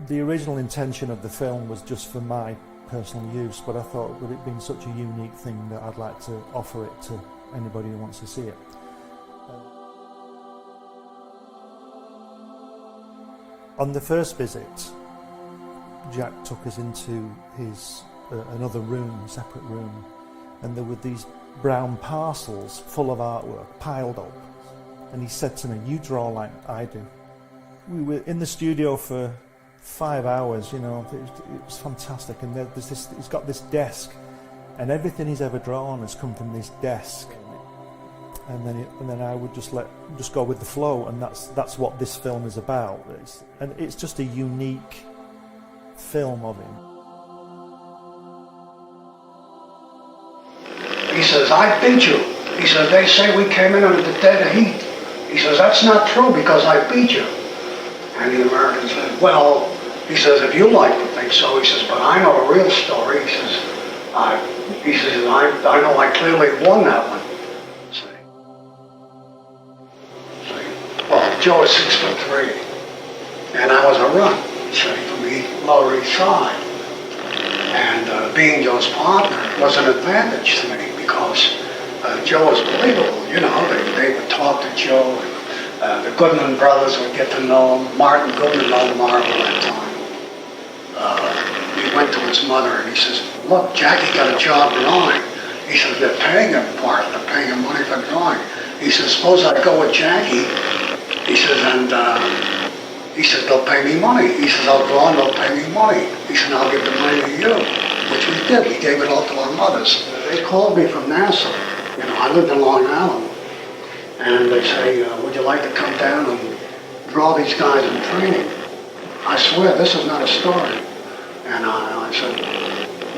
The original intention of the film was just for my personal use, but I thought with it being such a unique thing that I'd like to offer it to anybody who wants to see it. On the first visit, Jack took us into his another room, separate room, and there were these brown parcels full of artwork piled up, and he said to me, "You draw like I do." We were in the studio for 5 hours, you know, it was fantastic, and there's this, he's got this desk, and everything he's ever drawn has come from this desk, and then I would just go with the flow, and that's what this film is about. It's just a unique film of him. He says, "I beat you." He says, "They say we came in under the dead heat." He says, "That's not true because I beat you." And the American said, "Well," he says, "if you like to think so," he says, "but I know a real story." He says, I know I clearly won that one." See? Well, Joe is 6'3", and I was a run, say, from the Lower East Side. And being Joe's partner was an advantage to me because Joe was believable, you know, they would talk to Joe, and the Goodman brothers would get to know him. Martin Goodman owned Marvel at that time. He went to his mother and he says, "Look, Jackie got a job drawing." He says, "They're paying him for it, they're paying him money for drawing." He says, "Suppose I go with Jackie," he says, "and he says, they'll pay me money." He says, "I'll draw and they'll pay me money." He said, "I'll give the money to you," which we did. We gave it all to our mothers. They called me from Nassau. You know, I lived in Long Island. And they say, "Would you like to come down and draw these guys in training?" I swear, this is not a story. And I said,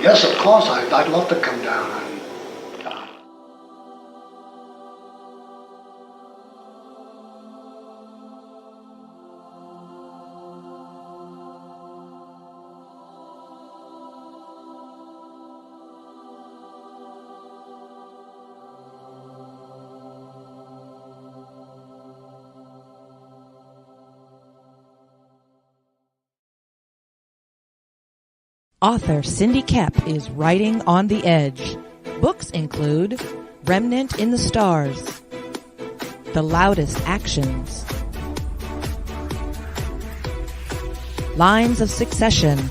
"Yes, of course, I'd love to come down." And, Author Cindy Kep is writing on the edge. Books include Remnant in the Stars, The Loudest Actions, Lines of Succession,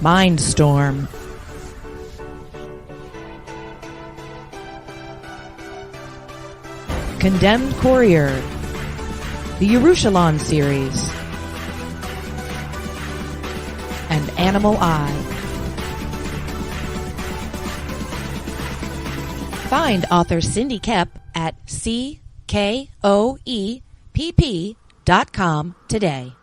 Mindstorm, Condemned Courier, the Yerushalayim series, and Animal Eye. Find author Cindy Kep at CKOEPP.com today.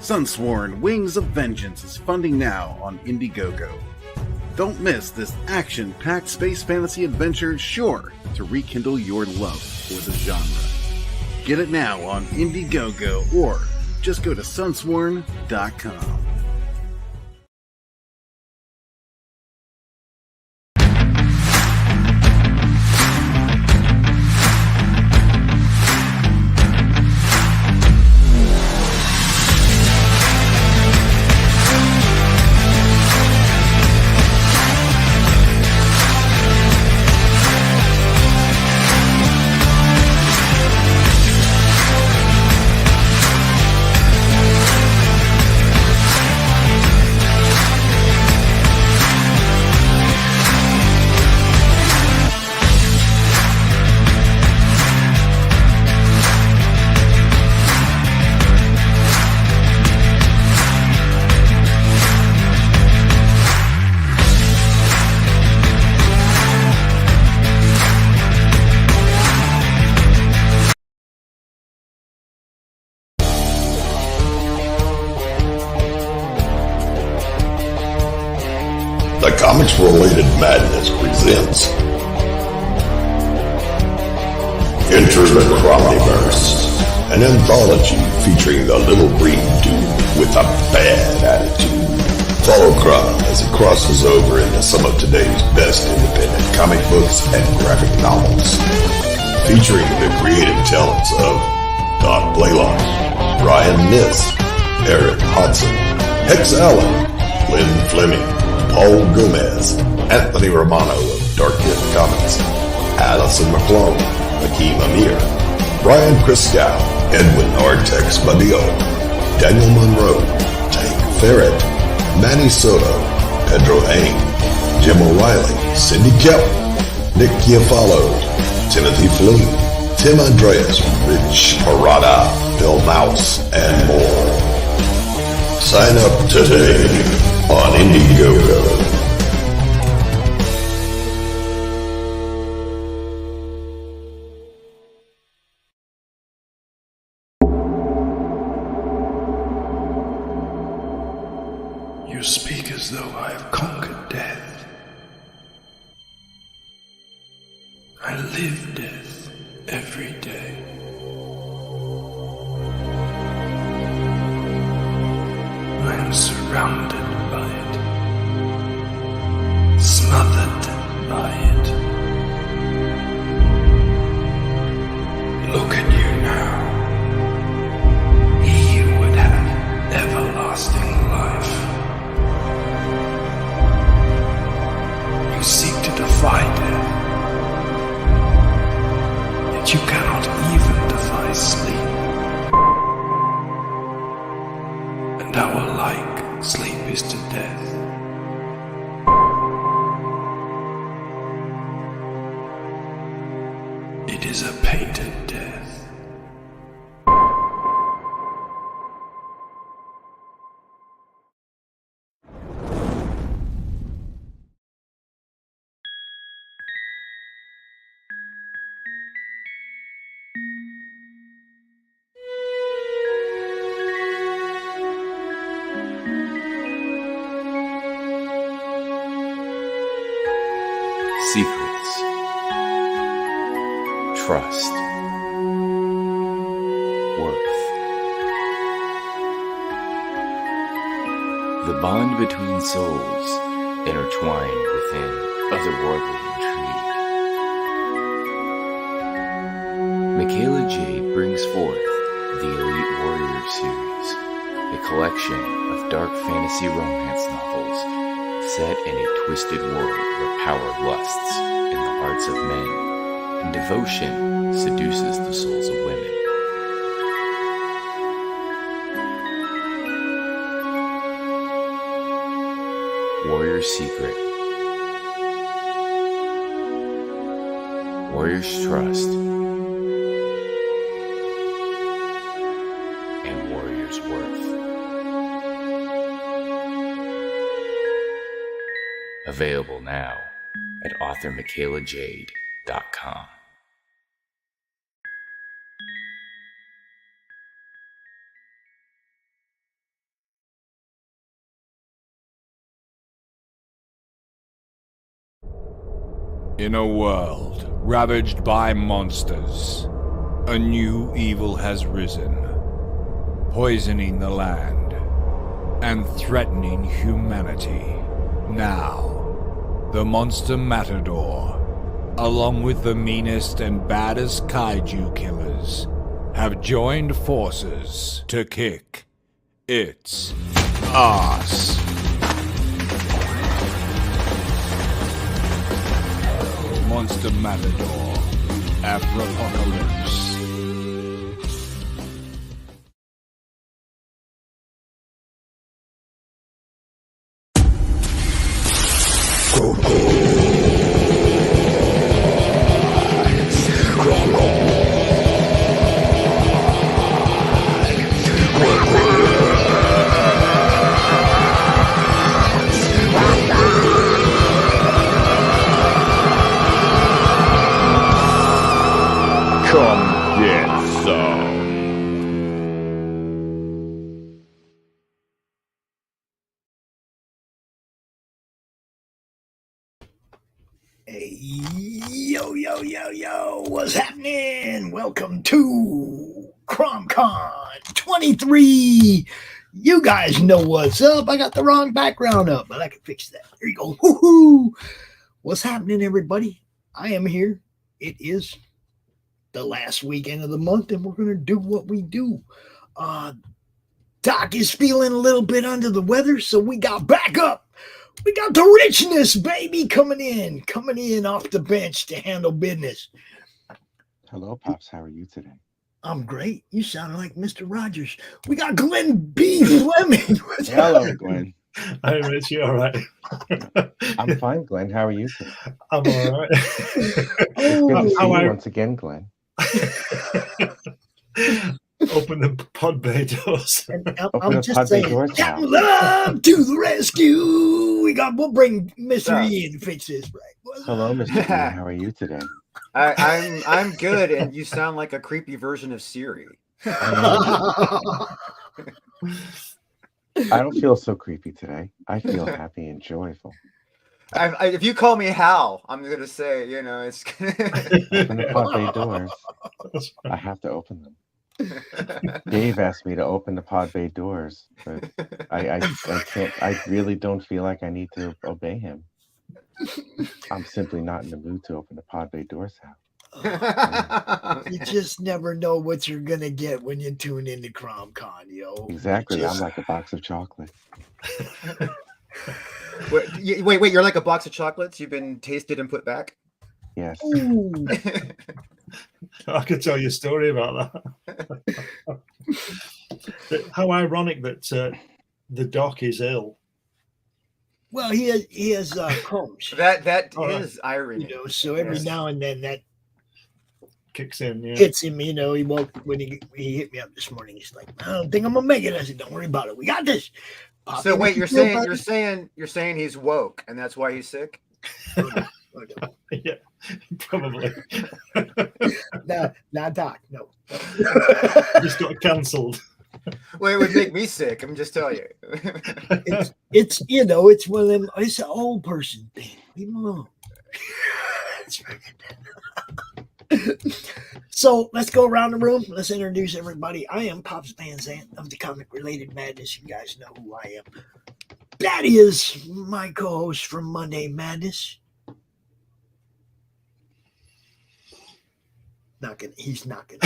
Sunsworn Wings of Vengeance is funding now on Indiegogo. Don't miss this action-packed space fantasy adventure sure to rekindle your love for the genre. Get it now on Indiegogo or just go to sunsworn.com. The Comics-Related Madness presents Enter the CRoMniverse, an anthology featuring the little green dude with a bad attitude. Follow CRoM as he crosses over into some of today's best independent comic books and graphic novels, featuring the creative talents of Doc Blaylock, Brian Niss, Eric Hodson, Hex Allen, Lynn Fleming, Paul Gomez, Anthony Romano of Dark Gift Comics, Allison McClone, Hakeem Amir, Brian Christgau, Edwin Artex Badillo, Daniel Monroe, Tank Ferret, Manny Soto, Pedro Hain, Jim O'Reilly, Cindy Kelp, Nick Chiofalo, Timothy Flynn, Tim Andreas, Rich Parada, Bill Mouse, and more. Sign up today on Indiegogo. You speak as though I have conquered death. I live death every day. I am surrounded by it, smothered by it. Look at you now. He would have everlasting life. You seek to defy death, yet you cannot even defy sleep. And how alike sleep is to death. It is a painted death. Secrets, trust, worth. The bond between souls intertwined within otherworldly intrigue. Michaela Jade brings forth the Elite Warrior series, a collection of dark fantasy romance novels set in a twisted world where power lusts in the hearts of men and devotion seduces the souls of women. Warrior's Secret, Warrior's Trust, and Warrior's Worth. Available now at authormichaelajade.com. In a world ravaged by monsters, a new evil has risen, poisoning the land and threatening humanity. Now, the Monster Matador, along with the meanest and baddest kaiju killers, have joined forces to kick its ass. Monster Matador, Afropocalypse. Come get some. Hey, yo, what's happening? Welcome to CRoM CoN 23. You guys know what's up. I got the wrong background up, but I can fix that. There you go. Woohoo! What's happening, everybody? I am here. It is the last weekend of the month, and we're going to do what we do. Doc is feeling a little bit under the weather, so we got backup. We got the richness, baby, coming in off the bench to handle business. Hello, Pops. How are you today? I'm great. You sound like Mr. Rogers. We got Glenn B. Fleming. Hello, Glenn. Hi, Rich. You all right? I'm fine, Glenn. How are you today? I'm all right. It's good to see you once again, Glenn. Open the pod bay doors. I'm just saying, Captain Love to the rescue. We'll bring Mr. Ian to fix this, right? Hello, Mr. Ian. How are you today? I'm good, and you sound like a creepy version of Siri. I don't feel so creepy today. I feel happy and joyful. If you call me Hal, I'm gonna say, it's Open the pod bay doors. I have to open them. Dave asked me to open the pod bay doors, but I can't. I really don't feel like I need to obey him. I'm simply not in the mood to open the pod bay doors now. You just never know what you're gonna get when you tune into CRoM CoN, yo. Exactly. I'm like a box of chocolate. Wait! You're like a box of chocolates. You've been tasted and put back. Yes. I could tell you a story about that. How ironic that the doc is ill. Well, he has Crohn's. That is irony. So every now and then that kicks in. Yeah. Hits him. He woke when he hit me up this morning. He's like, I don't think I'm gonna make it. I said, don't worry about it. We got this. So wait, you're saying he's woke, and that's why he's sick? Yeah, probably. No, not Doc. No. Just got cancelled. Well, it would make me sick. I'm just telling you. It's it's one of them. It's an old person thing. Leave him alone. So let's go around the room. Let's introduce everybody. I am Pops Van Zant of the Comic Related Madness. You guys know who I am. That is my co-host from Monday Madness. He's not gonna.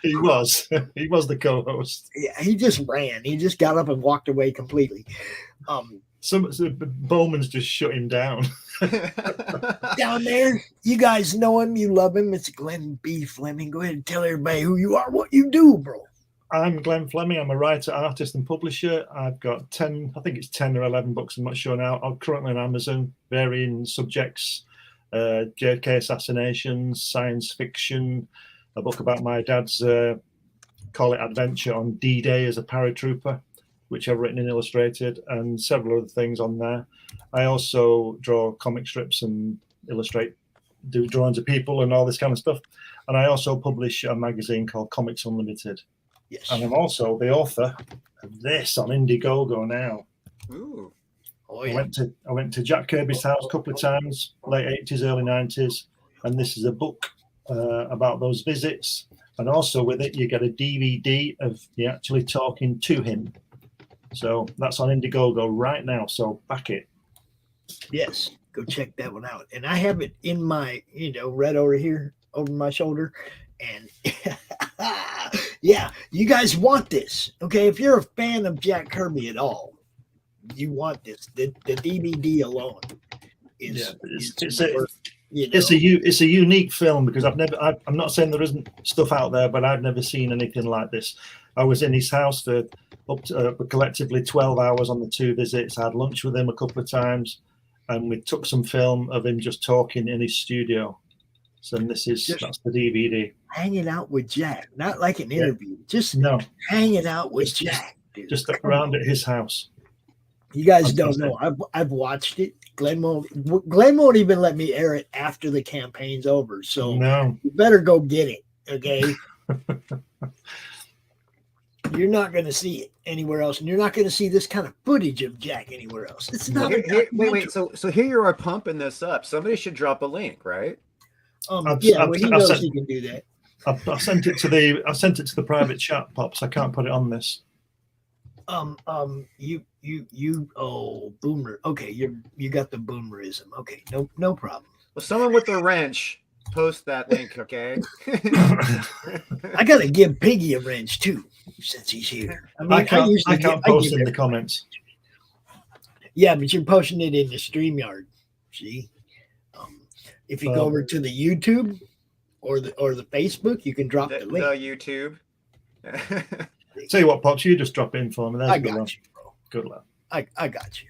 He was the co-host. Yeah, he just ran. He just got up and walked away completely. Bowman's just shut him down. Down there, you guys know him, you love him. It's Glenn B. Fleming. Go ahead and tell everybody who you are, what you do, bro. I'm Glenn Fleming. I'm a writer, artist, and publisher. I've got 10 or 11 books. I'm not sure now. I'm currently on Amazon, varying subjects, JK assassinations, science fiction, a book about my dad's call it adventure on D-Day as a paratrooper, which I've written and illustrated, and several other things on there. I also draw comic strips and do drawings of people and all this kind of stuff. And I also publish a magazine called Comics Unlimited. Yes. And I'm also the author of this on Indiegogo now. Ooh. Oh, yeah. I went to Jack Kirby's house a couple of times, late 80s, early 90s, and this is a book about those visits. And also with it, you get a DVD of me actually talking to him. So that's on Indiegogo right now. So back it. Yes, go check that one out. And I have it in my, right over here, over my shoulder. And yeah, you guys want this. Okay, if you're a fan of Jack Kirby at all, you want this. The DVD alone is it's a unique film because I'm not saying there isn't stuff out there, but I've never seen anything like this. I was in his house for up to collectively 12 hours on the 2 visits. I had lunch with him a couple of times, and we took some film of him just talking in his studio. So that's the DVD. Hanging out with Jack, not like an interview, just hanging out with Jack, dude. Just around at his house. You guys don't know. I've watched it. Glenn won't even let me air it after the campaign's over. So you better go get it. Okay. You're not going to see it anywhere else, and you're not going to see this kind of footage of Jack anywhere else. It's not. Wait. So here you are pumping this up. Somebody should drop a link, right? He knows he can do that. I sent it to the private chat, Pops. I can't put it on this. Boomer. Okay, you got the boomerism. Okay, no problem. Well, someone with a wrench, post that link, okay? I gotta give Piggy a wrench too, since he's here. I can't post in the comments. Yeah, but you're posting it in the StreamYard. See, if you go over to the YouTube or the Facebook, you can drop the link. The YouTube. Tell you what, Pops, you just drop in for me. That's I a good got one. you, bro. Good lad. I got you.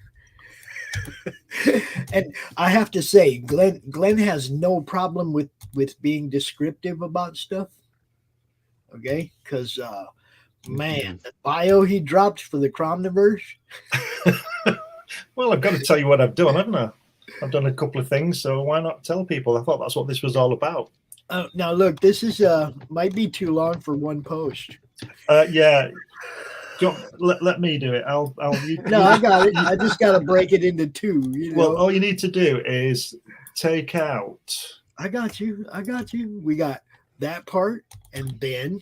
And I have to say, Glenn has no problem with being descriptive about stuff. Okay, because man, the bio he dropped for the CRoMniverse. Well, I've got to tell you what I've done, haven't I? I've done a couple of things, so why not tell people? I thought that's what this was all about. Now look, this is might be too long for one post. Yeah. Let me do it. I got it. I just got to break it into two. You know? Well, all you need to do is take out. I got you. We got that part, and then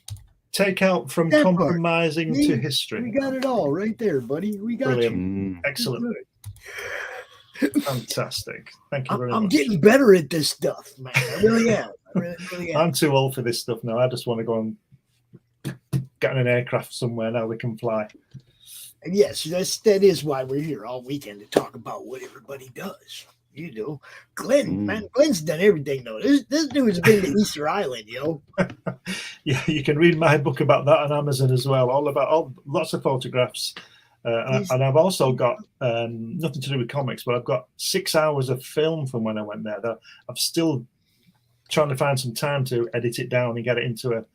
take out from compromising to history. We got it all right there, buddy. We got Brilliant. Excellent. Fantastic. Thank you very much. I'm getting better at this stuff, man. I really am. I'm too old for this stuff now. I just want to go and get in an aircraft somewhere now we can fly. And yes, that is why we're here all weekend to talk about what everybody does. You know, Glenn, man, Glenn's done everything though. This dude's been to Easter Island, yo. Yeah, you can read my book about that on Amazon as well. Lots of photographs. And I've also got nothing to do with comics, but I've got 6 hours of film from when I went there. That I'm still trying to find some time to edit it down and get it into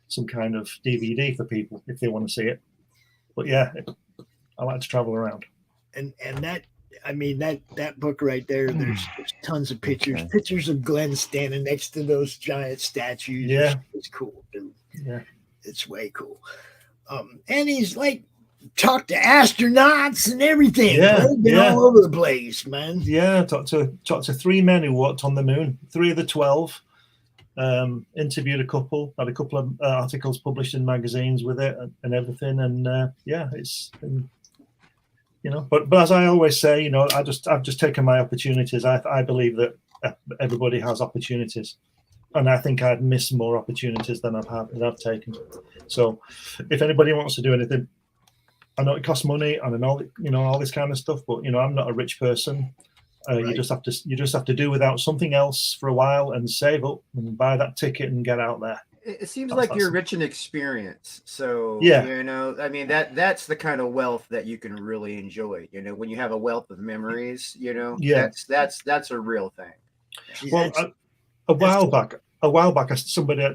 some kind of DVD for people if they want to see it. But yeah, I like to travel around. And that, I mean, that book right there, there's tons of pictures of Glenn standing next to those giant statues. Yeah. It's cool, dude. Yeah. It's way cool. And he's like, talked to astronauts and everything. Yeah, been all over the place, man. Yeah, talked to 3 men who walked on the moon, 3 of the 12. Interviewed a couple, had a couple of articles published in magazines with it and everything. And it's but as I always say, I've just taken my opportunities. I believe that everybody has opportunities, and I think I'd miss more opportunities than I've taken. So if anybody wants to do anything, I know it costs money and all this kind of stuff, but I'm not a rich person. Right. You just have to do without something else for a while and save up and buy that ticket and get out there. It seems like you're rich in experience. So yeah, I mean that's the kind of wealth that you can really enjoy. When you have a wealth of memories, that's a real thing. Well, a while back, somebody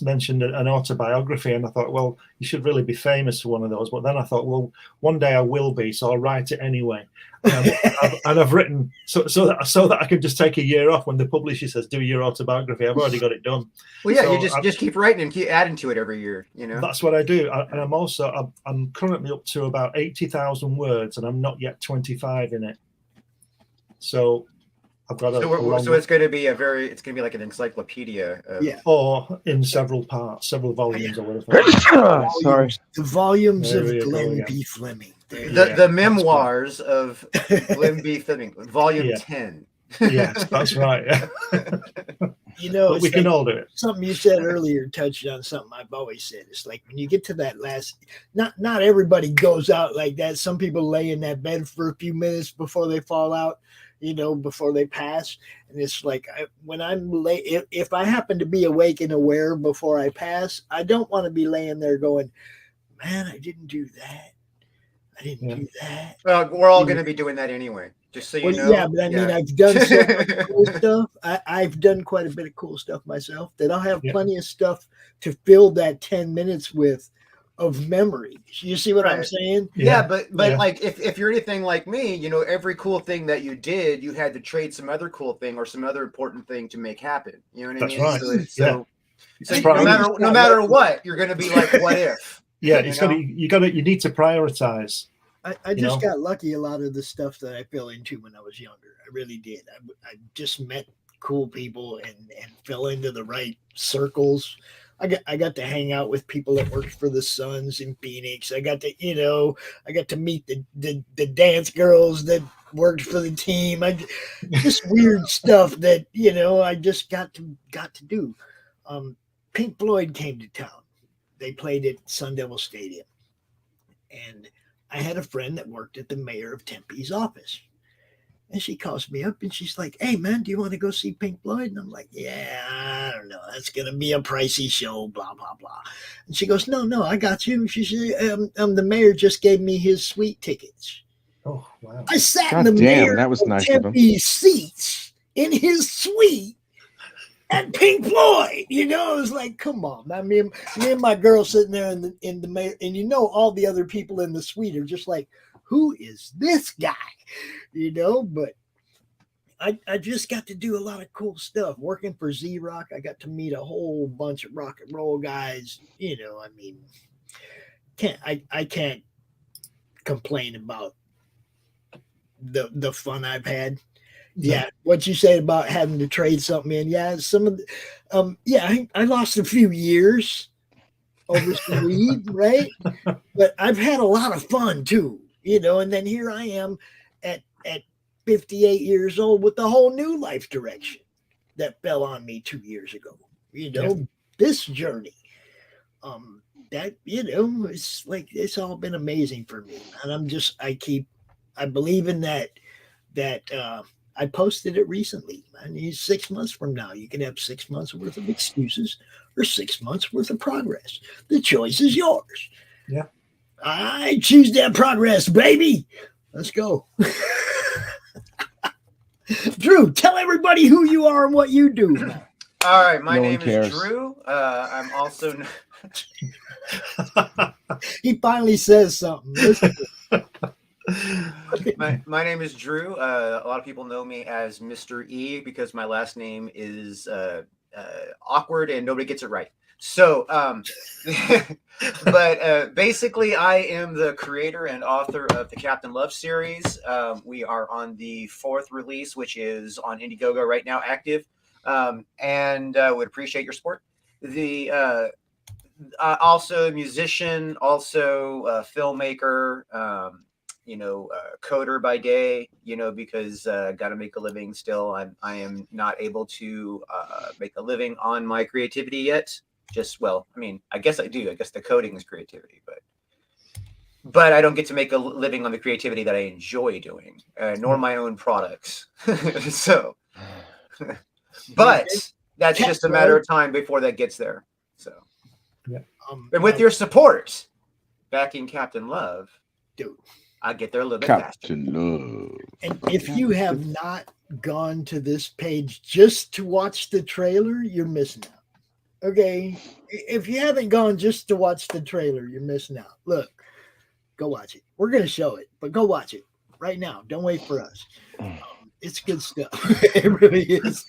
mentioned an autobiography, and I thought, well, you should really be famous for one of those. But then I thought, well, one day I will be, so I'll write it anyway. And I've written so that I can just take a year off when the publisher says, do your autobiography. I've already got it done. Well, yeah, so you just keep writing and keep adding to it every year. That's what I do. And I'm currently up to about 80,000 words, and I'm not yet 25 in it. So I've got so it's going to be like an encyclopedia. Or in several parts, several volumes or whatever. Sorry. The volumes of Glenn B. Fleming. The memoirs of Glenn B. Fleming, volume 10. Yes, that's right. But we can all do it. Something you said earlier touched on something I've always said. It's like when you get to that last, not everybody goes out like that. Some people lay in that bed for a few minutes before they fall out. Before they pass. And it's like, when I'm late, if I happen to be awake and aware before I pass, I don't want to be laying there going, man, I didn't do that. I didn't do that. Well, we're all going to be doing that anyway, just so you know. Yeah, but I mean, I've done so much cool stuff. I've done quite a bit of cool stuff myself that I'll have plenty of stuff to fill that 10 minutes with of memory. You see what I'm saying? Yeah, but like if you're anything like me, every cool thing that you did, you had to trade some other cool thing or some other important thing to make happen. You know what I mean? That's right. So no matter what, you're going to be like, what if? Yeah, you need to prioritize. I just got lucky a lot of the stuff that I fell into when I was younger. I really did. I just met cool people and fell into the right circles. I got to hang out with people that worked for the Suns in Phoenix. I got to meet the dance girls that worked for the team. Just weird stuff that, you know, I just got to do. Pink Floyd came to town. They played at Sun Devil Stadium. And I had a friend that worked at the mayor of Tempe's office. And she calls me up and she's like, "Hey, man, do you want to go see Pink Floyd?" And I'm like, "Yeah, I don't know. That's going to be a pricey show, blah, blah, blah." And she goes, No, I got you." She said, the mayor just gave me his suite tickets. Oh, wow. I sat in the mayor that was of nice of him. Tempe's seats in his suite at Pink Floyd. You know, it was like, come on, man. Me and my girl sitting there in the mayor, and you know, all the other people in the suite are just like, who is this guy? You know, but I just got to do a lot of cool stuff. Working for Z-Rock, I got to meet a whole bunch of rock and roll guys. You know, I mean, I can't complain about the fun I've had. Yeah, what you said about having to trade something in. Yeah, some of the, I lost a few years over some weed, right? But I've had a lot of fun too, you know. And then here I am at 58 years old with a whole new life direction that fell on me 2 years ago. You know, this journey. That, you know, it's like, it's all been amazing for me, and I believe in that. I posted it recently. I mean, 6 months from now, you can have 6 months worth of excuses or 6 months worth of progress. The choice is yours. Yeah. I choose that progress, baby. Let's go. Drew, tell everybody who you are and what you do. All right. My No name one cares. is Drew. I'm also. He finally says something. My name is Drew. A lot of people know me as Mr. E because my last name is awkward and nobody gets it right. So, but basically, I am the creator and author of the Captain Love series. We are on the 4th release, which is on Indiegogo right now, active, and would appreciate your support. Also a musician, also a filmmaker. Coder by day, because got to make a living still. I am not able to make a living on my creativity yet. I guess I do. I guess the coding is creativity, but I don't get to make a living on the creativity that I enjoy doing, nor my own products. So, but that's just a matter of time before that gets there. So, and with your support, backing Captain Love, dude, I get there a little bit Captain faster. Love. And if you have not gone to this page just to watch the trailer, you're missing out. Okay? If you haven't gone just to watch the trailer, you're missing out. Look, go watch it. We're going to show it, but go watch it right now. Don't wait for us. It's good stuff. It really is.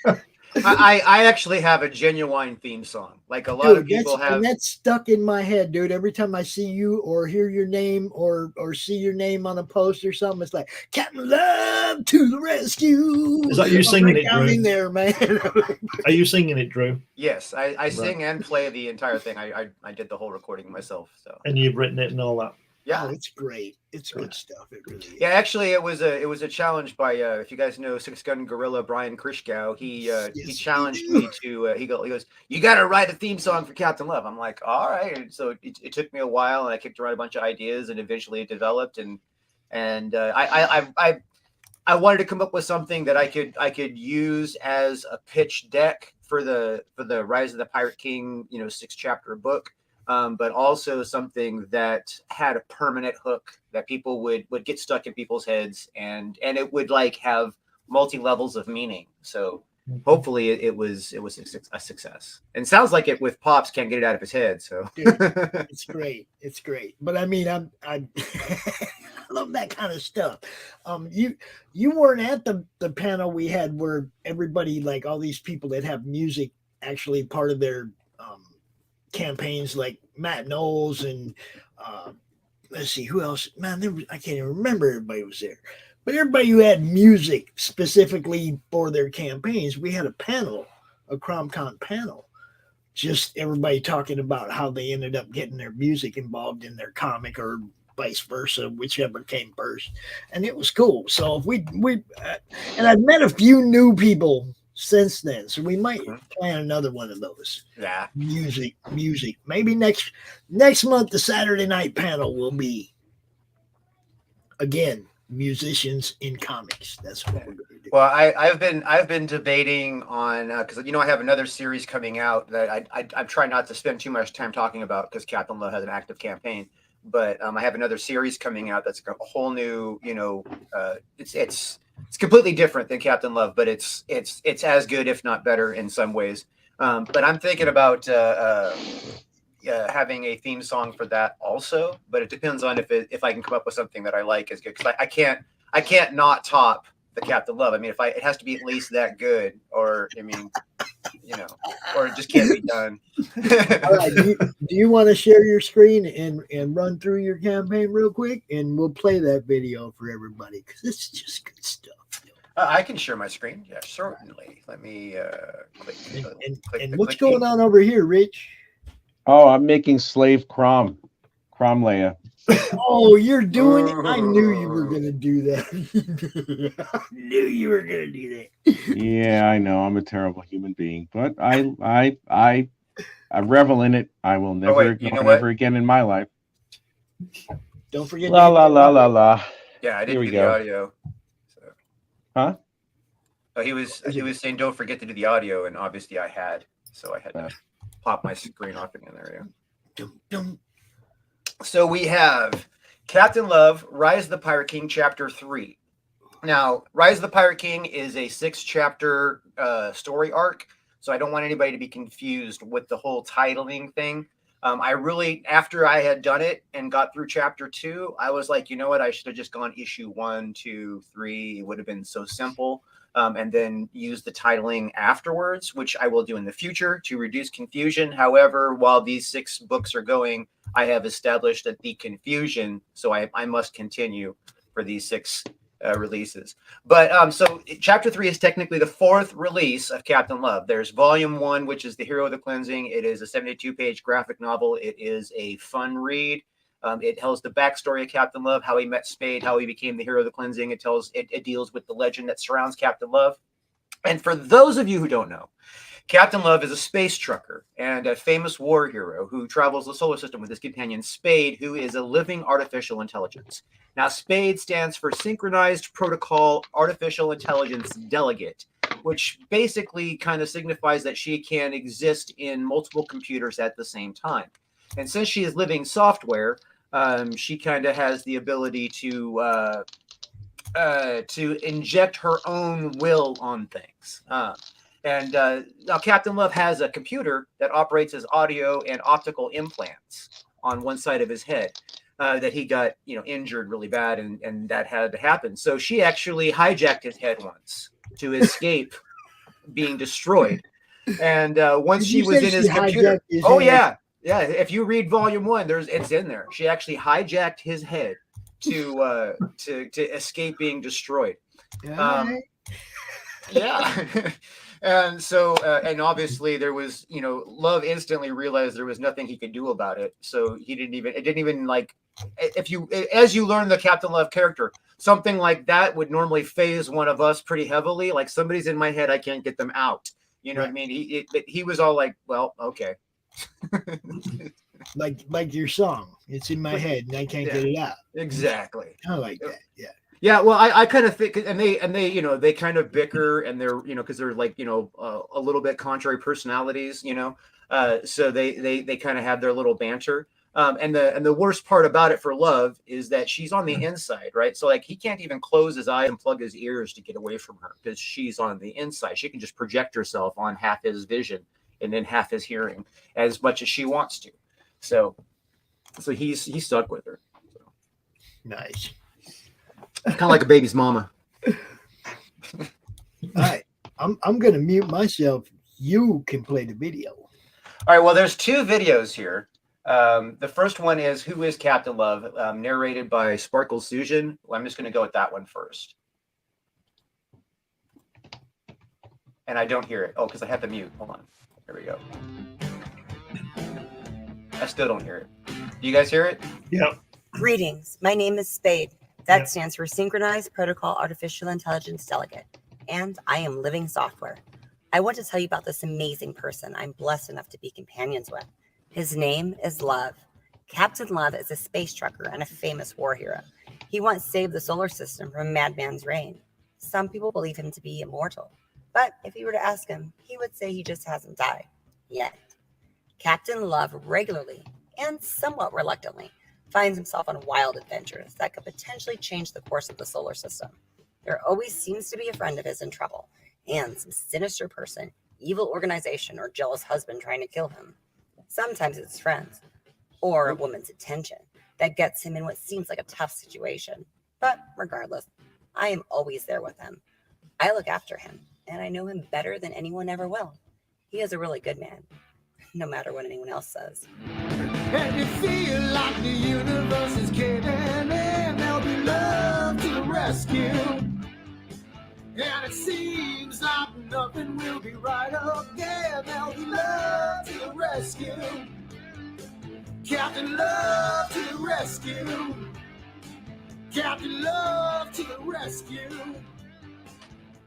I actually have a genuine theme song. Like a lot of people have. And that's stuck in my head, dude. Every time I see you or hear your name or see your name on a post or something, it's like, Captain Love to the rescue. Is that you singing it, Drew? In there, man. Are you singing it, Drew? Yes, I sing and play the entire thing. I did the whole recording myself. So. And you've written it and all that. Yeah, it's great. It's good stuff. It really is. Yeah, actually, it was a challenge by if you guys know Six Gun Gorilla Brian Krishkow. He challenged me to. He goes, "You got to write a theme song for Captain Love." I'm like, all right. And so it took me a while, and I kicked around a bunch of ideas, and eventually it developed. And I wanted to come up with something that I could use as a pitch deck for the Rise of the Pirate King 6-chapter book. But also something that had a permanent hook that people would get stuck in people's heads, and it would like have multi levels of meaning. So hopefully it was a success. And sounds like it with Pops can't get it out of his head. So dude, it's great. It's great. But I mean, I love that kind of stuff. You weren't at the panel we had where everybody, like all these people that have music actually part of their campaigns, like Matt Knowles and let's see who else. Man, I can't even remember everybody was there, but everybody who had music specifically for their campaigns, we had a panel, a CRoM CoN panel, just everybody talking about how they ended up getting their music involved in their comic or vice versa, whichever came first, and it was cool. So if we and I've met a few new people since then, so we might plan another one of those. Yeah, music. Maybe next month the Saturday night panel will be again musicians in comics. That's what we're going to do. Well, I've been debating on because I have another series coming out that I'm trying not to spend too much time talking about because Captain Love has an active campaign. But I have another series coming out that's a whole new, it's completely different than Captain Love, but it's as good, if not better, in some ways. But I'm thinking about having a theme song for that also. But it depends on if I can come up with something that I like as good, because I can't not top the Captain Love. I mean, it has to be at least that good, or or it just can't be done. All right, do you want to share your screen and run through your campaign real quick, and we'll play that video for everybody because it's just good stuff. I can share my screen. Yeah, certainly. Let me click. And what's going on over here, Rich? Oh, I'm making slave CRoM Leia. Oh, you're doing it. I knew you were going to do that. I knew you were going to do that. Yeah, I know. I'm a terrible human being, but I revel in it. I will never ignore never again in my life. Don't forget. La la la la la. Yeah, I didn't do the audio. So. Huh? Oh, he was saying don't forget to do the audio, and obviously I had, so I had to pop my screen off again. There we go. So we have Captain Love, Rise of the Pirate King, Chapter 3. Now, Rise of the Pirate King is a 6-chapter story arc, so I don't want anybody to be confused with the whole titling thing. After I had done it and got through Chapter 2, I was like, you know what? I should have just gone issue 1, 2, 3. It would have been so simple. And then use the titling afterwards, which I will do in the future to reduce confusion. However, while these 6 books are going, I have established that the confusion, so I must continue for these 6 releases. But so Chapter 3 is technically the 4th release of Captain Love. There's Volume 1, which is The Hero of the Cleansing. It is a 72-page graphic novel. It is a fun read. It tells the backstory of Captain Love, how he met Spade, how he became the hero of the cleansing. It deals with the legend that surrounds Captain Love. And for those of you who don't know, Captain Love is a space trucker and a famous war hero who travels the solar system with his companion Spade, who is a living artificial intelligence. Now, Spade stands for Synchronized Protocol Artificial Intelligence Delegate, which basically kind of signifies that she can exist in multiple computers at the same time. And since she is living software, she kind of has the ability to inject her own will on things. Now Captain Love has a computer that operates as audio and optical implants on one side of his head that he got injured really bad, and that had to happen. So she actually hijacked his head once to escape being destroyed. And once she was in his computer, yeah, if you read Volume 1, it's in there. She actually hijacked his head to escape being destroyed. Yeah. And so, and obviously there was, Love instantly realized there was nothing he could do about it. So it didn't even as you learn the Captain Love character, something like that would normally phase one of us pretty heavily. Like, somebody's in my head, I can't get them out. You know what I mean? He was all like, well, okay. like your song, it's in my head and I can't get it out. Exactly. I like that. Yeah, well, I kind of think, and they they kind of bicker, and they're because they're like a little bit contrary personalities, so they kind of have their little banter. And the worst part about it for Love is that she's on the inside, right? So like he can't even close his eyes and plug his ears to get away from her because she's on the inside. She can just project herself on half his vision and then half his hearing as much as she wants to. So he's stuck with her. So. Nice. Kind of like a baby's mama. All right. I'm going to mute myself. You can play the video. All right. Well, there's 2 videos here. The first one is Who is Captain Love, narrated by Sparkle Susan. Well, I'm just going to go with that one first. And I don't hear it. Oh, because I have to mute. Hold on. There we go. I still don't hear it. Do you guys hear it? Yeah. Greetings. My name is Spade. That stands for Synchronized Protocol Artificial Intelligence Delegate. And I am living software. I want to tell you about this amazing person I'm blessed enough to be companions with. His name is Love. Captain Love is a space trucker and a famous war hero. He once saved the solar system from a madman's reign. Some people believe him to be immortal. But if you were to ask him, he would say he just hasn't died yet. Captain Love regularly, and somewhat reluctantly, finds himself on wild adventures that could potentially change the course of the solar system. There always seems to be a friend of his in trouble, and some sinister person, evil organization, or jealous husband trying to kill him. Sometimes it's friends, or a woman's attention that gets him in what seems like a tough situation. But regardless, I am always there with him. I look after him, and I know him better than anyone ever will. He is a really good man, no matter what anyone else says. And you feel like the universe is caving in, there'll be love to the rescue. And it seems like nothing will be right up there, there'll be love to the rescue. Captain Love to the rescue. Captain Love to the rescue.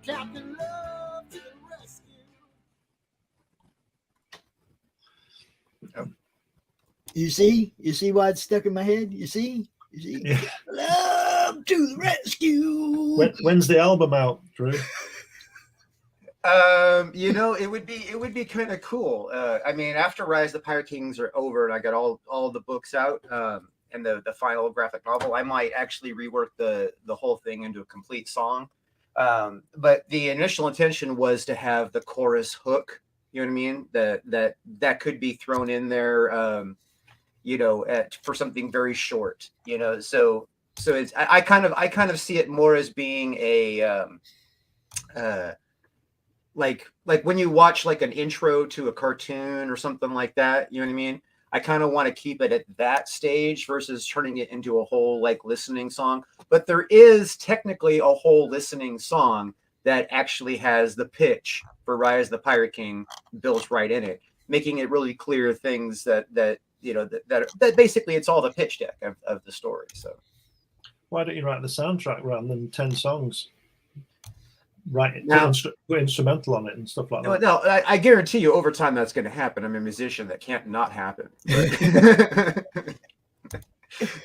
Captain Love to the rescue. Oh. You see why it's stuck in my head? You see? Yeah. Love to the rescue. When's the album out, Drew? It would be kind of cool. I mean, after Rise of the Pirate Kings are over and I got all the books out, and the final graphic novel, I might actually rework the whole thing into a complete song. But the initial intention was to have the chorus hook. You know what I mean? That could be thrown in there. For something very short. So it's I kind of see it more as being a like when you watch like an intro to a cartoon or something like that. You know what I mean? I kind of want to keep it at that stage versus turning it into a whole like listening song. But there is technically a whole listening song that actually has the pitch for Rise of the Pirate King built right in it, making it really clear things that basically it's all the pitch deck of the story. So why don't you write the soundtrack rather than 10 songs? Put instrumental on it and stuff like that. No, I guarantee you over time that's going to happen. I'm a musician, that can't not happen.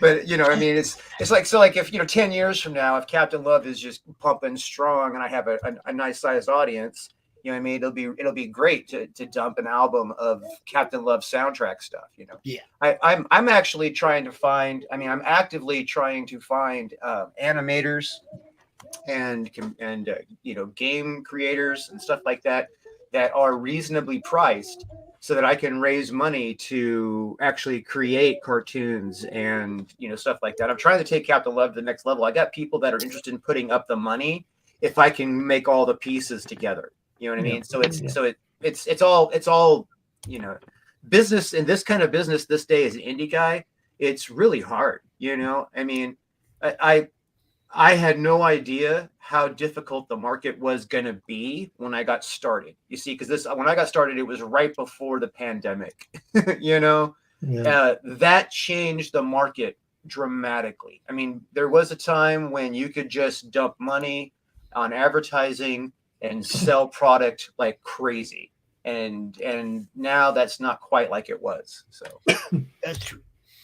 But I mean, it's like, so like if 10 years from now, if Captain Love is just pumping strong and I have a nice sized audience, you know what I mean, it'll be great to dump an album of Captain Love soundtrack stuff. Yeah. I'm actually trying to find. I mean, I'm actively trying to find animators and game creators and stuff like that are reasonably priced, so that I can raise money to actually create cartoons and stuff like that. I'm trying to take Captain Love to the next level. I got people that are interested in putting up the money if I can make all the pieces together. You know what I mean? So it's all business, in this kind of business this day as an indie guy, it's really hard. I mean, I had no idea how difficult the market was going to be when I got started. You see, because when I got started, it was right before the pandemic. That changed the market dramatically. I mean, there was a time when you could just dump money on advertising and sell product like crazy, and now that's not quite like it was. So That's true.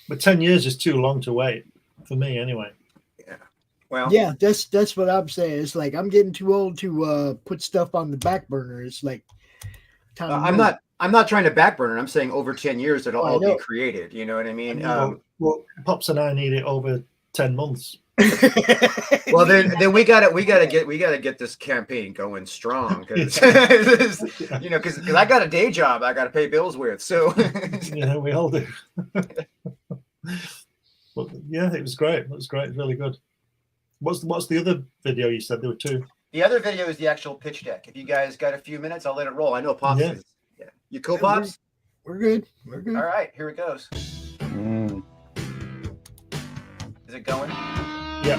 But 10 years is too long to wait for me, anyway. Well, yeah, that's what I'm saying. It's like I'm getting too old to put stuff on the back burner. It's like time to I'm move. not trying to backburner. I'm saying over 10 years it'll all be created. You know what I mean? Well, Pops and I need it over 10 months. Well, then we gotta get this campaign going strong, because because I got a day job I got to pay bills with. So yeah, we all do. But yeah, it was great. It was great. Really good. What's the other video you said there were two? The other video is the actual pitch deck. If you guys got a few minutes, I'll let it roll. I know Pops is. Yeah. You cool, Pops? We're good. We're good. All right, here it goes. Is it going? Yeah.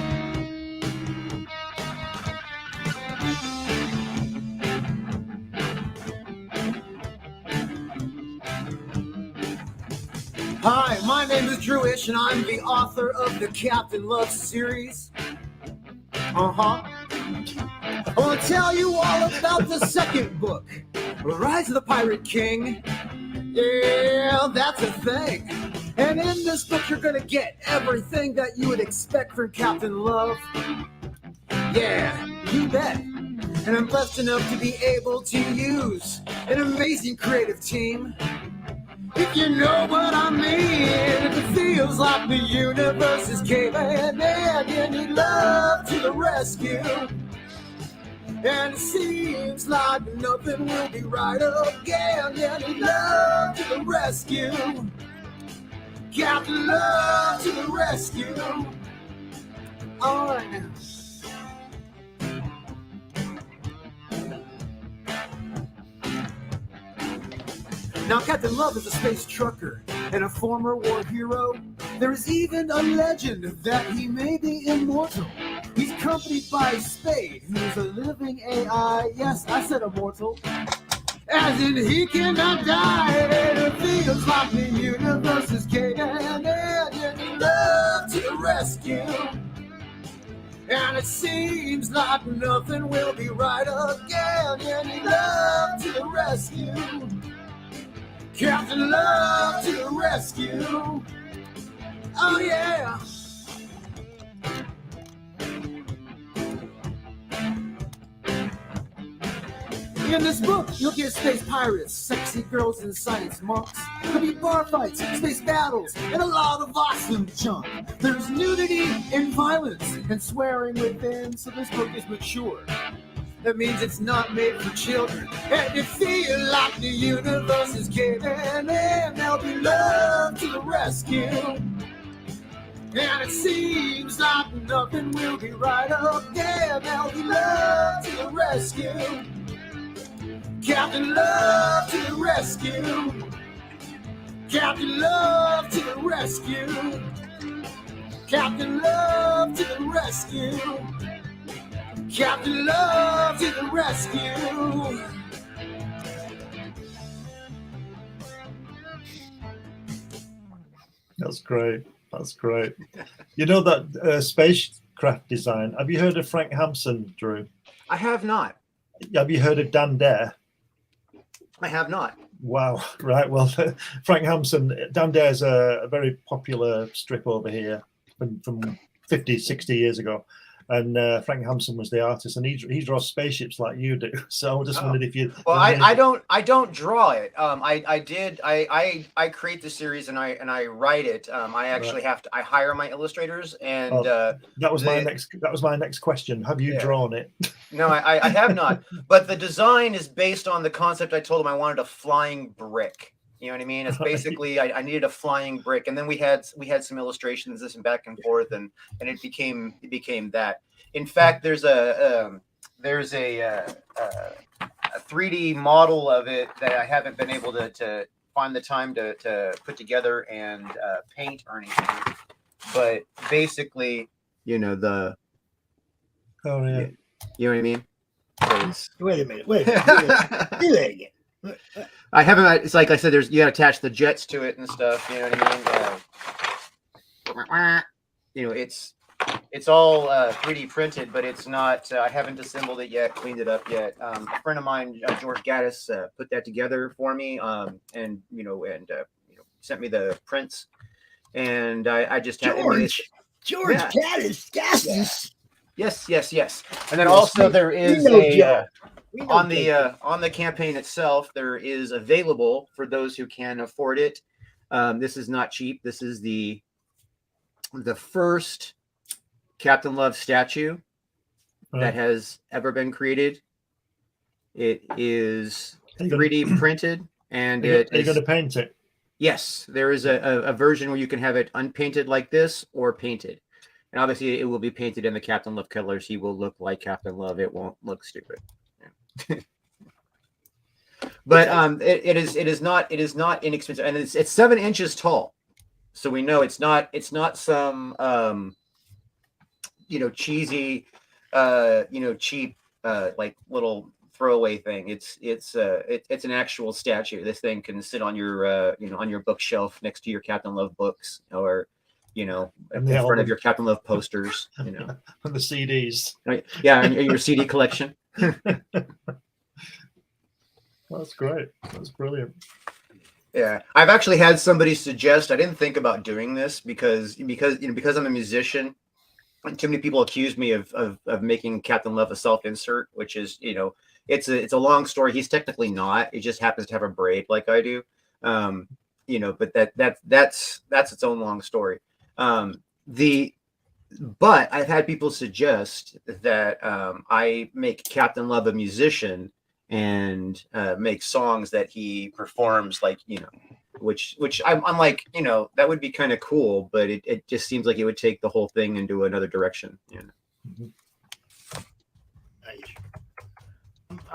Hi, my name is Drewish, and I'm the author of the Captain Love series. I want to tell you all about the second book, Rise of the Pirate King. Yeah, that's a thing. And in this book, you're going to get everything that you would expect from Captain Love. Yeah, you bet. And I'm blessed enough to be able to use an amazing creative team. If you know what I mean, if it feels like the universe is caving in, you need love to the rescue. And it seems like nothing will be right again, you need love to the rescue. Captain Love to the rescue. All right now. Now, Captain Love is a space trucker and a former war hero. There is even a legend that he may be immortal. He's accompanied by Spade, who's a living AI. Yes, I said immortal. As in, he cannot die. And it feels like the universe is caving in. And you love to the rescue. And it seems like nothing will be right again. And you love to the rescue. Captain Love to the rescue. Oh yeah. In this book, you'll get space pirates, sexy girls and science monks. There'll be bar fights, space battles, and a lot of awesome junk. There's nudity and violence and swearing within, so this book is mature. That means it's not made for children. And you feel like the universe is caving in. There'll be love to the rescue. And it seems like nothing will be right again. There'll be love to the rescue. Captain Love to the rescue. Captain Love to the rescue. Captain Love to the rescue. Captain Love to the rescue. That's great. That's great. You know that spacecraft design. Have you heard of Frank Hampson, Drew? I have not. Have you heard of Dan Dare? I have not. Wow. Right. Well, Frank Hampson, Dan Dare's a very popular strip over here from 50, 60 years ago. And Frank Hampson was the artist, and he draws spaceships like you do. So I just wondered if you. Well, I don't draw it. I create the series and I write it. I actually have to. I hire my illustrators, and that was my next question. Have you drawn it? No, I have not. But the design is based on the concept I told him I wanted a flying brick. You know what I mean? It's basically I needed a flying brick, and then we had some illustrations, this and back and forth, and it became that. In fact, there's a 3D model of it that I haven't been able to find the time to put together and paint or anything. But basically, you know the. Oh yeah. You know what I mean? Wait a minute. I haven't. It's like I said. You got to attach the jets to it and stuff. You know what I mean? It's all 3D printed, but it's not. I haven't assembled it yet, cleaned it up yet. A friend of mine, George Gaddis, put that together for me, and sent me the prints, and I just had George Gaddis. Yes. And then also there is on the campaign itself, there is available for those who can afford it. This is not cheap. This is the first Captain Love statue that has ever been created. It is 3D printed, and are you going to paint it? Yes, there is a version where you can have it unpainted like this or painted. And obviously, it will be painted in the Captain Love colors. He will look like Captain Love. It won't look stupid. Yeah. But it is not inexpensive, and it's 7 inches tall. So we know it's not some cheesy cheap like little throwaway thing. It's an actual statue. This thing can sit on your on your bookshelf next to your Captain Love books, or in front of your Captain Love posters. And the CDs. Right? Yeah, and your CD collection. That's great. That's brilliant. Yeah, I've actually had somebody suggest. I didn't think about doing this because I'm a musician, and too many people accuse me of making Captain Love a self-insert, which is it's a long story. He's technically not. He just happens to have a braid like I do. But that's its own long story. But I've had people suggest that I make Captain Love a musician and make songs that he performs, which I'm like, that would be kind of cool, but it just seems like it would take the whole thing into another direction.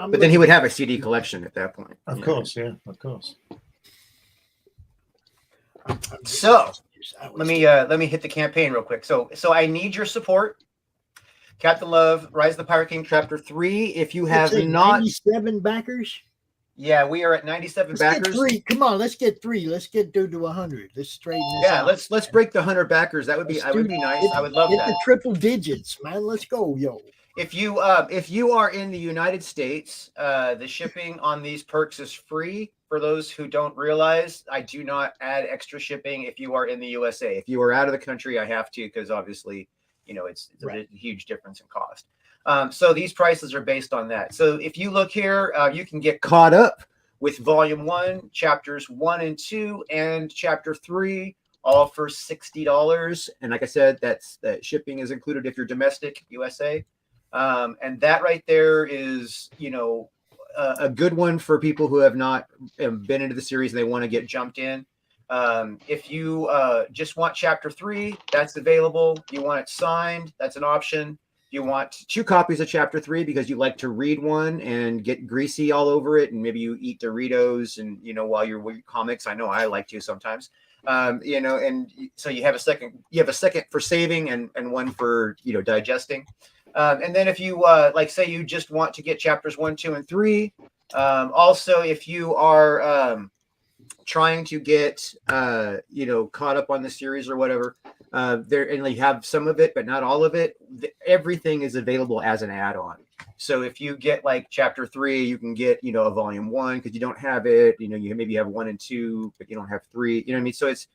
But then he would have a CD collection at that point. Of course, yeah, of course. So let me hit the campaign real quick. So I need your support. Captain Love, Rise of the Pirate King, Chapter 3. If you have not 97 backers. Yeah, we are at 97 backers. Get 3. Come on, let's get 3. Let's get to 100. Let's straighten this out. Let's break the 100 backers. That would be nice. I would love that. The triple digits, man. Let's go, yo. If you are in the United States, the shipping on these perks is free. For those who don't realize, I do not add extra shipping if you are in the USA. If you are out of the country, I have to, because obviously, it's a huge difference in cost. So these prices are based on that. So if you look here, you can get caught up with Volume 1, Chapters 1 and 2, and Chapter 3, all for $60. And like I said, that shipping is included if you're domestic USA. And that right there is, a good one for people who have not been into the series and they want to get jumped in. If you just want Chapter 3, that's available. If you want it signed, that's an option. If you want 2 copies of Chapter 3 because you like to read one and get greasy all over it, and maybe you eat Doritos and while you're reading comics. I know I like to sometimes. And so you have a second for saving and one for digesting. And then if you say you just want to get Chapters 1, 2, and 3. Also, if you are trying to get caught up on the series or whatever, there, and you have some of it but not all of it, everything is available as an add-on. So if you get Chapter 3, you can get a Volume 1 because you don't have it. You maybe have 1 and 2 but you don't have 3. You know what I mean? So it's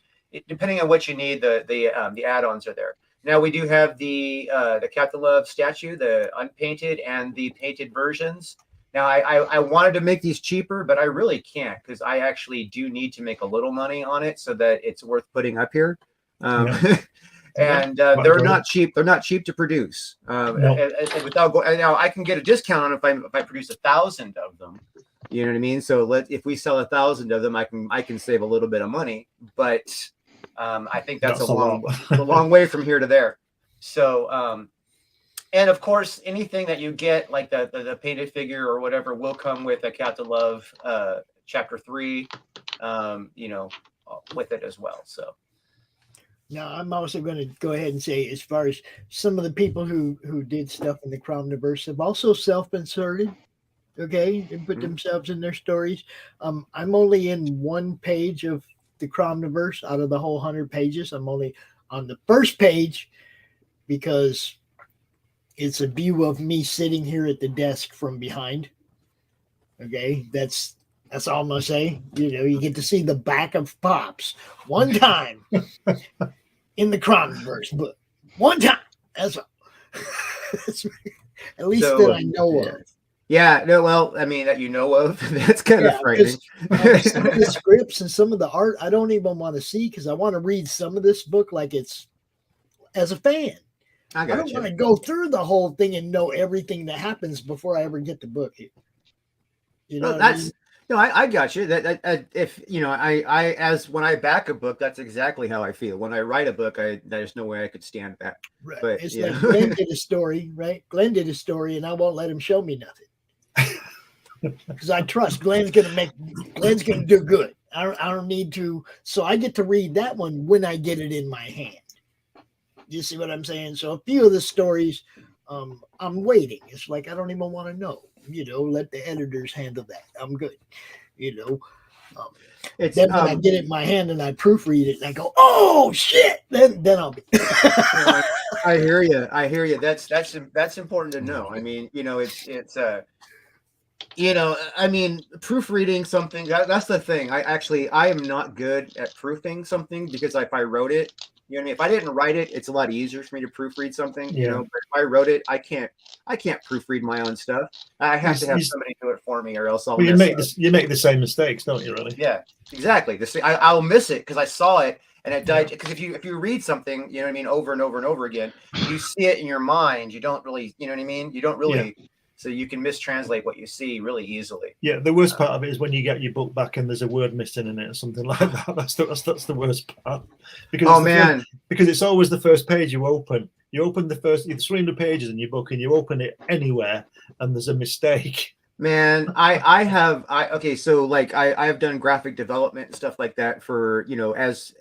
depending on what you need, the add-ons are there. Now we do have the Captain Love statue, the unpainted and the painted versions. Now I wanted to make these cheaper, but I really can't because I actually do need to make a little money on it so that it's worth putting up here. And they're not cheap. They're not cheap to produce. Without going, now I can get a discount on if I produce 1,000 of them. You know what I mean? So if we sell 1,000 of them, I can save a little bit of money, but I think that's a long way from here to there. So, and of course, anything that you get, like the painted figure or whatever, will come with a Captain Love Chapter 3, with it as well. So. Now, I'm also going to go ahead and say, as far as some of the people who did stuff in the CRoMniverse have also self-inserted, okay, and put themselves in their stories. I'm only in one page of the CRoMniverse out of the whole 100 pages. I'm only on the first page because it's a view of me sitting here at the desk from behind. Okay, that's all I'm gonna say. You get to see the back of Pops one time in the CRoMniverse book. One time. That's all. At least that I know of. Yeah, no, well, I mean, that you know of, that's kind of frightening. Some of the scripts and some of the art, I don't even want to see because I want to read some of this book like it's as a fan. I don't want to go through the whole thing and know everything that happens before I ever get the book here. I got you. I as when I back a book, that's exactly how I feel. When I write a book, there's no way I could stand that. Right. But it's like Glenn did a story, right? Glenn did a story, and I won't let him show me nothing because I trust Glenn's gonna do good. I don't need to, so I get to read that one when I get it in my hand. You see what I'm saying? So a few of the stories I'm waiting. It's like I don't even want to know. Let the editors handle that. I'm good. Then when I get it in my hand and I proofread it and I go, oh shit, then I'll be. I hear you. That's important to know. I mean, I mean, proofreading something, that's the thing. I am not good at proofing something because if I wrote it, if I didn't write it, it's a lot easier for me to proofread something, but if I wrote it, I can't proofread my own stuff. I have to have somebody do it for me or else I'll you make the same mistakes, don't you, really? Yeah, exactly. I'll miss it because I saw it and it died. Because if you read something, over and over and over again, you see it in your mind. You don't really, you don't really. Yeah. So you can mistranslate what you see really easily. Yeah, the worst part of it is when you get your book back and there's a word missing in it or something like that. That's the worst part. Because because it's always the first page you open. You open the first 300 pages in your book and you open it anywhere and there's a mistake. Man, I have done graphic development and stuff like that for as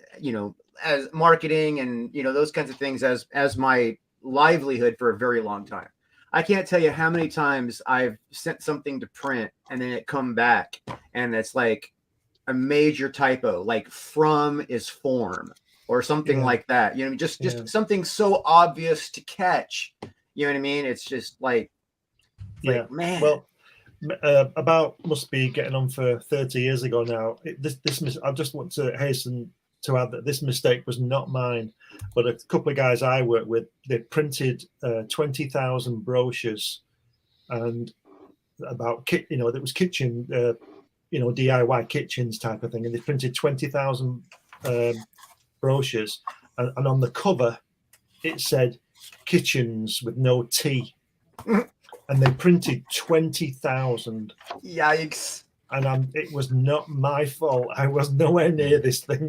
marketing and those kinds of things as my livelihood for a very long time. I can't tell you how many times I've sent something to print and then it come back and it's like a major typo, like from is form or something like that. Just something so obvious to catch. You know what I mean? It's just like man. Well, about must be getting on for 30 years ago now. I just want to hasten to add that this mistake was not mine, but a couple of guys I work with, they printed 20,000 brochures and about that was kitchen, DIY kitchens type of thing, and they printed 20,000 brochures, and on the cover it said kitchens with no T, and they printed 20,000. Yikes. And it was not my fault. I was nowhere near this thing,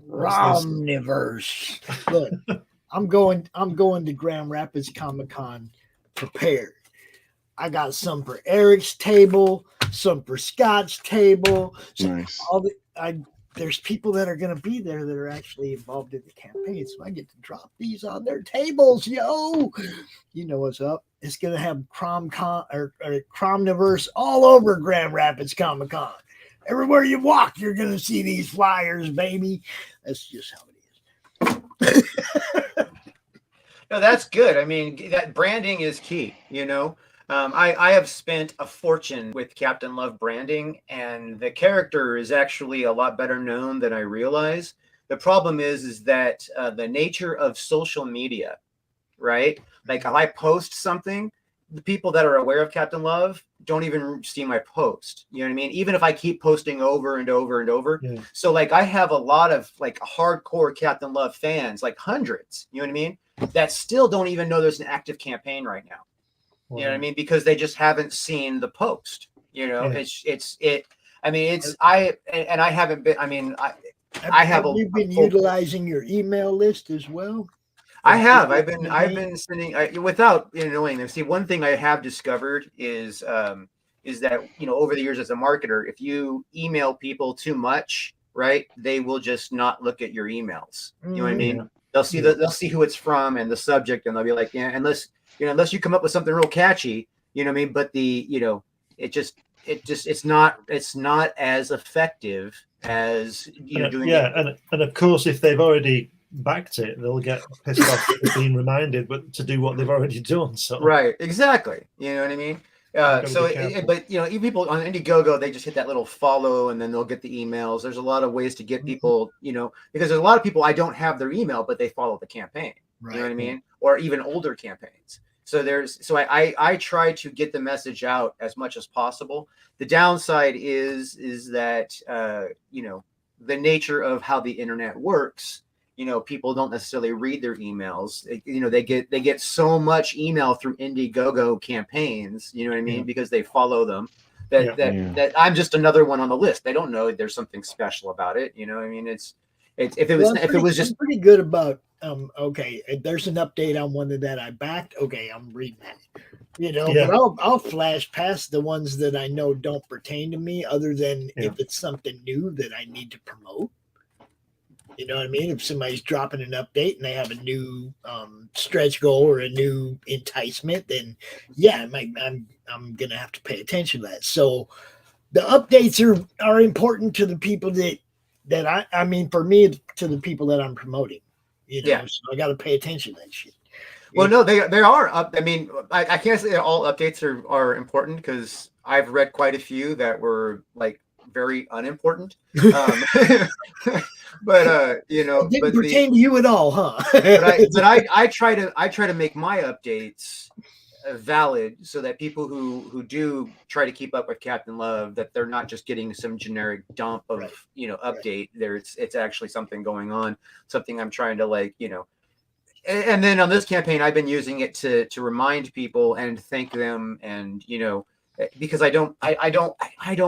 Romniverse. Look, I'm going to Grand Rapids Comic-Con prepared. I got some for Eric's table, some for Scott's table. Nice. There's people that are going to be there that are actually involved in the campaign, so I get to drop these on their tables, yo. You know what's up? It's going to have CRoM CoN or CRoMniverse all over Grand Rapids Comic Con. Everywhere you walk, you're going to see these flyers, baby. That's just how it is. No, that's good. I mean, that branding is key, I have spent a fortune with Captain Love branding, and the character is actually a lot better known than I realize. The problem is that the nature of social media, right? Like if I post something, the people that are aware of Captain Love don't even see my post. You know what I mean? Even if I keep posting over and over and over. Yeah. So like I have a lot of like hardcore Captain Love fans, like hundreds, you know what I mean? That still don't even know there's an active campaign right now. Wow. You know what I mean? Because they just haven't seen the post. I haven't been. I mean, have you been utilizing your email list as well? I have. I've been sending without knowing them. See, one thing I have discovered is that over the years as a marketer, if you email people too much, right, they will just not look at your emails. You know what I mean? They'll see who it's from and the subject, and they'll be like, yeah, unless you come up with something real catchy, you know what I mean? But it's not as effective as doing. Yeah, and of course, if they've already backed it, they'll get pissed off at being reminded, but to do what they've already done. So right, exactly. You know what I mean? But even people on Indiegogo, they just hit that little follow, and then they'll get the emails. There's a lot of ways to get people, because there's a lot of people I don't have their email, but they follow the campaign. Right. You know what I mean? Or even older campaigns. So I try to get the message out as much as possible. The downside is that the nature of how the internet works. People don't necessarily read their emails. They get so much email through Indiegogo campaigns. You know what I mean? Yeah. Because they follow them. That I'm just another one on the list. They don't know there's something special about it. You know what I mean? It was just pretty good about. Okay, there's an update on one that I backed. Okay, I'm reading that. But I'll flash past the ones that I know don't pertain to me, other than if it's something new that I need to promote. You know what I mean? If somebody's dropping an update and they have a new stretch goal or a new enticement, then yeah, I'm gonna have to pay attention to that. So the updates are important to the people that I mean, for me, to the people that I'm promoting. You know, Yeah. so I got to pay attention to that shit. Well, no, they are up. I mean, I can't say that all updates are important because I've read quite a few that were like very unimportant. But you know, It didn't pertain to you at all, huh? but I try to make my updates valid so that people who do try to keep up with Captain Love, that they're not just getting some generic dump of update. It's actually something going on, something I'm trying to like, you know. And then on this campaign, I've been using it to remind people and thank them, and you know, because I don't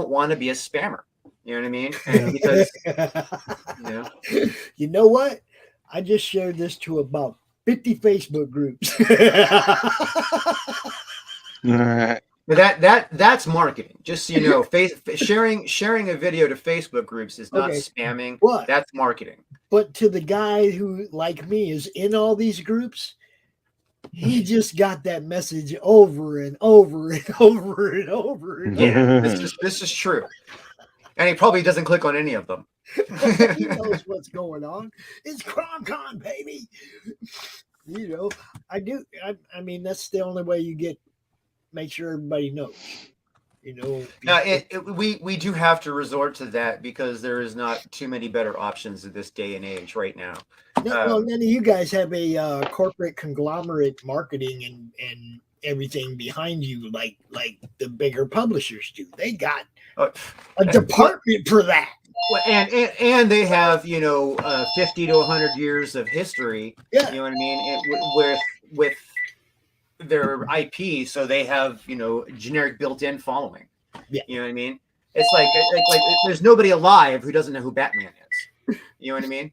want to be a spammer. You know what I mean? And because you know what? I just shared this to about 50 Facebook groups. That's marketing. Just so you know, sharing a video to Facebook groups is not spamming. That's marketing. But to the guy who, like me, is in all these groups, he just got that message over and over and over and over. And yeah, this is true. And he probably doesn't click on any of them. He knows what's going on. It's CRoM CoN, baby. You know, I do. I mean, that's the only way you make sure everybody knows. You know, now we do have to resort to that because there is not too many better options in this day and age right now. Well, none of you guys have a corporate conglomerate marketing and everything behind you like the bigger publishers do. They got a department for that. And they have, you know, 50 to 100 years of history. Yeah. You know what I mean? With their IP, so they have, you know, generic built-in following. Yeah. You know what I mean? It's like there's nobody alive who doesn't know who Batman is. You know what I mean?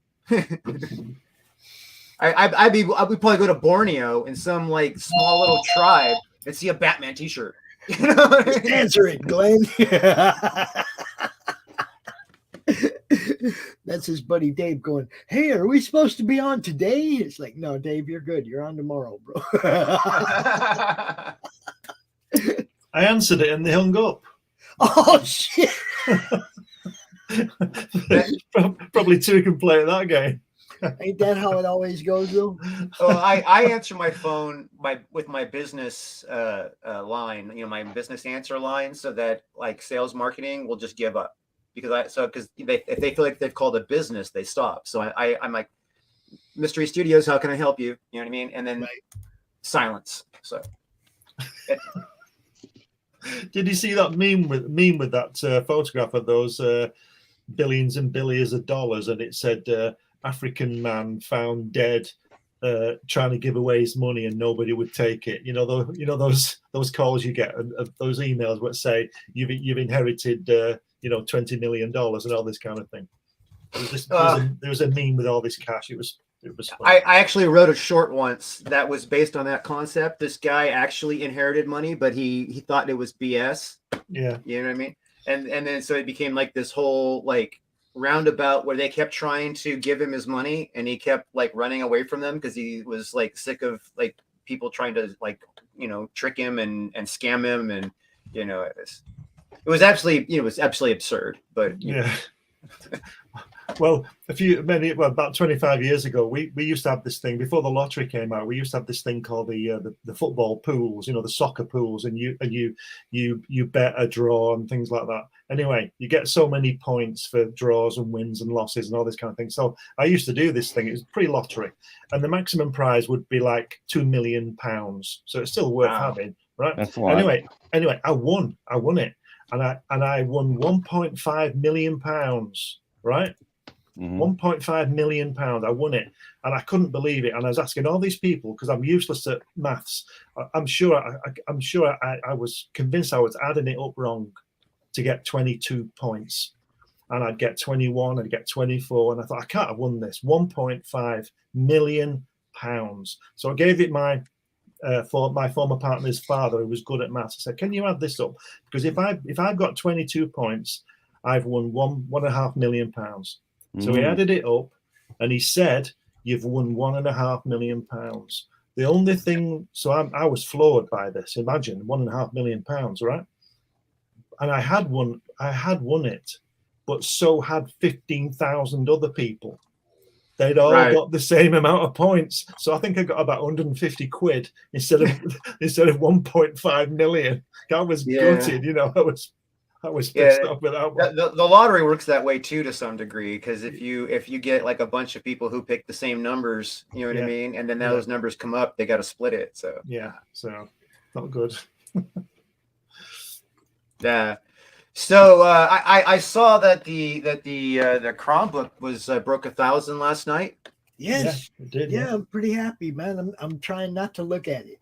I'd probably go to Borneo in some like small little tribe and see a Batman T-shirt. You know what I mean? Answer it, Glenn. That's his buddy Dave going, hey, are we supposed to be on today? It's like, no, Dave, you're good. You're on tomorrow, bro. I answered it and they hung up. Oh, shit. Probably two can play that game. Ain't that how it always goes, though? Oh, I answer my phone with my business line, you know, my business answer line, so that like sales marketing will just give up. Because if they feel like they've called a business, they stop. So I'm like, Mystery Studios, how can I help you? You know what I mean? And then silence. So did you see that meme with that photograph of those billions and billions of dollars, and it said African man found dead trying to give away his money and nobody would take it. You know those calls you get, those emails that say you've inherited $20 million and all this kind of thing. There was a meme with all this cash. It was I actually wrote a short once that was based on that concept. This guy actually inherited money, but he thought it was BS. Yeah. You know what I mean? And then so it became like this whole like roundabout where they kept trying to give him his money and he kept like running away from them because he was like sick of like people trying to like, you know, trick him and scam him. And, you know, it was absolutely absurd, but yeah. Well, about 25 years ago, we used to have this thing before the lottery came out. We used to have this thing called the football pools, the soccer pools, and you bet a draw and things like that. Anyway, you get so many points for draws and wins and losses and all this kind of thing. So I used to do this thing. It was pre-lottery, and the maximum prize would be like £2 million. So it's still worth having, right? That's a lot. Anyway, I won it, and I won £1.5 million, right? Mm-hmm. £1.5 million. I won it, and I couldn't believe it. And I was asking all these people because I'm useless at maths. I'm sure I was convinced I was adding it up wrong to get 22 points, and I'd get 21, I'd get 24, and I thought I can't have won this. £1.5 million. So I gave it for my former partner's father, who was good at maths. I said, "Can you add this up? Because if I've got 22 points, I've won £1.5 million." So he added it up, and he said, "You've won £1.5 million." The only thing, so I was floored by this. Imagine £1.5 million, right? And I had won it, but so had 15,000 other people. They'd all got the same amount of points. So I think I got about 150 quid instead of 1.5 million. I was gutted, I was pissed off with that one. The lottery works that way too, to some degree, because if you get like a bunch of people who pick the same numbers, you know what I mean, and then those numbers come up, they got to split it. So so not good. Yeah. So I saw that the CRoM book was broke 1,000 last night. Yes, it did. Yeah, I'm pretty happy, man. I'm trying not to look at it.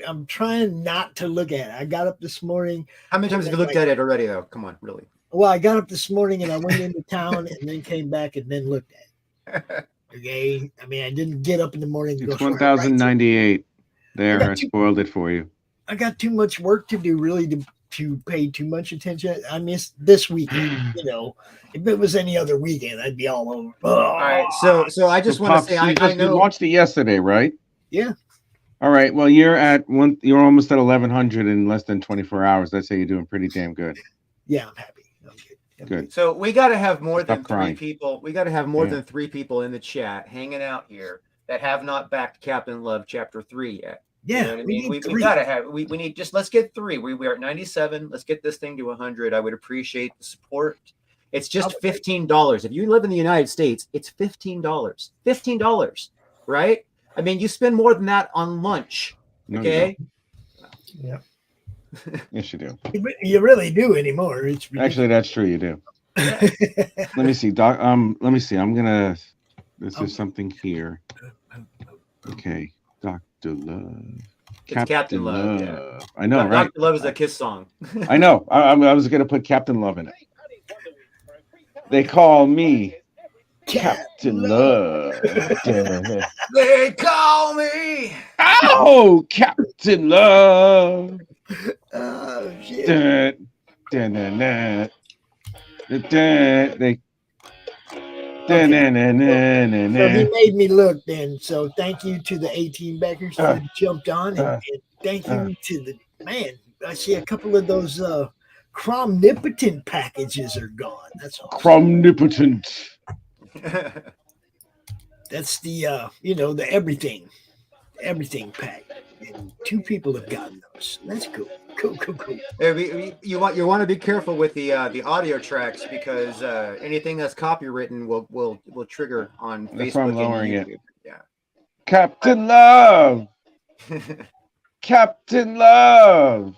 I'm trying not to look at it. I got up this morning. How many times have you looked at it already, though? Come on, really. Well, I got up this morning and I went into town and then came back and then looked at it. Okay, I mean, I didn't get up in the morning. It's 1,098. There, I spoiled it for you. I got too much work to do, really, to pay too much attention. I missed this weekend. If it was any other weekend, I'd be all over. All right, so I just want to say, I know you watched it yesterday, right? Yeah. All right. Well, you're almost at 1,100 in less than 24 hours. That's how you're doing pretty damn good. Yeah, I'm happy. Good. So we got to have more than crying. 3 people. We got to have more than 3 people in the chat hanging out here that have not backed Captain Love Chapter 3 yet. Yeah, you know what I mean? We got to have. We need let's get 3. We are at 97. Let's get this thing to 100. I would appreciate the support. It's just $15. If you live in the United States, it's $15. $15, right? I mean, you spend more than that on lunch. Okay. Yeah. Yes, you do. You really do anymore. It's actually, that's true. You do. Let me see, Doc. Let me see. This is something here. Okay, Dr. Love. It's Captain Love. Yeah. I know, right? Dr. Love is a Kiss song. I know. I was gonna put Captain Love in it. They call me Captain Love. They call me. Oh, Captain Love. Oh shit. So he made me look then. So thank you to the 18 backers who jumped on, and thank you to the man. I see a couple of those CRoMnipotent packages are gone. That's all. CRoMnipotent. That's the the everything pack, and 2 people have gotten those. That's cool. Cool. You want to be careful with the audio tracks, because anything that's copywritten will trigger on That's Facebook. why I'm lowering and it. Yeah. Captain Love. Captain Love.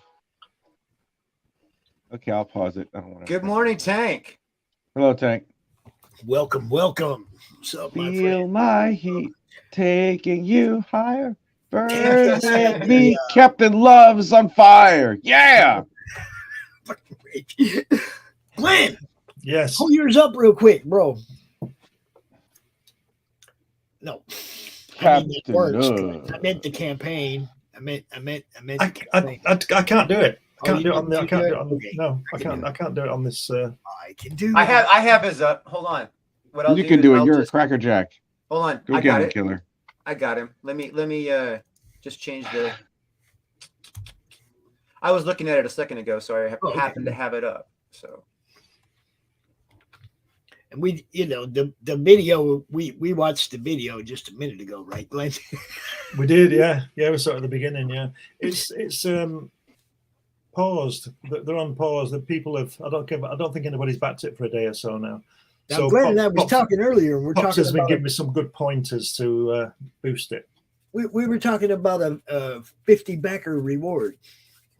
Okay, I'll pause it. I don't want to. Good morning, Tank. Hello, Tank. Welcome. What's up, my Feel friend? my heat taking you higher. Burn me, Captain Love's on fire. Yeah. Glenn. Yes. Pull yours up real quick, bro. No. Captain Love. I meant the campaign. I meant I can't do it. I can't do it on the. I can't do it on the. No, I can't. I can't do it on this. I can do. I have his up. Hold on. What I'll You can do it. I'll You're just, a crackerjack. Hold on. Go I get got him, it. killer. I got him. Let me just change the. I was looking at it a second ago, so I happened to have it up. So. And we, the video, we watched the video just a minute ago, right, Glenn? We did, yeah. It was sort of the beginning, yeah. It's paused. They're on pause. The people have. I don't think anybody's backed it for a day or so now. Now, So Glenn and I was talking earlier, and we're Pops talking has been about giving me some good pointers to boost it. we were talking about a 50 backer reward,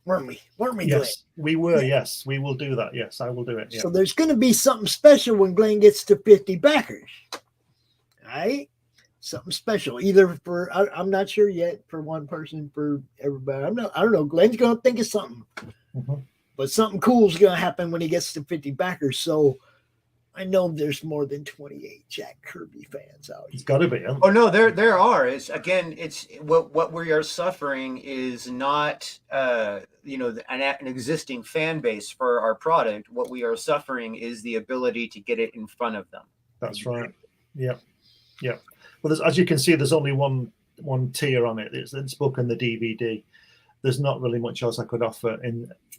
weren't we? Weren't we, Glenn? Yes, we were. Yes, we will do that. Yes, I will do it. Yeah. So there's going to be something special when Glenn gets to 50 backers. All right? Something special, either for I'm not sure yet, for one person, for everybody. I don't know. Glenn's going to think of something, but something cool is going to happen when he gets to 50 backers. So I know there's more than 28 Jack Kirby fans out here. It's got to be. Oh no, there are. It's what we are suffering is not an existing fan base for our product. What we are suffering is the ability to get it in front of them. That's right. Yeah. Yeah. Well, as you can see, there's only one tier on it. It's this book and the DVD. There's not really much else I could offer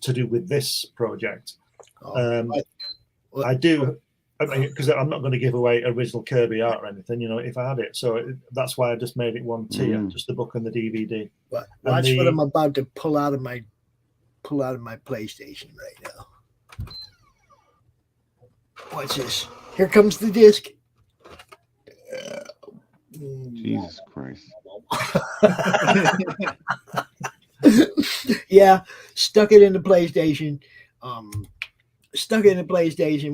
to do with this project. I do, because I'm not going to give away original Kirby art or anything, if I had it. So that's why I just made it one tier, just the book and the DVD. But watch what I'm about to pull out of my PlayStation right now. Watch this. Here comes the disc. Jesus Christ. Yeah, stuck it in the PlayStation.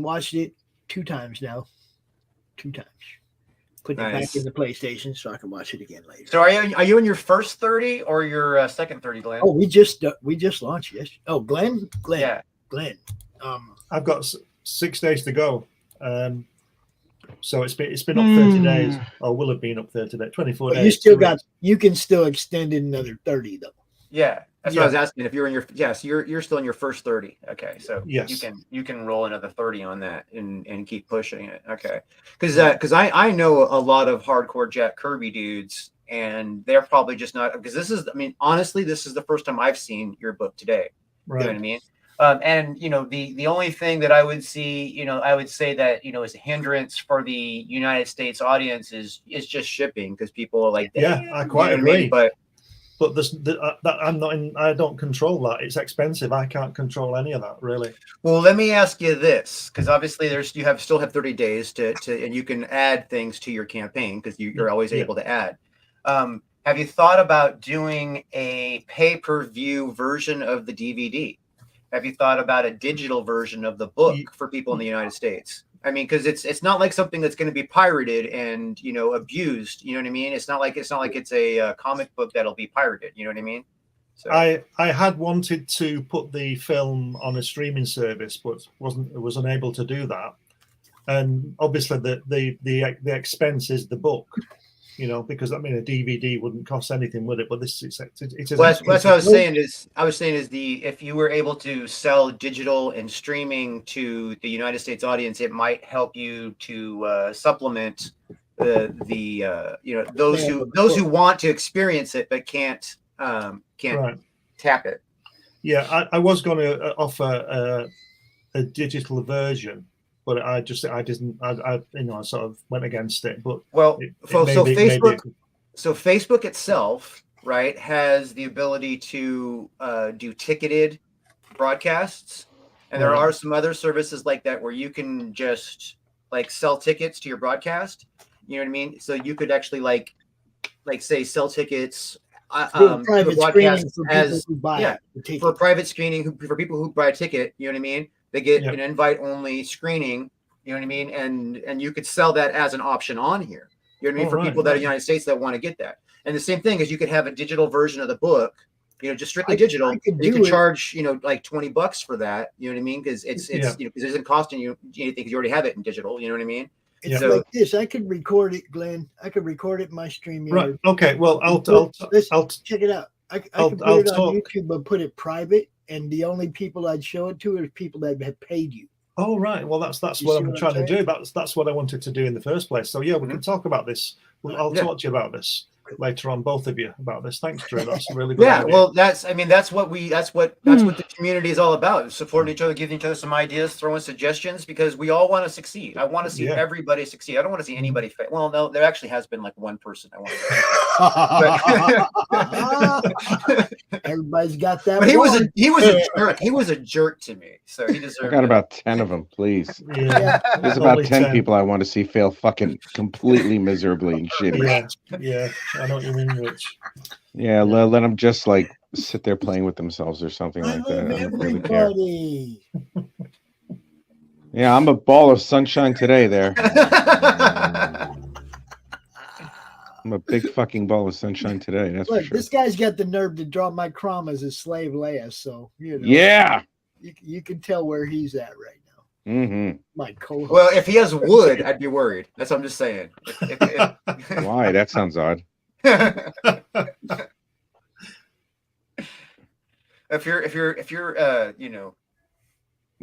Watched it 2 times now. 2 times. Put it back in the PlayStation so I can watch it again later. So are you in your first 30 or your second 30, Glenn? Oh, we just launched. Yes. Oh, Glenn. Yeah. Glenn. I've got 6 days to go. So it's been up 30 days, or will have been up 30 days, 24 days. You can still extend it another 30 though. Yeah, that's what I was asking. If you're in you're still in your first 30. Okay, so yes, you can roll another 30 on that and keep pushing it. Okay, because I know a lot of hardcore Jack Kirby dudes, and they're probably just not, because honestly, this is the first time I've seen your book today. Right. You know what I mean? And the only thing that I would see, I would say that is a hindrance for the United States audience is just shipping, because people are like, I quite agree. I mean? But I'm not in. I don't control that. It's expensive. I can't control any of that, really. Well, let me ask you this, because obviously you still have 30 days to and you can add things to your campaign, because you're always able to add. Have you thought about doing a pay-per-view version of the DVD? Have you thought about a digital version of the book for people in the United States? I mean, because it's not like something that's going to be pirated and abused. You know what I mean? It's not like it's a comic book that'll be pirated. You know what I mean? So I had wanted to put the film on a streaming service, but was unable to do that. And obviously the expense is the book. Because a DVD wouldn't cost anything, would it? But this is well, that's what I was saying. If you were able to sell digital and streaming to the United States audience, it might help you to supplement those who want to experience it but can't tap it. Yeah, I was going to offer a digital version, but I sort of went against it. But Facebook itself, right, has the ability to do ticketed broadcasts, and there are some other services like that where you can just sell tickets to your broadcast. You know what I mean? So you could actually say sell tickets. Private screening for people who buy for a private screening for people who buy a ticket. You know what I mean? They get an invite-only screening, you know what I mean? And you could sell that as an option on here. You know what I mean? For people that are in the United States that want to get that. And the same thing is you could have a digital version of the book, just strictly digital. You could charge, like $20 for that. You know what I mean? Because it's because it isn't costing you anything because you already have it in digital. You know what I mean? It's like this. I could record it, Glenn. I could record it in my stream. Right. Okay. Well, I'll check it out. I can put it on YouTube, but put it private. And the only people I'd show it to are people that have paid you. Oh, right. Well, that's what I'm trying to do. That's what I wanted to do in the first place. So yeah, we can talk about this. I'll talk to you about this later on, both of you, about this. Thanks, Drew. That's a really good idea. Well, that's what the community is all about: supporting each other, giving each other some ideas, throwing suggestions, because we all want to succeed. I want to see everybody succeed. I don't want to see anybody fail. Well, no, there actually has been one person I want to see. Everybody's got that. But he was a jerk. He was a jerk to me, so he deserved. I got about 10 of them, please. There's about 10 people I want to see fail fucking completely miserably and shitty. Yeah. I know what you mean, Rich. Yeah, let them just sit there playing with themselves or something like that. I don't really care. Yeah, I'm a ball of sunshine today there. I'm a big fucking ball of sunshine today. That's Look, for sure. This guy's got the nerve to draw my CRoM as a slave Leia, so yeah, you can tell where he's at right now. Mm-hmm. My co-host. Well, if he has wood, I'd be worried. That's what I'm just saying. Why? That sounds odd. if you're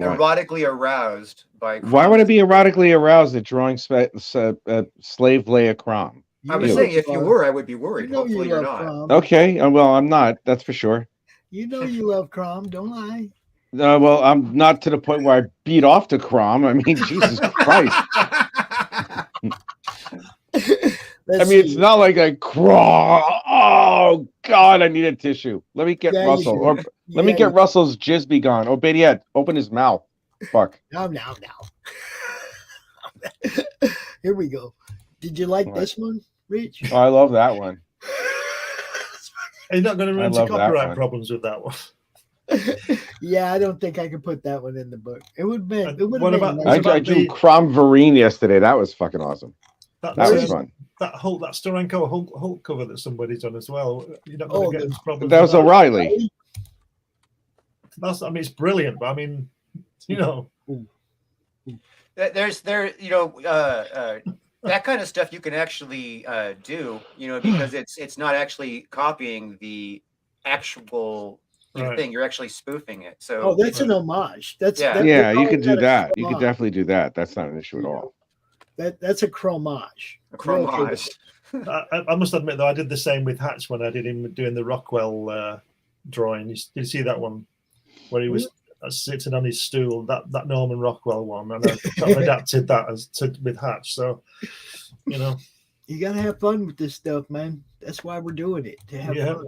What? erotically aroused by. Why would I be erotically aroused at drawing slave Leia CRoM? I was saying if you were, I would be worried. You know Hopefully you you're love not. CRoM. Okay, well, I'm not. That's for sure. You know you love CRoM. Don't lie. Well, I'm not to the point where I beat off to CRoM. I mean, Jesus Christ. It's not like a CRoM. Oh God, I need a tissue. Let me get Russell, or let me get Russell's jizz be gone. Oh, Badiette, open his mouth. Fuck. Now. Here we go. Did you like this one, Rich? Oh, I love that one. You're not going to run into love that copyright one. problems with that one. Yeah, I don't think I could put that one in the book. It would be. It would what have about- been. I drew CRoM Vereen yesterday. That was fucking awesome. That was fun. That Steranko Hulk cover that somebody's done as well. You're not going to get into problems. That was with O'Reilly. It's brilliant, but I mean, There's that kind of stuff you can actually do, because it's not actually copying the actual thing. You're actually spoofing it. So that's an homage. That's you could do that. You could definitely do that. That's not an issue at all. That's a CRoMage. A CRoMage. I must admit, though, I did the same with Hatch when I did him doing the Rockwell drawing. Did you see that one where he was sitting on his stool? That Norman Rockwell one, and I sort of adapted that with Hatch. So, you gotta have fun with this stuff, man. That's why we're doing it, to have fun.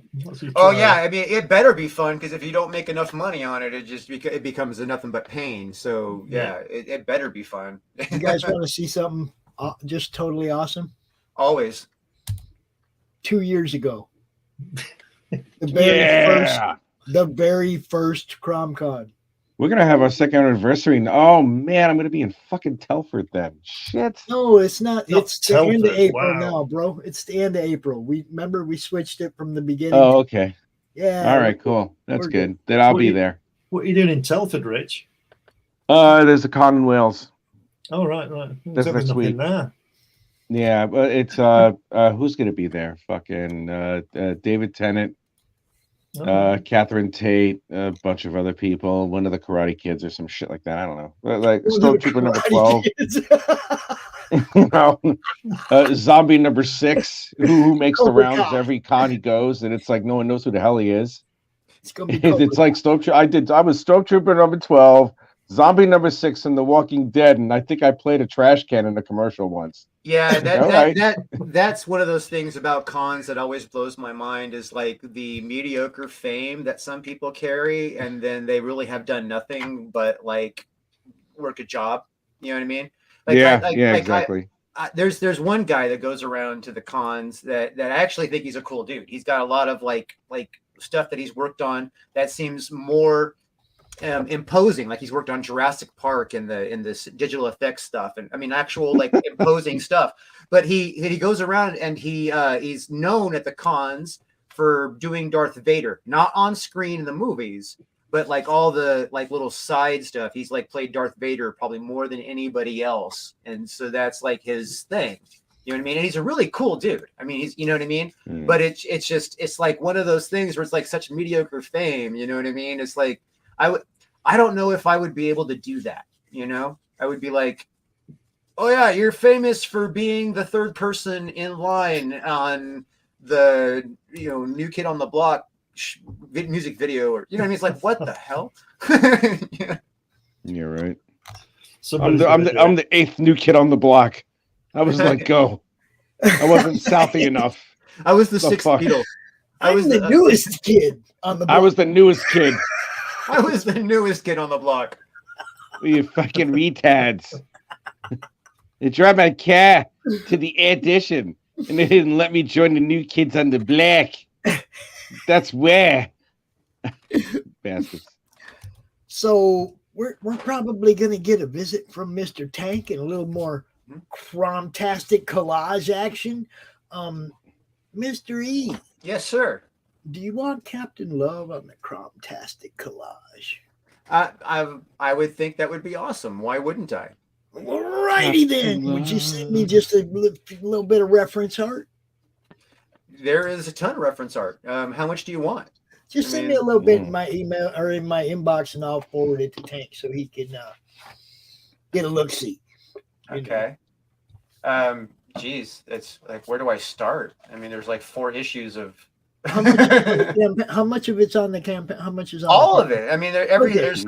Oh yeah, I mean, it better be fun, because if you don't make enough money on it, it becomes nothing but pain. So yeah, it better be fun. You guys want to see something just totally awesome? Always. 2 years ago, the very first CRoM CoN. We're gonna have our second anniversary. Oh man, I'm gonna be in fucking Telford then. Shit. No, it's not. It's the end of Telford, April wow. now, bro. It's the end of April. We switched it from the beginning. Oh, okay. Yeah. All right, cool. That's we're good. Then I'll be there. What are you doing in Telford, Rich? There's a con in Wales. Oh, right. That's There's next nothing week. there. Yeah, but it's who's gonna be there? Fucking David Tennant, Catherine Tate, a bunch of other people, one of the Karate Kids or some shit like that. I don't know. Like Stormtrooper number 12. Zombie number 6, who makes the rounds every con he goes, and it's like no one knows who the hell he is. It's gonna be It's like Stormtrooper. I was Stormtrooper number 12, Zombie number 6 in The Walking Dead, and I think I played a trash can in a commercial once. Yeah, that's one of those things about cons that always blows my mind, is like the mediocre fame that some people carry, and then they really have done nothing but like work a job. You know what I mean? Like, exactly. There's one guy that goes around to the cons that I actually think he's a cool dude. He's got a lot of like stuff that he's worked on that seems more imposing, like he's worked on Jurassic Park in this digital effects stuff, and I mean actual like imposing stuff. But he goes around and he's known at the cons for doing Darth Vader, not on screen in the movies, but like all the like little side stuff. He's like played Darth Vader probably more than anybody else, and so that's like his thing. You know what I mean? And he's a really cool dude. I mean, you know what I mean? But it's like one of those things where it's like such mediocre fame. You know what I mean? It's like I don't know if I would be able to do that. I would be like, oh yeah, you're famous for being the third person in line on the New Kid on the Block music video, or what I mean? It's like, what the hell? Yeah. You're right. I'm the 8th New Kid on the Block. I was like, go. I wasn't Southie enough. I was the 6th Beatle. I was the newest kid on the block. I was the newest kid. I was the newest kid on the block. You fucking retards. They drove my car to the audition, and they didn't let me join the New Kids on the Block. That's where. Bastards. So we're probably going to get a visit from Mr. Tank and a little more CRoM-tastic collage action. Mr. E. Yes, sir. Do you want Captain Love on the CRoM-tastic collage? I would think that would be awesome. Why wouldn't I? Alrighty then. Would you send me just a little bit of reference art? There is a ton of reference art. How much do you want? Just send me a little bit in my email or in my inbox, and I'll forward it to Tank so he can get a look-see. Okay. Geez, it's like, where do I start? I mean, there's like 4 issues of. How much of it's on the campaign? How much is on all the of it? I mean, there's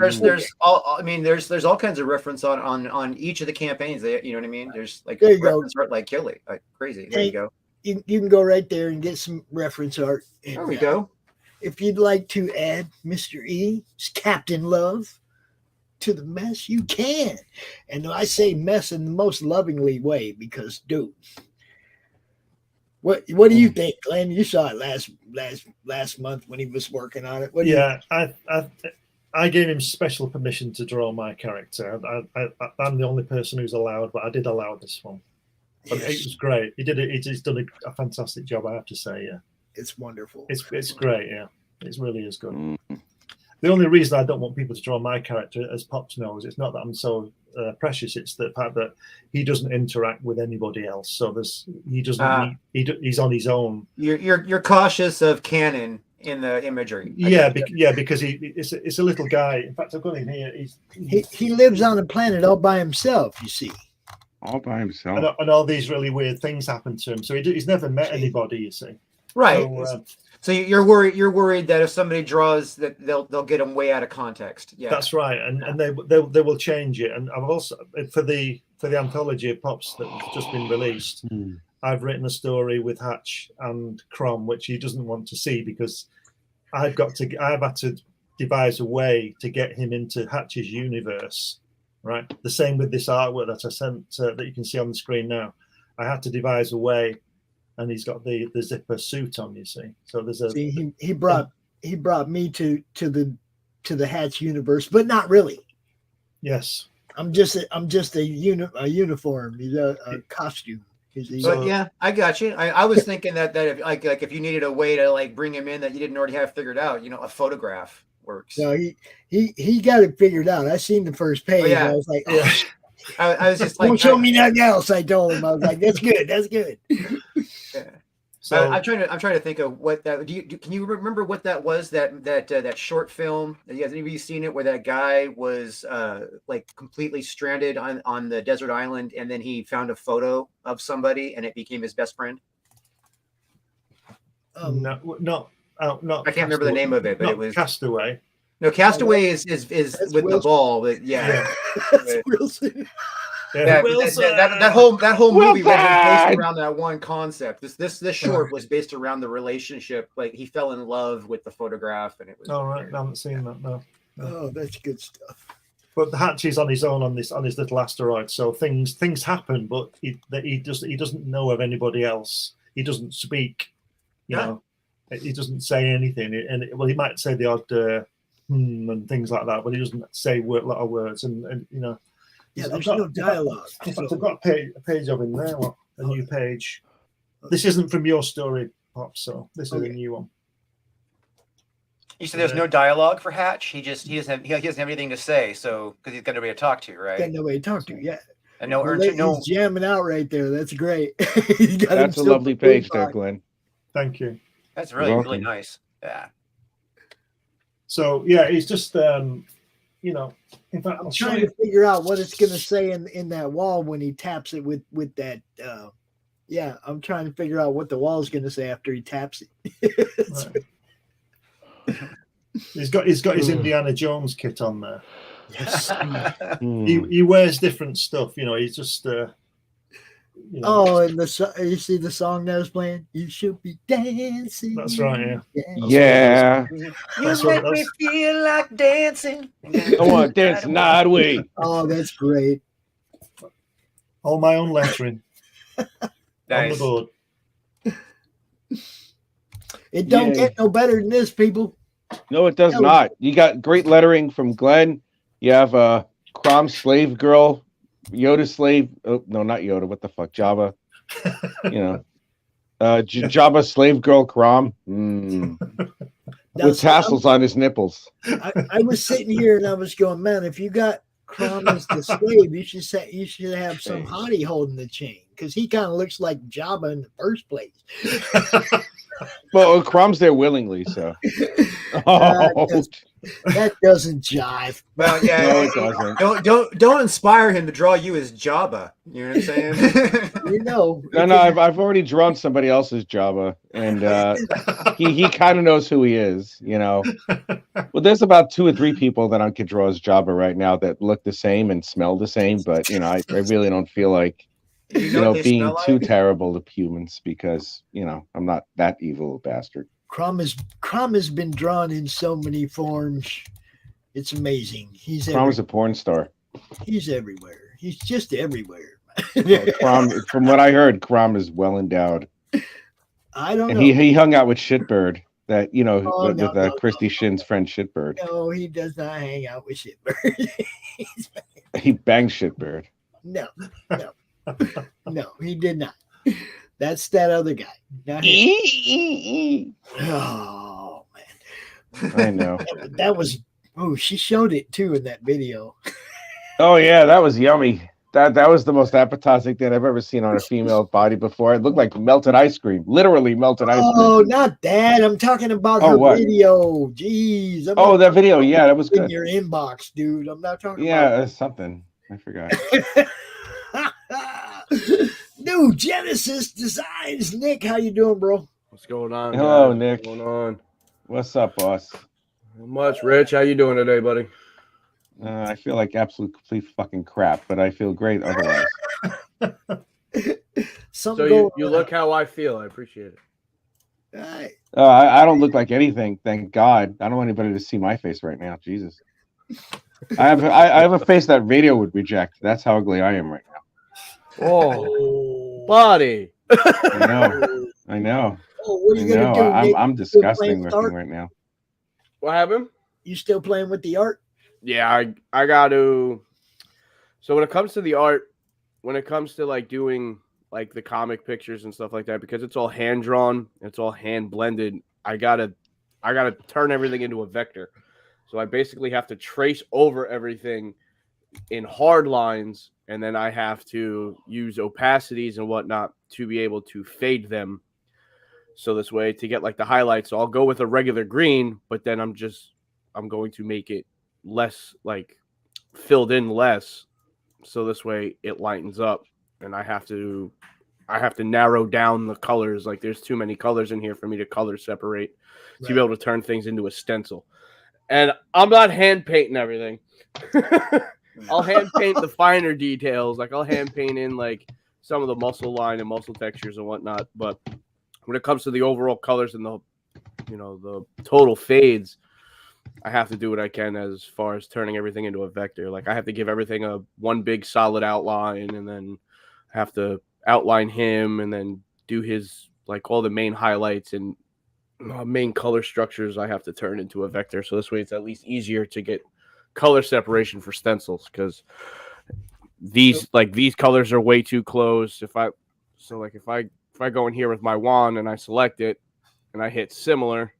all kinds of reference on each of the campaigns. You know what I mean? There's like there you reference go. art like Killy, like crazy. There you go. You can go right there and get some reference art. And, there we go. If you'd like to add Mr. E's Captain Love to the mess, you can. And I say mess in the most lovingly way because, dude, what do you think, Glenn? You saw it last month when he was working on it. I gave him special permission to draw my character. I'm the only person who's allowed, but I did allow this one. But it was great. He did it. He's done a fantastic job, I have to say. Yeah, it's wonderful. It's great. Yeah, it really is good. The only reason I don't want people to draw my character, as Pops knows, it's not that I'm so precious. It's the fact that he doesn't interact with anybody else. So he's on his own. You're cautious of canon in the imagery. Because it's a little guy. In fact, I've got him here. He lives on a planet all by himself. You see. All by himself. And all these really weird things happen to him. So he's never met anybody, you see. Right. So you're worried that if somebody draws that they'll get them way out of context. Yeah. That's right. And they will change it. And I've also for the anthology of Pops that's just been released, I've written a story with Hatch and CRoM, which he doesn't want to see because I've had to devise a way to get him into Hatch's universe. Right. The same with this artwork that I sent that you can see on the screen now. I had to devise a way, and he's got the zipper suit on. You see, so there's a. See, he brought me to the Hatch universe, but not really. Yes. I'm just a uniform. He's a costume. But yeah, I got you. I was thinking that if if you needed a way to like bring him in that you didn't already have figured out, a photograph works. No, he got it figured out. I seen the first page. Oh, yeah. I was like, I was just like, don't show me nothing else. I told him. I was like, that's good. That's good. Yeah. So I'm trying to think of what that. Can you remember what that was? That short film. Has anybody seen it where that guy was like completely stranded on the desert island, and then he found a photo of somebody, and it became his best friend? No. I can't remember the name of it, but it was Castaway. No, Castaway is with Wilson. The ball, but yeah, that's Wilson. That whole movie was based around that one concept. This short was based around the relationship. Like he fell in love with the photograph, and it was. All right, I haven't seen that. No. Oh, that's good stuff. But the Hatch is on his own on his little asteroid, so things happen, but he doesn't know of anybody else. He doesn't speak. You know. He doesn't say anything, and he might say the odd and things like that, but he doesn't say a lot of words, and Yeah, there's no dialogue. I've got a page of him there. A new page. This isn't from your story, Pop. So this is a new one. You said there's no dialogue for Hatch. He doesn't have anything to say. So because he's got nobody to talk to, right? Got nobody to talk to. Yeah. And he's jamming out right there. That's great. That's a lovely page there, Glenn. Thank you. That's really nice. Yeah. So yeah, it's just in fact, I'm trying to figure out what it's going to say in that wall when he taps it with that. I'm trying to figure out what the wall is going to say after he taps it. Right. He's got his Indiana Jones kit on there. Yes. He wears different stuff. He's just. Oh, and you see the song that was playing? You should be dancing. That's right, yeah. You make me feel like dancing. I want to dance night way. Oh, that's great. All my own lettering. Nice. On the board. It don't get no better than this, people. No, it does not. You got great lettering from Glenn. You have a CRoM slave girl. Yoda slave, no, not Yoda. What the fuck, Jabba? Jabba slave girl CRoM with tassels on his nipples. I was sitting here and I was going, man, if you got CRoM as the slave, you should have some hottie holding the chain because he kind of looks like Jabba in the first place. Well, CRoM's there willingly, so. That doesn't jive. Well, yeah, No, it doesn't. Don't inspire him to draw you as Jabba. You know what I'm saying? No, I've already drawn somebody else's Jabba, and he kind of knows who he is, you know. Well, there's about 2 or 3 people that I could draw as Jabba right now that look the same and smell the same, but you know, I really don't feel like being too terrible to humans because you know I'm not that evil bastard. CRoM has been drawn in so many forms. It's amazing. CRoM is a porn star. He's everywhere. He's just everywhere. CRoM, from what I heard, CRoM is well endowed. I don't and know. He hung out with Shitbird, that you know, with Christie Shinn's friend Shitbird. No, he does not hang out with Shitbird. He banged Shitbird. No, he did not. That's that other guy. Not him. Oh man, I know. That was. Oh, she showed it too in that video. Oh yeah, that was yummy. That was the most appetizing thing I've ever seen on a female body before. It looked like melted ice cream, literally melted ice cream. Oh, not that. I'm talking about her video. Jeez. That video. Yeah, that was good. In your inbox, dude. I'm not talking. Yeah, something. I forgot. New Genesis Designs. Nick, how you doing, bro? What's going on? Hello, guys? Nick. What's going on? What's up, boss? Not much, Rich. How you doing today, buddy? I feel like absolute complete fucking crap, but I feel great otherwise. So you look how I feel. I appreciate it. I don't look like anything, thank God. I don't want anybody to see my face right now. Jesus. I have a face that radio would reject. That's how ugly I am right now. Oh, buddy. I know. Oh, what are you gonna do? Nick? I'm disgusting looking right now. What happened? You still playing with the art? Yeah, I got to. So when it comes to the art, when it comes to like doing like the comic pictures and stuff like that, because it's all hand drawn, it's all hand blended. I gotta turn everything into a vector. So I basically have to trace over everything in hard lines, and then I have to use opacities and whatnot to be able to fade them. So this way to get like the highlights. So I'll go with a regular green, but then I'm going to make it less like filled in less. So this way it lightens up, and I have to narrow down the colors. Like there's too many colors in here for me to color separate to be able to turn things into a stencil. And I'm not hand painting everything. I'll hand paint the finer details. Like I'll hand paint in like some of the muscle line and muscle textures and whatnot. But when it comes to the overall colors and the total fades, I have to do what I can as far as turning everything into a vector. Like I have to give everything a one big solid outline, and then have to outline him, and then do his like all the main highlights and main color structures. I have to turn into a vector. So this way it's at least easier to get color separation for stencils, because these colors are way too close. If I go in here with my wand and I select it and I hit similar,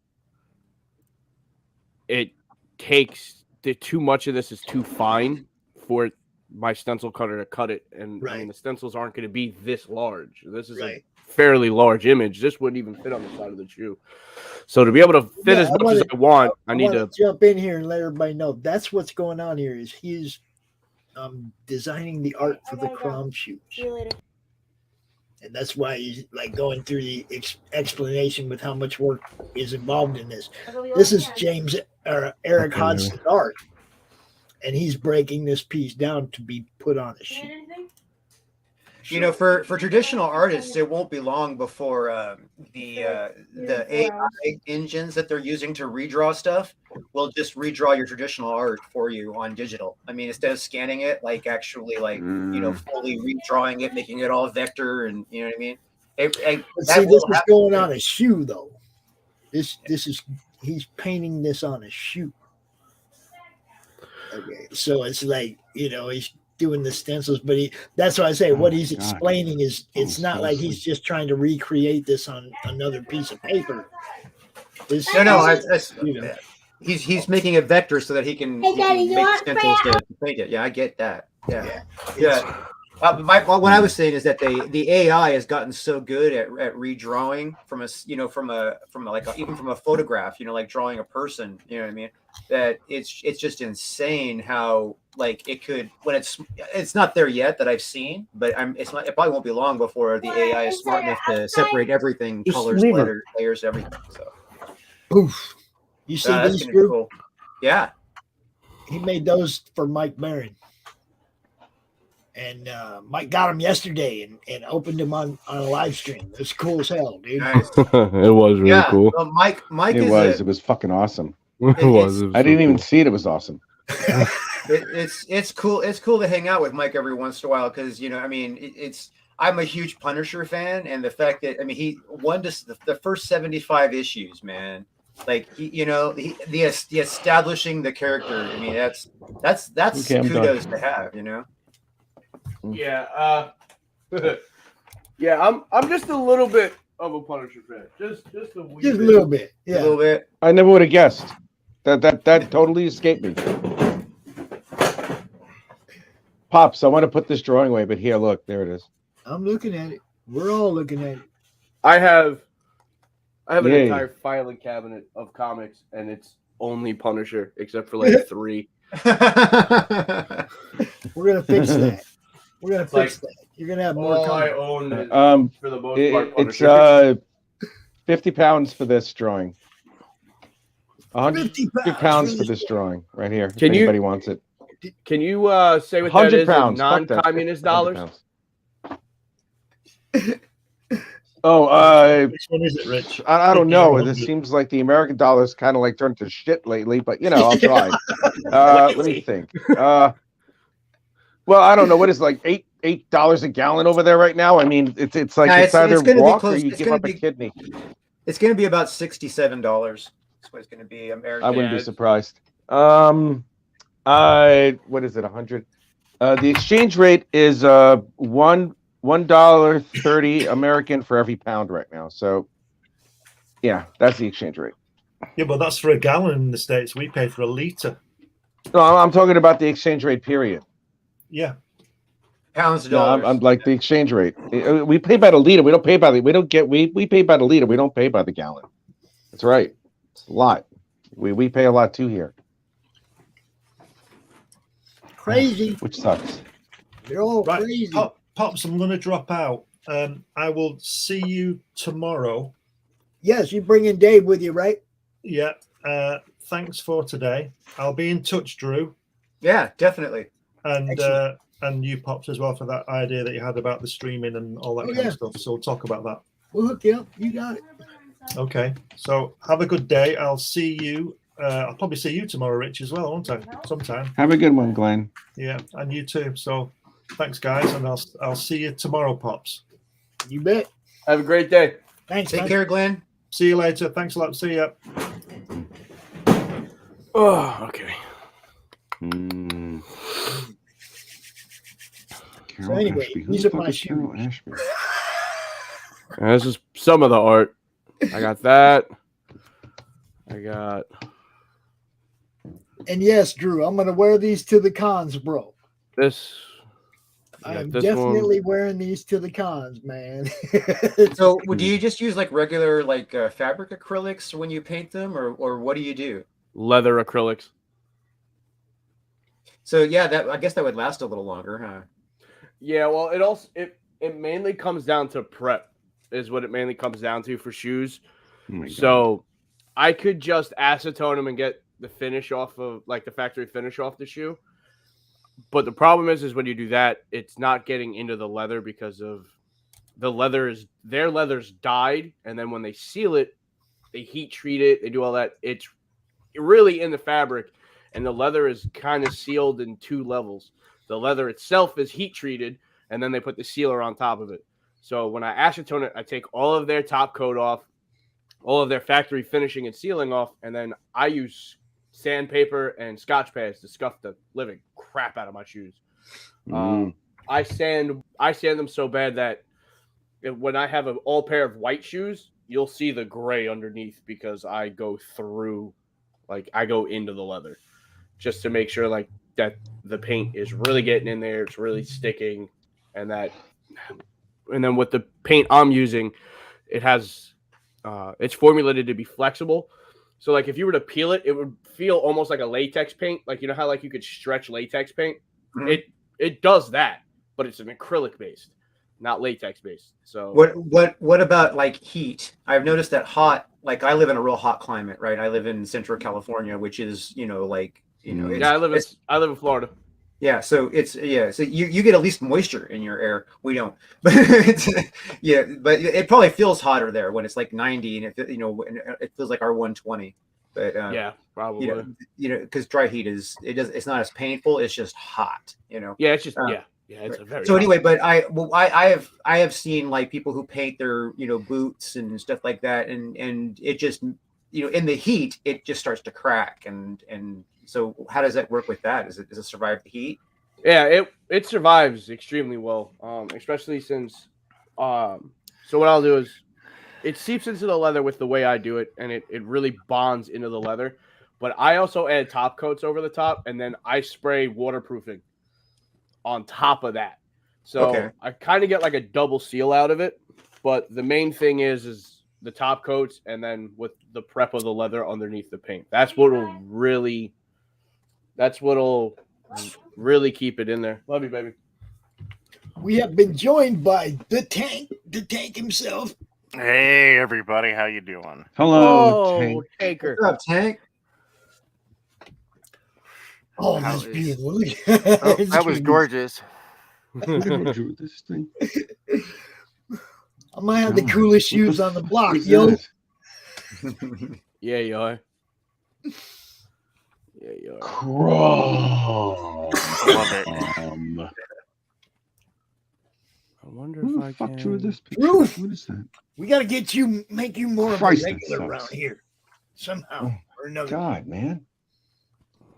it takes too much of this is too fine for my stencil cutter to cut it. And I mean, the stencils aren't going to be this large. This is a fairly large image. This wouldn't even fit on the side of the shoe. So to be able to fit as much as I want, I need to jump in here and let everybody know that's what's going on here. Is he's designing the art for the CRoM shoes. See you later. And that's why he's like going through the explanation with how much work is involved in this. This is Eric Hodgson's art, and he's breaking this piece down to be put on a shoe. You know, for traditional artists, it won't be long before the AI engines that they're using to redraw stuff will just redraw your traditional art for you on digital. I mean, instead of scanning it, like actually, like fully redrawing it, making it all vector, and you know what I mean. See, this is going on a shoe, though. This is he's painting this on a shoe. Okay, so it's like he's doing the stencils, but that's why I say what he's explaining is it's not like he's just trying to recreate this on another piece of paper. He's making a vector so that he can make stencils to paint it. Yeah, I get that. Yeah. What I was saying is that the AI has gotten so good at redrawing from even from a photograph, like drawing a person, you know what I mean? That it's just insane how like it could when it's not there yet that I've seen, but it probably won't be long before the AI is smart enough to separate everything, colors, layers, everything. So, oof, you see that's these gonna be cool. Yeah, he made those for Mike Barron. And Mike got them yesterday and opened them on a live stream. It was cool as hell, dude. Nice. It was really cool. Well, Mike It was fucking awesome. It was I didn't even see it. It was awesome. It's cool. It's cool to hang out with Mike every once in a while because I'm a huge Punisher fan, and the fact that he won the first 75 issues, man. Like the establishing the character. I mean, that's Okay, kudos to have, Yeah, yeah. I'm just a little bit of a Punisher fan. Just a little bit. Yeah, a little bit. I never would have guessed. That totally escaped me. Pops, I want to put this drawing away, but here, look, there it is. I'm looking at it. We're all looking at it. I have an Yay. entire filing cabinet of comics, and it's only Punisher except for like 3. We're gonna fix that. We're gonna fix that. You're gonna have more. All I own is, for the most part, It's Punisher. 50 pounds for this drawing. 50 pounds for this drawing right here. If Can you- anybody wants it. Can you say what that 100 is pounds. in Fuck that. non-communist 100 dollars? pounds. Oh, Which one is it, Rich? I don't know. This 100. seems like the American dollar's kind of like turned to shit lately, but I'll try. Let me think. Well, I don't know. What is it, like $8 a gallon over there right now? I mean, it's like it's either gonna walk be close. or you It's give gonna up be, a kidney. It's going to be about $67. That's what it's going to be. American. I wouldn't be surprised. What is it? 100. The exchange rate is $1.30 American for every pound right now. So, yeah, that's the exchange rate. Yeah, but that's for a gallon in the States. We pay for a liter. No, I'm talking about the exchange rate period. Yeah. Pounds to No, dollars. I'm like the exchange rate. We pay by the liter. We don't pay by the. We pay by the liter. We don't pay by the gallon. That's right. It's a lot. We pay a lot too here. Crazy. Which sucks. They're all Right. crazy. Pops, I'm going to drop out. I will see you tomorrow. Yes, you bringing Dave with you, right? Yeah. Thanks for today. I'll be in touch, Drew. Yeah, definitely. And Excellent. and you, Pops, as well, for that idea that you had about the streaming and all that kind of stuff. So we'll talk about that. We'll hook you up. You got it. Okay. So have a good day. I'll see you. I'll probably see you tomorrow, Rich, as well, won't I? Sometime. Have a good one, Glenn. Yeah, and you too. So thanks, guys, and I'll see you tomorrow, Pops. You bet. Have a great day. Thanks. Take man. care, Glenn. See you later. Thanks a lot. See ya. Oh, okay. So anyway, these are my shoes. This is some of the art. I got that. I got. And yes, Drew, I'm gonna wear these to the cons, bro. This. I'm this definitely wearing these to the cons, man. So, do you just use like regular fabric acrylics when you paint them, or what do you do? Leather acrylics. So yeah, I guess that would last a little longer, huh? Yeah, well, it mainly comes down to prep, is what it mainly comes down to for shoes. So I could just acetone them and get the finish off of the factory finish off the shoe. But the problem is when you do that, it's not getting into the leather because of their leather's dyed, and then when they seal it, they heat treat it, they do all that. It's really in the fabric, and the leather is kind of sealed in 2 levels. The leather itself is heat treated, and then they put the sealer on top of it. So when I acetone it, I take all of their top coat off, all of their factory finishing and sealing off, and then I use sandpaper and Scotch pads to scuff the living crap out of my shoes. I sand them so bad that when I have an all pair of white shoes, you'll see the gray underneath because I go through, I go into the leather just to make sure that the paint is really getting in there, it's really sticking. and then with the paint I'm using, it has it's formulated to be flexible. So like if you were to peel it, it would feel almost like a latex paint. Like you know how like you could stretch latex paint? Mhm. It does that, but it's an acrylic based, not latex based. So what about like heat? I've noticed that like I live in a real hot climate, right? I live in Central California, which is, I live in Florida. Yeah, so so you get at least moisture in your air. We don't, but but it probably feels hotter there when it's like 90 and it feels like our 120. But yeah, probably. Because dry heat it's not as painful. It's just hot. Yeah, it's just it's a very. So anyway, but I have seen like people who paint their boots and stuff like that, and it just in the heat it just starts to crack and. So how does that work with that? Does it survive the heat? Yeah, it survives extremely well, especially since so what I'll do is it seeps into the leather with the way I do it, and it really bonds into the leather. But I also add top coats over the top, and then I spray waterproofing on top of that. So I kind of get like a double seal out of it. But the main thing is the top coats, and then with the prep of the leather underneath the paint. That's what'll really keep it in there. Love you, baby. We have been joined by the tank himself. Hey, everybody. How you doing? Hello, Tank. Tanker. What's up, Tank? Oh, that's beautiful. That was gorgeous. This thing. I might have the coolest shoes on the block, yo. Yeah, you are. Yeah, you are. CRoM. Love it. I wonder if I can. Drew this picture? Roof. What is that? We got to make you more Christ, of a that regular sucks. around here somehow or another. God, man.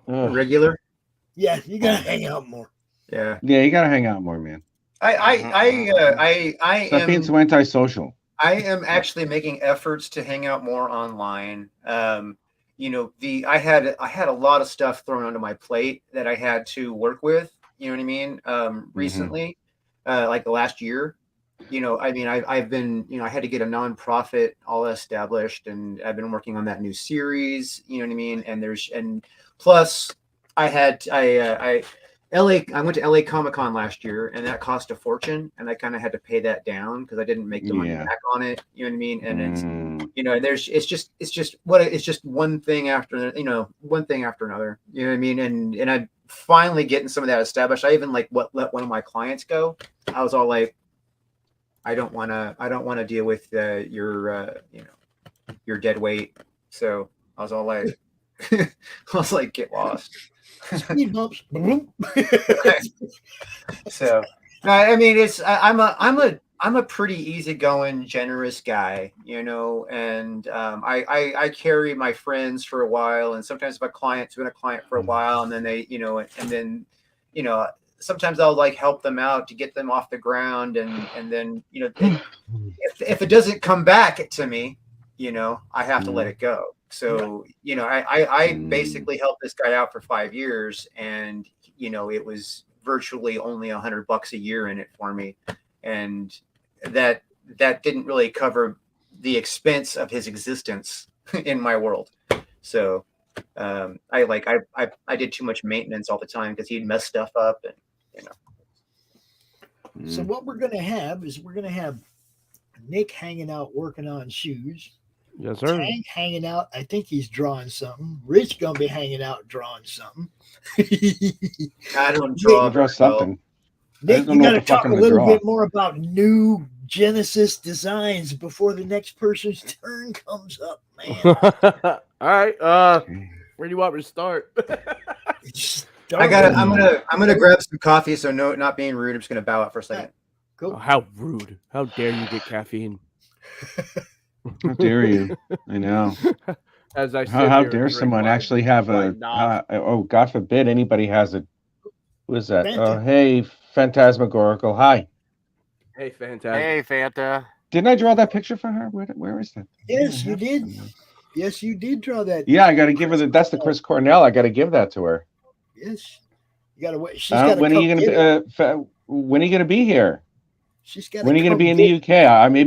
Regular? Yeah, you got to hang out more. Yeah. Yeah, you gotta hang out more, man. I Stop being so antisocial. I am actually making efforts to hang out more online. I had a lot of stuff thrown onto my plate that I had to work with. You know what I mean? Recently, like the last year. I've been, I had to get a nonprofit all established, and I've been working on that new series. You know what I mean? And plus, I went to LA Comic Con last year, and that cost a fortune, and I kind of had to pay that down because I didn't make the money back on it. You know what I mean? And it's it's just one thing after another. You know what I mean? And I'm finally getting some of that established. I even let one of my clients go. I was all like, I don't want to deal with your dead weight. So I was all like, get lost. Speed bumps. So, I'm a pretty easygoing, generous guy, and I carry my friends for a while, and sometimes my clients been a client for a while, and then sometimes I'll like help them out to get them off the ground, and then if it doesn't come back to me, I have to let it go. So, I basically helped this guy out for 5 years, and, it was virtually only $100 a year in it for me. And that didn't really cover the expense of his existence in my world. So, I did too much maintenance all the time because he'd mess stuff up and, So what we're going to have is Nick hanging out working on shoes. Yes, sir. Tank hanging out. I think he's drawing something. Rich gonna be hanging out drawing something. I don't draw something. Nick, you got to talk a little bit more about new Genesis designs before the next person's turn comes up, man. All right. Where do you want me to start? I'm gonna grab some coffee. So no, not being rude. I'm just gonna bow out for a second. Cool. Oh, how rude! How dare you get caffeine? How dare you? I know. As I how dare someone actually have God forbid anybody has a. Who is that? Fanta. Hey, Phantasmagorical. Hi. Hey, Fanta. Hey, Fanta. Didn't I draw that picture for her? Where is that? Yes, you did. Yes, you did draw that. Yeah, I got to give her that's the Chris Cornell. I got to give that to her. Yes, you got to wait. She's got when are you going to? When are you going to be here? She's got. When are you going to be in the UK? I may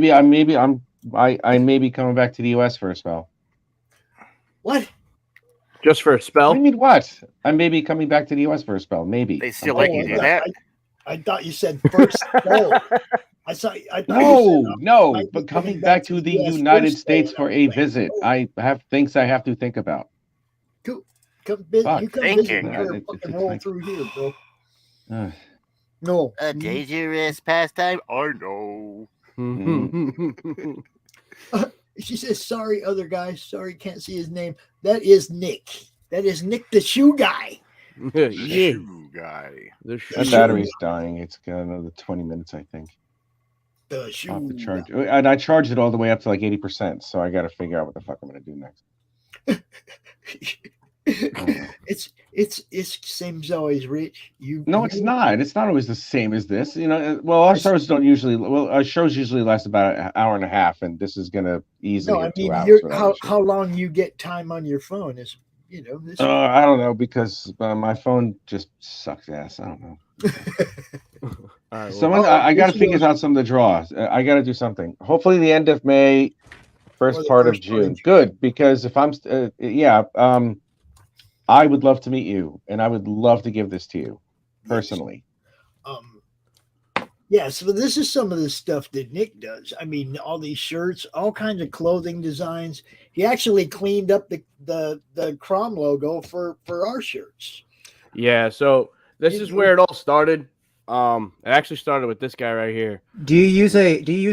be coming back to the US for a spell. What? Just for a spell? What do you mean what? I may be coming back to the US for a spell. Maybe. They still let you do that? I thought you said first spell. I thought you said, No, but coming back to the United States for a visit. I have things I have to think about. Come visit Thinking. here, fucking roll through here, bro. No. A dangerous pastime? I know. She says, sorry, other guy. Sorry, can't see his name. That is Nick. That is Nick, the shoe guy. Shoe guy. That battery's dying. It's got another 20 minutes, I think. The shoe. Off the charge. And I charged it all the way up to like 80%. So I got to figure out what the fuck I'm going to do next. It's same as always, Rich. It's not. It's not always the same as this. Well, our shows don't usually. Well, our shows usually last about an hour and a half, and this is gonna easily. No, I 2 mean, hours. how long you get time on your phone is, This I don't know because my phone just sucks ass. I don't know. All right, I got to figure out some of the draws. I got to do something. Hopefully, the end of May, first part of June. Good, because if I'm, I would love to meet you, and I would love to give this to you personally. Yeah, so this is some of the stuff that Nick does. I mean, all these shirts, all kinds of clothing designs. He actually cleaned up the CRoM logo for our shirts. Yeah, so this is where it all started. It actually started with this guy right here. Do you use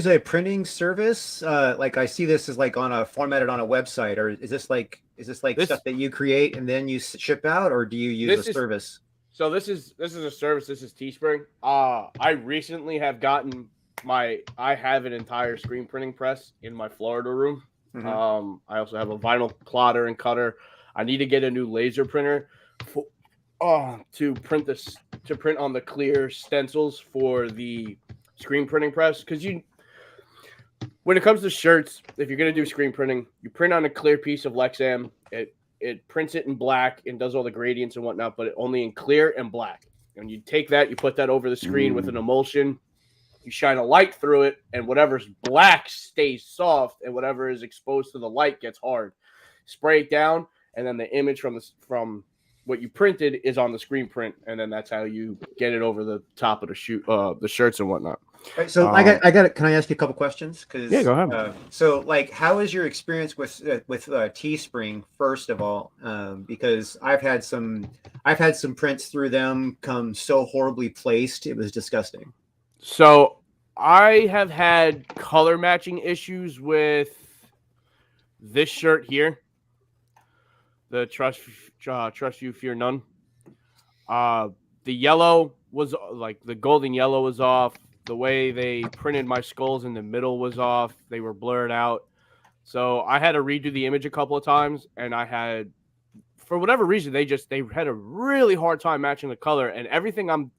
a printing service? Like I see this is like formatted on a website, or is this like stuff that you create and then you ship out, or do you use a service? So this is a service. This is Teespring. I recently have gotten I have an entire screen printing press in my Florida room. Mm-hmm. I also have a vinyl plotter and cutter. I need to get a new laser printer to print on the clear stencils for the screen printing press. Because when it comes to shirts, if you're gonna do screen printing, you print on a clear piece of Lexam. It prints it in black and does all the gradients and whatnot, but only in clear and black. And you take that, you put that over the screen with an emulsion, you shine a light through it, and whatever's black stays soft, and whatever is exposed to the light gets hard. Spray it down, and then the image from what you printed is on the screen print, and then that's how you get it over the top of the shirts and whatnot. Right, so I got it. Can I ask you a couple questions? Yeah, go ahead. So, like, how is your experience with Teespring? First of all, because I've had some prints through them come so horribly placed, it was disgusting. So I have had color matching issues with this shirt here, the Trust You, Fear None. The yellow was like the golden yellow was off. The way they printed my skulls in the middle was off. They were blurred out. So I had to redo the image a couple of times, and for whatever reason, they had a really hard time matching the color, and everything on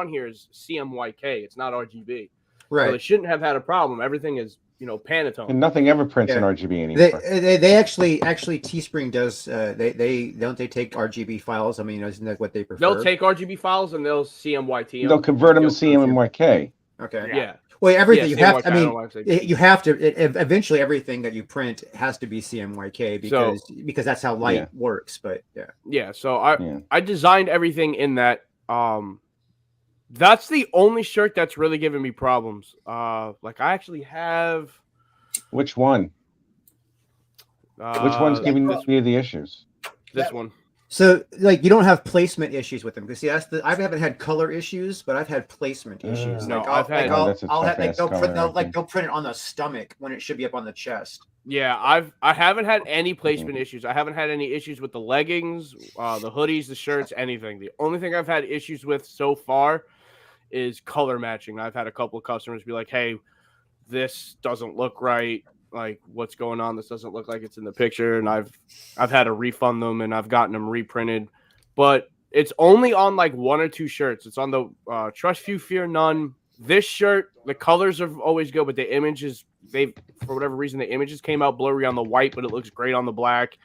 here is CMYK. It's not RGB. Right. So they shouldn't have had a problem. Everything is, Pantone. And nothing ever prints in RGB anymore. They actually Teespring does. They take RGB files. I mean, isn't that what they prefer? They'll take RGB files and they'll CMYT them. They'll convert them to CMYK. Okay. Yeah. Well, everything you have. CMYK, you have to. Eventually, everything that you print has to be CMYK because that's how light works. But yeah. Yeah. So I designed everything in that. That's the only shirt that's really giving me problems. Like I actually have. Which one? Which one's giving you the issues? This one. So, like, you don't have placement issues with them because I haven't had color issues, but I've had placement issues. No, they'll print it it on the stomach when it should be up on the chest. Yeah, I haven't had any placement issues. I haven't had any issues with the leggings, the hoodies, the shirts, anything. The only thing I've had issues with so far is color matching. I've had a couple of customers be like, "Hey, this doesn't look right. Like, what's going on? This doesn't look like it's in the picture." And I've had to refund them, and I've gotten them reprinted. But it's only on like one or two shirts. It's on the Trust You, Fear None. This shirt, the colors are always good, but the images, for whatever reason, the images came out blurry on the white, but it looks great on the black.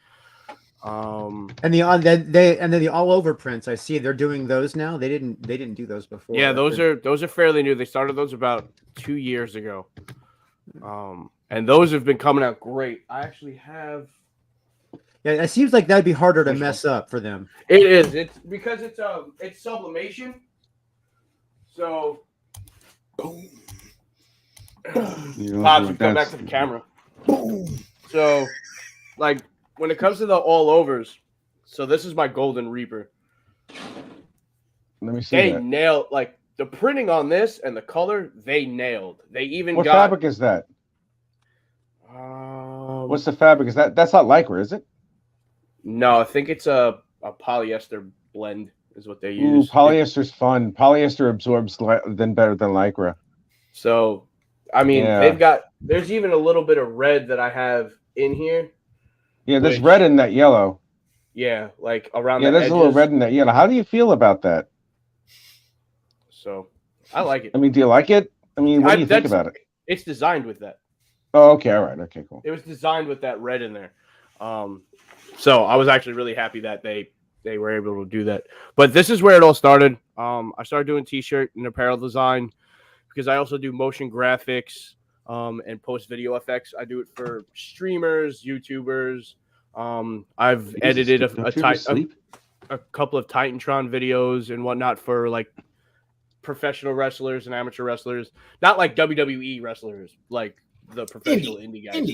And the all over prints, I see they're doing those now. They didn't do those before. Yeah, those are fairly new. They started those about 2 years ago. And those have been coming out great. I actually have. Yeah, it seems like that'd be harder to mess up for them. It is. It's because it's sublimation. So boom. Pops, come back to the camera. Boom. So, like when it comes to the all overs, so this is my Golden Reaper. Let me see. They that. nailed like the printing on this and the color. They nailed. They even What got. fabric is that? What's the fabric? Is that's not lycra, is it? No, I think it's a polyester blend is what they use. Ooh, polyester's fun. Polyester absorbs better than lycra. So, I mean, there's even a little bit of red that I have in here. Yeah, there's red in that yellow. Yeah, like around the edges. There's a little red in that yellow. How do you feel about that? So, I like it. I mean, do you like it? I mean, what do you think about it? It's designed with that. Oh, okay, all right, okay, cool. It was designed with that red in there. So I was actually really happy that they were able to do that. But this is where it all started. I started doing t-shirt and apparel design because I also do motion graphics and post video effects. I do it for streamers, YouTubers. I've edited a couple of Titantron videos and whatnot for like professional wrestlers and amateur wrestlers. Not like WWE wrestlers, like the professional indie guys.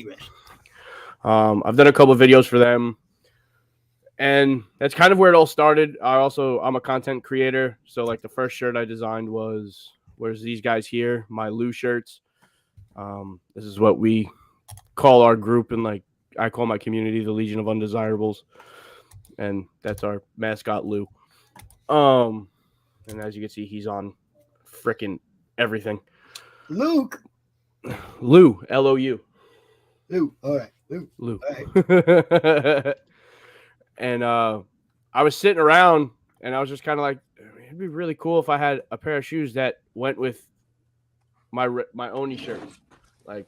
I've done a couple of videos for them. And that's kind of where it all started. I'm a content creator. So like the first shirt I designed was these guys here, my Lou shirts. This is what we call our group, and like I call my community the Legion of Undesirables. And that's our mascot, Lou. And as you can see, he's on frickin' everything. Luke. Lou, L-O-U. Lou, all right. Lou. All right. And I was sitting around and I was just kind of like, it'd be really cool if I had a pair of shoes that went with my Oni shirts. Like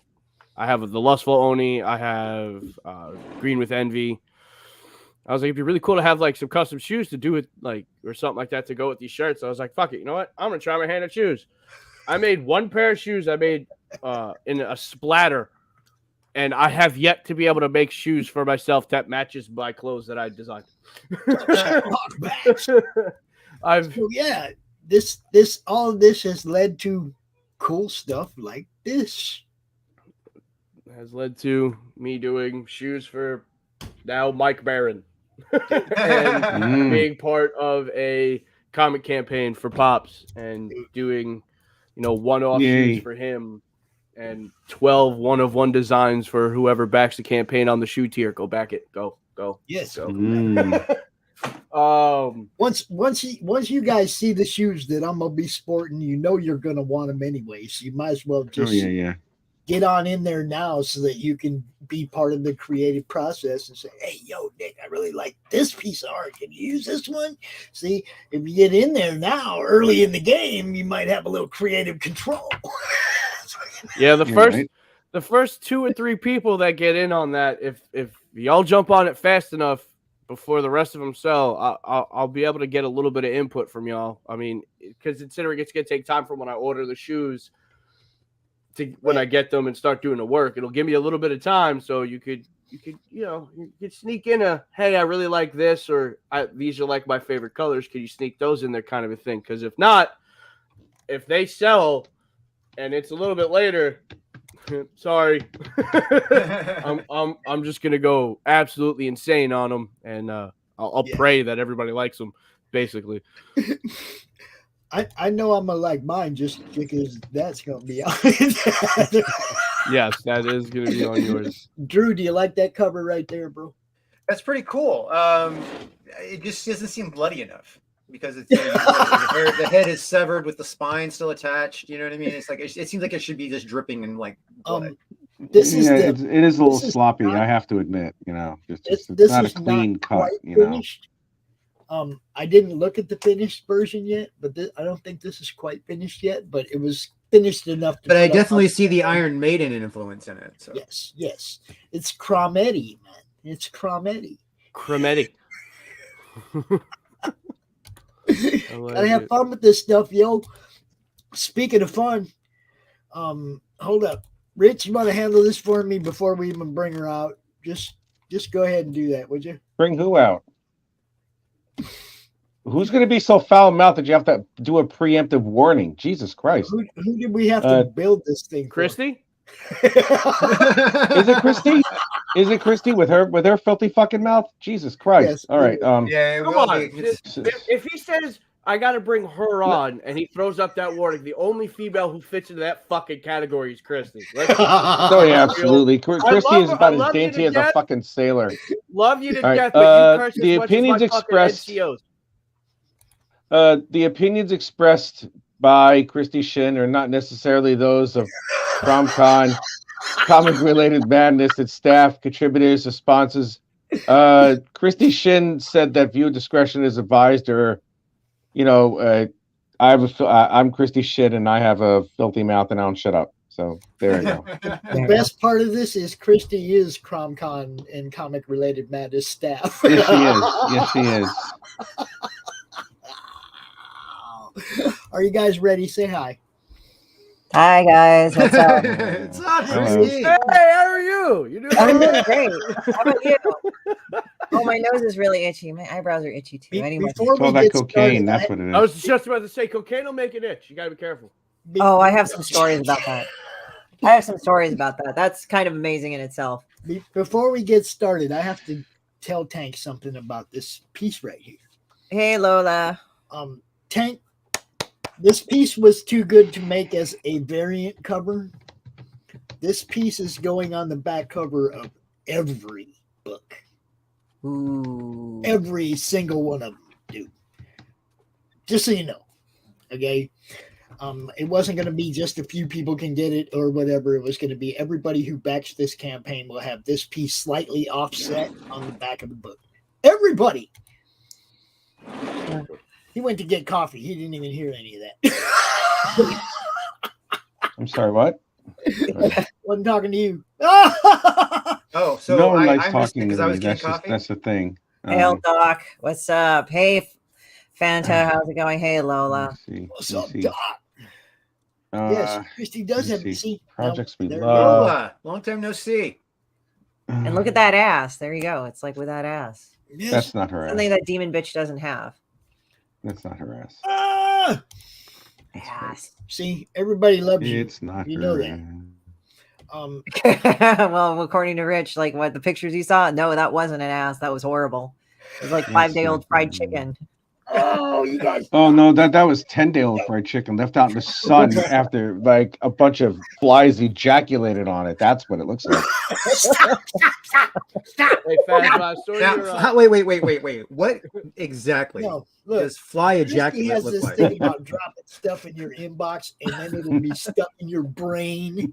I have the Lustful Oni, I have Green with Envy. I was like, it'd be really cool to have like some custom shoes to do it, like, or something like that to go with these shirts. I was like, fuck it, you know what? I'm gonna try my hand at shoes. I made one pair of shoes. I made in a splatter. And I have yet to be able to make shoes for myself that matches my clothes that I designed. All of this has led to cool stuff like this. Has led to me doing shoes for now Mike Barron. And being part of a comic campaign for Pops and doing, one-off shoes for him. And 12 one-of-one designs for whoever backs the campaign on the shoe tier. Go back it. Go. Yes. Go. Once you guys see the shoes that I'm gonna be sporting, you're gonna want them anyways. You might as well just get on in there now so that you can be part of the creative process and say, hey, yo, Nick, I really like this piece of art. Can you use this one? See, if you get in there now early in the game, you might have a little creative control. Yeah, the first 2 or 3 people that get in on that, if y'all jump on it fast enough before the rest of them sell, I'll be able to get a little bit of input from y'all. I mean, because considering it's gonna take time from when I order the shoes to when I get them and start doing the work, it'll give me a little bit of time, so you could sneak in hey, I really like this, or these are like my favorite colors. Could you sneak those in there, kind of a thing? Because if not, if they sell and it's a little bit later, sorry, I'm just gonna go absolutely insane on them, and I'll pray that everybody likes them, basically. I know I'm gonna like mine just because that's gonna be on. Yes, that is gonna be on yours. Drew, do you like that cover right there, bro? That's pretty cool. It just doesn't seem bloody enough. Because it's the head is severed with the spine still attached. You know what I mean? It's like it seems like it should be just dripping in like blood. It is a little sloppy. I have to admit. It's not a clean cut. Finished. I didn't look at the finished version yet, but I don't think this is quite finished yet. But it was finished enough. But I definitely see the Iron Maiden influence in it. So. Yes, it's CRoM man. It's CRoM. Chromatic. Gotta have fun with this stuff, yo. Speaking of fun, hold up. Rich, you want to handle this for me before we even bring her out? Just go ahead and do that, would you? Bring who out? Who's going to be so foul-mouthed that you have to do a preemptive warning? Jesus Christ. Who did we have to build this thing for? Christie? Is it Christie? Is it Christie with her filthy fucking mouth? Jesus Christ. Yes, all right. Yeah, Come on. If he says I got to bring her on, and he throws up that warning, the only female who fits into that fucking category is Christie. Oh yeah, absolutely. Christie is about as dainty as a fucking sailor. Love you to All right, death, but you curse the as much opinions as my fucking expressed. NCOs. The opinions expressed by Christie Shinn are not necessarily those of CRoM CoN, comic-related madness, its staff, contributors, or sponsors. Christie Shinn said that viewer discretion is advised, or, I'm Christie Shinn and I have a filthy mouth and I don't shut up. So there you go. The best part of this is Christie is CRoM CoN and comic-related madness staff. Yes, she is. Yes, she is. Are you guys ready? Say hi. Hi guys, what's up? What's up, Hey, how are you? You doing? I'm doing great. How about you? Oh, my nose is really itchy. My eyebrows are itchy too. Anyway, It's all that cocaine. That's what it is. I was just about to say, cocaine will make it itch. You got to be careful. oh, I have some stories about that. That's kind of amazing in itself. Before we get started, I have to tell Tank something about this piece right here. Hey, Lola. Tank, this piece was too good to make as a variant cover. This piece is going on the back cover of every book. Ooh. Every single one of them, dude. Just so you know. Okay? It wasn't going to be just a few people can get it or whatever. It was going to be everybody who backs this campaign will have this piece slightly offset on the back of the book. Everybody. He went to get coffee. He didn't even hear any of that. I'm sorry, what? Wasn't talking to you. Oh, so no one I likes missed it talking because to I me. was getting coffee. That's the thing. Hey, old Doc. What's up? Hey, Fanta. How's it going? Hey, Lola. What's up, Doc? Yes, Christie does have see projects we there love. Lola, long time no see. And look at that ass. There you go. It's like with that ass. Yes. That's not her ass. Something that demon bitch doesn't have. That's not her ass. Ass. See, everybody loves you. It's not You her know that. ass. Well, according to Rich, like what the pictures you saw, no, that wasn't an ass. That was horrible. It was like 5-day-old fried chicken. Oh, you guys. Oh no, that was 10-day-old fried chicken left out in the sun after like a bunch of flies ejaculated on it. That's what it looks like. Stop. Hey, Faz, Wait. What exactly No, look, does fly Christie ejaculate has look this like? thing about dropping stuff in your inbox and then it'll be stuck in your brain.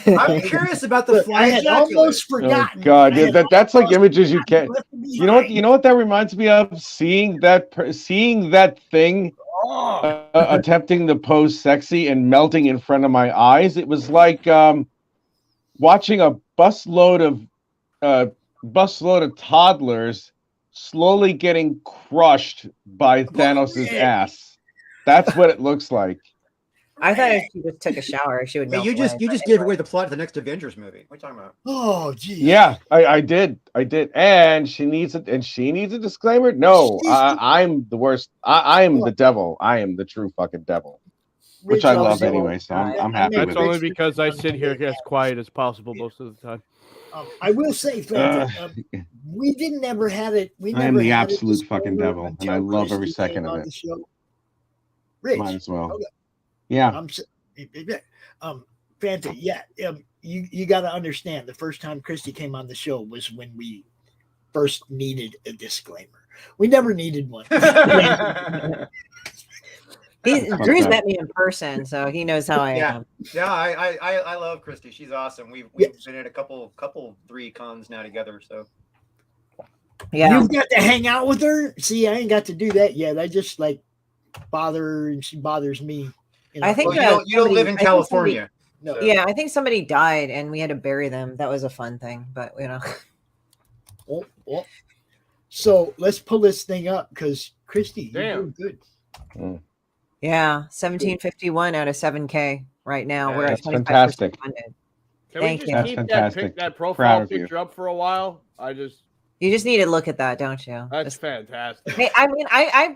I'm curious about the Look, fly I had ejaculate. almost Oh forgotten. God, I had that's like almost images you can't. left You know what that reminds me of? Seeing that thing attempting to pose sexy and melting in front of my eyes. It was like watching a busload of toddlers slowly getting crushed by Thanos' ass. That's what it looks like. I thought if she just took a shower, she would Hey, melt you just away. gave away the plot of the next Avengers movie. What are you talking about? Oh, geez. Yeah, I did. And she needs it. And she needs a disclaimer. No, I'm the worst. I am the devil. I am the true fucking devil, which I love anyway. So I'm happy That's with only it. because I sit here as quiet as possible most of the time. I will say, Fanta, we didn't ever have it. We I never am the had it absolute this fucking over devil, and until I love every Christie second came of on it. the show. Rich, Might as well. hold up. Yeah. Fanta, you got to understand. The first time Christie came on the show was when we first needed a disclaimer. We never needed one. Drew's met me in person, so he knows how I am. Yeah, I love Christie. She's awesome. We've been at a couple 3 cons now together. So yeah, you've got to hang out with her. See, I ain't got to do that yet. I just like bother her, and she bothers me. You know? I think you don't live in California. No. Yeah, I think somebody died and we had to bury them. That was a fun thing, but you know. So let's pull this thing up because Christy, you're Damn. doing good. Yeah, 1751 out of 7K right now. We're at That's 25% fantastic. funded. Can Thank we you. just That's keep fantastic. that Proud profile of you. picture up for a while? You just need to look at that, don't you? That's fantastic. Hey, I mean,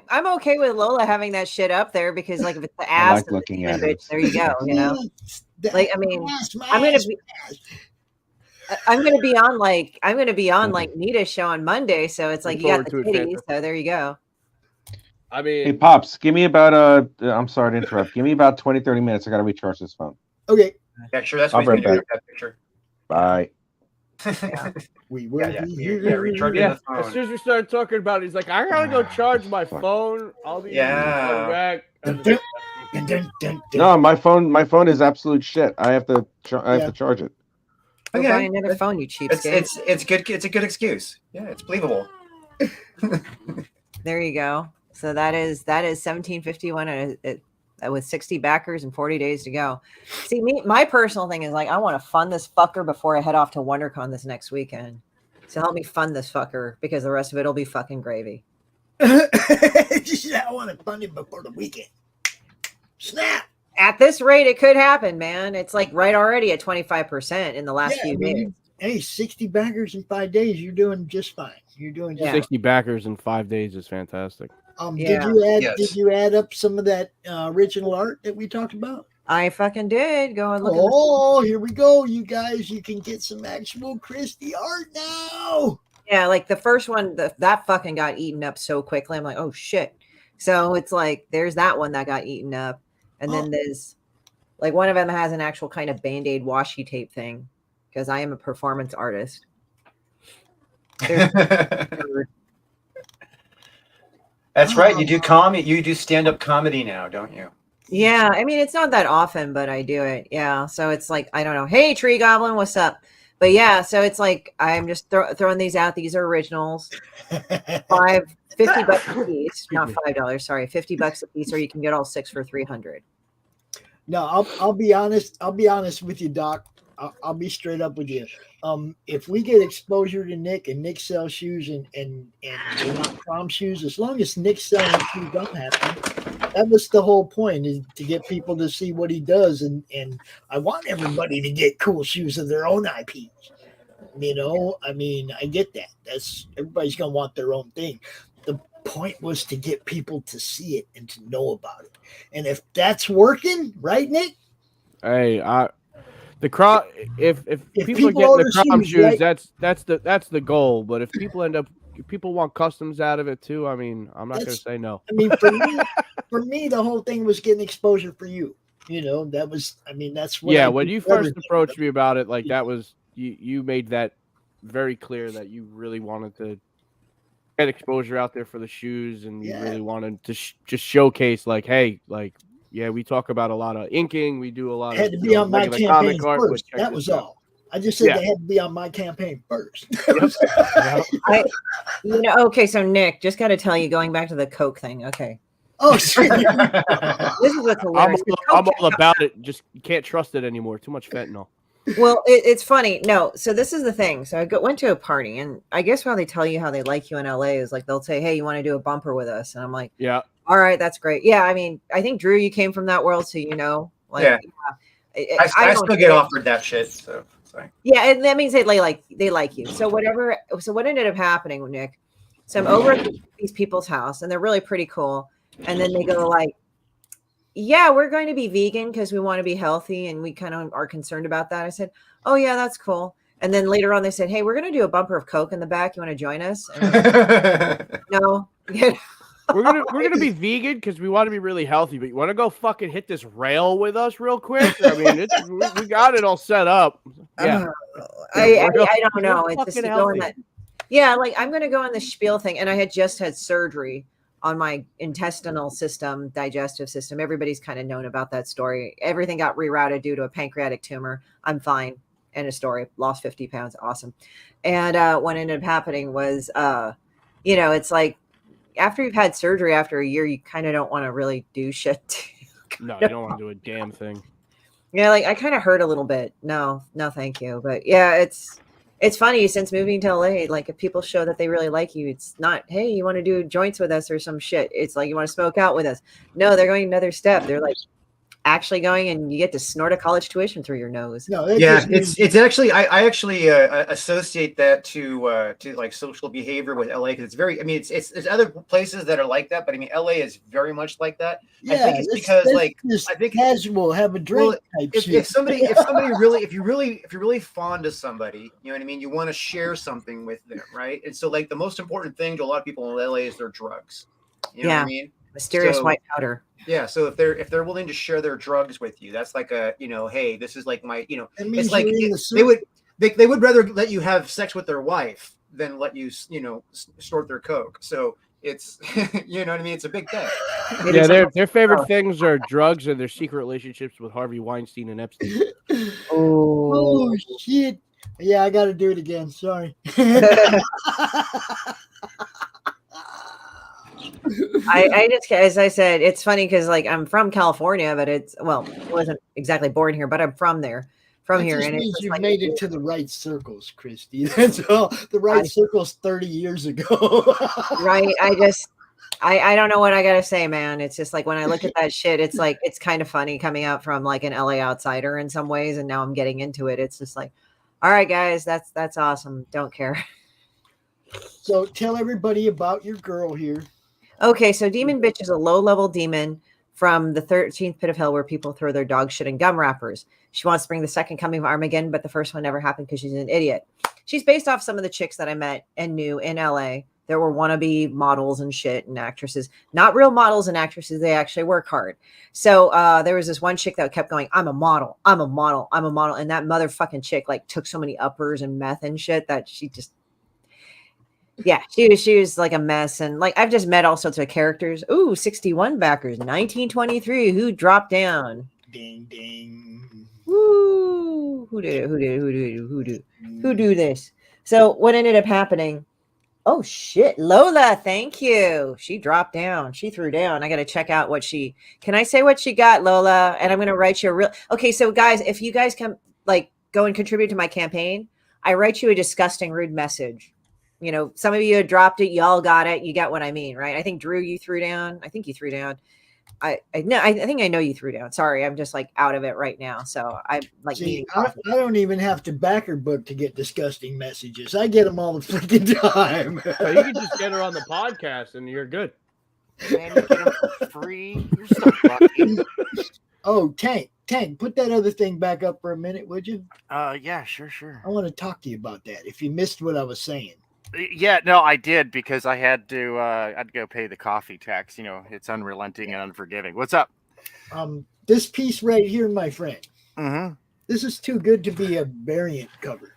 I'm okay with Lola having that shit up there because, like, if it's the I ass like of the looking demon at bitch, it. there you go. You know, like, I mean, I'm gonna be on like Nita's show on Monday, so it's like Look you got the forward to it, titties, Fanta. so there you go. I mean, Hey, Pops, give me about I'm sorry to interrupt. Give me about 20, 30 minutes. I got to recharge this phone. Okay. Yeah, sure. That's I'll what he's be going right to do back. with that picture. Bye. We will Yeah, be yeah, here. recharging yeah. the phone. As soon as we started talking about it, he's like, I gotta go charge my phone. I'll be right back. No, my phone is absolute shit. I have to charge it. Go Okay. buy another phone, you cheapskate. It's good. It's a good excuse. Yeah, it's believable. There you go. So that is 1751 with 60 backers and 40 days to go. See, my personal thing is like I want to fund this fucker before I head off to WonderCon this next weekend. So help me fund this fucker because the rest of it'll be fucking gravy. I want to fund it before the weekend. Snap. At this rate, it could happen, man. It's like right already at 25% in the last few days. Hey, 60 backers in 5 days. You're doing just fine. You're doing just 60 backers in 5 days is fantastic. Did you add up some of that original art that we talked about? I fucking did. Go and look. Oh, here we go, you guys. You can get some actual Christie art now. Yeah, like the first one, that fucking got eaten up so quickly. I'm like, oh shit. So it's like there's that one that got eaten up, and then there's like one of them has an actual kind of Band-Aid washi tape thing because I am a performance artist. That's right. You do comedy. You do stand-up comedy now, don't you? Yeah, I mean it's not that often, but I do it. Yeah, so it's like I don't know. Hey, Tree Goblin, what's up? But yeah, so it's like I'm just throwing these out. These are originals. $50 a piece, not $5. Sorry, $50 a piece, or you can get all 6 for $300. No, I'll be honest. I'll be honest with you, Doc. I'll be straight up with you. If we get exposure to Nick and Nick sells shoes and we want CRoM shoes, as long as Nick's selling shoes, I'm happy. That was the whole point, is to get people to see what he does, and I want everybody to get cool shoes of their own IPs. You know, I mean, I get that. That's everybody's gonna want their own thing. The point was to get people to see it and to know about it. And if that's working, right, Nick? Hey, the CRoM. If people people are getting the CRoM shoes, shoes, right? that's the goal. But if people want customs out of it too, I mean, I'm not going to say no. I mean, for me, the whole thing was getting exposure for you. You know, that was. I mean, that's what. Yeah, I when do you for first everything. approached me about it, like that was you made that very clear that you really wanted to get exposure out there for the shoes, and you really wanted to just showcase, like, hey, like, yeah, we talk about a lot of inking, we do a lot It had of to be on my regular campaign comic art. first. But check That this was out. all. I just said Yeah. they had to be on my campaign first. Okay, so Nick, just got to tell you, going back to the Coke thing. Okay. Oh, shit. This is what's hilarious. I'm all about it. Just you can't trust it anymore. Too much fentanyl. Well, it's funny. No, so this is the thing. So I went to a party, and I guess how they tell you how they like you in LA is like they'll say, "Hey, you want to do a bumper with us?" And I'm like, Yeah. "All right, that's great." Yeah, I mean, I think Drew, you came from that world, so you know. Like, Yeah. I don't still get offered that shit. So sorry. Yeah, and that means they like you. So whatever. So what ended up happening with Nick? So I'm over at these people's house, and they're really pretty cool. And then they go like, "Yeah, we're going to be vegan because we want to be healthy, and we kind of are concerned about that." I said, "Oh yeah, that's cool." And then later on, they said, "Hey, we're going to do a bumper of Coke in the back. You want to join us?" And I was like, no. We're gonna be vegan because we want to be really healthy. But you want to go fucking hit this rail with us real quick? I mean, we got it all set up. Yeah. I don't know. We're It's just fucking going healthy. that. Yeah, like I'm going to go on the spiel thing, and I had just had surgery on my intestinal system, digestive system. Everybody's kind of known about that story. Everything got rerouted due to a pancreatic tumor. I'm fine. End of story. Lost 50 pounds. Awesome. And what ended up happening was, it's like after you've had surgery after a year, you kind of don't want to really do shit. No, you don't want to do a damn thing. Yeah, like I kind of hurt a little bit. No, thank you. But yeah, it's It's funny, since moving to LA, like if people show that they really like you, it's not, hey, you want to do joints with us or some shit. It's like, you want to smoke out with us. No, they're going another step. They're like actually going, and you get to snort a college tuition through your nose. No, Yeah, it's actually I actually associate that to like social behavior with LA, because it's very, I mean, it's there's other places that are like that, but I mean LA is very much like that. I think it's because like just I think casual, have a drink type if shit. somebody really, if you're really fond of somebody, you know what I mean, you want to share something with them, right? And so like the most important thing to a lot of people in LA is their drugs. You know what I mean? Mysterious white powder. Yeah, so if they're willing to share their drugs with you, that's like a, you know, hey, this is like my, you know, That means it's like you're in they the they would rather let you have sex with their wife than let you, you know, snort their coke. So it's you know what I mean, it's a big thing. Yeah, their favorite things are drugs and their secret relationships with Harvey Weinstein and Epstein. Oh shit! Yeah, I got to do it again. Sorry. I just, as I said, it's funny because like I'm from California, but I wasn't exactly born here, but I'm from there, from That here, just and means it's you like, made it to the right circles, Christy. That's all. The right circles 30 years ago. right. I don't know what I gotta say, man. It's just like when I look at that shit, it's like it's kind of funny coming out from like an LA outsider in some ways, and now I'm getting into it. It's just like, all right, guys, that's awesome. Don't care. So tell everybody about your girl here. Okay, so Demon Bitch is a low-level demon from the 13th pit of hell where people throw their dog shit and gum wrappers. She wants to bring the second coming of Armageddon, but the first one never happened because she's an idiot. She's based off some of the chicks that I met and knew in LA. There were wannabe models and shit and actresses. Not real models and actresses. They actually work hard. So there was this one chick that kept going, I'm a model, I'm a model, I'm a model. And that motherfucking chick like took so many uppers and meth and shit that she just, yeah, she was like a mess. And like I've just met all sorts of characters. Ooh, 61 backers, 1923. Who dropped down? Ding ding. Woo! Who did it? Who do this? So what ended up happening? Oh shit, Lola, thank you. She dropped down. She threw down. I got to check out what she. Can I say what she got, Lola? And I'm going to write you a real. Okay, so guys, if you guys can like go and contribute to my campaign, I write you a disgusting, rude message. You know, some of you had dropped it. Y'all got it. You got what I mean, right? I think Drew, you threw down. I think you threw down. I think I know you threw down. Sorry, I'm just like out of it right now. So I like. See, I don't even have to back her book to get disgusting messages. I get them all the freaking time. So you can just get her on the podcast and you're good. Man, you get them for free. You're so lucky. Oh, Tank, put that other thing back up for a minute, would you? Yeah, sure. I want to talk to you about that. If you missed what I was saying. Yeah, no, I did because I had to. I'd go pay the coffee tax. You know, it's unrelenting and unforgiving. What's up? This piece right here, my friend. Mm-hmm. This is too good to be a variant cover.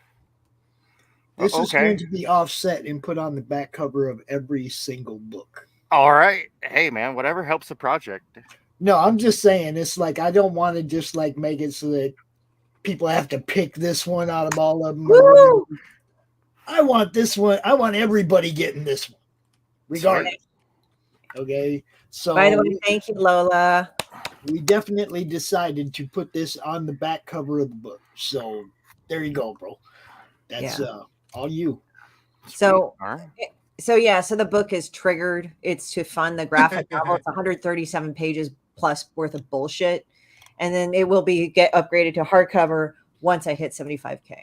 This is going to be offset and put on the back cover of every single book. All right. Hey, man, whatever helps the project. No, I'm just saying. It's like I don't want to just like make it so that people have to pick this one out of all of them. Woo! I want this one. I want everybody getting this one, regardless. Okay. So, by the way, thank you, Lola. We definitely decided to put this on the back cover of the book. So there you go, bro. That's all you. So, so the book is triggered. It's to fund the graphic novel. It's 137 pages plus worth of bullshit, and then it will get upgraded to hardcover once I hit 75K.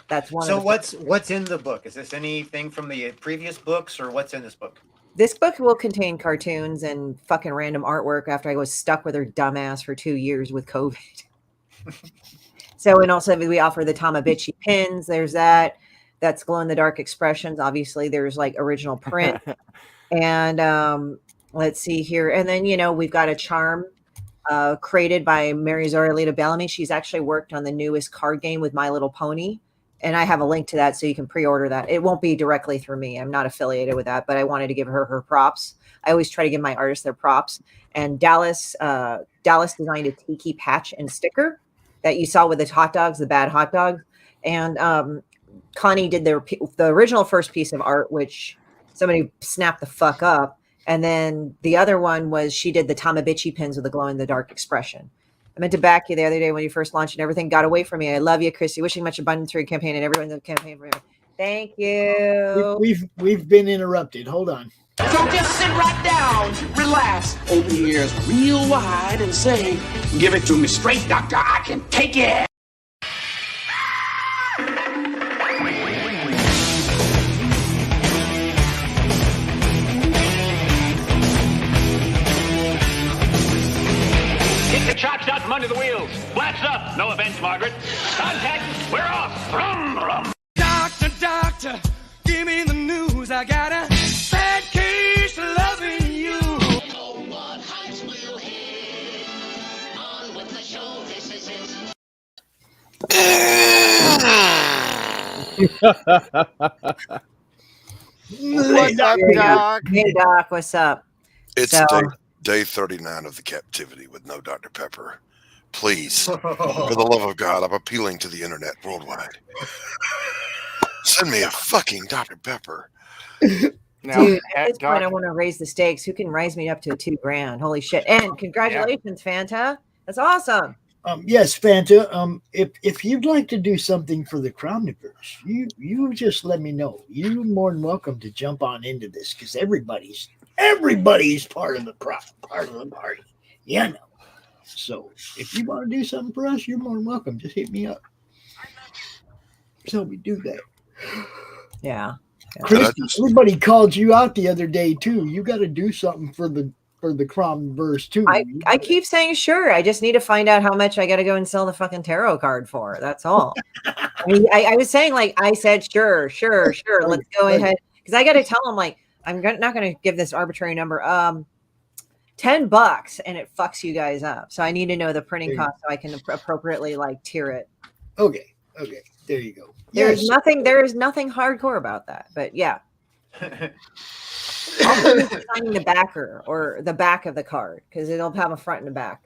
That's one. So what's in the book? Is this anything from the previous books, or what's in this book? This book will contain cartoons and fucking random artwork after I was stuck with her dumbass for 2 years with COVID. So, and also we offer the Tamabichi pins. There's that. That's glow in the dark expressions. Obviously, there's like original print. And let's see here. And then, we've got a charm created by Mary Zoralita Bellamy. She's actually worked on the newest card game with My Little Pony. And I have a link to that so you can pre-order that. It won't be directly through me. I'm not affiliated with that, but I wanted to give her props. I always try to give my artists their props. And Dallas designed a tiki patch and sticker that you saw with the hot dogs, the bad hot dogs. And Connie did the original first piece of art, which somebody snapped the fuck up. And then the other one was she did the Tamabichi pins with the glow in the dark expression. I meant to back you the other day when you first launched and everything got away from me. I love you, Christy. Wishing much abundance for your campaign and everyone in the campaign for you. Thank you. We've been interrupted. Hold on. So just sit right down, relax, open your ears real wide and say, give it to me straight, doctor, I can take it. Get the chocks out from under the wheels. Blast up. No offense, Margaret. Contact. We're off. Rum, rum. Doctor, doctor, give me the news. I got a bad case of loving you. Oh, what heights will hit? On with the show, this is What's up, Doc? Hey, Doc, what's up? It's So- day 39 of the captivity with no Dr. Pepper. Please, for the love of God, I'm appealing to the internet worldwide. Send me a fucking Dr. Pepper. Now, Dude, at this Doc- point, I want to raise the stakes. Who can rise me up to $2,000? Holy shit! And congratulations, Fanta. That's awesome. Yes, Fanta. If you'd like to do something for the Cromniverse, you just let me know. You're more than welcome to jump on into this because everybody's part of the part of the party. Yeah, no. So if you want to do something for us, you're more than welcome. Just hit me up. So we do that. Yeah. Christy, everybody called you out the other day too. You got to do something for the Cromniverse too. I keep saying sure. I just need to find out how much I got to go and sell the fucking tarot card for. That's all. I mean, I was saying like I said sure. Let's go ahead because I got to tell them like not going to give this arbitrary number. $10 and it fucks you guys up. So I need to know the printing cost so I can appropriately like tier it. Okay. There you go. There is nothing hardcore about that. But yeah. I'll be signing the backer or the back of the card because it'll have a front and a back.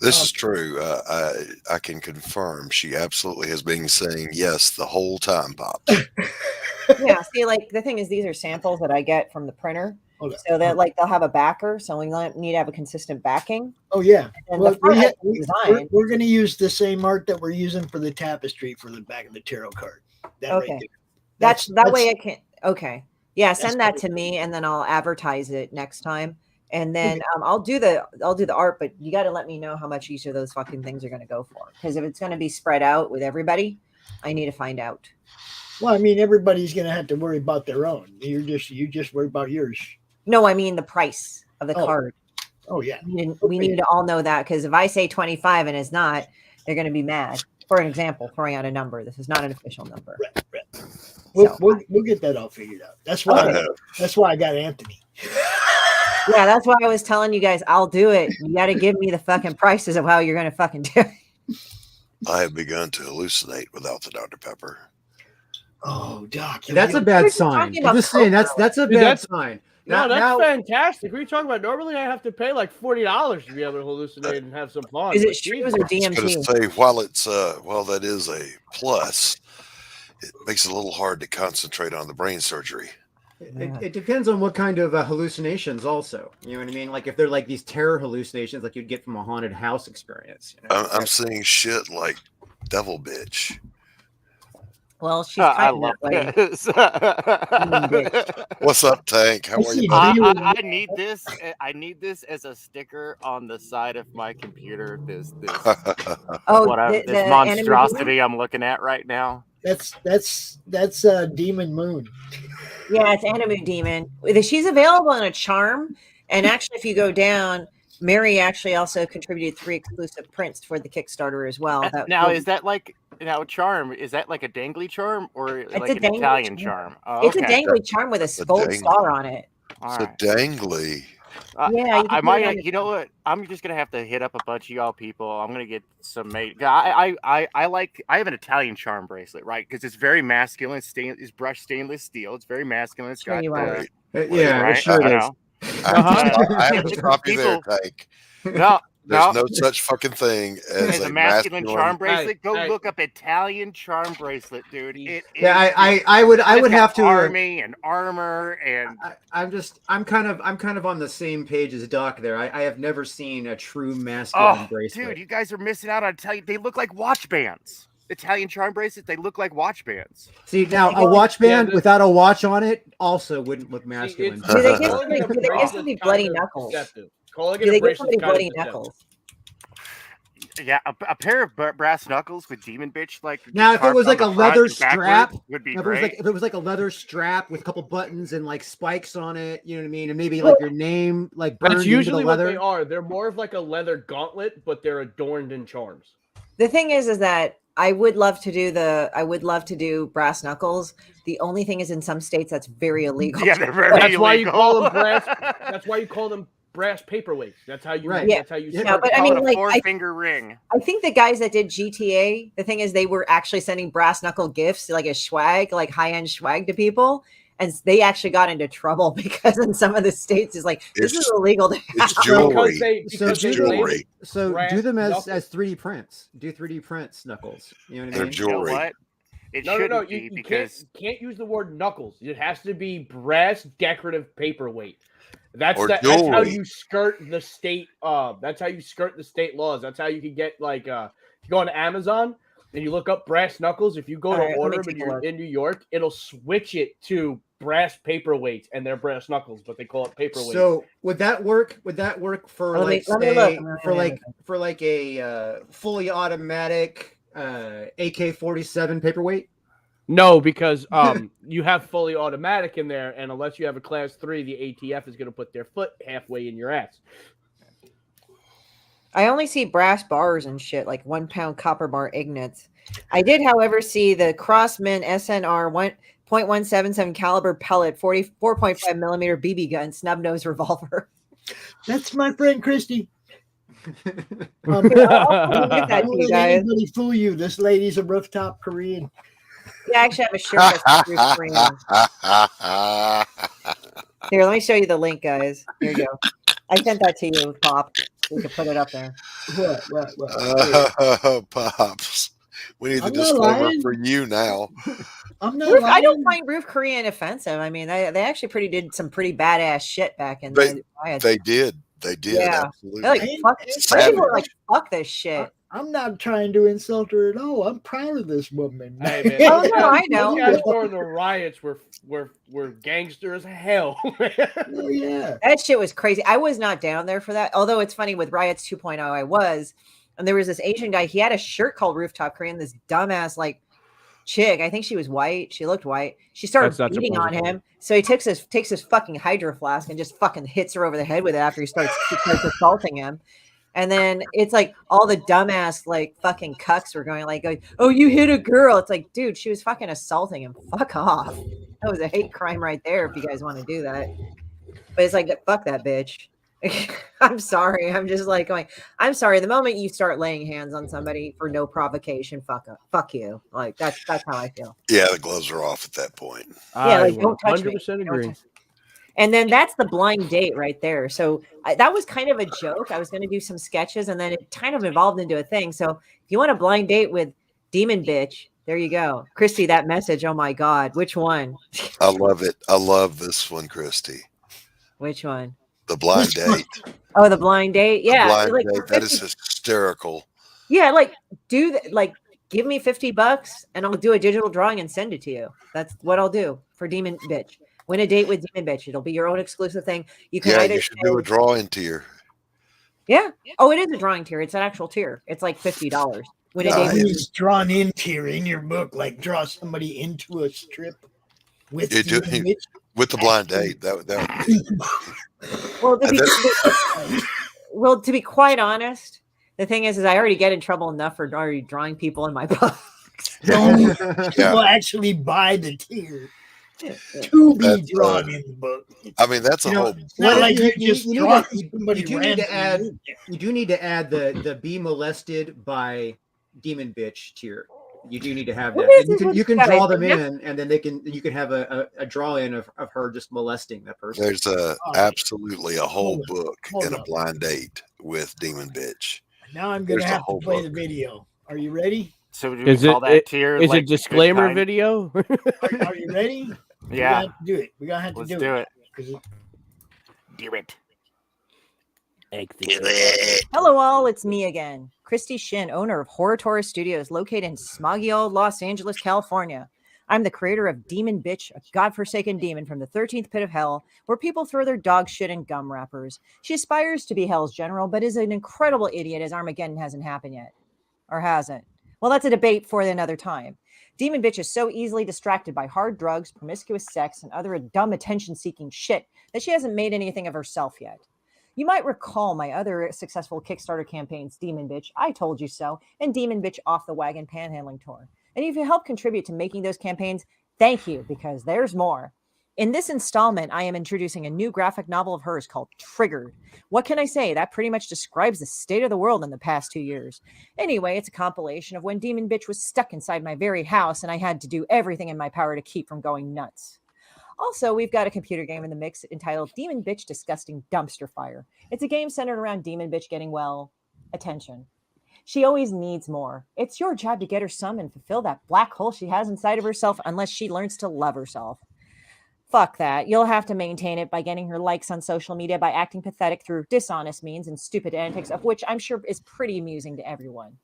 This is true. I can confirm she absolutely has been saying yes the whole time, Pop. Yeah, see, like the thing is, these are samples that I get from the printer, so that like they'll have a backer, so we need to have a consistent backing. Oh yeah, And well, the front has the design. we're going to use the same art that we're using for the tapestry for the back of the tarot card. That Okay, right there. that way I can. Okay, yeah, send that to me, and then I'll advertise it next time, and then I'll do the art, but you got to let me know how much each of those fucking things are going to go for, because if it's going to be spread out with everybody, I need to find out. Well, I mean, everybody's going to have to worry about their own. You just worry about yours. No, I mean the price of the card. Oh yeah, we need to all know that, because if I say 25 and it's not, they're going to be mad. For an example, throwing out a number. This is not an official number. We'll get that all figured out. That's why I got Anthony. Yeah, that's why I was telling you guys I'll do it. You got to give me the fucking prices of how you're going to fucking do it. I have begun to hallucinate without the Dr. Pepper. Oh, Doc, That's a bad sign. I'm just saying that's a bad sign. No, that's fantastic. What are you talking about? Normally, I have to pay like $40 to be able to hallucinate and have some fun. Is it But shrooms Jesus. or I was going DMT? to say, while that is a plus, it makes it a little hard to concentrate on the brain surgery. It depends on what kind of hallucinations also. You know what I mean? Like if they're like these terror hallucinations like you'd get from a haunted house experience. You know? I'm seeing shit like devil bitch. Well, she's I kind of love that way. this. What's up, Tank? How are you? I need this. I need this as a sticker on the side of my computer. This Oh, this monstrosity I'm looking at right now. That's Demon Moon. Yeah, it's Animu Demon. She's available in a charm, and actually, if you go down, Mary actually also contributed 3 exclusive prints for the Kickstarter as well. Now, is that like charm? Is that like a dangly charm or like an dangly Italian charm. charm? Oh, It's a dangly charm with a gold star on it. All So right. dangly. Yeah, you can I put it might. on You know what? I'm just gonna have to hit up a bunch of y'all people. I'm gonna get some made. I have an Italian charm bracelet, right? Because it's very masculine. It's brushed stainless steel. It's very masculine. It's Sure got you are. Yeah, right? it sure I is. know. I have to stop you there, People- Tank. No, There's no such fucking thing as a masculine charm bracelet. Go look up Italian charm bracelet, dude. Yeah, I would have to army and armor and I'm kind of on the same page as Doc there. I have never seen a true masculine bracelet. Dude, you guys are missing out on Italian. They look like watch bands. Italian charm bracelets, they look like watch bands. See, now a watch band without a watch on it also wouldn't look masculine. Do they give somebody bloody knuckles? Do they give somebody bloody knuckles? Yeah, a pair of brass knuckles with demon bitch like. Now, if it was like a leather strap, would be if great. it was like a leather strap with a couple buttons and like spikes on it, you know what I mean, and maybe like your name like burned That's usually into the leather. what they are. They're more of like a leather gauntlet, but they're adorned in charms. The thing is that I would love to do brass knuckles. The only thing is, in some states, that's very illegal. Yeah, they're very That's illegal. why you call them brass. That's why you call them brass paperweights. That's how you. Right. That's how you. Yeah, but I mean, like, four-finger ring. I think the guys that did GTA, the thing is, they were actually sending brass knuckle gifts, like a swag, like high-end swag to people. And they actually got into trouble because in some of the states, it's like, this is illegal to have. It's jewelry. So do them as 3D prints. Do 3D prints knuckles. You know what I mean? They're jewelry. You know what? It No, shouldn't you be because can't use the word knuckles. It has to be brass decorative paperweight. That's Or that's how jewelry. you skirt the state. That's how you skirt the state laws. That's how you can get like you go on Amazon and you look up brass knuckles. If you go to Alright, let me order them take and a you're look. in New York, it'll switch it to brass paperweights and they're brass knuckles, but they call it paperweight. So would that work? Would that work for Let me- like let me say, look. for like a fully automatic AK-47 paperweight? No, because you have fully automatic in there, and unless you have a class 3, the ATF is going to put their foot halfway in your ass. I only see brass bars and shit, like 1 pound copper bar ignits. I did, however, see the Crossman SNR 1.177 caliber pellet 44.5 millimeter BB gun snub nose revolver. That's my friend Christie. I'll get that to Don't you let guys. anybody fool you. This lady's a rooftop Korean. Yeah, I actually have a shirt that's Bruce Green. Here, let me show you the link, guys. Here you go. I sent that to you, Pop. We can put it up there. What? Pops. We need the I'm not disclaimer lying. for you now. I'm not Roof, I don't lying. find Roof Korean offensive. I mean, they actually did some pretty badass shit back in They, the day. they did. They did. Yeah. Absolutely. They're like, fuck, some people are like, fuck this shit. I'm not trying to insult her at all. I'm proud of this woman. Hey, man, Oh, those no, guys- I know. Those guys during the riots were gangster as hell. Oh, yeah. That shit was crazy. I was not down there for that. Although it's funny with Riots 2.0, I was. And there was this Asian guy. He had a shirt called Rooftop Korean. This dumbass like chick. I think she was white. She looked white. She started That's not beating on supposed to him. So he takes his fucking hydro flask and just fucking hits her over the head with it after he starts assaulting him. And then it's like all the dumbass like fucking cucks were going, oh, you hit a girl. It's like, dude, she was fucking assaulting him. Fuck off. That was a hate crime right there if you guys want to do that. But it's like, fuck that bitch. I'm sorry. I'm just like going, I'm sorry. The moment you start laying hands on somebody for no provocation, fuck you. Like that's how I feel. Yeah, the gloves are off at that point. Yeah, like don't touch me. 100% agree. And then that's the blind date right there. So that was kind of a joke. I was going to do some sketches and then it kind of evolved into a thing. So if you want a blind date with Demon Bitch, there you go. Christy, that message. Oh my God. Which one? I love it. I love this one, Christy. Which one? The blind date. Oh, the blind date. The Yeah. blind like, date. That is hysterical. yeah. Like do that. Like give me $50 and I'll do a digital drawing and send it to you. That's what I'll do for Demon Bitch. Win a date with Demon Bitch. It'll be your own exclusive thing. You can Yeah, either you should do a drawing tier. Yeah. Oh, it is a drawing tier. It's an actual tier. It's like $50. Win a date with It's drawn in tier in your book, like draw somebody into a strip with You do, Demon Bitch. with the blind date. That Well, to and be, well, to be quite honest, the thing is I already get in trouble enough for already drawing people in my book. People actually buy the tier to be That's, drawn in the book. I mean, that's a whole. It's not like you just draw somebody You do need to add. randomly. You do need to add the be molested by Demon Bitch tier. You do need to have What that. is And it you can with draw that? them in, and then you can have a draw in of her just molesting that person. There's absolutely a whole book Hold in a on. blind date with Demon Bitch. Now I'm going to There's a have to whole play book. the video. Are you ready? So do we call that tier? Is like it disclaimer good kind? video? Are you ready? Yeah. We're going to do it. We're going to have to Let's do do it. Do it. Hello, all. It's me again, Christie Shinn, owner of Horror Taurus Studios, located in smoggy old Los Angeles, California. I'm the creator of Demon Bitch, a godforsaken demon from the 13th pit of hell, where people throw their dog shit in gum wrappers. She aspires to be hell's general, but is an incredible idiot as Armageddon hasn't happened yet. Or hasn't. Well, that's a debate for another time. Demon Bitch is so easily distracted by hard drugs, promiscuous sex, and other dumb attention-seeking shit that she hasn't made anything of herself yet. You might recall my other successful Kickstarter campaigns, Demon Bitch, I Told You So, and Demon Bitch Off the Wagon Panhandling Tour. And if you help contribute to making those campaigns, thank you, because there's more. In this installment, I am introducing a new graphic novel of hers called Triggered. What can I say? That pretty much describes the state of the world in the past 2 years. Anyway, it's a compilation of when Demon Bitch was stuck inside my very house and I had to do everything in my power to keep from going nuts. Also, we've got a computer game in the mix entitled Demon Bitch Disgusting Dumpster Fire. It's a game centered around Demon Bitch getting, well, attention. She always needs more. It's your job to get her some and fulfill that black hole she has inside of herself unless she learns to love herself. Fuck that. You'll have to maintain it by getting her likes on social media by acting pathetic through dishonest means and stupid antics, of which I'm sure is pretty amusing to everyone.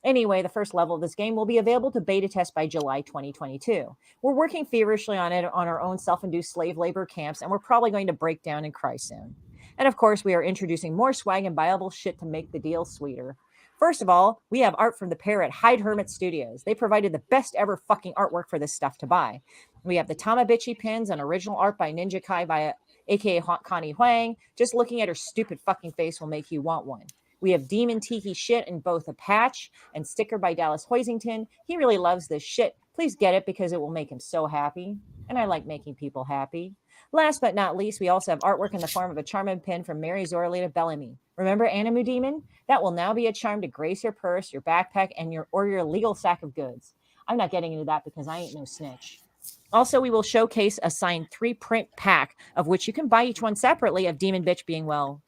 Anyway, the first level of this game will be available to beta test by July 2022. We're working feverishly on it on our own self-induced slave labor camps, and we're probably going to break down and cry soon. And of course, we are introducing more swag and buyable shit to make the deal sweeter. First of all, we have art from the pair at Hyde Hermit Studios. They provided the best ever fucking artwork for this stuff to buy. We have the Tamabitchi pins and original art by Ninja Kai by aka Connie Huang. Just looking at her stupid fucking face will make you want one. We have Demon Tiki shit in both a patch and sticker by Dallas Hoisington. He really loves this shit. Please get it because it will make him so happy. And I like making people happy. Last but not least, we also have artwork in the form of a charm pin from Mary Zorlita Bellamy. Remember Animu Demon? That will now be a charm to grace your purse, your backpack, and your legal sack of goods. I'm not getting into that because I ain't no snitch. Also, we will showcase a signed 3-print pack of which you can buy each one separately of Demon Bitch being, well,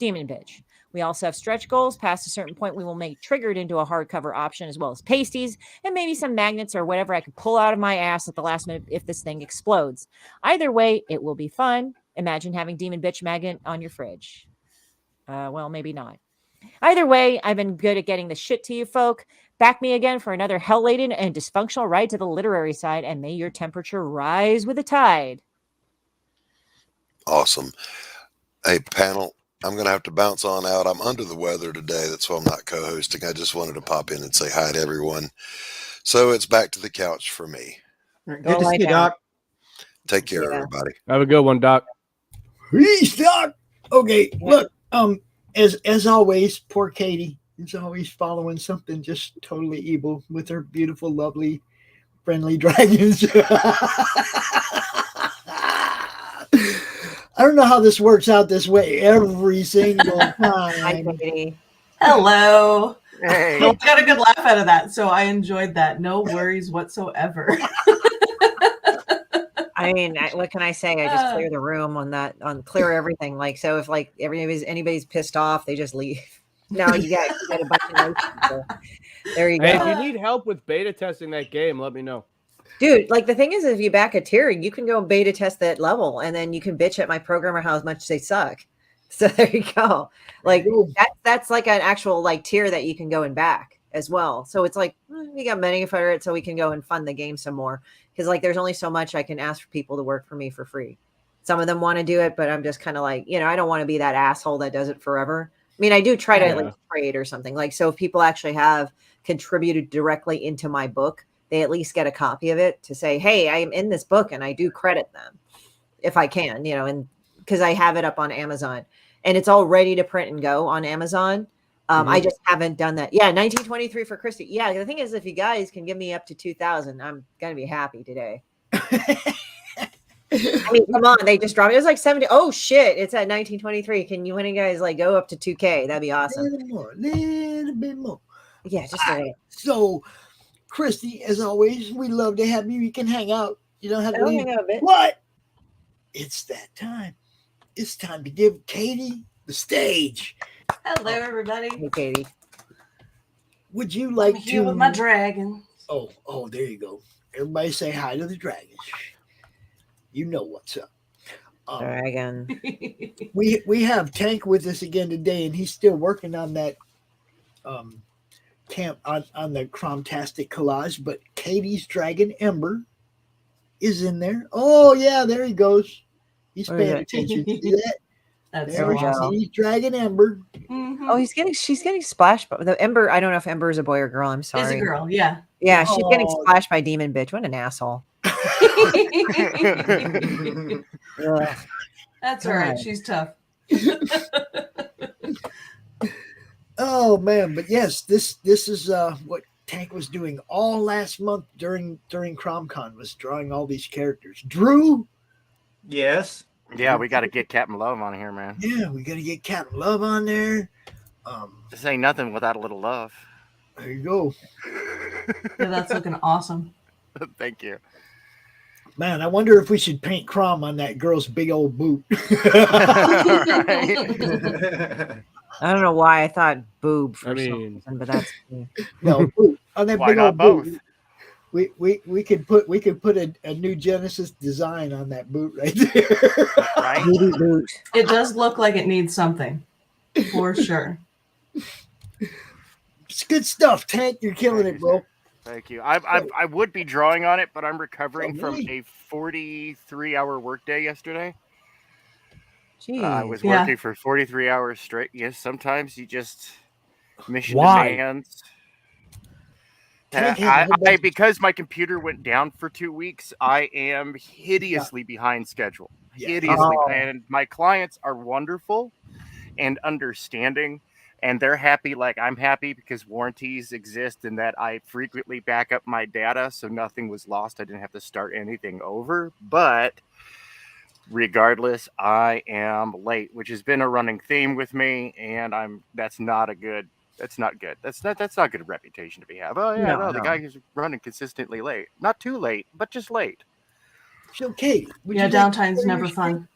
Demon Bitch. We also have stretch goals. Past a certain point, we will make Triggered into a hardcover option, as well as pasties and maybe some magnets or whatever I could pull out of my ass at the last minute if this thing explodes. Either way, it will be fun. Imagine having Demon Bitch magnet on your fridge. Well, maybe not. Either way, I've been good at getting the shit to you folk. Back me again for another hell-laden and dysfunctional ride to the literary side, and may your temperature rise with the tide. Awesome. Hey, panel, I'm going to have to bounce on out. I'm under the weather today. That's why I'm not co-hosting. I just wanted to pop in and say hi to everyone. So it's back to the couch for me. Good to see you, Doc. Take care, everybody. Have a good one, Doc. Peace, Doc. Okay, look, as always, poor Katie is always following something just totally evil with her beautiful, lovely, friendly dragons. I don't know how this works out this way every single time. Hi, Katie. Hello. Hey. I got a good laugh out of that, so I enjoyed that. No worries whatsoever. I mean, what can I say? I just clear the room clear everything. Like, so if like anybody's pissed off, they just leave. No, you get a bunch of notes. There you go. Hey, if you need help with beta testing that game, let me know. Dude, like the thing is, if you back a tier, you can go beta test that level, and then you can bitch at my programmer how much they suck. So there you go. Like that's like an actual like tier that you can go and back as well. So it's like we got money for it, so we can go and fund the game some more. Because like there's only so much I can ask for people to work for me for free. Some of them want to do it, but I'm just kind of like, I don't want to be that asshole that does it forever. I mean, I do try to at least trade or something. Like, so if people actually have contributed directly into my book, they at least get a copy of it to say, hey, I am in this book, and I do credit them if I can, and because I have it up on Amazon and it's all ready to print and go on Amazon. I just haven't done that. Yeah. 1923 for Christie. Yeah. The thing is, if you guys can give me up to 2,000, I'm going to be happy today. I mean, come on. They just dropped it. It was like 70. Oh shit. It's at 1923. Can you guys like go up to 2K? That'd be awesome. Little bit more. Yeah. Just a little. So Christie, as always, we love to have you. You can hang out. You don't have to leave. Hang out a bit. What? It's that time. It's time to give Katie the stage. Hello, everybody. Hey, Katie. Would you like I'm here to? with my dragon. Oh, there you go. Everybody say hi to the dragons. You know what's up. Dragon. We have Tank with us again today, and he's still working on that camp on the Cromtastic collage. But Katie's dragon Ember is in there. Oh yeah, there he goes. He's paying attention to that. That's there so awesome. Katie's dragon Ember. Mm-hmm. Oh, she's getting splashed by the Ember. I don't know if Ember is a boy or girl. I'm sorry. It's a girl, yeah. Yeah, she's getting splashed by Demon Bitch. What an asshole. That's all right. She's tough. Oh man, but yes, this is what Tank was doing all last month during CRoM CoN, was drawing all these characters. Drew? Yes. Yeah, we got to get Captain Love on here, man. Yeah, we got to get Captain Love on there. This ain't nothing without a little love. There you go. Yeah, that's looking awesome. Thank you. Man, I wonder if we should paint Crom on that girl's big old boot. I don't know why I thought boob for some reason, but that's no boot on that Why big not old both? boot. We could put a new Genesis design on that boot right there. Right? boot. It does look like it needs something, for sure. It's good stuff, Tank. You're killing it, bro. Thank you. I would be drawing on it, but I'm recovering Oh, from really? a 43-hour workday yesterday. Jeez. I was working for 43 hours straight. Yes, sometimes you just mission Why? demands. Tank had a whole bunch- Because my computer went down for 2 weeks, I am hideously behind schedule. Yeah. Hideously. Oh. And my clients are wonderful and understanding, and they're happy like I'm happy because warranties exist and that I frequently back up my data so nothing was lost. I didn't have to start anything over. But regardless, I am late, which has been a running theme with me, and that's not good. That's not good a reputation to be have. Oh yeah, No, the guy who's running consistently late. Not too late, but just late. So, Katie, Yeah, downtime's never fun.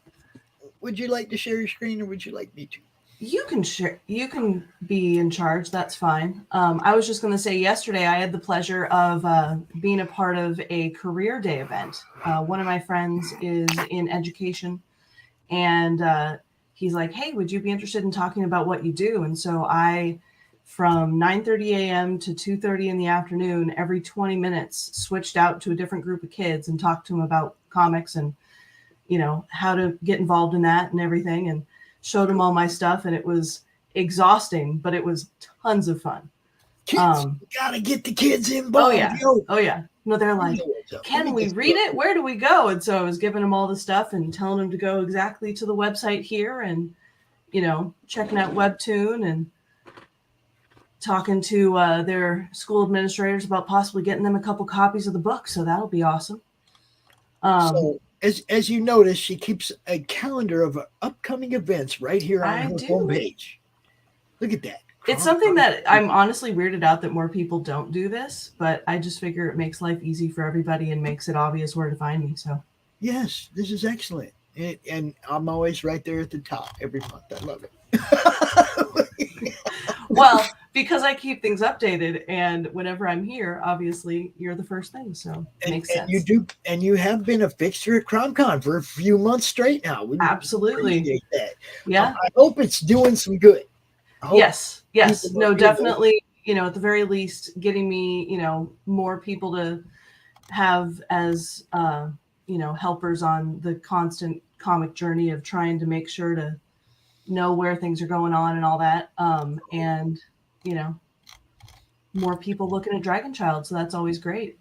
Would you like to share your screen, or would you like me to? You can share. You can be in charge. That's fine. I was just going to say, yesterday I had the pleasure of being a part of a career day event. One of my friends is in education, and he's like, "Hey, would you be interested in talking about what you do?" And so I, from 9:30 a.m. to 2:30 in the afternoon, every 20 minutes, switched out to a different group of kids and talked to them about comics and, how to get involved in that and everything, and showed them all my stuff. And it was exhausting, but it was tons of fun. Kids, gotta get the kids involved. Oh yeah. No, they're like, can we read it? Where do we go? And so I was giving them all the stuff and telling them to go exactly to the website here, and checking out Webtoon and talking to their school administrators about possibly getting them a couple copies of the book. So that'll be awesome. So as you notice, she keeps a calendar of upcoming events right here on her homepage. Look at that. It's something that I'm honestly weirded out that more people don't do this, but I just figure it makes life easy for everybody and makes it obvious where to find me. So Yes, this is excellent. And I'm always right there at the top every month. I love it. well, because I keep things updated, and whenever I'm here, obviously you're the first thing. So it makes sense. You do, and you have been a fixture at CRoM CoN for a few months straight now. We Absolutely. appreciate that. Yeah. I hope it's doing some good. Yes. people No, will feel definitely. At the very least, getting me, more people to have as, helpers on the constant comic journey of trying to make sure to know where things are going on and all that. And, more people looking at Dragon Child. So that's always great.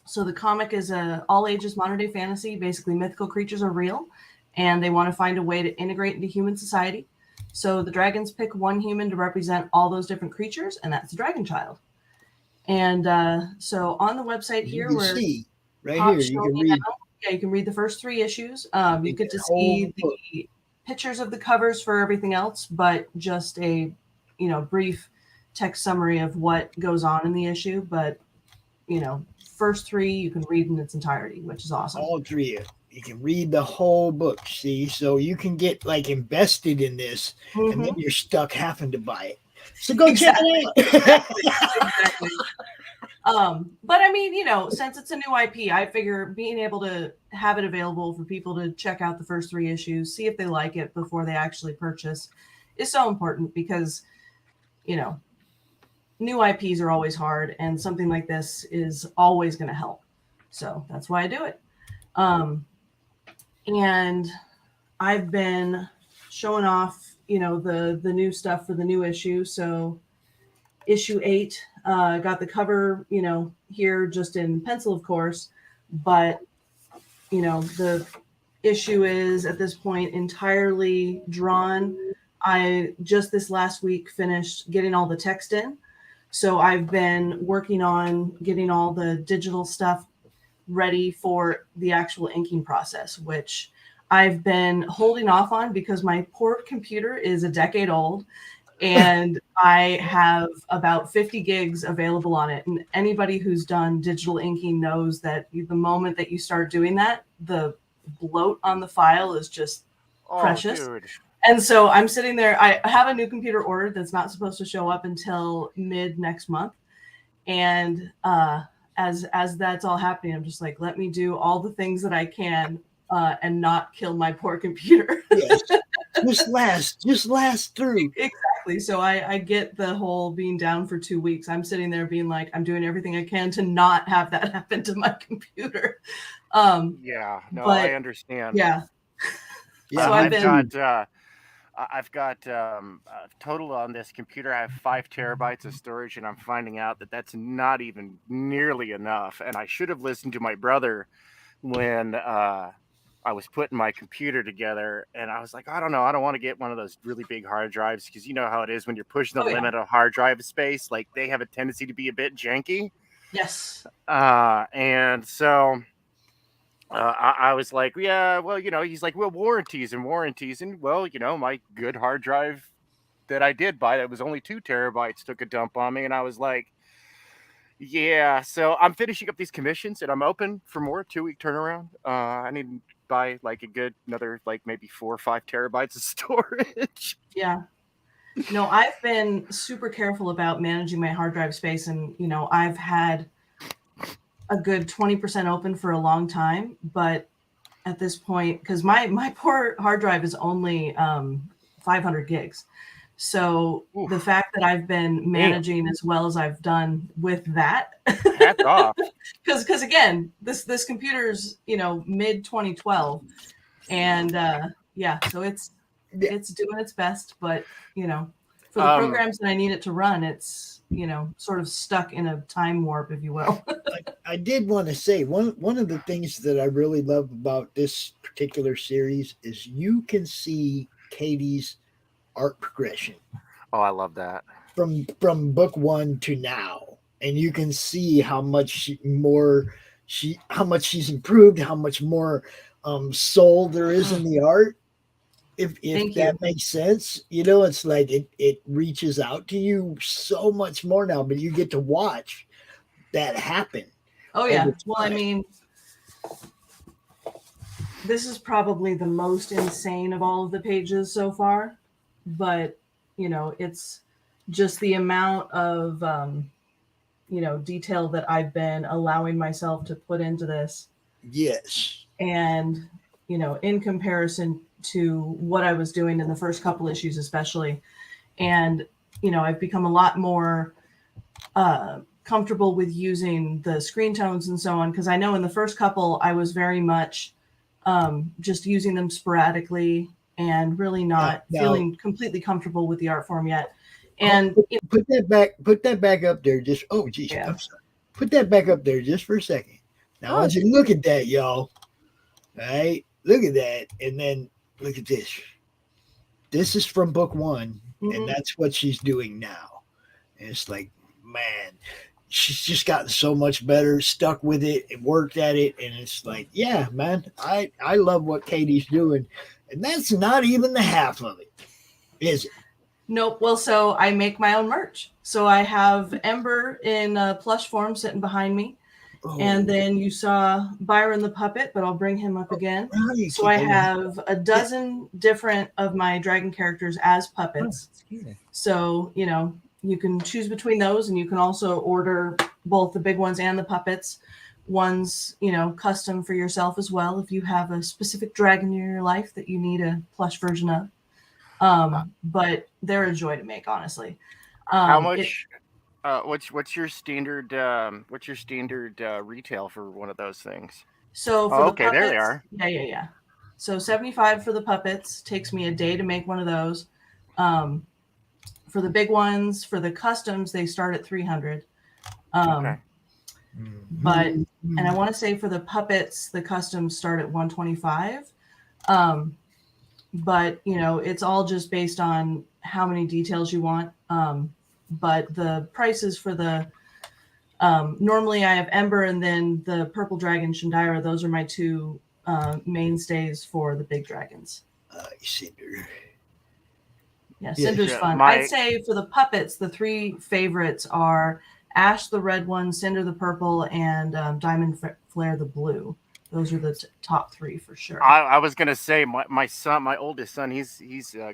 So the comic is a all ages modern day fantasy. Basically, mythical creatures are real, and they want to find a way to integrate into human society. So the dragons pick one human to represent all those different creatures, and that's the Dragon Child. And so on the website here, You can see right here. You can read. Yeah, you can read the first 3 issues. You get to see the pictures of the covers for everything else, but just a brief text summary of what goes on in the issue. But first 3 you can read in its entirety, which is awesome. All 3. You can read the whole book, see? So you can get like invested in this, and then you're stuck having to buy it. So go check it out. Exactly. But I mean, since it's a new IP, I figure being able to have it available for people to check out the first 3 issues, see if they like it before they actually purchase, is so important because, new IPs are always hard, and something like this is always going to help. So that's why I do it. And I've been showing off, the new stuff for the new issue. So issue 8, got the cover, here just in pencil, of course, but, the issue is at this point entirely drawn. I just this last week finished getting all the text in. So I've been working on getting all the digital stuff ready for the actual inking process, which I've been holding off on because my poor computer is a decade old and I have about 50 gigs available on it. And anybody who's done digital inking knows that the moment that you start doing that, the bloat on the file is just precious. Dude. And so I'm sitting there. I have a new computer ordered that's not supposed to show up until mid next month. And as that's all happening, I'm just like, let me do all the things that I can and not kill my poor computer. Yes. Just last through. Exactly. So I get the whole being down for 2 weeks. I'm sitting there being like, I'm doing everything I can to not have that happen to my computer. Yeah, no, I understand. Yeah. So I've got total on this computer. I have 5 terabytes of storage, and I'm finding out that that's not even nearly enough. And I should have listened to my brother when I was putting my computer together, and I was like, I don't know, I don't want to get one of those really big hard drives because you know how it is when you're pushing the limit of hard drive space. Like they have a tendency to be a bit janky. Yes. And so. I was like, yeah, well, he's like, well, warranties. And, well, my good hard drive that I did buy that was only 2 terabytes took a dump on me. And I was like, yeah, so I'm finishing up these commissions and I'm open for more 2-week turnaround. I need to buy like a good another like maybe 4 or 5 terabytes of storage. Yeah. I've been super careful about managing my hard drive space. And, I've had a good 20% open for a long time, but at this point, because my poor hard drive is only 500 gigs. So the fact that I've been managing as well as I've done with that, hats off. Because again, this computer's mid 2012, and so it's doing its best, but for the programs that I need it to run, it's sort of stuck in a time warp, if you will. I did want to say one of the things that I really love about this particular series is you can see Katie's art progression. Oh, I love that. From book 1 to now, and you can see how much she's improved, how much more soul there is in the art. If that makes sense, it's like it reaches out to you so much more now, but you get to watch that happen. Oh yeah. Well, I mean, this is probably the most insane of all of the pages so far, but it's just the amount of detail that I've been allowing myself to put into this. Yes. And in comparison to what I was doing in the first couple issues, especially. And, I've become a lot more comfortable with using the screen tones and so on. Cause I know in the first couple, I was very much just using them sporadically and really not feeling completely comfortable with the art form yet. And put that back up there. Just, I'm sorry. Put that back up there just for a second. Now, I want you to look at that, y'all. All right. Look at that. And then, look at this. This is from book 1, and that's what she's doing now. And it's like, man, she's just gotten so much better, stuck with it, and worked at it. And it's like, yeah, man, I love what Katie's doing. And that's not even the half of it, is it? Nope. Well, so I make my own merch. So I have Ember in plush form sitting behind me. And then you saw Byron the puppet, but I'll bring him up again. Right, So I keep going. have a dozen different of my dragon characters as puppets. So, you know, you can choose between those, and you can also order both the big ones and the puppets. One's, you know, custom for yourself as well if you have a specific dragon in your life that you need a plush version of. But they're a joy to make, honestly. How much? What's your standard? What's your standard retail for one of those things? So for the okay, puppets, there they are. Yeah. So 75 for the puppets. Takes me a day to make one of those. For the big ones, for the customs, they start at 300. Okay. But and I want to say for the puppets, the customs start at 125. But you know, it's all just based on how many details you want. But the prices for the normally I have Ember and then the Purple Dragon Shandira. Those are my two mainstays for the big dragons. Cinder. Yeah, Cinder's fun. I'd say for the puppets, the three favorites are Ash, the red one, Cinder, the purple, and Diamond Flare, the blue. Those are the top three for sure. I was gonna say my son, my oldest son, he's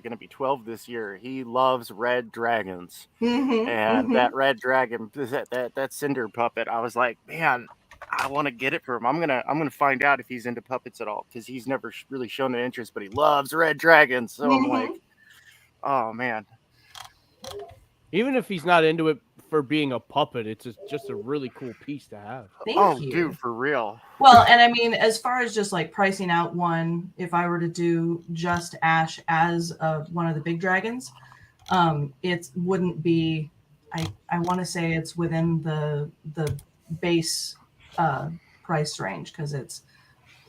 gonna be 12 this year. He loves red dragons, and that red dragon, that Cinder puppet. I was like, man, I want to get it for him. I'm gonna find out if he's into puppets at all, because he's never really shown an interest, but he loves red dragons. So I'm like, oh man. Even if he's not into it for being a puppet, it's just a really cool piece to have. Thank you. Dude, for real. Well, and I mean, as far as just like pricing out one, if I were to do just Ash as one of the big dragons, it wouldn't be. I want to say it's within the base price range, because it's,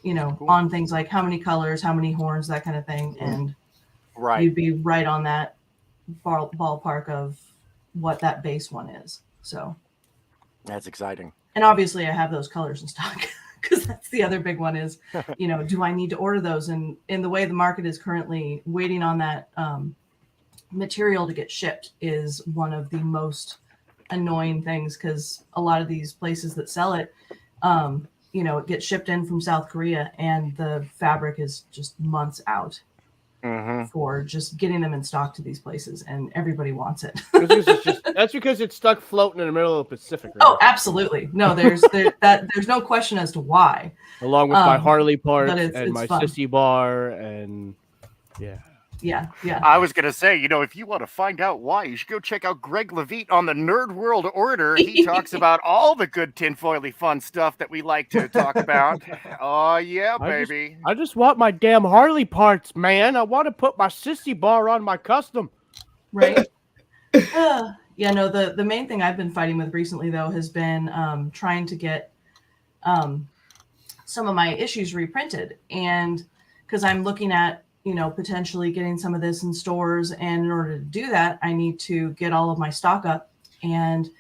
you know, on things like how many colors, how many horns, that kind of thing, and you'd be right on that ballpark of what that base one is. So that's exciting. And obviously I have those colors in stock, because that's the other big one is, you know, do I need to order those? And in the way the market is currently waiting on that material to get shipped is one of the most annoying things, because a lot of these places that sell it, you know, it gets shipped in from South Korea and the fabric is just months out. For just getting them in stock to these places, and everybody wants it. That's because it's stuck floating in the middle of the Pacific. Right? Oh, absolutely. No, there's no question as to why. Along with my Harley parts and my fun. Sissy bar, and yeah. I was gonna say, you know, if you want to find out why, you should go check out Greg Levitt on the Nerd World Order. He talks about all the good tinfoily fun stuff that we like to talk about. Oh yeah, baby. I just want my damn Harley parts, man. I want to put my Sissy bar on my custom. Right. Yeah, no, the main thing I've been fighting with recently, though, has been trying to get some of my issues reprinted. And because I'm looking at, you know, potentially getting some of this in stores. And in order to do that, I need to get all of my stock up. And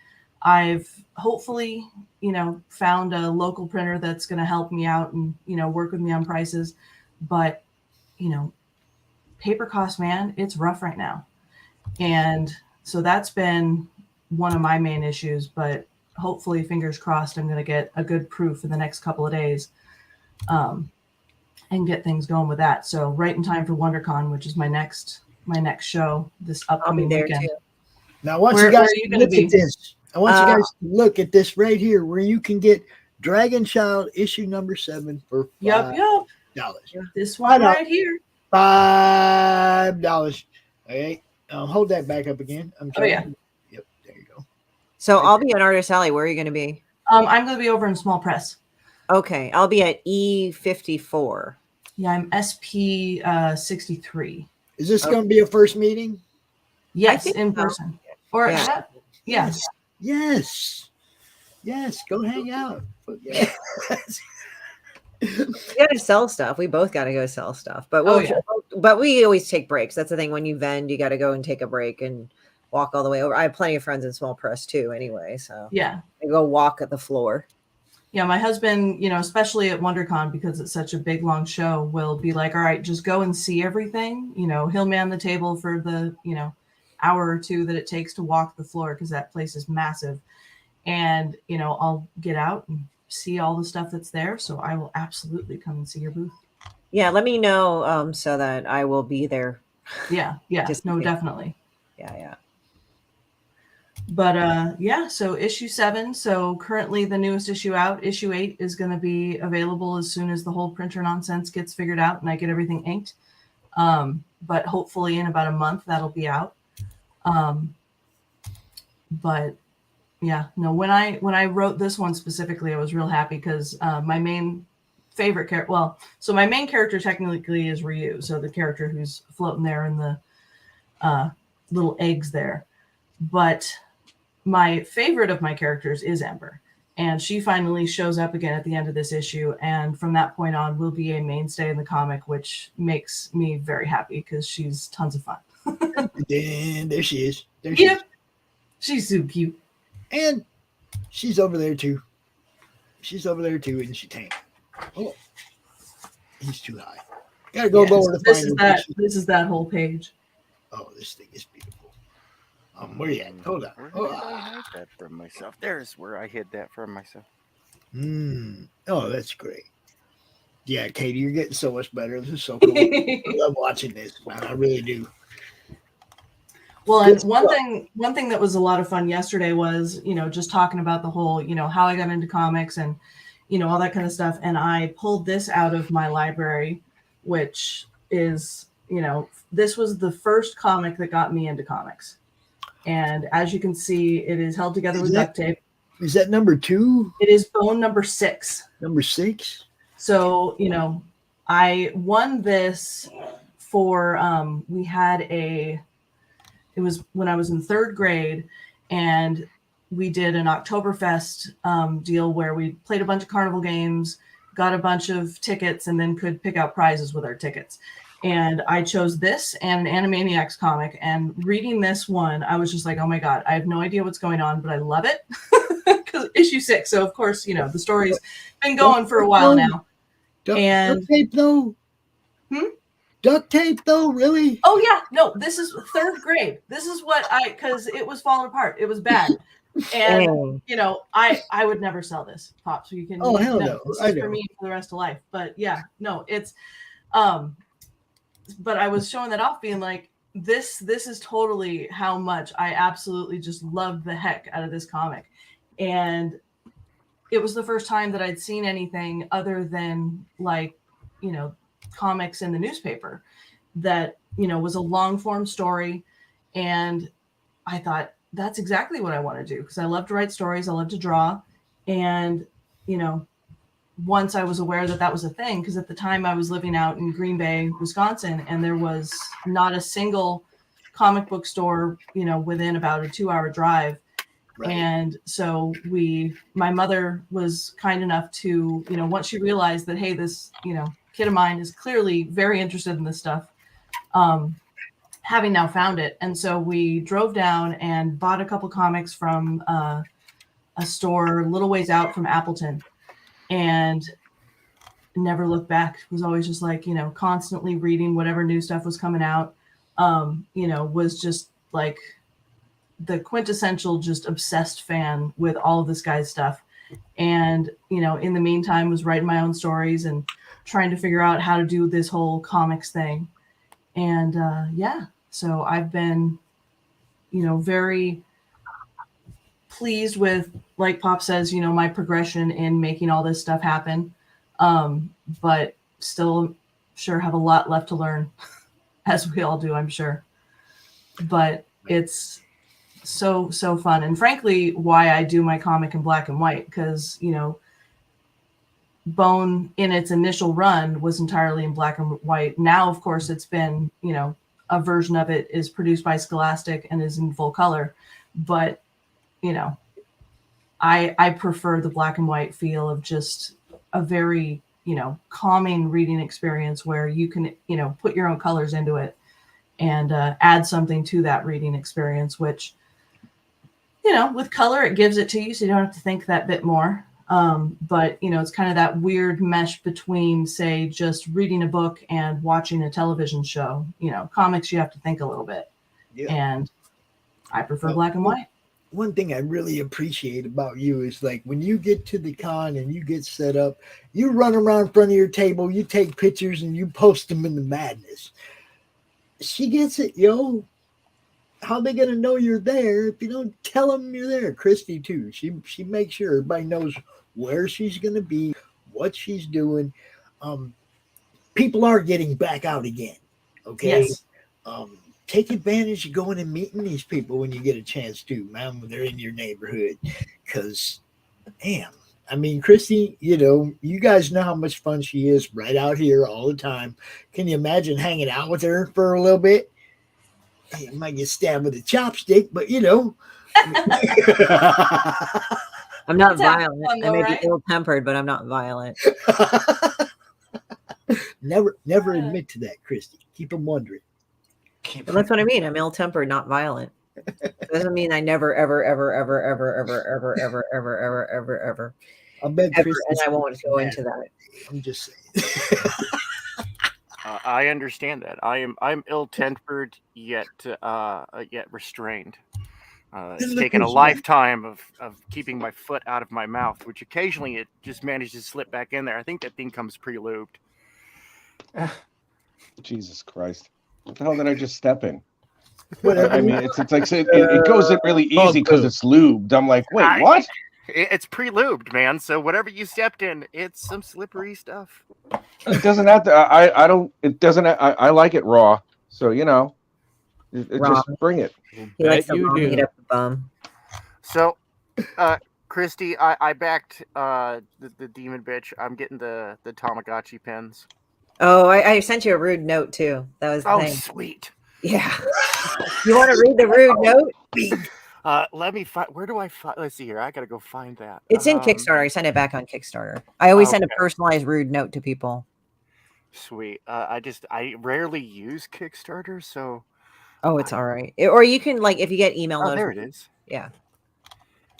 I've hopefully, you know, found a local printer that's going to help me out and, you know, work with me on prices. But, you know, paper costs, man, it's rough right now. And so that's been one of my main issues. But hopefully, fingers crossed, I'm going to get a good proof in the next couple of days. And get things going with that. So right in time for WonderCon, which is my next show this upcoming weekend. Too. Now, I want you guys to look at this. I want you guys to look at this right here, where you can get Dragon Child issue number 7 for $5. This one right here. $5. Okay, hold that back up again. I'm trying. Yep, there you go. So I'll be at Artist Alley. Where are you going to be? I'm going to be over in Small Press. Okay, I'll be at E54. Yeah, I'm SP 63. Is this going to be a first meeting? Yes, in person. Or yes. Go hang out. We got to sell stuff. We both got to go sell stuff. But but we always take breaks. That's the thing. When you vend, you got to go and take a break and walk all the way over. I have plenty of friends in Small Press too, anyway. So yeah, I go walk at the floor. Yeah, my husband, you know, especially at WonderCon, because it's such a big, long show, will be like, all right, just go and see everything. You know, he'll man the table for the, you know, hour or two that it takes to walk the floor, because that place is massive. And, you know, I'll get out and see all the stuff that's there. So I will absolutely come and see your booth. Yeah, let me know so that I will be there. Yeah, no, definitely. Yeah. But yeah, so issue 7. So currently the newest issue out, issue 8, is going to be available as soon as the whole printer nonsense gets figured out and I get everything inked. But hopefully in about a month that'll be out. But yeah, no, when I wrote this one specifically, I was real happy because my main favorite character, so my main character technically is Ryu, so the character who's floating there in the little eggs there. But my favorite of my characters is Ember, and she finally shows up again at the end of this issue, and from that point on will be a mainstay in the comic, which makes me very happy because she's tons of fun. And there she is. There she is. She's so cute. And she's over there too. She's over there too, and she tank. Oh, he's too high. Gotta go lower to find her. This is that whole page. Oh, this thing is beautiful. Where you at? Hold on. Where did I hide that from myself? There's where I hid that from myself. Oh, that's great. Yeah, Katie, you're getting so much better. This is so cool. I love watching this, man. I really do. Well, and one thing that was a lot of fun yesterday was, just talking about the whole, how I got into comics and, all that kind of stuff. And I pulled this out of my library, which is, this was the first comic that got me into comics. And as you can see, it is held together with duct tape. Is that number 2? It is bone number 6. Number 6? So, I won this for, we had it was when I was in 3rd grade, and we did an Oktoberfest deal where we played a bunch of carnival games, got a bunch of tickets, and then could pick out prizes with our tickets. And I chose this and an Animaniacs comic. And reading this one, I was just like, oh my God, I have no idea what's going on, but I love it. Because issue 6. So, of course, the story's been going for a while now. Duct tape, though? Duct tape, though? Really? Oh, yeah. No, this is 3rd grade. This is what because it was falling apart. It was bad. And, I would never sell this, Pop. So you can. Oh, hell no. This is for me for the rest of life. But yeah, no, it's. But I was showing that off, being like, this is totally how much I absolutely just loved the heck out of this comic. And it was the first time that I'd seen anything other than comics in the newspaper that, was a long form story. And I thought, that's exactly what I want to do, because I love to write stories. I love to draw. And, once I was aware that was a thing, because at the time I was living out in Green Bay, Wisconsin, and there was not a single comic book store, within about a 2-hour drive. Right. And so my mother was kind enough to, once she realized that, hey, this, kid of mine is clearly very interested in this stuff, having now found it. And so we drove down and bought a couple comics from a store a little ways out from Appleton. And never looked back. Was always just like, constantly reading whatever new stuff was coming out. Was just like the quintessential just obsessed fan with all of this guy's stuff. And, in the meantime was writing my own stories and trying to figure out how to do this whole comics thing. And so I've been, very pleased with, like Pop says, my progression in making all this stuff happen. But still sure have a lot left to learn, as we all do, I'm sure. But it's so fun. And frankly, why I do my comic in black and white, because, Bone in its initial run was entirely in black and white. Now, of course, it's been, a version of it is produced by Scholastic and is in full color. But I prefer the black and white feel of just a very, calming reading experience where you can, put your own colors into it and add something to that reading experience, which, with color, it gives it to you, so you don't have to think that bit more. But, it's kind of that weird mesh between, say, just reading a book and watching a television show. Comics, you have to think a little bit. Yeah. And I prefer black and white. one thing I really appreciate about you is like when you get to the con and you get set up, you run around in front of your table, you take pictures and you post them in the Madness. She gets it, yo. How they gonna know you're there if you don't tell them you're there? Christie too. She makes sure everybody knows where she's gonna be, what she's doing. People are getting back out again. Okay. Yes. Take advantage of going and meeting these people when you get a chance to, man, when they're in your neighborhood. Because, damn, I mean, Christie, you know, you guys know how much fun she is right out here all the time. Can you imagine hanging out with her for a little bit? You might get stabbed with a chopstick, but you know. I'm not It's having violent. fun I though, may right? be ill-tempered, but I'm not violent. Never admit to that, Christie. Keep them wondering. Well, that's what I mean. I'm ill-tempered, not violent. Doesn't mean I never, ever, ever, ever, ever, ever, ever, ever, ever, ever, ever, ever. I bet Ever, Christie. and I won't go into that. I'm just saying. I understand that. I'm ill-tempered yet restrained. It's look taken a who's back. lifetime of keeping my foot out of my mouth, which occasionally it just manages to slip back in there. I think that thing comes pre-lubed. Jesus Christ. What the hell did I just step in? Whatever. I mean, it's like it goes in really easy because it's lubed. I'm like, wait, what? It's pre-lubed, man. So whatever you stepped in, it's some slippery stuff. It doesn't have to. I don't. It doesn't. I like it raw. So you know, it Raw. just bring it. He likes to meet up the bum. So, Christie, I backed the demon bitch. I'm getting the Tamagotchi pins. Oh, I sent you a rude note too. That was the Oh, thing. sweet. Yeah. You want to read the rude note? Let me find. Where do I find? Let's see here. I gotta go find that. It's in Kickstarter. I sent it back on Kickstarter. I always send a Okay. personalized rude note to people. Sweet. I rarely use Kickstarter, so. Oh, it's all right. Or you can like if you get email Oh, there it notifications. is.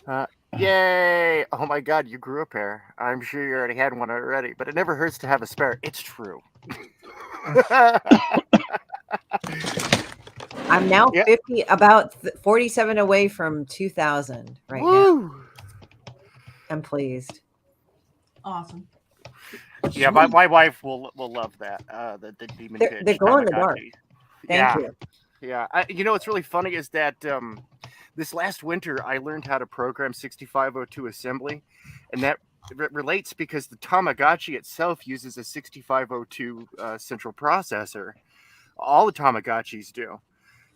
Yeah. Yay! Oh my God, you grew a pair. I'm sure you already had one already, but it never hurts to have a spare. It's true. I'm now Yeah. 50, about 47 away from 2,000 right now. Woo! I'm pleased. Awesome. Yeah, my wife will love that. The demon They're- pitch. they're glow in the dark. Tamagotchi. Thank Yeah. you. Yeah. You know what's really funny is that this last winter I learned how to program 6502 assembly, and that relates because the Tamagotchi itself uses a 6502 central processor. All the Tamagotchis do.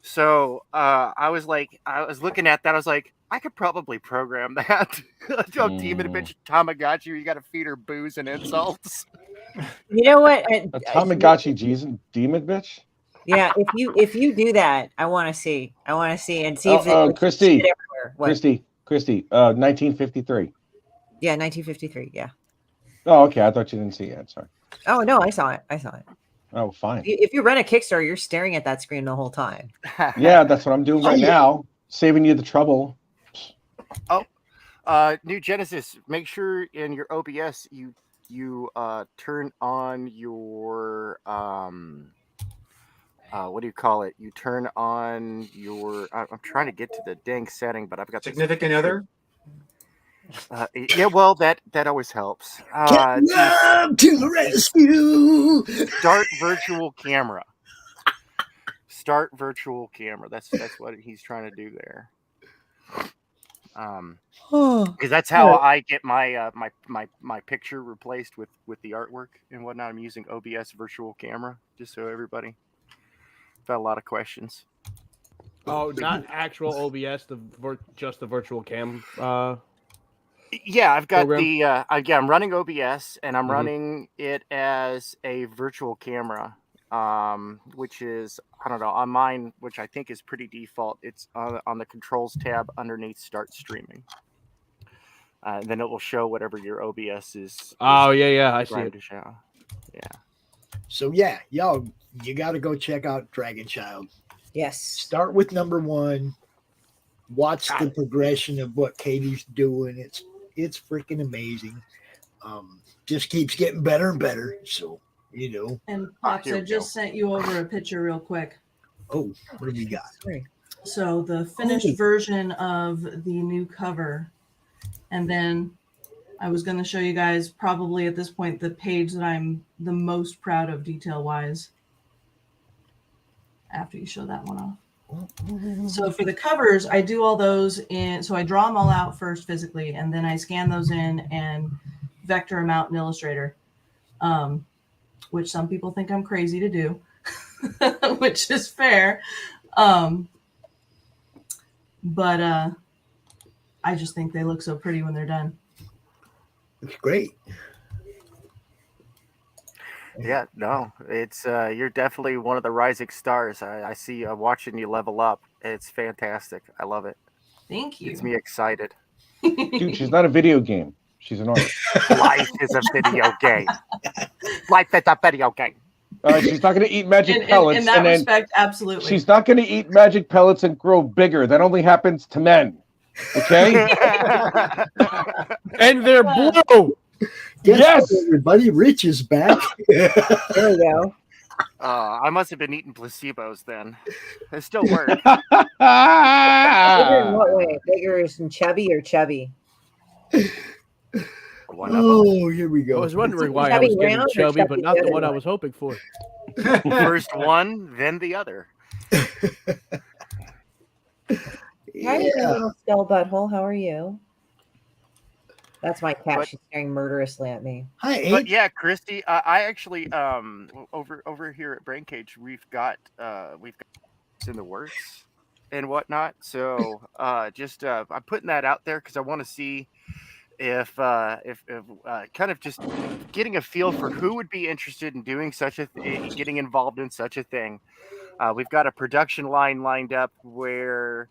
So I was looking at that. I was like, I could probably program that. Demon bitch Tamagotchi, you got to feed her booze and insults. You know what? A Tamagotchi demon bitch. Yeah, if you do that, I want to see and see if it Christie, shit everywhere. What? Christie, 1953. Yeah, 1953. Yeah. Oh, okay. I thought you didn't see it. Sorry. Oh no, I saw it. Oh, fine. If you run a Kickstarter, you're staring at that screen the whole time. Yeah, that's what I'm doing right now. Saving you the trouble. New Genesis, make sure in your OBS you turn on your what do you call it? You turn on your. I'm trying to get to the dang setting, but I've got this Significant other. Yeah, well, that always helps. Love to the rescue. Start virtual camera. Start virtual camera. That's what he's trying to do there. Because that's how I get my my picture replaced with the artwork and whatnot. I'm using OBS virtual camera, just so everybody. Got a lot of questions. Oh, not actual OBS, just the virtual cam. Yeah, I've got program? I'm running OBS and I'm running it as a virtual camera, which is, I don't know, on mine, which I think is pretty default. It's on the controls tab underneath start streaming. Then it will show whatever your OBS is. Oh, yeah, I see trying it. to show. Yeah. So yeah, y'all, you got to go check out Dragon Child. Yes. Start with number 1. Watch the progression of what Katie's doing. It's freaking amazing. Just keeps getting better and better. So, you know. And Pops, I just sent you over a picture real quick. Oh, what do we got? So the finished version of the new cover, and then I was going to show you guys probably at this point the page that I'm the most proud of detail-wise. After you show that one off. So for the covers, I do all those in. So I draw them all out first physically, and then I scan those in and vector them out in Illustrator, which some people think I'm crazy to do, which is fair. But I just think they look so pretty when they're done. It's great. Yeah, no, it's you're definitely one of the rising stars. I see watching you level up. It's fantastic. I love it. Thank you. Gets me excited. Dude, she's not a video game. She's an artist. Life is a video game. Life is a video game. She's not going to eat magic pellets. In that and then respect, absolutely. She's not going to eat magic pellets and grow bigger. That only happens to men. Okay? And they're blue. Yes, everybody. Rich is back. There we go. I must have been eating placebos then. It still works. Bigger in what way? Bigger is chubby or chubby? Oh, here we go. I was wondering why I Chubby was getting round or chubby, but chubby not the good? one I was hoping for. First one, then the other. Hi, little skull butthole. How are you? That's my cat. She's staring murderously at me. Hi, But yeah, Christy, I actually over here at Brain Cage, we've got it's in the works and whatnot. So just I'm putting that out there because I want to see if kind of just getting a feel for who would be interested in doing such a getting involved in such a thing. We've got a production line lined up where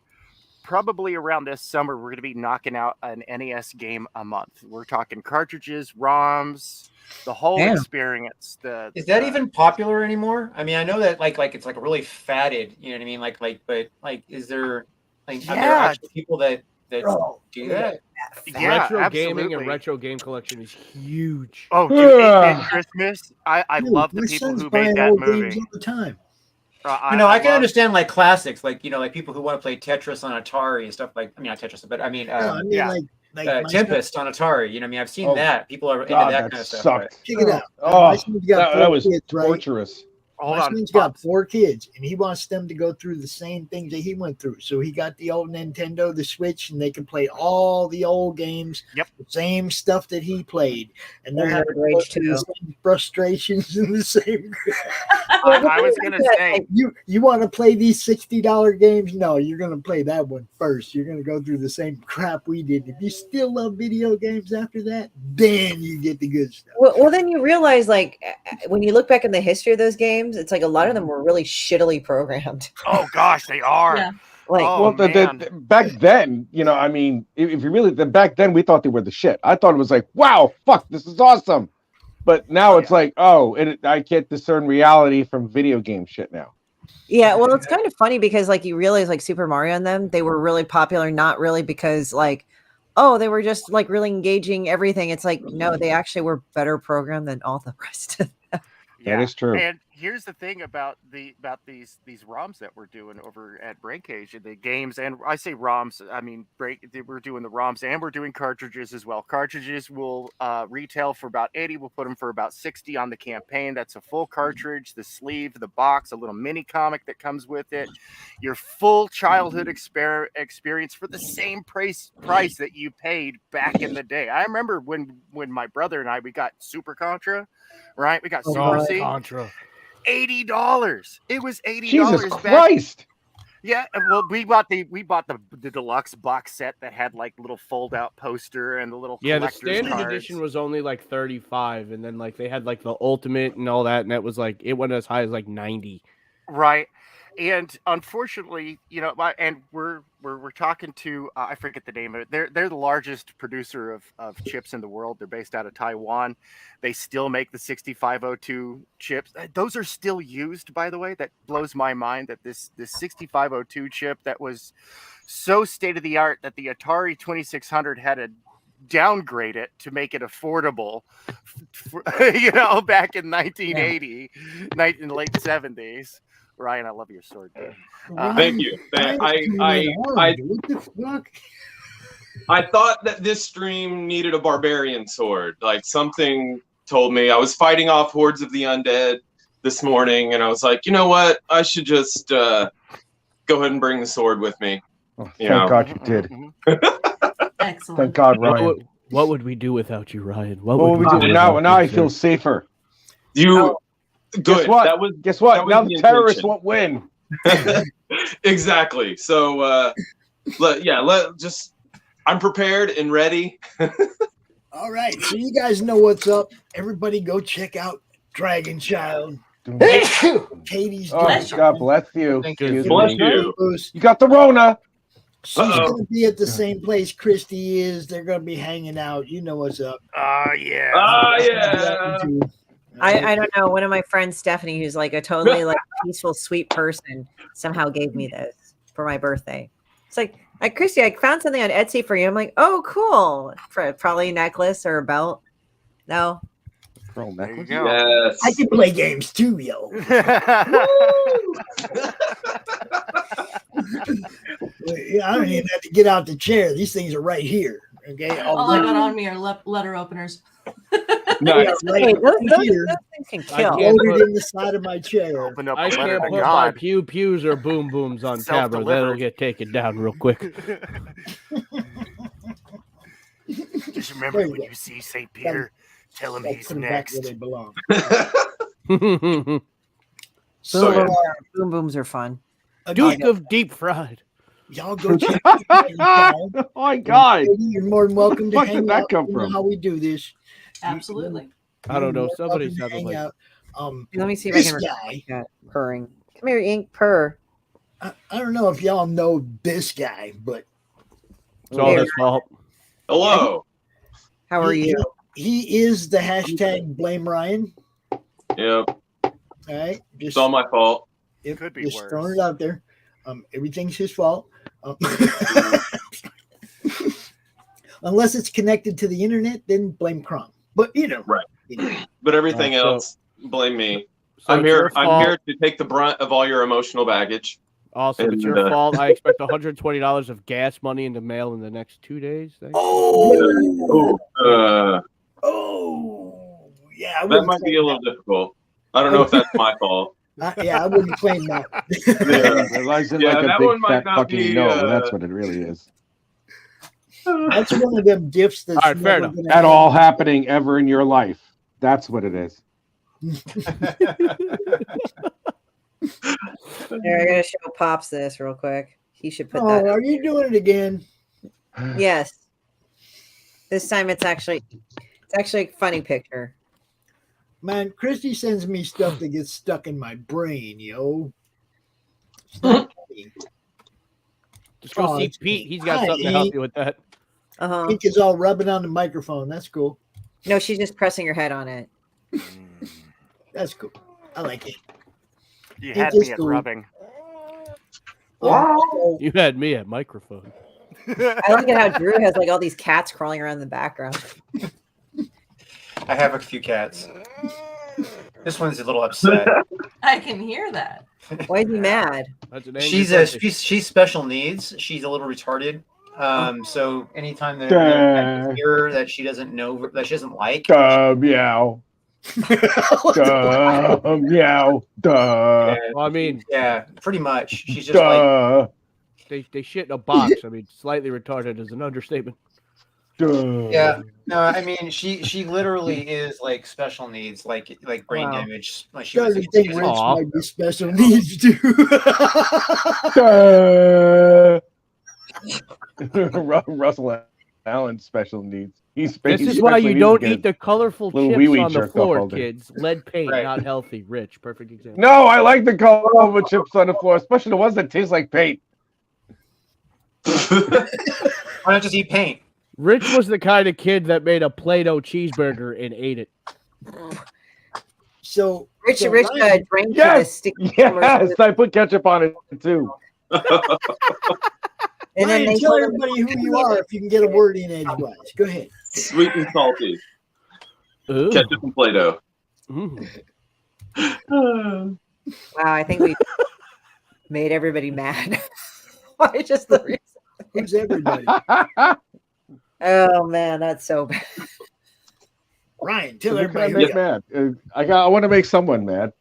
probably around this summer we're going to be knocking out an NES game a month. We're talking cartridges, ROMs, the whole experience. Is that even popular anymore? I mean, I know that like it's like really fatted, you know what I mean? But is there are there actual people that do that? Retro gaming and retro game collection is huge. Oh, dude, at Christmas, I love the my people son's who buying made that old movie. games all the time. I can understand like classics, like like people who want to play Tetris on Atari and stuff like. I mean, not Tetris, but I mean, like Tempest on Atari. You know, what I mean, I've seen that. People are into God, that that kind of stuff. sucked. Check it out. Oh, My son's got that four was kids, right? torturous. My son's got 4 kids, and he wants them to go through the same things that he went through. So he got the old Nintendo, the Switch, and they can play all the old games, the same stuff that he played. And they're having the same frustrations and the same. I was going to say, you want to play these $60 games? No, you're going to play that one first. You're going to go through the same crap we did. If you still love video games after that, then you get the good stuff. Well, then you realize, like, when you look back in the history of those games, it's like a lot of them were really shittily programmed. Oh gosh, they are. Yeah. Like, Well, back then, I mean, if you really, back then we thought they were the shit. I thought it was like, wow, fuck, this is awesome. But now it's like, I can't discern reality from video game shit now. Yeah, well, it's kind of funny because like you realize like Super Mario and them, they were really popular, not really because like, they were just like really engaging everything. It's like, no, they actually were better programmed than all the rest of them. That is true. And here's the thing about these ROMs that we're doing over at Brain Cage, the games, and I say ROMs, I mean we're doing the ROMs and we're doing cartridges as well. Cartridges will retail for about $80. We'll put them for about $60 on the campaign. That's a full cartridge, the sleeve, the box, a little mini comic that comes with it. Your full childhood experience for the same price that you paid back in the day. I remember when my brother and we got Super Contra, right? We got Super C. Contra. $80. It was $80. Jesus back. Christ. Yeah, well, we bought the deluxe box set that had like little fold out poster and the little Yeah, the collector's standard cards. edition was only like 35, and then like they had like the ultimate and all that, and that was like it went as high as like 90. Right. And unfortunately, and we're talking to I forget the name of it. They're the largest producer of chips in the world. They're based out of Taiwan. They still make the 6502 chips. Those are still used, by the way. That blows my mind that this 6502 chip that was so state of the art that the Atari 2600 had to downgrade it to make it affordable back in 1980, in the late 70s. Ryan, I love your sword. Dude. Thank you. What the fuck? I thought that this stream needed a barbarian sword. Like something told me I was fighting off hordes of the undead this morning, and I was like, you know what? I should just go ahead and bring the sword with me. Thank God you did. Excellent. Thank God, Ryan. What would we do without you, Ryan? What would we do now? Now I feel safer. You good? Guess what? That was, Guess what? that was Now the the terrorists intention. won't win. Exactly. So I'm prepared and ready. All right, so you guys know what's up. Everybody go check out Dragon Child. Katie's Oh, God bless you. Thank you. Excuse Bless me. you. You got the Rona. She's going to be at the same place Christy is. They're going to be hanging out. You know what's up. Yeah. I don't know. One of my friends, Stephanie, who's like a totally like peaceful, sweet person, somehow gave me this for my birthday. It's like, Christy, I found something on Etsy for you. I'm like, oh, cool. Probably a necklace or a belt. No. Pearl necklace? Yes. I can play games too, yo. I don't even have to get out the chair. These things are right here. Okay. All I got on me are letter openers. Yeah, right those here. things can I kill. can't Loaded put- in the side of my chair. Open up I a letter can't to put my God. pews or boom booms on camera. Self-delivered. That'll get taken down real quick. Just remember when you see St. Peter, tell him he's Put them back next. where they belong. Boom booms are fun. Duke of Deep Fried. Y'all go check it out. Oh my God. You're more than welcome to Where hang did that out. come You know from? how we do this. Absolutely. I don't know. You're Somebody welcome to sounded hang like out. Let me see if I This can guy. that purring. Come here, Ink, purr. I don't know if y'all know this guy, but it's all his fault. Hello. How are you? He is the hashtag blame Ryan. Yep. All right. It's all my fault. It Could be just worse. throwing it out there. Everything's his fault. Unless it's connected to the internet, then blame CRoM. But Right. you know. But everything So- else, blame me. So I'm it's here. your I'm fault. here to take the brunt of all your emotional baggage. Also, it's And, your fault. I expect $120 of gas money in the mail in the next 2 days. Thanks. Oh, yeah. I That wouldn't might be claim a little difficult. I don't know if that's my fault. I wouldn't claim that. Realize it Yeah, like a that big one might fat not fucking be, no. That's what it really is. That's one of them gifts that's All right, fair never enough. gonna At happen. all happening ever in your life. That's what it is. Here, I gotta show Pops this real quick. He should put Oh, that. are you doing it again? Yes. This time it's actually a funny picture. Man, Christy sends me stuff that gets stuck in my brain, yo. Just go see Pete. He's got something to help you with that. Uh-huh. Pink is all rubbing on the microphone. That's cool. No, she's just pressing her head on it. That's cool. I like it. You Pink had is me at cool. rubbing. You had me at microphone. I like it how Drew has like all these cats crawling around in the background. I have a few cats. This one's a little upset. I can hear that. Why is he mad? She's special needs. She's a little retarded. So anytime that I hear that she doesn't know that she doesn't like, Meow. Meow. Well, I mean, yeah, pretty much. She's just like they shit in a box. I mean, slightly retarded is an understatement. yeah. No, I mean she literally is like special needs, like brain Wow. damage. Like she Starting was. to think she Rich was- might be special needs too. Russell Allen's special needs. He's This is special why you needs don't again. eat the colorful Little chips wee-wee on the jerk-off floor, holder. kids. Lead paint, Right. not healthy. Rich, perfect example. No, I like the colorful chips on the floor, especially the ones that taste like paint. Why not just eat paint? Rich was the kind of kid that made a Play-Doh cheeseburger and ate it. So Rich so drank the Yes, sticky yes, I put ketchup on it too. And then Ryan, they tell told him- everybody who you are if you can get a word in edgewise. Go ahead. Sweet and salty. Ooh. Ketchup and Play-Doh. Mm. Wow, I think we made everybody mad. Why just the reason? Who's everybody? Oh man, that's so bad. Ryan, tell Who can I everybody. make mad? I want to make someone mad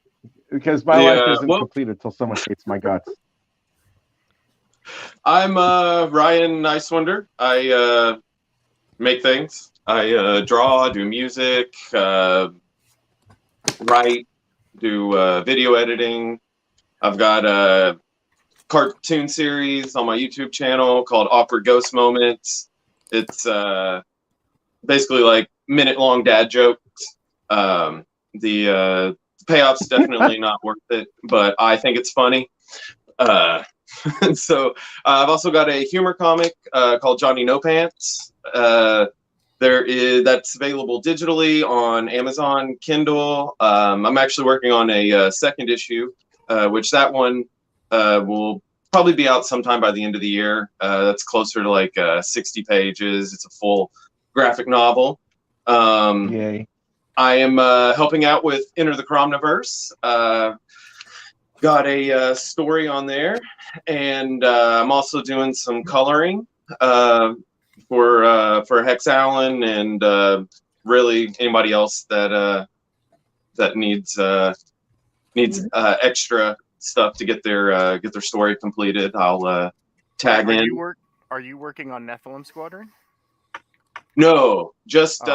because my life isn't complete until someone hates my guts. I'm Ryan Niswander. I make things. I draw, do music, write, do video editing. I've got a cartoon series on my YouTube channel called Awkward Ghost Moments. It's basically like minute-long dad jokes. The payoff's definitely not worth it, but I think it's funny. So I've also got a humor comic called Johnny No Pants. That's available digitally on Amazon Kindle. I'm actually working on a second issue, which that one will probably be out sometime by the end of the year. That's closer to like 60 pages. It's a full graphic novel. Yay. I am helping out with Enter the CRoMniverse. Got a story on there, and I'm also doing some coloring for Hex Allen and really anybody else that needs extra stuff to get their story completed. I'll tag in. Are you working on Nephilim Squadron? No, just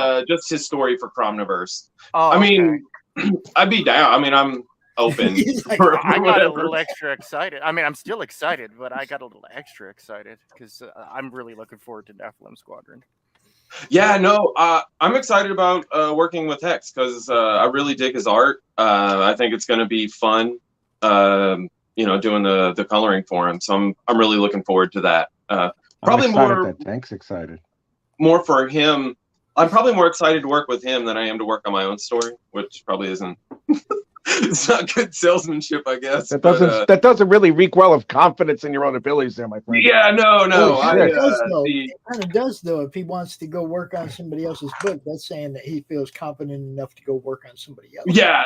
his story for CRoMniverse. Oh, I mean, I'd be down. I mean, I'm open. I got a little extra excited. I mean, I'm still excited, but I got a little extra excited because I'm really looking forward to Nephilim Squadron. Yeah, no, I'm excited about working with Hex because I really dig his art. I think it's going to be fun, doing the coloring for him. So I'm really looking forward to that. Probably more. Tank's excited. More for him. I'm probably more excited to work with him than I am to work on my own story, which probably isn't. It's not good salesmanship, I guess. That doesn't really reek well of confidence in your own abilities, there, my friend. Yeah, no. It kind of does, though. If he wants to go work on somebody else's book, that's saying that he feels confident enough to go work on somebody else. Yeah,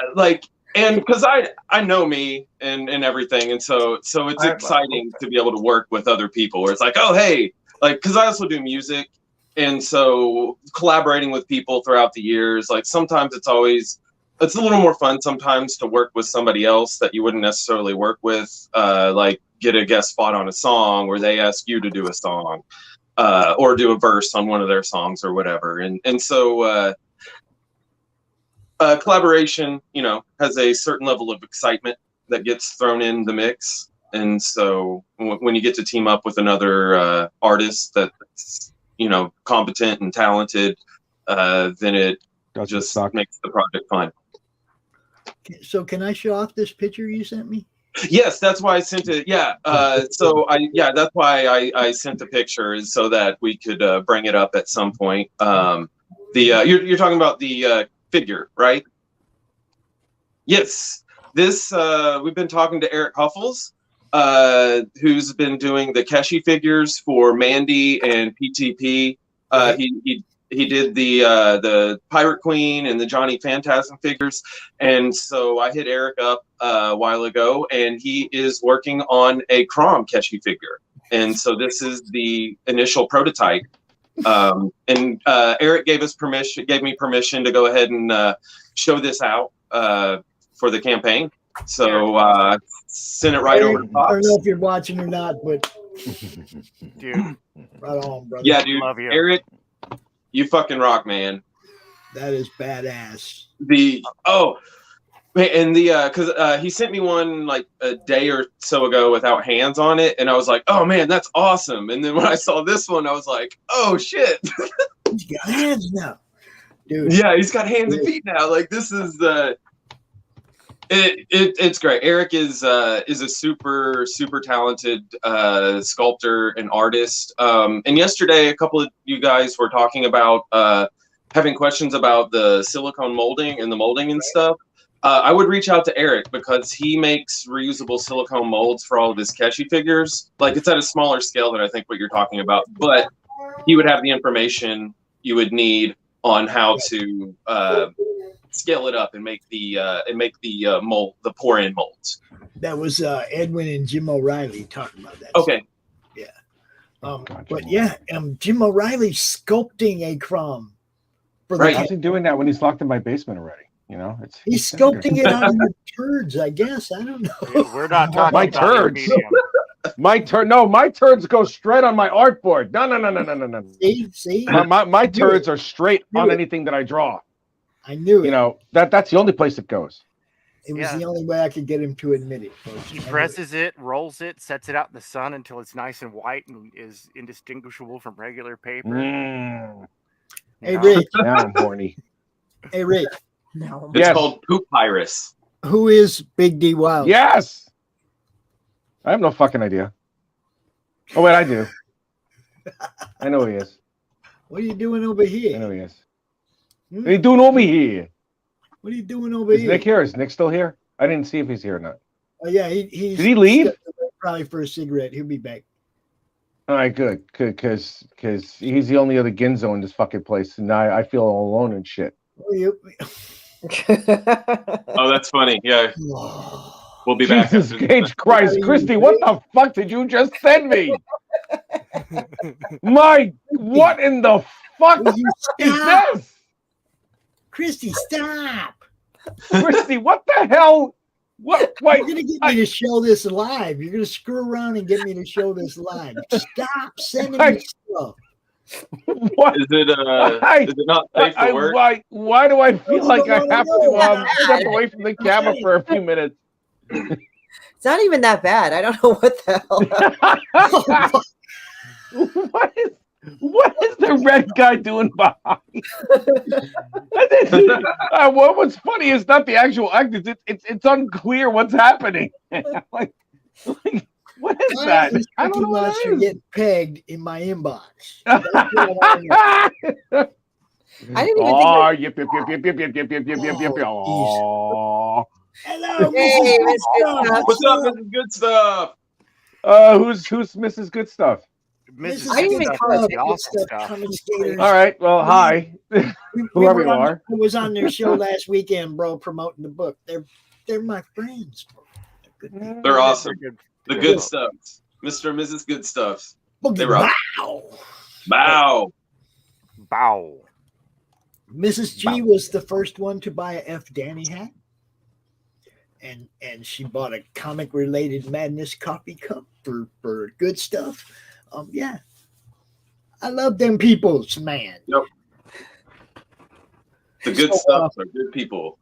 and because I know me and everything, and so it's exciting to be able to work with other people. Where it's like, oh hey, because I also do music, and so collaborating with people throughout the years, sometimes it's a little more fun sometimes to work with somebody else that you wouldn't necessarily work with, get a guest spot on a song where they ask you to do a song or do a verse on one of their songs or whatever. And so collaboration, has a certain level of excitement that gets thrown in the mix. And so when you get to team up with another artist that's, competent and talented, then it just makes the project fun. So can I show off this picture you sent me? Yes, that's why I sent it. Yeah. That's why I sent the picture, is so that we could bring it up at some point. You're talking about the figure, right? Yes. This we've been talking to Eric Huffles, who's been doing the Keshi figures for Mandy and PTP. He did the Pirate Queen and the Johnny Phantasm figures, and so I hit Eric up a while ago, and he is working on a CRoM Keshi figure, and so this is the initial prototype. And Eric gave me permission to go ahead and show this out for the campaign. So send it right over to Pops. I don't know if you're watching or not, but dude, right on, brother. Yeah, dude, love you. Eric. You fucking rock, man. That is badass. Because he sent me one a day or so ago without hands on it, and I was like, oh man, that's awesome. And then when I saw this one, I was like, oh shit. He's got hands now, dude. Yeah, he's got hands and feet now. This is it's great. Eric is a super talented sculptor and artist. And yesterday, a couple of you guys were talking about having questions about the silicone molding and the molding and stuff. I would reach out to Eric because he makes reusable silicone molds for all of his Keshi figures. It's at a smaller scale than I think what you're talking about, but he would have the information you would need on how to scale it up and make the mold, the pour-in molds. That was Edwin and Jim O'Reilly talking about that. Okay. Yeah. But yeah, Jim O'Reilly sculpting a CRoM. How's he doing that when he's locked in my basement already? You know, he's sculpting it out of your turds, I guess. I don't know. We're not talking my about turds. My turds go straight on my artboard. No. See? My turds are straight on anything that I draw. I knew it. You know, that's the only place it goes. It was the only way I could get him to admit it. Folks. He presses it, rolls it, sets it out in the sun until it's nice and white and is indistinguishable from regular paper. Hey, Rick. Now I'm horny. Hey, Rick. No. It's called Poop Pyrus. Who is Big D Wild? Yes. I have no fucking idea. Oh, wait, I do. I know he is. What are you doing over here? I know he is. What are you doing over here? What are you doing over Is here? Nick here? Is Nick still here? I didn't see if he's here or not. Oh, yeah, he's. Did he leave? Probably for a cigarette. He'll be back. All right, good, because he's the only other Ginzo in this fucking place, and I feel all alone and shit. Oh, that's funny. Yeah. We'll be back. Jesus H. Christ, Christy, what the fuck did you just send me? What in the fuck is this? Christy, stop! Christy, what the hell? What? Wait, you're gonna get me to show this live. You're gonna screw around and get me to show this live. Stop sending me stuff. What? Is it not safe for work? Why do I feel like I have to step away from the camera for a few minutes? It's not even that bad. I don't know what the hell. What is the red guy doing behind? What's funny is not the actual act. It's unclear what's happening. like, what is that? I don't know what you're it is. getting pegged in my inbox. I didn't even Oh, think. yip. Oh. Hello, Hey, Mrs. Mr. Stuff. What's up, Mrs. Good Stuff? Who's Mrs. Good Stuff? I didn't even call it the awesome stuff. All right. Well, hi, whoever you are. I was on their show last weekend, bro, promoting the book. They're my friends, bro. They're awesome. The Good Stuffs. Mr. and Mrs. Good Stuffs. They rock. Bow. Mrs. G was the first one to buy a F. Danny hat. And she bought a comic related Madness coffee cup for Good Stuff. Yeah. I love them peoples, man. Yep. The Good Stuffs are good people.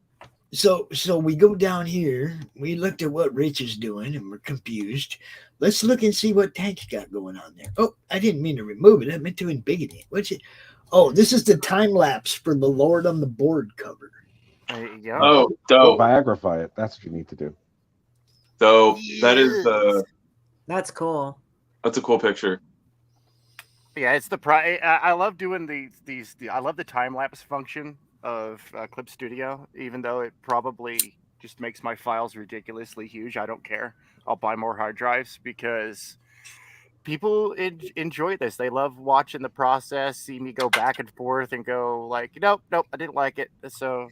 So we go down here. We looked at what Rich is doing, and we're confused. Let's look and see what Tank's got going on there. Oh, I didn't mean to remove it. I meant to embiggen it. What's it? Oh, this is the time lapse for the Lord on the Board cover. Oh, dope. Biography it. That's what you need to do. So that is That's cool. that's a cool picture. Yeah, it's the I love doing these. I love the time lapse function of Clip Studio, even though it probably just makes my files ridiculously huge. I don't care. I'll buy more hard drives because people enjoy this. They love watching the process, see me go back and forth and go like, nope, I didn't like it. So,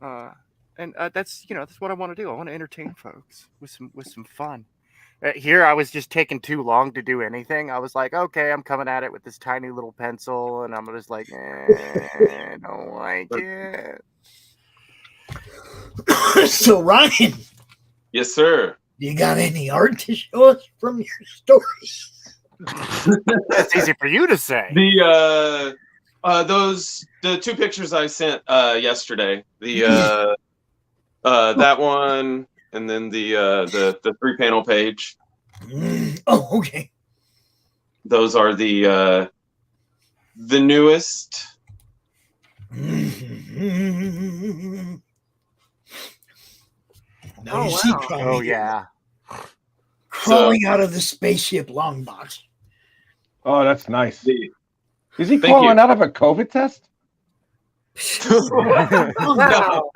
that's that's what I want to do. I want to entertain folks with some fun. Here, I was just taking too long to do anything. I was like, okay, I'm coming at it with this tiny little pencil, and I'm just like, I don't like it. So, Ryan. Yes, sir. You got any art to show us from your stories? That's easy for you to say. The two pictures I sent yesterday. The that one. And then the 3-panel page. Oh, okay. Those are the newest. Now you see Crowley. Oh yeah. Crawling out of the spaceship long box. Oh, that's nice. Is he Thank crawling you. out of a COVID test? Wow.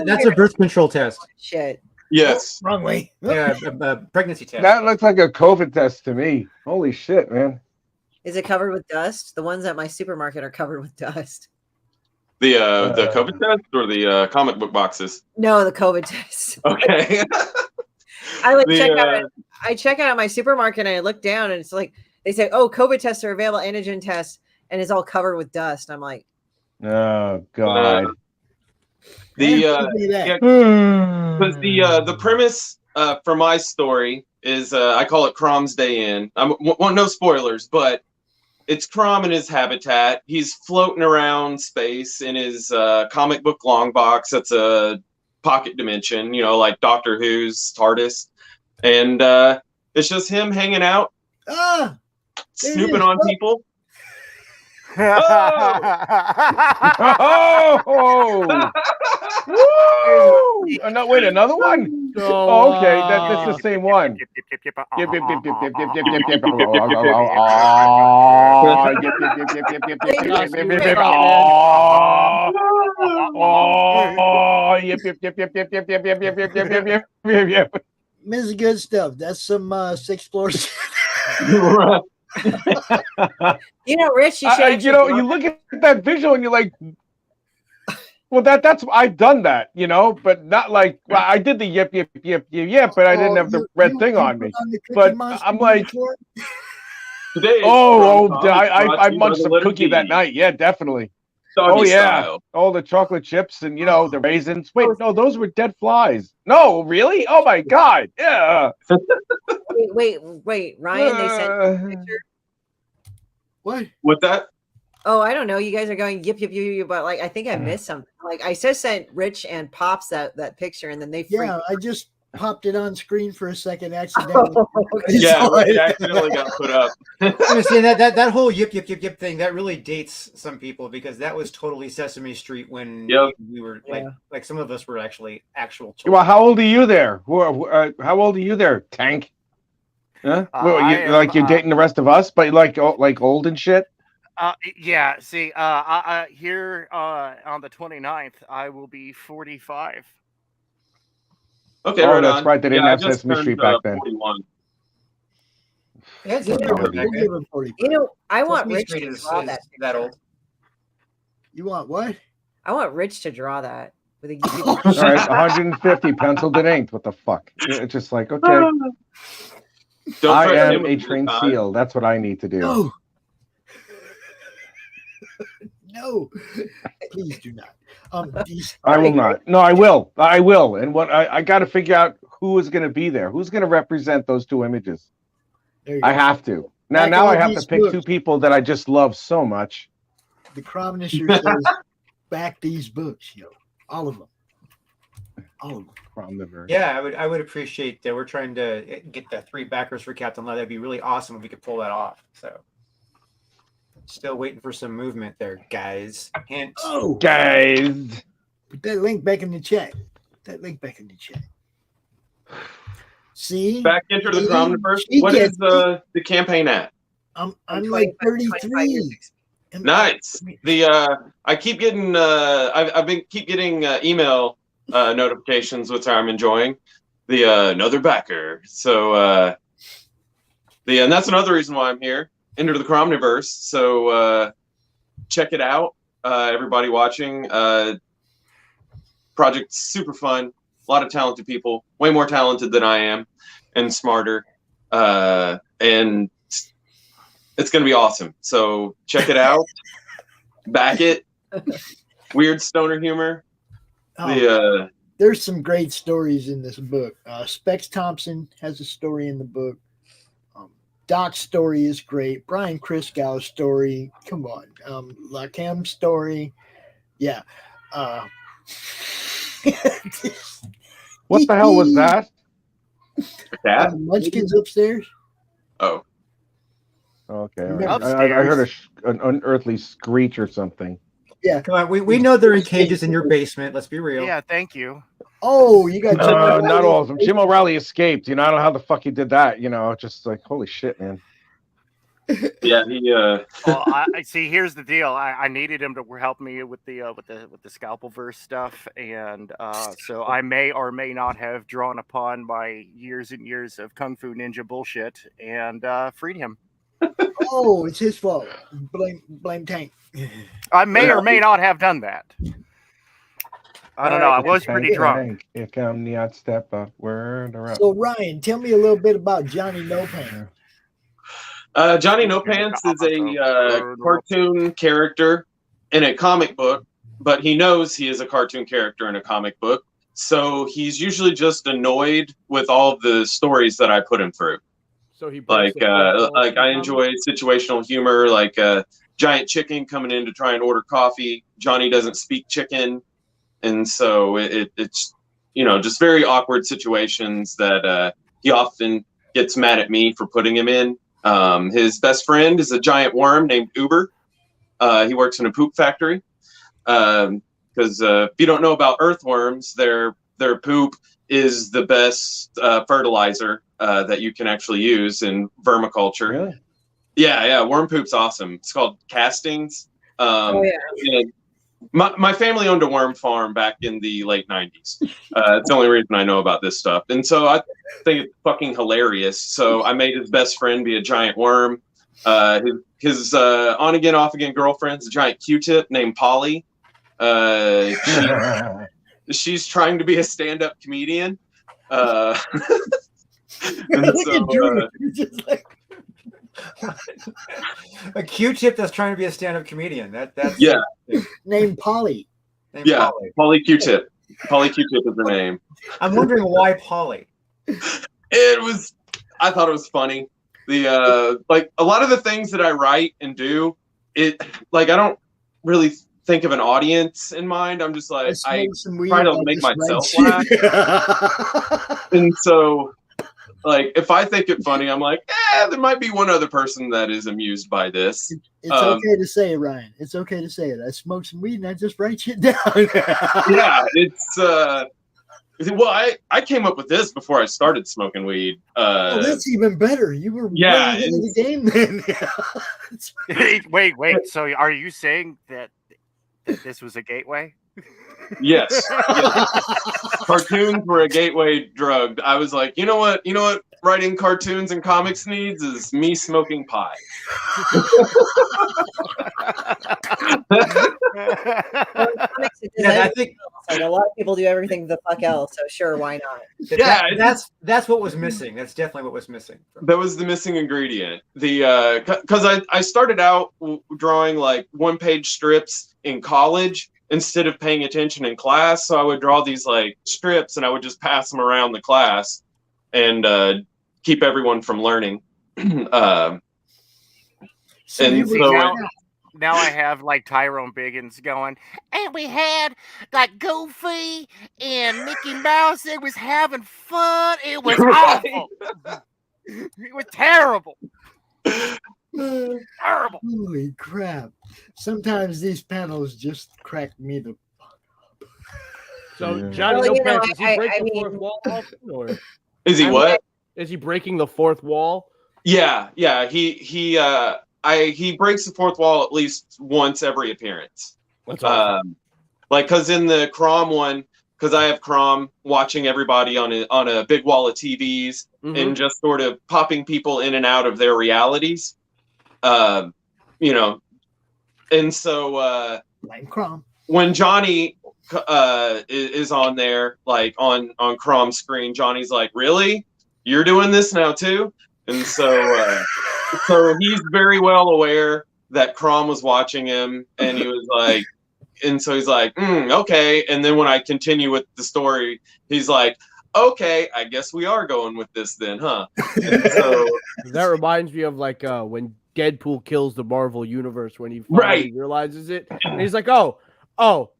That's a birth control test. Shit. Yes. Wrong way. Yeah, a pregnancy test. That looks like a COVID test to me. Holy shit, man. Is it covered with dust? The ones at my supermarket are covered with dust. The COVID test or the comic book boxes? No, the COVID test. Okay. I like The, check out my supermarket and I look down and it's like they say, "Oh, COVID tests are available, antigen tests," and it's all covered with dust. I'm like, Oh God. The premise for my story is I call it CRoM's Day In. No spoilers, but it's CRoM in his habitat. He's floating around space in his comic book long box. That's a pocket dimension, like Doctor Who's TARDIS, and it's just him hanging out, snooping on people. Oh! Woo! No, wait, another one? Oh, okay, that's the same one. This is good stuff. That's some sixth floor. Rich, you should you look at that visual and you're like, well, that's I've done that, but not like, well, I did the yip, but I didn't have the red thing on me. But I'm like, I munched some cookie that night. Yeah, definitely. Doggy style. All the chocolate chips and the raisins. Wait, no, those were dead flies. No, really? Oh my God. Yeah. Wait, Ryan, they sent you a picture. What? What's that? Oh, I don't know. You guys are going yip, but like I think I missed something. Like I just sent Rich and Pops that picture, and then they I just popped it on screen for a second accidentally. Yeah, it accidentally got put up. Understand that whole yip thing that really dates some people because that was totally Sesame Street when we were like some of us were actually actual children. Well, how old are you there? How old are you there, Tank? Huh? You're dating the rest of us, but like old and shit. Yeah. See, here on the 29th, I will be 45. Okay, right that's on. Right. They didn't have Sesame Street back then. 41. I want Rich to draw that old. You want what? I want Rich to draw that with a. All right, 150 penciled and inked. What the fuck? It's just like okay. I am a trained seal. That's what I need to do. No, please do not. I will not. No, I will. I will. And what I got to figure out who is going to be there. Who's going to represent those two images? I have to. Now I have to pick two people that I just love so much. The Cromnisher says, back these books, all of them. All of them. Yeah, I would appreciate that. We're trying to get the 3 backers for Captain Love. That'd be really awesome if we could pull that off. So, still waiting for some movement there, guys. Hint. Oh, guys. Put that link back in the chat. See? Back into the CRoMniverse. What is the campaign at? I'm like 33. Nice. I keep getting I've been getting email notifications, which I'm enjoying. Another backer. So and that's another reason why I'm here. Enter the CRoMniverse. So check it out. Everybody watching. Project's super fun. A lot of talented people, way more talented than I am, and smarter. And it's going to be awesome. So check it out. Back it. Weird stoner humor. There's some great stories in this book. Specs Thompson has a story in the book. Doc's story is great. Brian Christgau's story. Come on. Lacam's story. Yeah. What the hell was that? Munchkins upstairs. Oh. Okay. I heard an unearthly screech or something. Yeah. Come on. We know they're in cages in your basement. Let's be real. Yeah. Thank you. Oh, you got not all of them. Jim O'Reilly escaped. I don't know how the fuck he did that. Just like holy shit, man. Yeah, he. Well, I see. Here's the deal. I needed him to help me with the scalpel verse stuff, and so I may or may not have drawn upon my years and years of Kung Fu Ninja bullshit and freed him. Oh, it's his fault. Blame Tank. I may or may not have done that. I don't know. I was pretty drunk. Here come the odd step up. Word or up. So Ryan, tell me a little bit about Johnny No Pants. Johnny No Pants is a cartoon character in a comic book, but he knows he is a cartoon character in a comic book. So he's usually just annoyed with all of the stories that I put him through. So he like I enjoy situational humor, like giant chicken coming in to try and order coffee. Johnny doesn't speak chicken, and so it's just very awkward situations that he often gets mad at me for putting him in. His best friend is a giant worm named Uber. He works in a poop factory. Because if you don't know about earthworms, their poop is the best fertilizer that you can actually use in vermiculture. Really? Yeah, worm poop's awesome. It's called castings. And my family owned a worm farm back in the late 90s. It's the only reason I know about this stuff. And so I think it's fucking hilarious. So I made his best friend be a giant worm. His on again, off again girlfriend's a giant Q-tip named Polly. She's trying to be a stand-up comedian. And so, a Q-tip that's trying to be a stand-up comedian. That's named Polly. Polly Q-tip. Polly Q-tip is her name. I'm wondering why Polly. I thought it was funny. Like a lot of the things that I write and do, I don't really think of an audience in mind. I'm just like, I try to make myself laugh. And so, like, if I think it funny, I'm like, there might be one other person that is amused by this. It's okay to say it, Ryan. It's okay to say it. I smoke some weed and I just write shit down. Yeah, it's I came up with this before I started smoking weed. That's even better. You were way ahead of the game then. Wait. So are you saying that this was a gateway? Yes. Cartoons were a gateway drug. I was like, you know what writing cartoons and comics needs is me smoking pie. I think like a lot of people do everything the fuck else, so sure, why not? That's what was missing. That's definitely what was missing. That was the missing ingredient. Because I started out drawing like one-page strips in college instead of paying attention in class. So I would draw these like strips and I would just pass them around the class and keep everyone from learning. Now I have like Tyrone Biggins going, and we had like Goofy and Mickey Mouse. It was having fun. It was awful. It was terrible. Terrible. Holy crap. Sometimes these panels just crack me the fuck up. So Johnny No Pants, is he breaking the fourth wall often, or is he what? Is he breaking the fourth wall? Yeah. He breaks the fourth wall at least once every appearance. That's awesome. Because in the CRoM one, because I have CRoM watching everybody on a big wall of TVs and just sort of popping people in and out of their realities. And so like CRoM. When Johnny is on there, like on CRoM screen, Johnny's like, "Really? You're doing this now too?" And so so he's very well aware that CRoM was watching him, and he was like, and so he's like, okay. And then when I continue with the story, he's like, okay, I guess we are going with this then, huh? And so that reminds me of like when Deadpool kills the Marvel universe when he finally realizes it. And he's like, oh,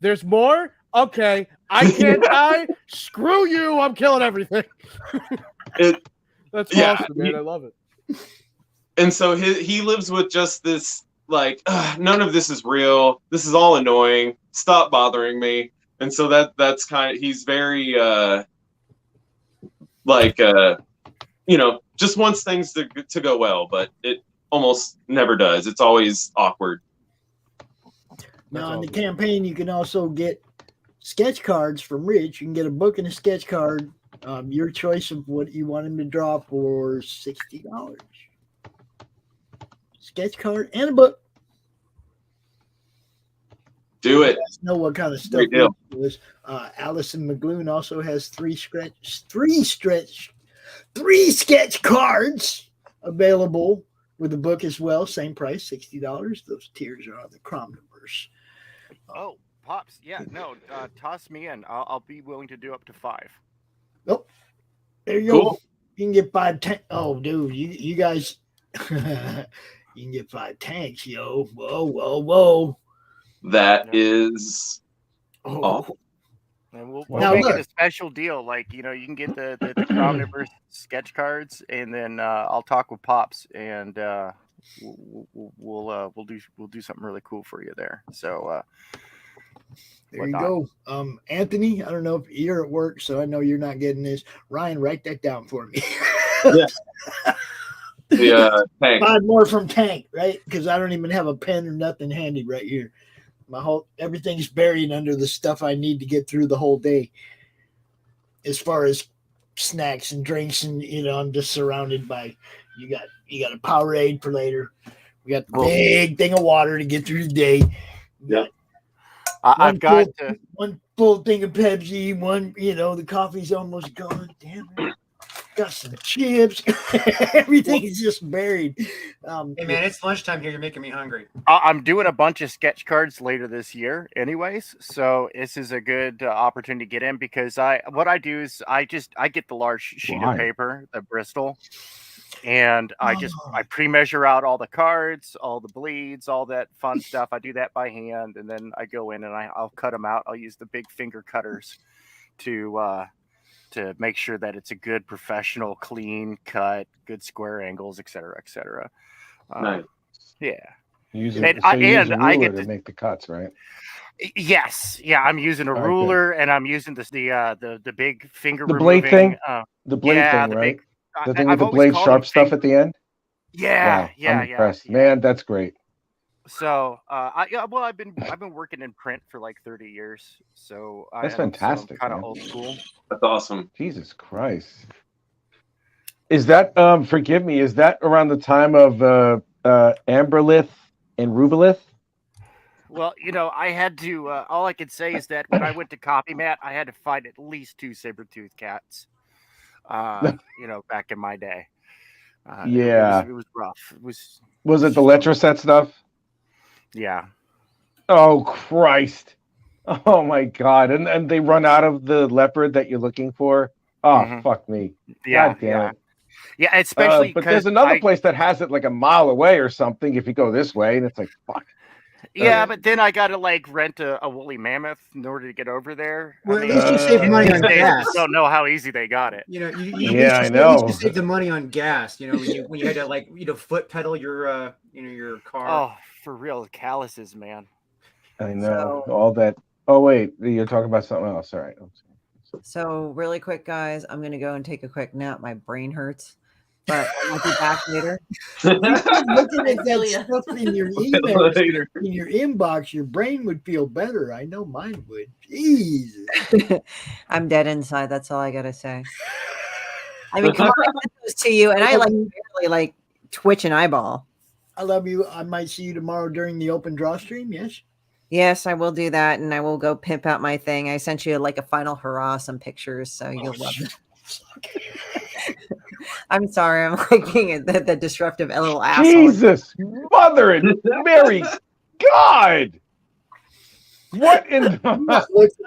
there's more? Okay, I can't die. Screw you, I'm killing everything. That's awesome, man. I love it. And so he lives with just this, like, none of this is real. This is all annoying. Stop bothering me. And so that's kind of, he's very, just wants things to go well, but it almost never does. It's always awkward. Now, in the campaign, you can also get sketch cards from Rich. You can get a book and a sketch card. Your choice of what you want him to draw for $60. sketch card, and a book. Do it. Know what kind of stuff Great deal. it was. Allison McGloon also has three sketch cards available with the book as well. Same price, $60. Those tiers are on the CRoMniverse. Oh, Pops. Yeah, no, toss me in. I'll be willing to do up to 5. Oh, there you go. You can get 5 tanks. Oh, dude, you guys, you can get 5 tanks, yo. Whoa. That is awful. And we'll Now make look. it a special deal. Like, you can get the CRoMniverse sketch cards, and then I'll talk with Pops, and we'll do something really cool for you there. So There you go. Anthony, I don't know if you're at work, so I know you're not getting this. Ryan, write that down for me. Yeah. Tank. 5 more from Tank, right? Because I don't even have a pen or nothing handy right here. Everything's buried under the stuff I need to get through the whole day. As far as snacks and drinks, and I'm just surrounded by. You got a Powerade for later. We got the big thing of water to get through the day. Yeah. I've got one full thing of Pepsi. One, the coffee's almost gone. Damn it. Got some chips. Everything's just buried. Hey man, it's lunchtime here. You're making me hungry. I'm doing a bunch of sketch cards later this year anyways, so this is a good opportunity to get in, because what I do is I get the large sheet of paper, the Bristol, and I pre-measure out all the cards, all the bleeds, all that fun stuff. I do that by hand, and then I go in and I'll cut them out. I'll use the big finger cutters to make sure that it's a good professional, clean cut, good square angles, et cetera, et cetera. Nice. Yeah. You use And a I ruler get to make the cuts, right? Yes. Yeah. I'm using a Okay. ruler, and I'm using the big finger The blade removing, thing? The blade yeah, thing, the right? big, The thing with I've the always blade called sharp them stuff at the end? Yeah. Wow, Yeah. I'm impressed. Man, that's great. So, I've been working in print for like 30 years. So That's fantastic. Kind of man. old school. That's awesome. Jesus Christ. Is that forgive me, is that around the time of Amberlith and Rubelith? Well, I had to. All I could say is that when I went to Copymat, I had to fight at least 2 saber-toothed cats. Back in my day. Yeah. It was rough. Was it the Letraset stuff? Yeah. Oh Christ. Oh my God. And they run out of the leopard that you're looking for. Oh fuck me. Yeah, God damn it. Yeah, especially but there's another place that has it like a mile away or something if you go this way, and it's like fuck. Yeah, but then I gotta rent a woolly mammoth in order to get over there. Well, at least you save money on gas. Don't know how easy they got it. I know. At least you save the money on gas. When you had to foot pedal your your car. Oh, for real, calluses, man. I know all that. Oh wait, you're talking about something else. All right. So really quick, guys, I'm gonna go and take a quick nap. My brain hurts, but I'll be back later. Looking at that stuff in your email, in your inbox, your brain would feel better. I know mine would. Jesus. I'm dead inside. That's all I gotta say. I mean, come on, I sent those to you, and I barely twitch an eyeball. I love you. I might see you tomorrow during the open draw stream. Yes. Yes, I will do that, and I will go pimp out my thing. I sent you a final hurrah, some pictures, so you'll love it. I'm sorry, I'm being the disruptive little asshole. Jesus, Mother and Mary, God! What in the... I'm not looking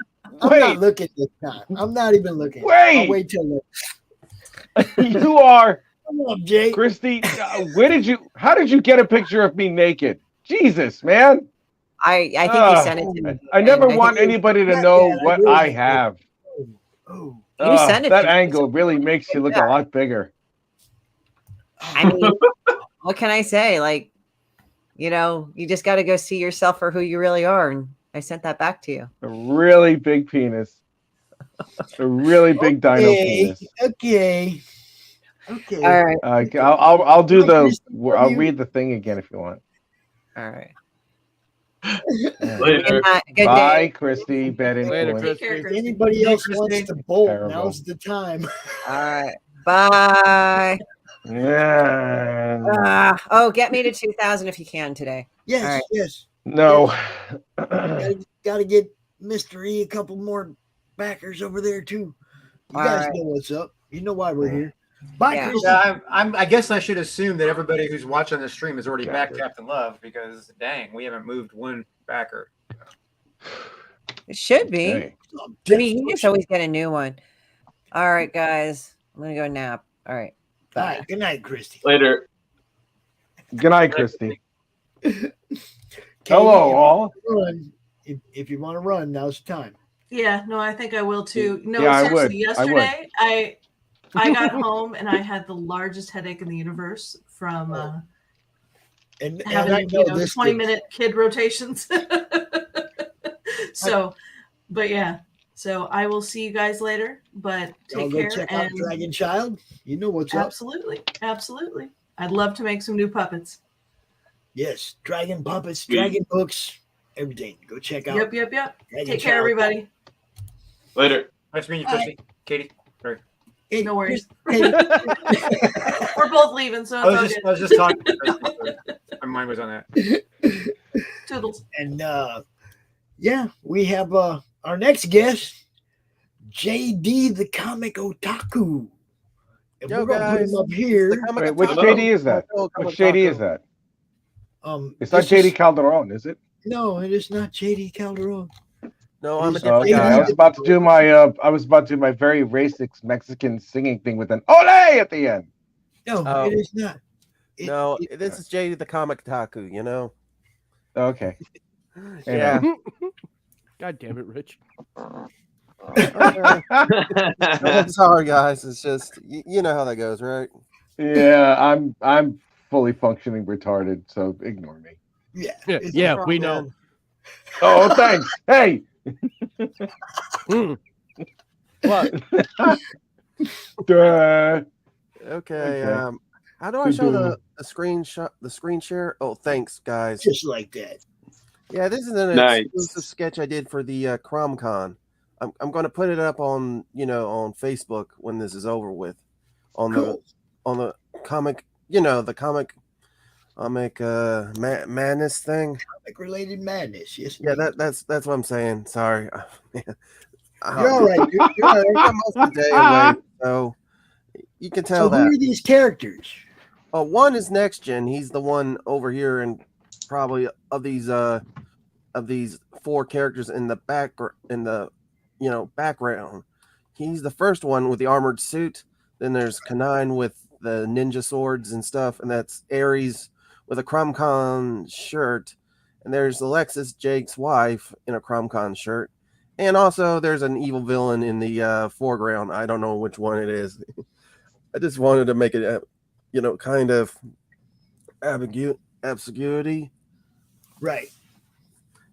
this time. I'm not even looking. Wait! I'll wait till You are... Come on, Jake. Christy, how did you get a picture of me naked? Jesus, man. I think you sent it to me. I never want anybody to know what I have. You sent it that to me. angle really makes you look a lot bigger. I mean, what can I say? You just got to go see yourself for who you really are. And I sent that back to you. A really big penis. A really big dino penis. Okay. All right. I'll do I'll read the thing again if you want. All right. Later. Good Bye, day. Christy. Bad influence. If anybody else wants to bolt, now's the time. All right. Bye. Yeah. Get me to 2,000 if you can today. Yes, All right. yes. No. Got to get Mr. E a couple more backers over there too. You All guys right. know what's up. You know why we're here. Bye, Yeah. Christie. I guess I should assume that everybody who's watching the stream has already backed Captain Love because dang, we haven't moved one backer. It should be. Okay. I mean, you just always get a new one. All right, guys. I'm going to go nap. All right. All right. Good night, Christie. Later. Good night, Christy. Katie, Hello, all. If you want to run, now's the time. Yeah, no, I think I will too. No, Yeah, I seriously, would. yesterday I got home and I had the largest headache in the universe from and having I know this 20-minute kid rotations. So, but yeah, so I will see you guys later. But Y'all take go care. check out And Dragon Child. You know what's up. absolutely. I'd love to make some new puppets. Yes, Dragon puppets, Dragon books, everything. Go check out. Yep. Dragon Take care, Child. everybody. Later. Nice meeting you, Christy. Katie. Sorry. Hey, No worries. hey. We're both leaving, so it's all I was just talking to Christy. So my mind was on that. Toodles. And yeah, we have our next guest, JD the Comic Otaku. And Yo, we're gonna put him up here. Wait, which JD is that? Which JD is that? It's not JD Calderon, is it? No, it is not JD Calderon. No, I'm a Oh, different okay. guy. I was about to do my very racist Mexican singing thing with an ole at the end. No, Oh. it is not. No, this is JD the Comic Otaku, you know? Okay. Yeah. God damn it, Rich. I'm sorry, guys. It's just you know how that goes, right? Yeah, I'm fully functioning retarded, so ignore me. Yeah, we know. Oh, thanks. Hey. What? Duh. Okay. How do I show the screenshot, the screen share? Oh, thanks, guys. Just like that. Yeah, this is an Nice. exclusive sketch I did for the CRoM CoN. I'm going to put it up on on Facebook when this is over with, on the comic, the comic madness thing. Comic related madness. Yes. Yeah, that's what I'm saying. Sorry. You're all right. Dude. You're all right. I'm most of the day away, so you can tell So that. who are these characters? One is Next Gen. He's the one over here, and probably of these four characters in the background. He's the first one with the armored suit. Then there's Kanine with the ninja swords and stuff, and that's Ares with a CRoM CoN shirt. And there's Alexis, Jake's wife, in a CRoM CoN shirt. And also there's an evil villain in the foreground. I don't know which one it is. I just wanted to make it, kind of ambiguity. Right.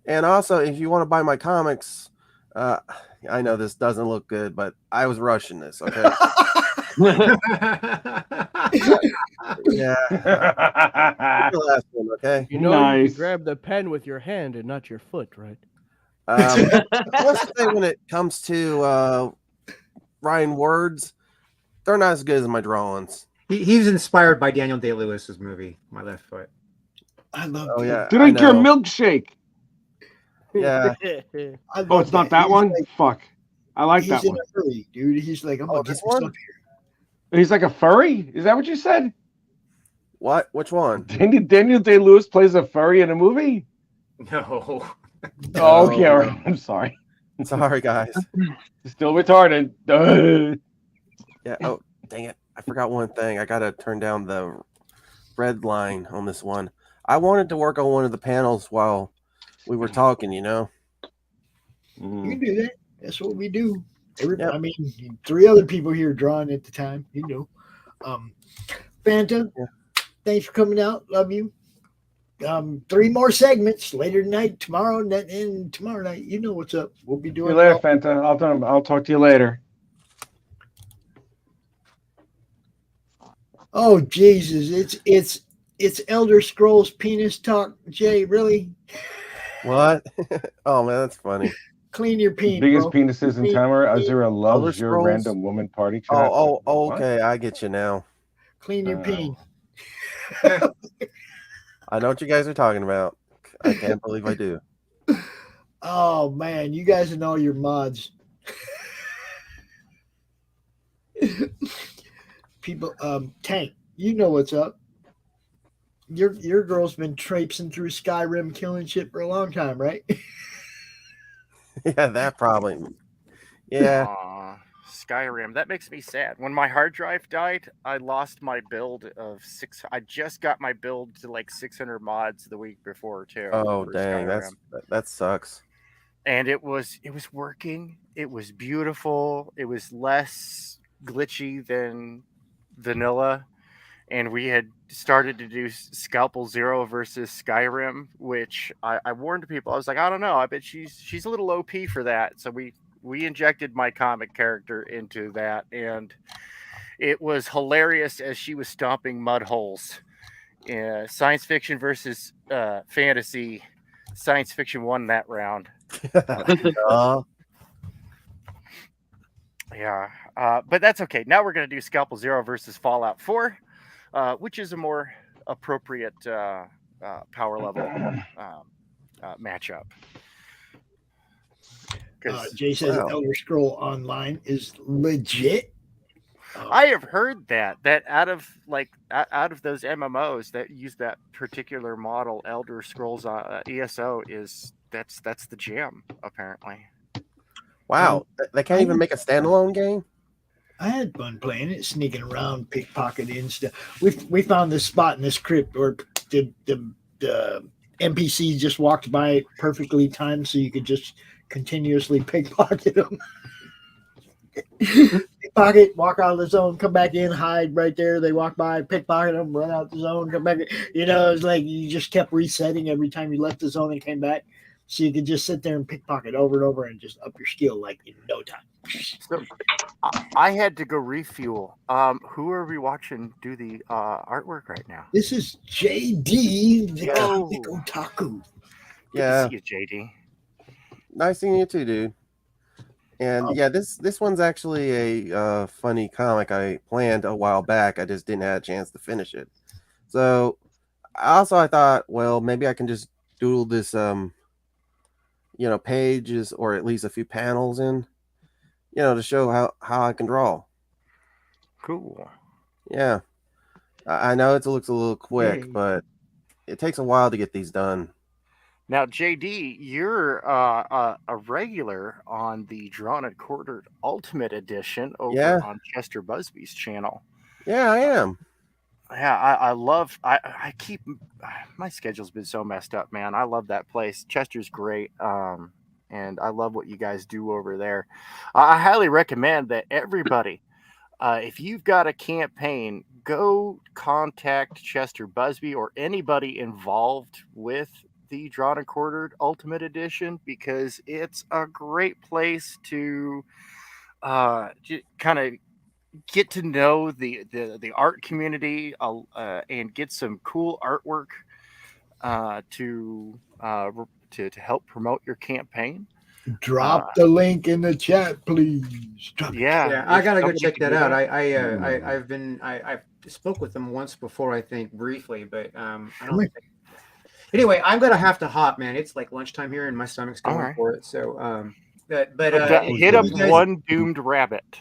And also, if you want to buy my comics, I know this doesn't look good, but I was rushing this, okay? Yeah. The last one, okay? You know, you can grab the pen with your hand and not your foot, right? Let's say when it comes to writing words, they're not as good as my drawings. He's inspired by Daniel Day-Lewis's movie, My Left Foot. I love Oh, yeah. Drink I your know. milkshake. Yeah. Oh, it's not that one? Fuck. I like that He's in one. a hurry, dude. He's like, I'm gonna get this this one? up here. He's like a furry? Is that what you said? What? Which one? Daniel Day-Lewis plays a furry in a movie? No. Oh, okay. All right. I'm sorry. Sorry, guys. Still retarded. Yeah. Oh, dang it. I forgot one thing. I got to turn down the red line on this one. I wanted to work on one of the panels while we were talking, You can do that. That's what we do. I mean, 3 other people here drawing at the time, Fanta, thanks for coming out. Love you. 3 more segments later tonight, tomorrow, and tomorrow night. You know what's up. We'll be See doing you later, Fanta. I'll talk to you later. Oh Jesus! It's Elder Scrolls penis talk. Jay, really? What? Oh, man, that's funny. Clean your peen. Biggest bro. penises in Tamara. Azura loves your Scrolls? random woman party chat. Oh, What? okay. I get you now. Clean your peen. I know what you guys are talking about. I can't believe I do. Oh man, you guys and all your mods. People, Tank, you know what's up. Your girl's been traipsing through Skyrim killing shit for a long time, right? Yeah, that probably. Yeah. Aw, Skyrim. That makes me sad. When my hard drive died, I lost my build of 6. I just got my build to like 600 mods the week before too. Oh for dang, Skyrim. that sucks. And it was working. It was beautiful. It was less glitchy than vanilla. And we had started to do Scalpel Zero versus Skyrim, which I warned people. I was like, I don't know. I bet she's a little OP for that. So we injected my comic character into that, and it was hilarious as she was stomping mud holes. Science fiction versus fantasy. Science fiction won that round. Yeah, but that's okay. Now we're going to do Scalpel Zero versus Fallout 4, which is a more appropriate power level matchup. Jay says Elder Scroll Online is legit. I have heard that out of those MMOs that use that particular model, Elder Scrolls ESO that's the jam apparently. Wow, they can't even make a standalone game. I had fun playing it, sneaking around, pickpocketing stuff. We found this spot in this crypt where the NPCs just walked by it perfectly timed, so you could just continuously pickpocket them. Pickpocket, walk out of the zone, come back in, hide right there. They walk by, pickpocket them, run out the zone, come back. You know, it's like you just kept resetting every time you left the zone and came back. So you could just sit there and pickpocket over and over and just up your skill like in no time. So I had to go refuel. Who are we watching do the artwork right now? This is JD, the comic otaku. Yeah. Good to see you, JD. Nice seeing you too, dude. And yeah, this one's actually a funny comic I planned a while back. I just didn't have a chance to finish it. So I thought, well, maybe I can just doodle this pages or at least a few panels in, to show how I can draw. Cool. Yeah. I know it looks a little quick, but it takes a while to get these done. Now, JD, you're a regular on the Drawn and Quartered Ultimate Edition over on Chester Busby's channel. Yeah, I am. Yeah, I keep my schedule's been so messed up, man. I love that place. Chester's great. And I love what you guys do over there. I highly recommend that everybody, if you've got a campaign, go contact Chester Busby or anybody involved with the Drawn and Quartered Ultimate Edition, because it's a great place to kind of get to know the art community and get some cool artwork to help promote your campaign. Drop the link in the chat, please. Yeah, I gotta go check that out. I spoke with them once before, I think, briefly, but I don't think. Anyway, I'm gonna have to hop, man. It's like lunchtime here, and my stomach's going for it. So, hit up One Doomed Rabbit.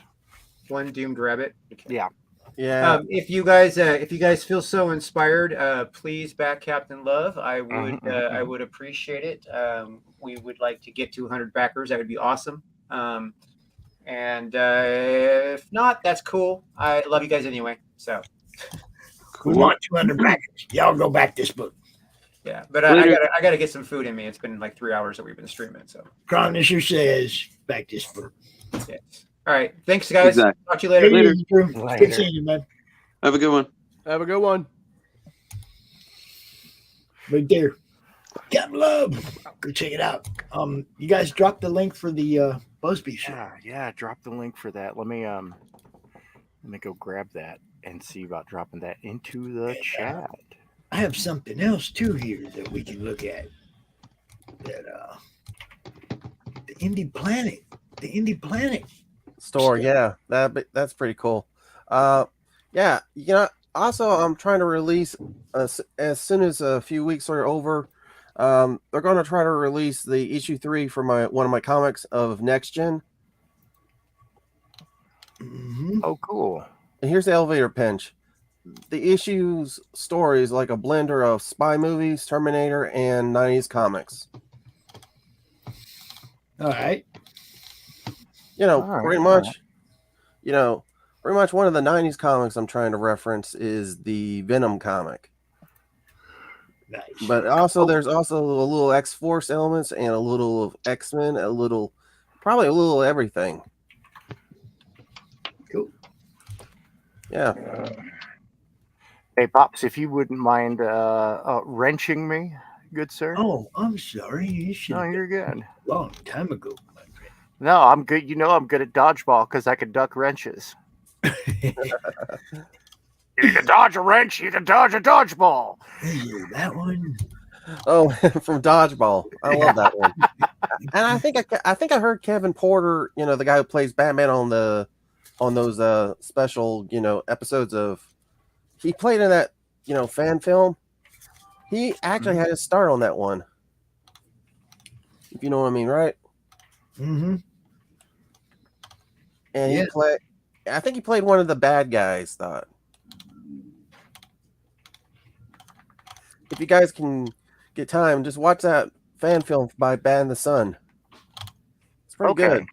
One Doomed Rabbit. Okay. Yeah. Yeah. If you guys feel so inspired, please back Captain Love. I would appreciate it. We would like to get to 100 backers. That would be awesome. And if not, that's cool. I love you guys anyway. So we want 200 backers. Y'all go back this book. Yeah, but I gotta get some food in me. It's been like 3 hours that we've been streaming. So Chronisher says back this book. Yes. All right. Thanks, guys. Exactly. Talk to you later. Good seeing you, man. Have a good one. Have a good one. Right there. Captain Love. Go check it out. You guys dropped the link for the Busby show. Yeah, drop the link for that. Let me go grab that and see about dropping that into the chat. I have something else too here that we can look at. That the Indie Planet store. Yeah, that's pretty cool. Yeah, Also, I'm trying to release as soon as a few weeks are over. They're going to try to release the issue 3 for one of my comics of Next Gen. Oh, cool. And here's the elevator pinch. The issue's story is like a blender of spy movies, Terminator, and 90s comics. All right. Pretty much, pretty much one of the 90s comics I'm trying to reference is the Venom comic. Nice. But also, there's also a little X-Force elements and a little of X-Men, probably a little of everything. Cool. Yeah. Hey, Pops, if you wouldn't mind wrenching me, good sir. Oh, I'm sorry. You should. No, you're good. Long time ago. No, I'm good. You know I'm good at dodgeball because I can duck wrenches. You can dodge a wrench, you can dodge a dodgeball. Hey, that one. Oh, from Dodgeball. I love that one. And I think I heard Kevin Porter, the guy who plays Batman on those special, episodes of. He played in that, fan film. He actually had his start on that one. If you know what I mean, right? Mm-hmm. And I think he played one of the bad guys, thought. If you guys can get time, just watch that fan film by Bad the Sun. It's pretty good.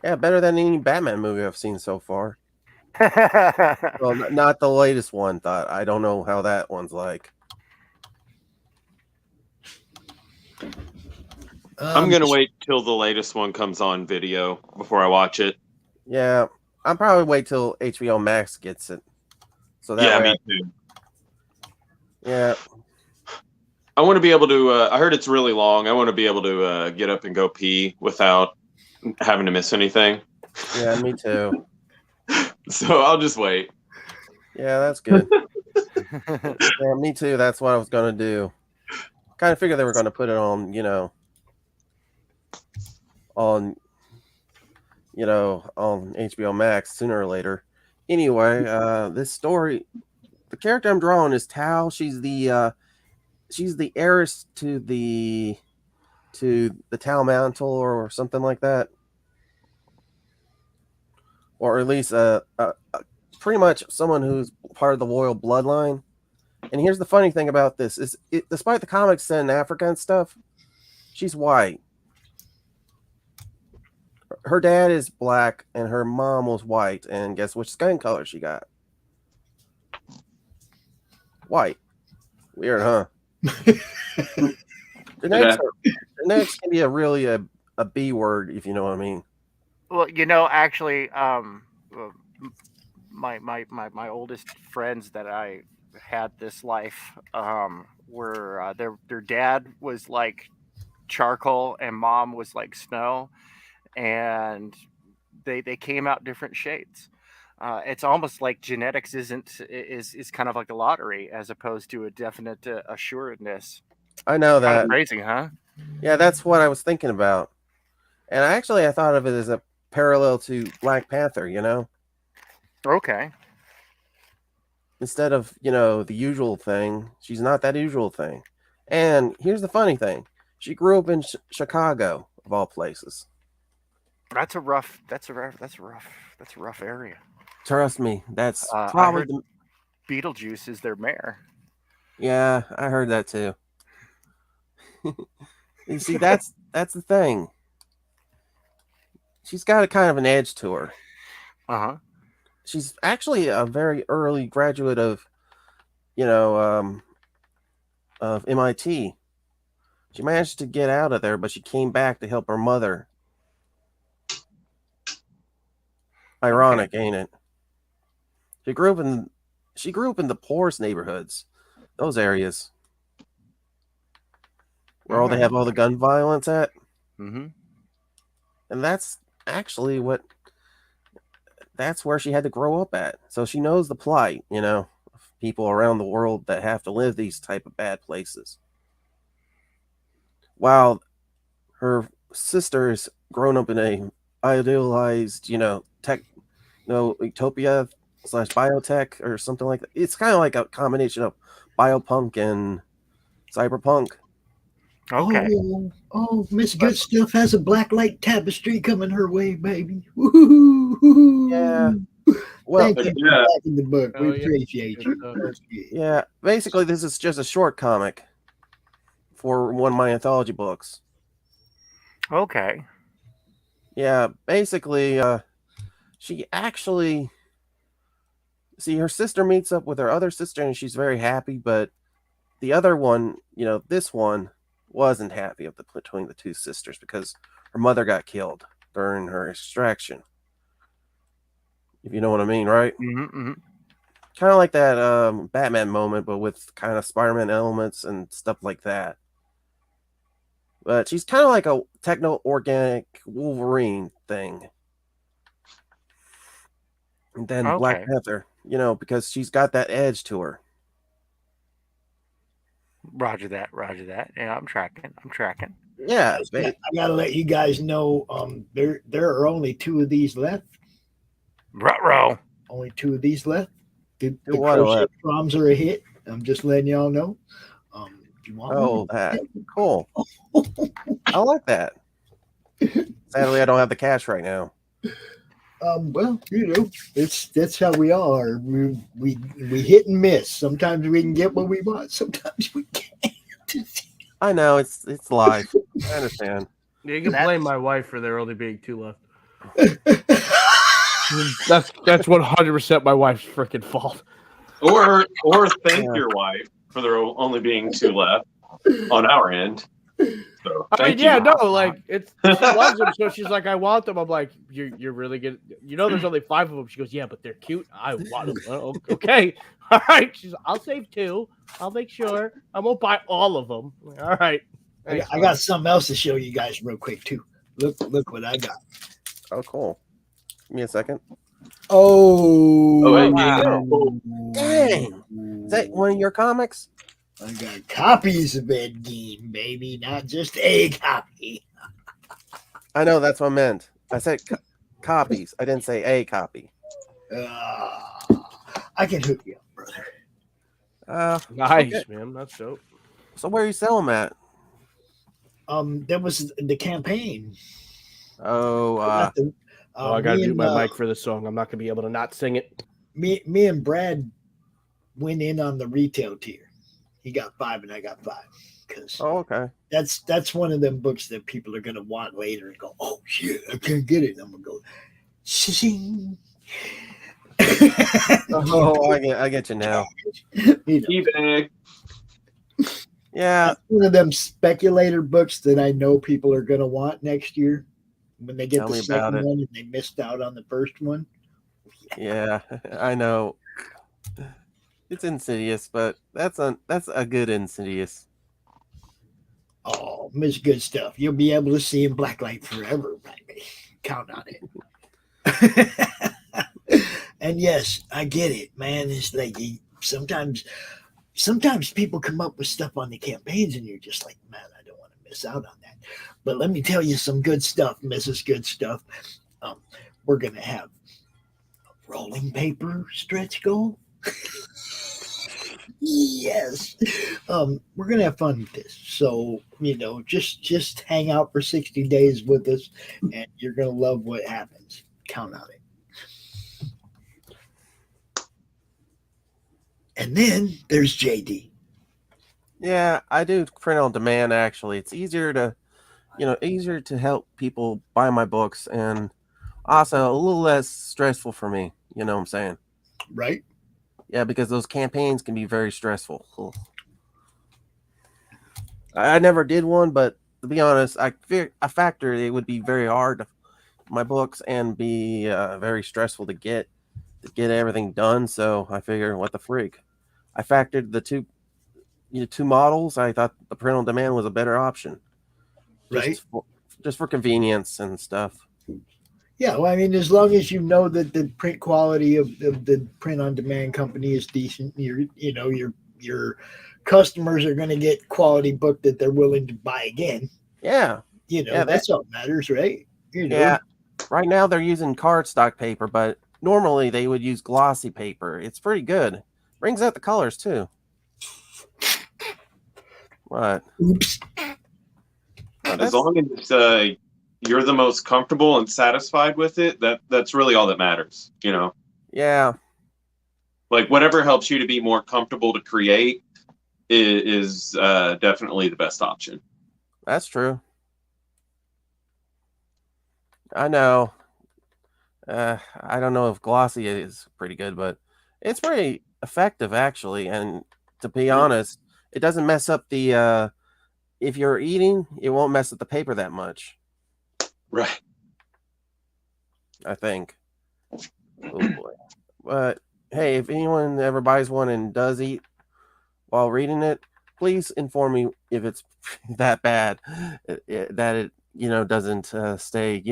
Yeah, better than any Batman movie I've seen so far. Well, not the latest one, thought. I don't know how that one's like. I'm going to wait till the latest one comes on video before I watch it. Yeah, I'll probably wait till HBO Max gets it. So that way me too. Yeah. I want to be able to, I heard it's really long. I want to be able to get up and go pee without having to miss anything. Yeah, me too. So I'll just wait. Yeah, that's good. Yeah, me too. That's what I was going to do. Kind of figured they were going to put it on, on HBO Max sooner or later. Anyway, this story, the character I'm drawing is Tao. She's the heiress to the Tao mantle or something like that, or at least pretty much someone who's part of the royal bloodline. And here's the funny thing about this is, despite the comics set in Africa and stuff, she's white. Her dad is black and her mom was white, and guess which skin color she got? White. Weird, huh? The next can be a B word, if you know what I mean. Well, actually, my oldest friends that I had this life were their dad was like charcoal and mom was like snow, and they came out different shades. It's almost like genetics is kind of like a lottery as opposed to a definite assuredness. I know that. Kind of crazy, huh? Yeah, that's what I was thinking about. And I thought of it as a parallel to Black Panther, Okay. Instead of, the usual thing, she's not that usual thing. And here's the funny thing. She grew up in Chicago, of all places. That's a rough area. Trust me, that's I probably heard Beetlejuice is their mayor. Yeah, I heard that too. You see, that's the thing. She's got a kind of an edge to her. Uh-huh. She's actually a very early graduate of MIT. She managed to get out of there, but she came back to help her mother. Ironic, ain't it? She grew up in the poorest neighborhoods, those areas where they have all the gun violence at. Mm-hmm. And that's actually that's where she had to grow up at. So she knows the plight, of people around the world that have to live these type of bad places. While her sister's grown up in a idealized, utopia biotech or something like that. It's kind of like a combination of biopunk and cyberpunk. Okay. Oh, Miss Good Stuff has a blacklight tapestry coming her way, baby. Woo-hoo-hoo-hoo. Yeah. Well, Thank you for backing the book. We appreciate you. Yeah, basically, this is just a short comic for one of my anthology books. Okay. Yeah, basically, she actually her sister meets up with her other sister, and she's very happy. But the other one, this one wasn't happy between the two sisters because her mother got killed during her extraction. If you know what I mean, right? Mm-hmm. Kind of like that Batman moment, but with kind of Spider-Man elements and stuff like that. But she's kind of like a techno-organic Wolverine thing. And then Black Panther, because she's got that edge to her. Roger that. Yeah, I'm tracking. Yeah. I gotta let you guys know, there are only 2 of these left. Ruh-roh. Only 2 of these left. The what crochet left? proms are a hit. I'm just letting y'all know. If you want one, That. Cool. I like that. Sadly, I don't have the cash right now. Well, that's how we are. We hit and miss. Sometimes we can get what we want. Sometimes we can't. I know it's life. I understand. Yeah, you can blame my wife for there only being 2 left. That's 100% my wife's freaking fault. Or thank your wife for there only being 2 left on our end. So, thank you. She loves them, so she's like, I want them. I'm like, you're really good. There's only 5 of them. She goes, yeah, but they're cute. I want them. Oh, okay, all right. I'll save 2. I'll make sure. I won't buy all of them. All right. I got something else to show you guys real quick too. Look what I got. Oh, cool. Give me a second. Oh, wow. Dang. Is that one of your comics? I got copies of Ed Gein, baby, not just a copy. I know, that's what I meant. I said copies. I didn't say a copy. I can hook you up, brother. Nice, okay. Man. That's dope. So where are you selling them at? There was the campaign. Oh, I gotta mute my mic for the song. I'm not gonna be able to not sing it. Me and Brad went in on the retail tier. He got 5 and I got 5. Because okay. That's one of them books that people are gonna want later and go, oh shit, I can't get it. And I'm gonna go, shing. Oh, I get you now. Yeah, that's one of them speculator books that I know people are gonna want next year when they get Tell the me second about it. one and they missed out on the first one. Yeah, I know. It's Insidious, but that's a good Insidious. Oh, Miss Good Stuff. You'll be able to see in blacklight forever, baby. Count on it. And yes, I get it, man. It's like sometimes people come up with stuff on the campaigns and you're just like, man, I don't want to miss out on that. But let me tell you some good stuff, Mrs. Good Stuff. We're going to have a rolling paper stretch goal. Yes. We're gonna have fun with this. So, just hang out for 60 days with us and you're gonna love what happens. Count on it. And then there's JD. Yeah, I do print on demand actually. It's easier to help people buy my books and also a little less stressful for me, you know what I'm saying? Right? Yeah, because those campaigns can be very stressful. I never did one, but to be honest, I factored it would be very hard my books and be very stressful to get everything done. So I figured, what the freak? I factored the two models. I thought the print on demand was a better option, just for convenience and stuff. Yeah, well, I mean, as long as you know that the print quality of the print on demand company is decent, your customers are going to get quality book that they're willing to buy again. Yeah, that's all that matters, right? Yeah. Right now they're using cardstock paper, but normally they would use glossy paper. It's pretty good. Brings out the colors too. What? Oops. As long as you're the most comfortable and satisfied with it, that's really all that matters, you know? Yeah. Like whatever helps you to be more comfortable to create is definitely the best option. That's true. I know. I don't know if glossy is pretty good, but it's pretty effective actually. And to be honest, it doesn't mess up the. If you're eating, it won't mess up the paper that much. Right. I think. Oh boy. But hey, if anyone ever buys one and does eat while reading it, please inform me if it's that bad that it doesn't stay.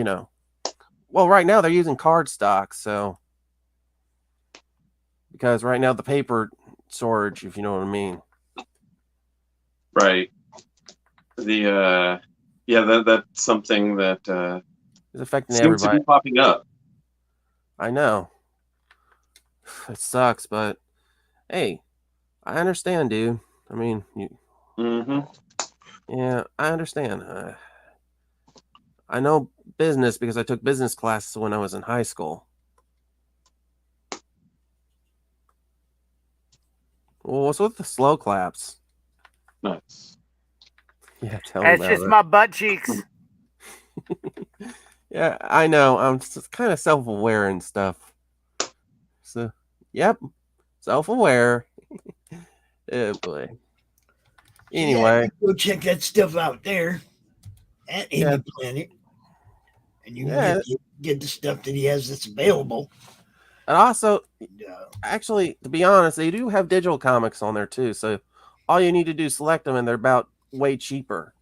Well, right now they're using cardstock, so because right now the paper storage, if you know what I mean. Right. That's something that is affecting seems everybody. to be popping up. I know. It sucks, but hey, I understand, dude. I mean, yeah, I understand. I know business because I took business classes when I was in high school. Well, what's with the slow claps? Nice. Yeah, tell me That's about just it. my butt cheeks. Yeah, I know. I'm kind of self-aware and stuff. So, yep, self-aware. Oh boy. Anyway, go check that stuff out there at Indie Planet, and you can get the stuff that he has that's available. And also, actually, to be honest, they do have digital comics on there too. So all you need to do is select them, and they're about way cheaper.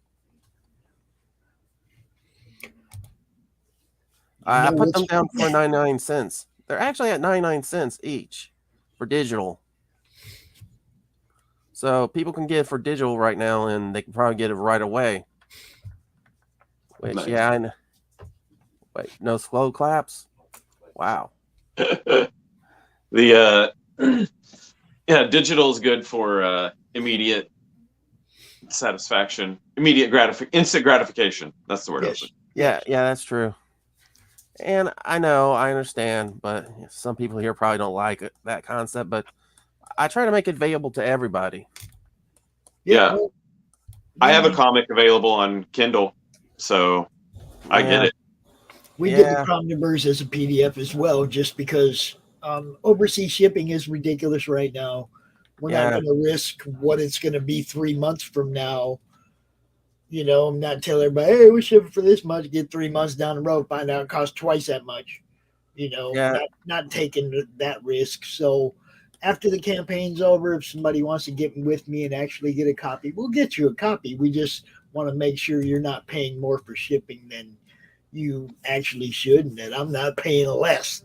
I put them down for 99 cents. They're actually at 99 cents each for digital. So people can get it for digital right now, and they can probably get it right away. Which, nice. yeah, I know. Wait, no slow claps? Wow. Digital is good for immediate satisfaction, instant gratification. That's the word. Yes. Yeah, that's true. And I know, I understand, but some people here probably don't like that concept, but I try to make it available to everybody. Yeah. I have a comic available on Kindle, so I get it. We get the Cromniverse as a PDF as well, just because overseas shipping is ridiculous right now. We're not going to risk what it's going to be 3 months from now. I'm not telling everybody, hey, we're shipping for this much, get 3 months down the road, find out it costs twice that much. Not taking that risk. So after the campaign's over, if somebody wants to get with me and actually get a copy, we'll get you a copy. We just want to make sure you're not paying more for shipping than you actually should, and that I'm not paying less.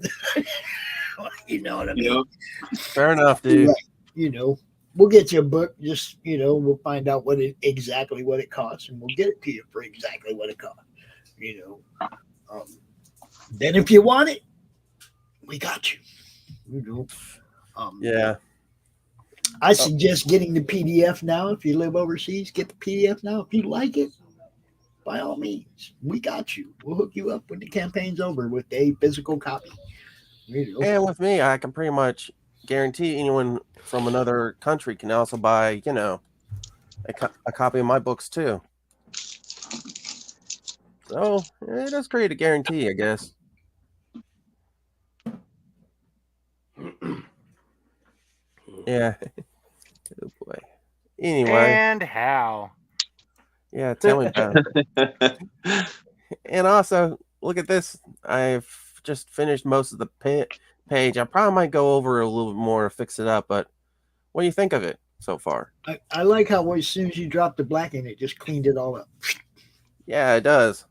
You know what I mean? Fair enough, dude. Right. We'll get you a book. Just we'll find out exactly what it costs, and we'll get it to you for exactly what it costs. Then if you want it, we got you. I suggest getting the PDF now. If you live overseas, get the PDF now. If you like it, by all means, we got you. We'll hook you up when the campaign's over with a physical copy. And with me, I can pretty much guarantee anyone from another country can also buy, a copy of my books too. So it does create a guarantee, I guess. Yeah. Oh boy. Anyway. And how? Yeah, tell me about it. And also, look at this. I've just finished most of the page. I probably might go over a little bit more to fix it up, but what do you think of it so far? I like how as soon as you dropped the black in, it just cleaned it all up. Yeah, it does.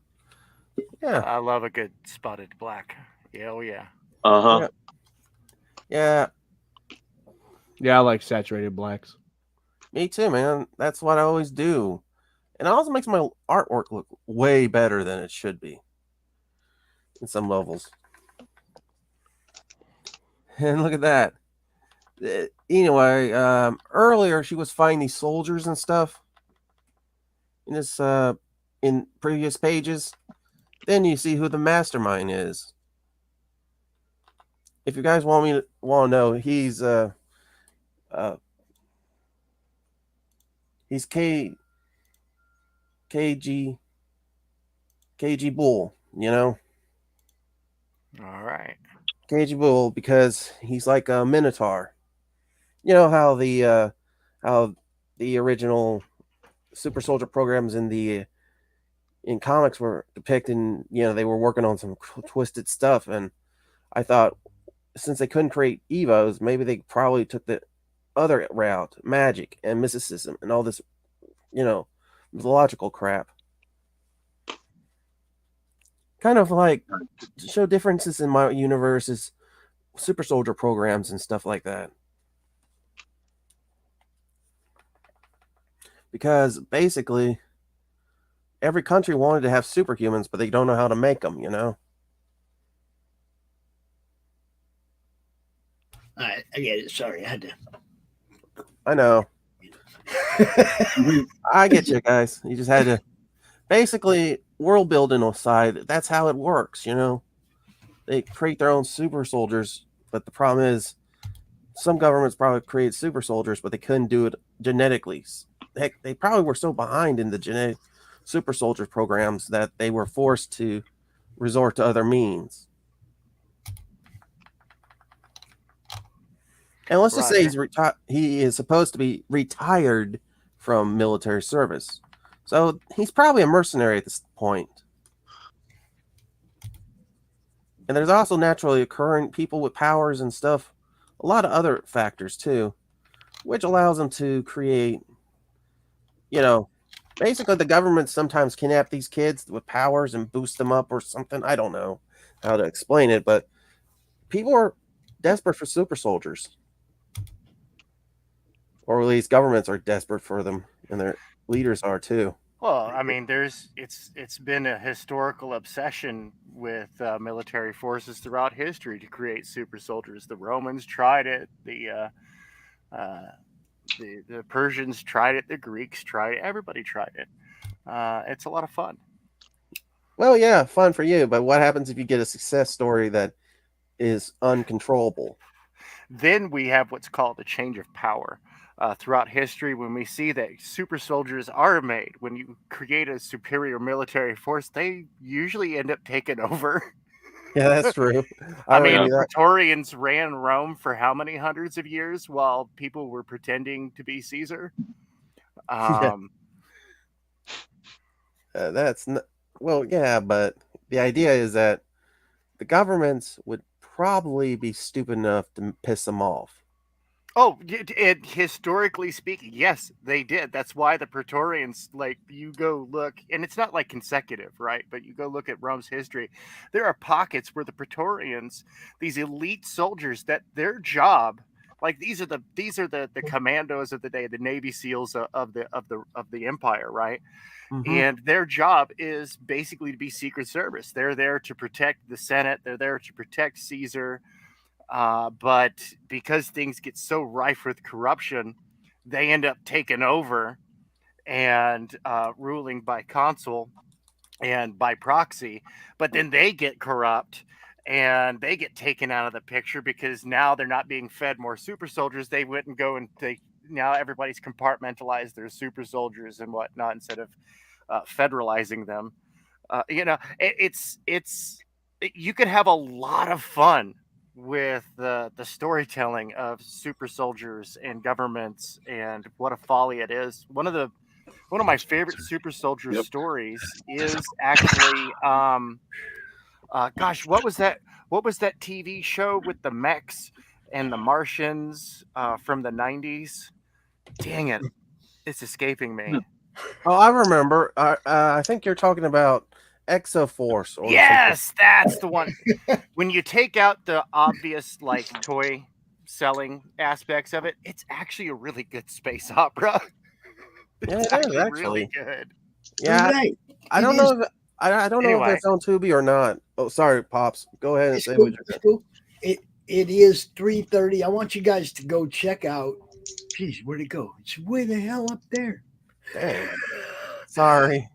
Yeah. I love a good spotted black. Yeah, oh yeah. Uh-huh. Yeah. Yeah, I like saturated blacks. Me too, man. That's what I always do. And it also makes my artwork look way better than it should be in some levels. And look at that. Anyway, earlier she was fighting these soldiers and stuff in this in previous pages. Then you see who the mastermind is. If you guys want to know, he's KG Bull, you know. All right. KG Bull, because he's like a minotaur. You know how the original super soldier programs in comics were depicting, you know, they were working on some twisted stuff, and I thought since they couldn't create Evos, maybe they probably took the other route, magic and mysticism and all this, you know, mythological crap. Kind of like to show differences in my universe's super soldier programs and stuff like that. Because basically, every country wanted to have superhumans, but they don't know how to make them, you know? All right, I get it. Sorry, I had to. I know. I get you guys. You just had to. Basically, world building aside, that's how it works, you know? They create their own super soldiers, but the problem is some governments probably create super soldiers, but they couldn't do it genetically. Heck, they probably were so behind in the genetic super soldier programs that they were forced to resort to other means. And let's just say he is supposed to be retired from military service. So he's probably a mercenary at this point. And there's also naturally occurring people with powers and stuff. A lot of other factors too, which allows them to create, you know, basically the government sometimes kidnap these kids with powers and boost them up or something. I don't know how to explain it, but people are desperate for super soldiers. Or at least governments are desperate for them, and their leaders are too. Well, I mean, it's been a historical obsession with military forces throughout history to create super soldiers. The Romans tried it. The Persians tried it. The Greeks tried it. Everybody tried it. It's a lot of fun. Well, yeah, fun for you. But what happens if you get a success story that is uncontrollable? Then we have what's called a change of power. Throughout history, when we see that super soldiers are made, when you create a superior military force, they usually end up taking over. Yeah, that's true. I mean, Praetorians ran Rome for how many hundreds of years while people were pretending to be Caesar? That's not, well, yeah, but the idea is that the governments would probably be stupid enough to piss them off. Oh, historically speaking, yes, they did. That's why the Praetorians, like, you go look, and it's not like consecutive, right? But you go look at Rome's history. There are pockets where the Praetorians, these elite soldiers, that their job, like these are the commandos of the day, the Navy SEALs of the empire, right? Mm-hmm. And their job is basically to be Secret Service. They're there to protect the Senate. They're there to protect Caesar. But because things get so rife with corruption, they end up taking over and ruling by consul and by proxy. But then they get corrupt and they get taken out of the picture because now they're not being fed more super soldiers. They wouldn't go and now everybody's compartmentalized their super soldiers and whatnot instead of federalizing them. You know, you could have a lot of fun with the storytelling of super soldiers and governments and what a folly it is. One of my favorite super soldier stories is actually gosh, what was that TV show with the mechs and the Martians from the 90s? Dang it, it's escaping me. Oh, I remember. I think you're talking about Exoforce. Or yes, that's the one. When you take out the obvious like toy selling aspects of it, it's actually a really good space opera. Yeah, it's it is actually really good. Yeah, I don't know if I don't know Anyway. if it's on Tubi or not. Oh, sorry, Pops. Go ahead and It's say cool. what you're It's cool. it is 3:30. I want you guys to go check out. Geez, where'd it go? It's way the hell up there. Dang. Sorry.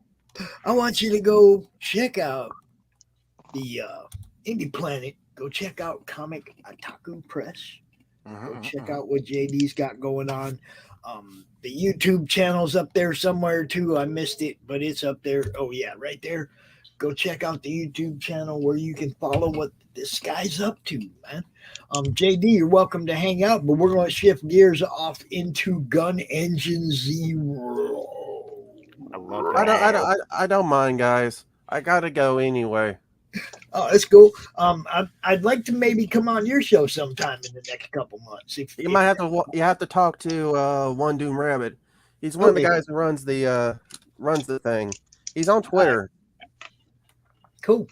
I want you to go check out the Indie Planet. Go check out Comic Otaku Press. Go check out what JD's got going on. The YouTube channel's up there somewhere too. I missed it, but it's up there. Oh yeah, right there. Go check out the YouTube channel where you can follow what this guy's up to, man. JD, you're welcome to hang out, but we're going to shift gears off into Gun Engine Zero. I love that. I don't mind, guys. I gotta go anyway. Oh, that's cool. I'd like to maybe come on your show sometime in the next couple months. You might have to. You have to talk to One Doom Rabbit. He's one of the guys who runs the thing. He's on Twitter. Cool.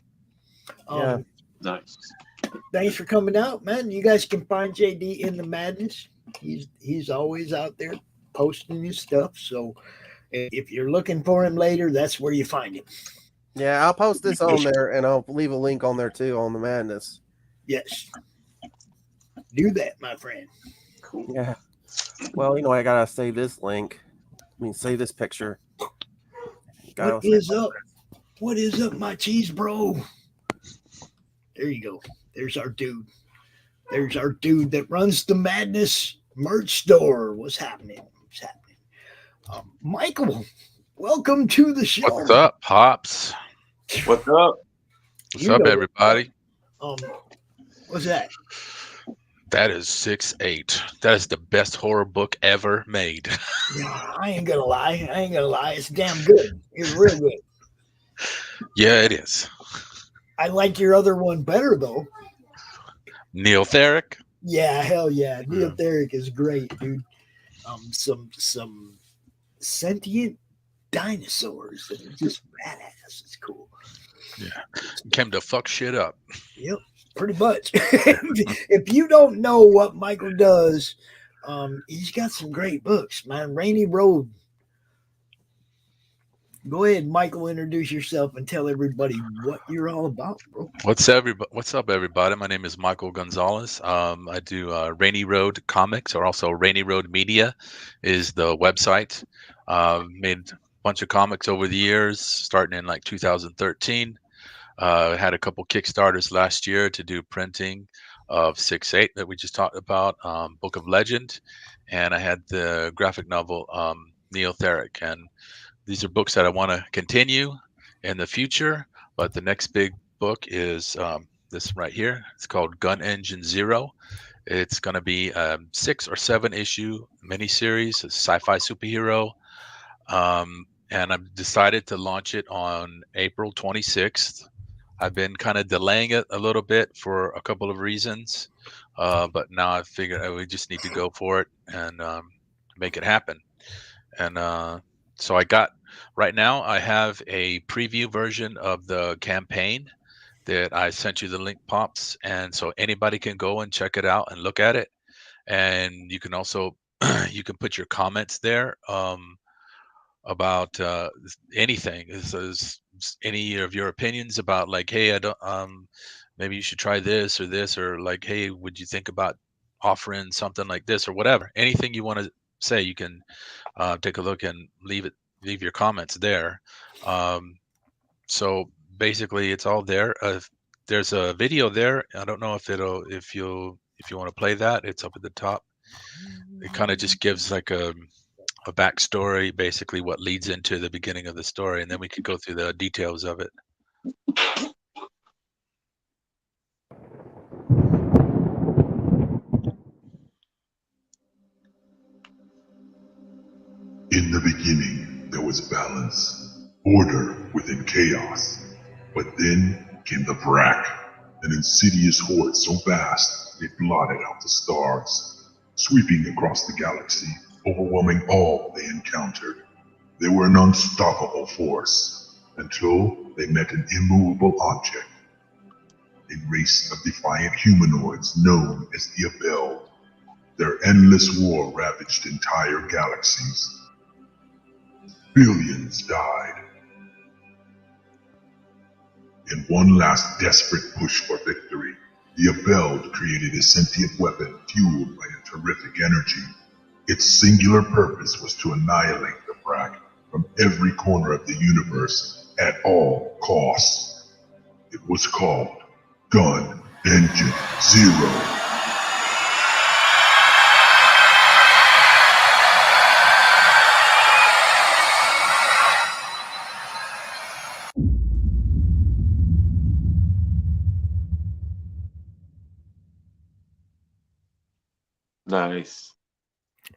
Yeah. Nice. Thanks for coming out, man. You guys can find JD in the Madness. He's always out there posting his stuff. So if you're looking for him later, that's where you find him. Yeah, I'll post this on there, and I'll leave a link on there too on the Madness. Yes. Do that, my friend. Cool. Yeah. Well, I gotta save this link. Save this picture. What is up? What is up, my cheese bro? There you go. There's our dude. There's our dude that runs the Madness merch store. What's happening? What's happening? Michael, welcome to the show. What's up, Pops? What's up? What's up, everybody? What's that? That is 6'8". That is the best horror book ever made. Yeah, I ain't gonna lie. It's damn good. It's real good. Yeah, it is. I like your other one better though. Neil Therick. Yeah, hell yeah. Neil Therick is great, dude. Some sentient dinosaurs that are just badass. It's cool. Yeah. Came to fuck shit up. Yep, pretty much. If you don't know what Michael does, he's got some great books, man. Rainy Road. Go ahead, Michael, introduce yourself and tell everybody what you're all about, bro. What's up, everybody? My name is Michael Gonzalez. I do Rainy Road Comics, or also Rainy Road Media is the website. Made a bunch of comics over the years, starting in like 2013. Had a couple Kickstarters last year to do printing of 6'8" that we just talked about, Book of Legend, and I had the graphic novel Neil Therick. And these are books that I want to continue in the future, but the next big book is this right here. It's called Gun Engine Zero. It's going to be a 6 or 7 issue miniseries, a sci-fi superhero. And I've decided to launch it on April 26th. I've been kind of delaying it a little bit for a couple of reasons, but now I figured we just need to go for it and make it happen. And so right now I have a preview version of the campaign that I sent you the link, Pops, and so anybody can go and check it out and look at it. And you can also you can put your comments there about anything. Is any of your opinions about, like, hey, I don't maybe you should try this, or like, hey, would you think about offering something like this, or whatever. Anything you want to say, you can take a look and leave your comments there. So basically it's all there. There's a video there. I don't know if you want to play that. It's up at the top. It kind of just gives like a backstory, basically what leads into the beginning of the story, and then we could go through the details of it. In the beginning, there was balance, order within chaos. But then came the Vrak, an insidious horde so vast it blotted out the stars, sweeping across the galaxy, overwhelming all they encountered. They were an unstoppable force, until they met an immovable object. A race of defiant humanoids known as the Abel. Their endless war ravaged entire galaxies. Billions died. In one last desperate push for victory, the Abeld created a sentient weapon fueled by a terrific energy. Its singular purpose was to annihilate the Brack from every corner of the universe at all costs. It was called Gun Engine Zero. Nice.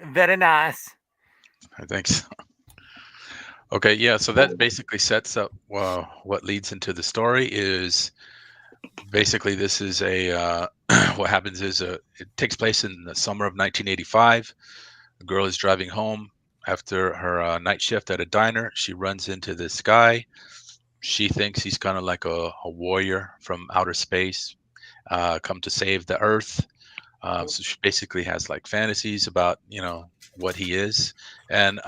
Very nice. Thanks. Okay, yeah, so that basically sets up what leads into the story is basically this is a what happens is it takes place in the summer of 1985. The girl is driving home after her night shift at a diner. She runs into this guy. She thinks he's kind of like a warrior from outer space, come to save the Earth. So she basically has like fantasies about what he is, and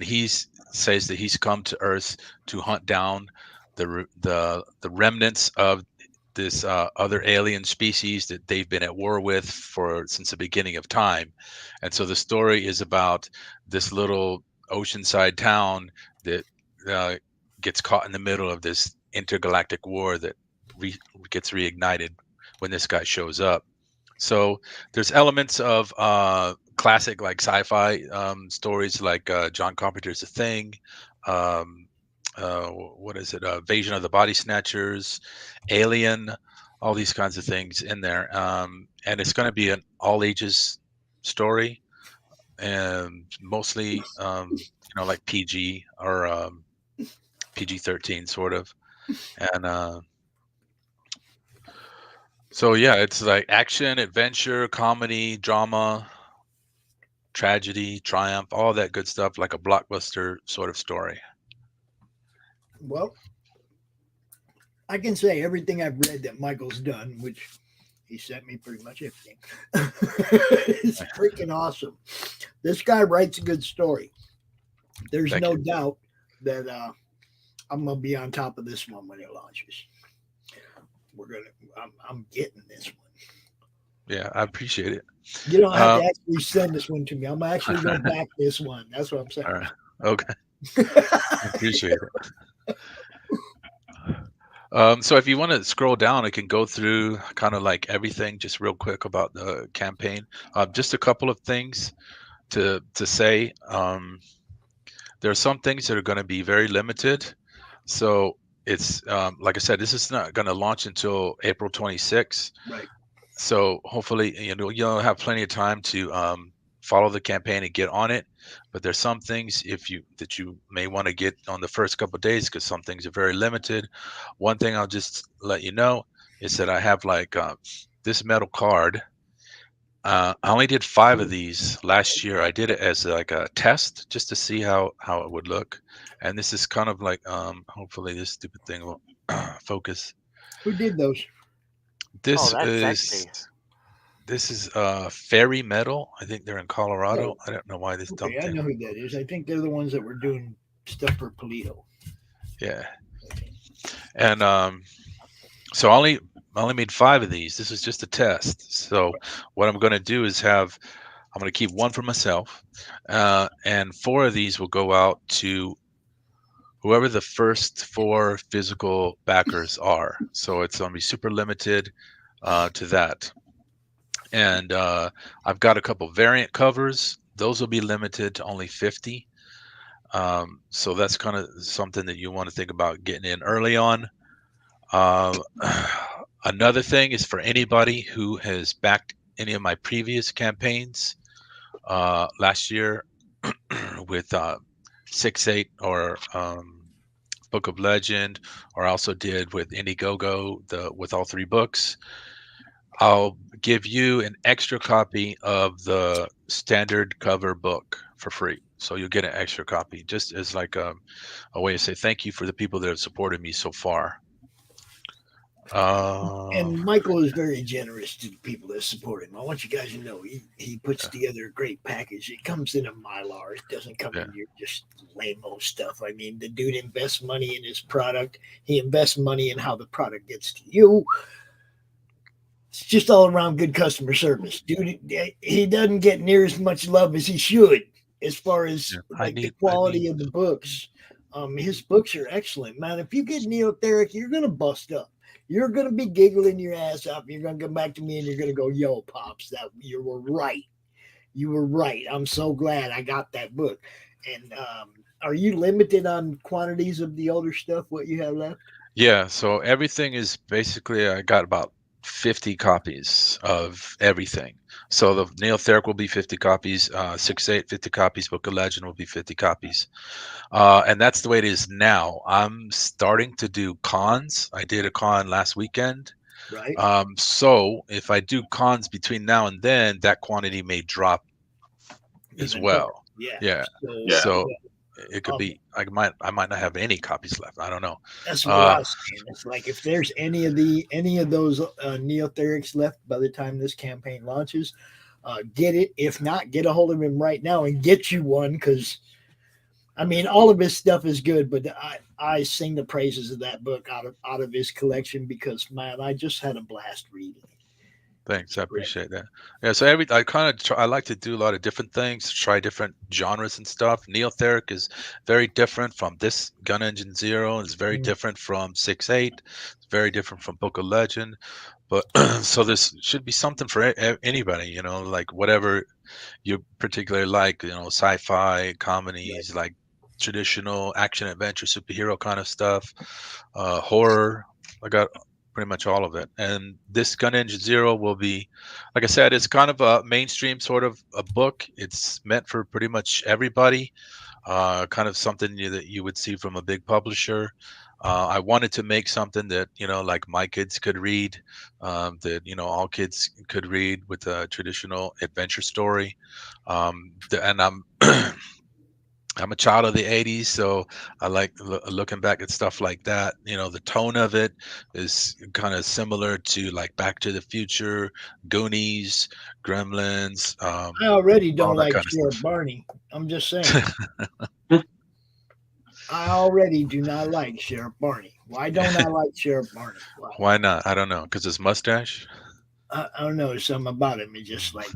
he says that he's come to Earth to hunt down the remnants of this other alien species that they've been at war with since the beginning of time. And so the story is about this little oceanside town that gets caught in the middle of this intergalactic war that gets reignited when this guy shows up. So there's elements of classic like sci-fi stories like John Carpenter's The Thing, what is it, Invasion of the Body Snatchers, Alien, all these kinds of things in there. And it's going to be an all ages story, and mostly like PG or PG-13 sort of. And so yeah, it's like action, adventure, comedy, drama, tragedy, triumph, all that good stuff, like a blockbuster sort of story. Well, I can say everything I've read that Michael's done, which he sent me pretty much everything. It's freaking awesome. This guy writes a good story. There's no doubt that I'm gonna be on top of this one when it launches. I'm getting this one. Yeah, I appreciate it. You don't have to actually send this one to me. I'm actually going to back this one. That's what I'm saying. All right. Okay. I appreciate it. So if you want to scroll down, I can go through kind of like everything just real quick about the campaign. Just a couple of things to say. There are some things that are going to be very limited. So it's like I said, this is not going to launch until April 26th. Right. So hopefully, you'll have plenty of time to follow the campaign and get on it. But there's some things that you may want to get on the first couple of days because some things are very limited. One thing I'll just let you know is that I have like this metal card. I only did 5 of these last year. I did it as like a test just to see how it would look. And this is kind of like hopefully this stupid thing will focus. Who did those? This is Fairy Metal. I think they're in Colorado. I don't know why this dumb I thing. know who that is. I think they're the ones that were doing stuff for Polito. Yeah. And so I only made 5 of these. This is just a test. So what I'm going to do is I'm going to keep 1 for myself, and 4 of these will go out to whoever the first 4 physical backers are. So it's going to be super limited to that. And I've got a couple variant covers. Those will be limited to only 50. So that's kind of something that you want to think about getting in early on. Another thing is for anybody who has backed any of my previous campaigns last year with 6-8 or Book of Legend, or also did with Indiegogo with all 3 books. I'll give you an extra copy of the standard cover book for free. So you'll get an extra copy just as like a way to say thank you for the people that have supported me so far. And Michael is very generous to the people that support him. I want you guys to know he puts together a great package. It comes in a Mylar. It doesn't come in your just lame-o stuff. I mean, the dude invests money in his product. He invests money in how the product gets to you. It's just all around good customer service, dude. He doesn't get near as much love as he should, as far as the quality of the books. His books are excellent, man. If you get neotheric, you're gonna bust up. You're gonna be giggling your ass off. You're gonna come back to me and you're gonna go, "Yo, Pops, that you were right. You were right. I'm so glad I got that book." And are you limited on quantities of the older stuff? What you have left? Yeah, so everything is basically, I got about 50 copies of everything. So the Neotheric will be 50 copies, 6-8, 50 copies, Book of Legend will be 50 copies. And that's the way it is now. I'm starting to do cons. I did a con last weekend. Right. So if I do cons between now and then, that quantity may drop as Even well. more. Yeah. Yeah. So, So it could be, I might not have any copies left. I don't know. That's what I was saying. It's like if there's any of those neotherics left by the time this campaign launches, get it. If not, get a hold of him right now and get you one, because I mean all of his stuff is good, but I sing the praises of that book out of his collection because man, I just had a blast reading it. Thanks, I appreciate that. Yeah, so I like to do a lot of different things, try different genres and stuff. Neotheric is very different from this Gun Engine Zero. It's very different from 6-8. It's very different from Book of Legend. But so this should be something for anybody, you know, like whatever you particularly like, you know, sci-fi, comedies, like traditional action adventure, superhero kind of stuff, horror. I got pretty much all of it. And this Gun Engine Zero will be, like I said, it's kind of a mainstream sort of a book. It's meant for pretty much everybody, kind of something that you would see from a big publisher. I wanted to make something that, you know, like my kids could read, that, you know, all kids could read with a traditional adventure story. And I'm a child of the 80s, so I like looking back at stuff like that. You know, the tone of it is kind of similar to like Back to the Future, Goonies, Gremlins. I already all don't that like kind of Sheriff stuff. Barney. I'm just saying. I already do not like Sheriff Barney. Why don't I like Sheriff Barney? Why? Why not? I don't know. Because his mustache? I don't know. Something about him is just like.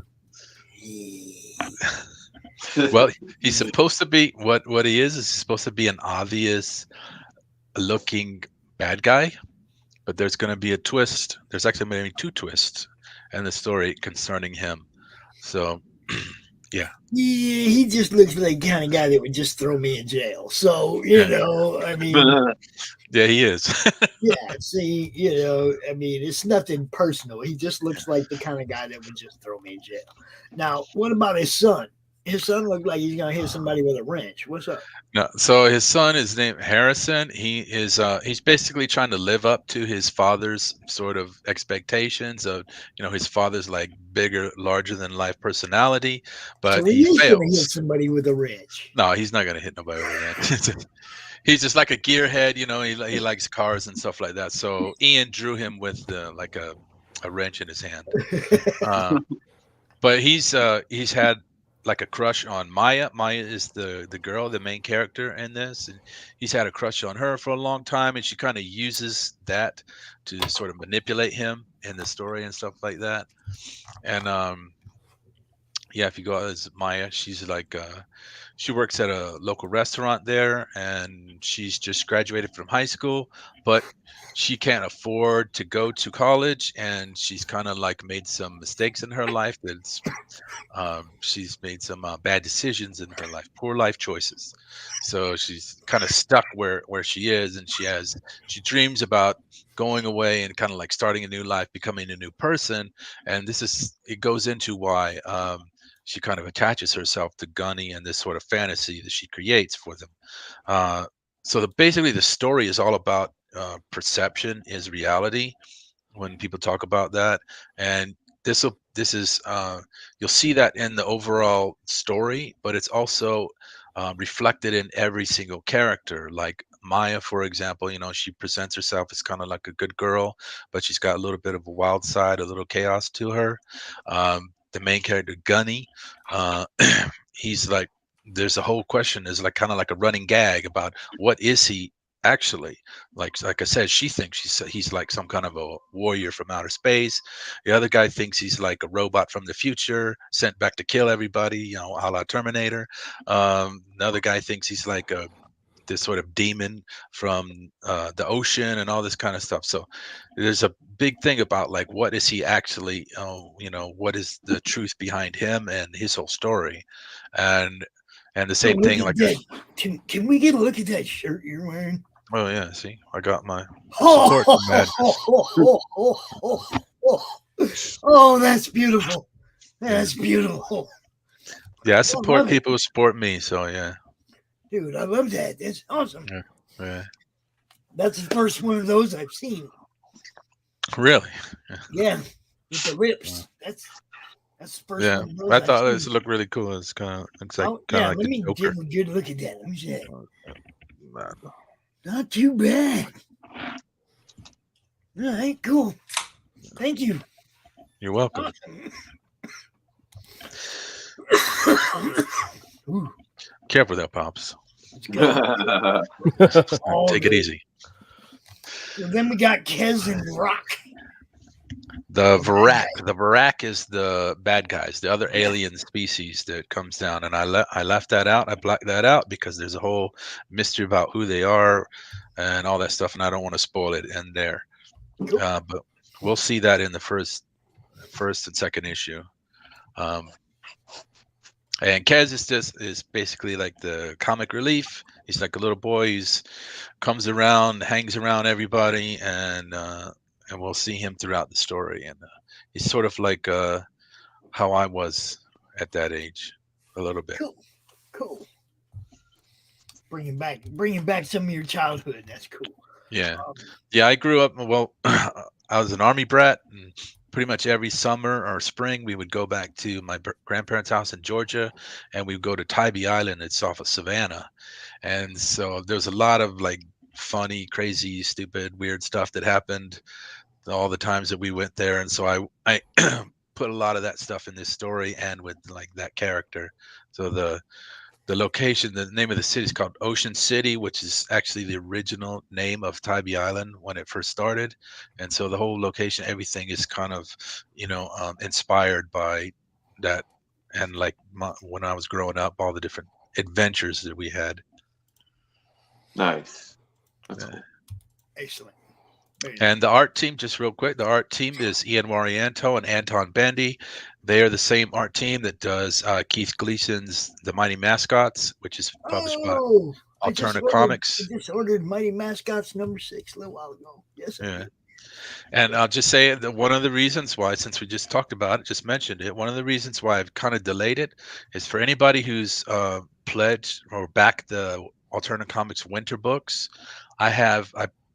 Well, he's supposed to be what he is he's supposed to be an obvious looking bad guy, but there's going to be a twist. There's actually maybe 2 twists in the story concerning him. So, yeah. Yeah, he just looks like the kind of guy that would just throw me in jail. So, you know, I mean. Yeah, he is. Yeah, see, you know, I mean, it's nothing personal. He just looks like the kind of guy that would just throw me in jail. Now, what about his son? His son looked like he's gonna hit somebody with a wrench. What's up? No, so his son is named Harrison. He is he's basically trying to live up to his father's sort of expectations of, you know, his father's like bigger, larger than life personality, but So he is gonna hit fails. somebody with a wrench. No, he's not gonna hit nobody with that. He's just like a gearhead, you know. He likes cars and stuff like that. So Ian drew him with like a wrench in his hand. But he's had like a crush on Maya. Maya is the girl, the main character in this, and he's had a crush on her for a long time, and she kind of uses that to sort of manipulate him in the story and stuff like that. And yeah, if you go as Maya, she's like she works at a local restaurant there, and she's just graduated from high school, but she can't afford to go to college, and she's kind of like made some mistakes in her life. That's she's made some bad decisions in her life, poor life choices. So she's kind of stuck where she is, and she dreams about going away and kind of like starting a new life, becoming a new person. And it goes into why she kind of attaches herself to Gunny and this sort of fantasy that she creates for them. So basically the story is all about perception is reality when people talk about that. And this is you'll see that in the overall story, but it's also reflected in every single character. Like Maya, for example, you know, she presents herself as kind of like a good girl, but she's got a little bit of a wild side, a little chaos to her. The main character, Gunny, he's like, there's a whole question, is like kind of like a running gag about what is he actually. Like I said, she thinks he's like some kind of a warrior from outer space. The other guy thinks he's like a robot from the future sent back to kill everybody, you know, a la Terminator. Another guy thinks he's like this sort of demon from the ocean and all this kind of stuff. So there's a big thing about like, what is he actually, you know, what is the truth behind him and his whole story. And the same thing, like, can we get a look at that shirt you're wearing? oh yeah, see, I got my Oh, support from Madness. oh, that's beautiful. That's beautiful. Yeah, I support love it. people who support me. So yeah, Dude, I love that. That's awesome. yeah. That's the first one of those I've seen. Really? Yeah, with the rips. That's the first Yeah, one of those I I've thought seen. this looked really cool. It's kind of looks like Yeah, like let the me Joker. give a good look at that. Let me see that. Not too bad. All right, cool. Thank you. You're welcome. Ooh. Careful there, pops. All Take it good. easy. So then we got Kez and Rock. The Varak is the bad guys, the other alien species that comes down, and I left that out. I blacked that out because there's a whole mystery about who they are and all that stuff, and I don't want to spoil it in there. But we'll see that in the first and second issue. And Kez is basically like the comic relief. He's like a little boy who's comes around, hangs around everybody, and we'll see him throughout the story. And he's sort of like how I was at that age, a little bit. Cool. Bringing back some of your childhood. That's cool. Yeah, I grew up. Well, I was an Army brat, and pretty much every summer or spring we would go back to my grandparents' house in Georgia, and we would go to Tybee Island. It's off of Savannah, and so there's a lot of like funny, crazy, stupid, weird stuff that happened all the times that we went there. And so I put a lot of that stuff in this story and with like that character. So the location, the name of the city is called Ocean City, which is actually the original name of Tybee Island when it first started. And so the whole location, everything is kind of, inspired by that. And like when I was growing up, all the different adventures that we had. Nice. That's cool. Excellent. And the art team, just real quick, the art team is Ian Warianto and Anton Bandy. They are the same art team that does Keith Gleason's The Mighty Mascots, which is published by Alterna Comics. I just ordered Mighty Mascots #6 a little while ago. Yes. Yeah. And I'll just say that one of the reasons why, since we just talked about it, just mentioned it, one of the reasons why I've kind of delayed it is for anybody who's pledged or backed the Alterna Comics winter books. I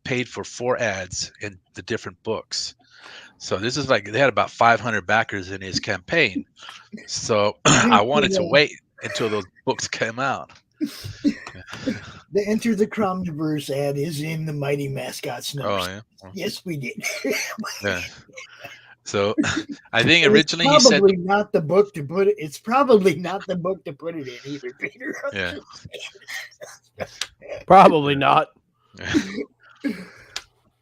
paid for 4 ads in the different books. So this is like, they had about 500 backers in his campaign. So I wanted to wait until those books came out. The Enter the CRoMverse ad is in the Mighty Mascots #6. Oh, yeah. Yes, we did. Yeah. So I think originally he said, probably not the book to put it. It's probably not the book to put it in either, Peter. yeah. Probably not.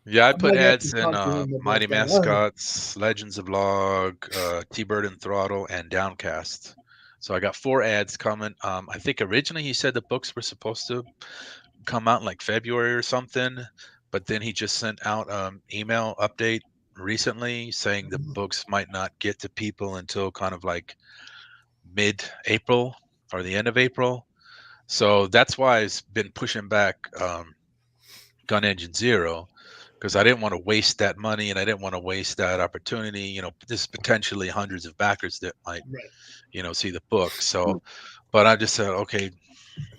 Yeah, I put might have ads to in talk to him about Mighty that. Mascots, Legends of Log, T-Bird and Throttle, and Downcast. So I got 4 ads coming. I think originally he said the books were supposed to come out in like February or something, but then he just sent out email update recently saying the books might not get to people until kind of like mid-April or the end of April. So that's why I've been pushing back Gun Engine Zero, because I didn't want to waste that money and I didn't want to waste that opportunity. There's potentially hundreds of backers that might, see the book. So, but I just said, okay,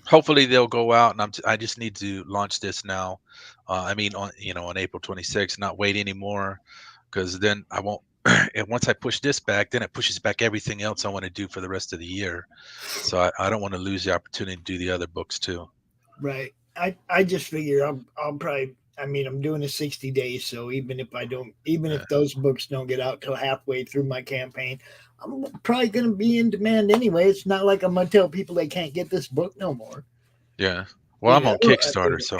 hopefully they'll go out, and I just need to launch this now. On April 26th, not wait anymore, because then I won't. And once I push this back, then it pushes back everything else I want to do for the rest of the year. So I don't want to lose the opportunity to do the other books too. Right. I just figure I'll probably. I'm doing a 60 days, so even if those books don't get out till halfway through my campaign, I'm probably going to be in demand anyway. It's not like I'm going to tell people they can't get this book no more. Yeah. Well, I'm on Kickstarter, so.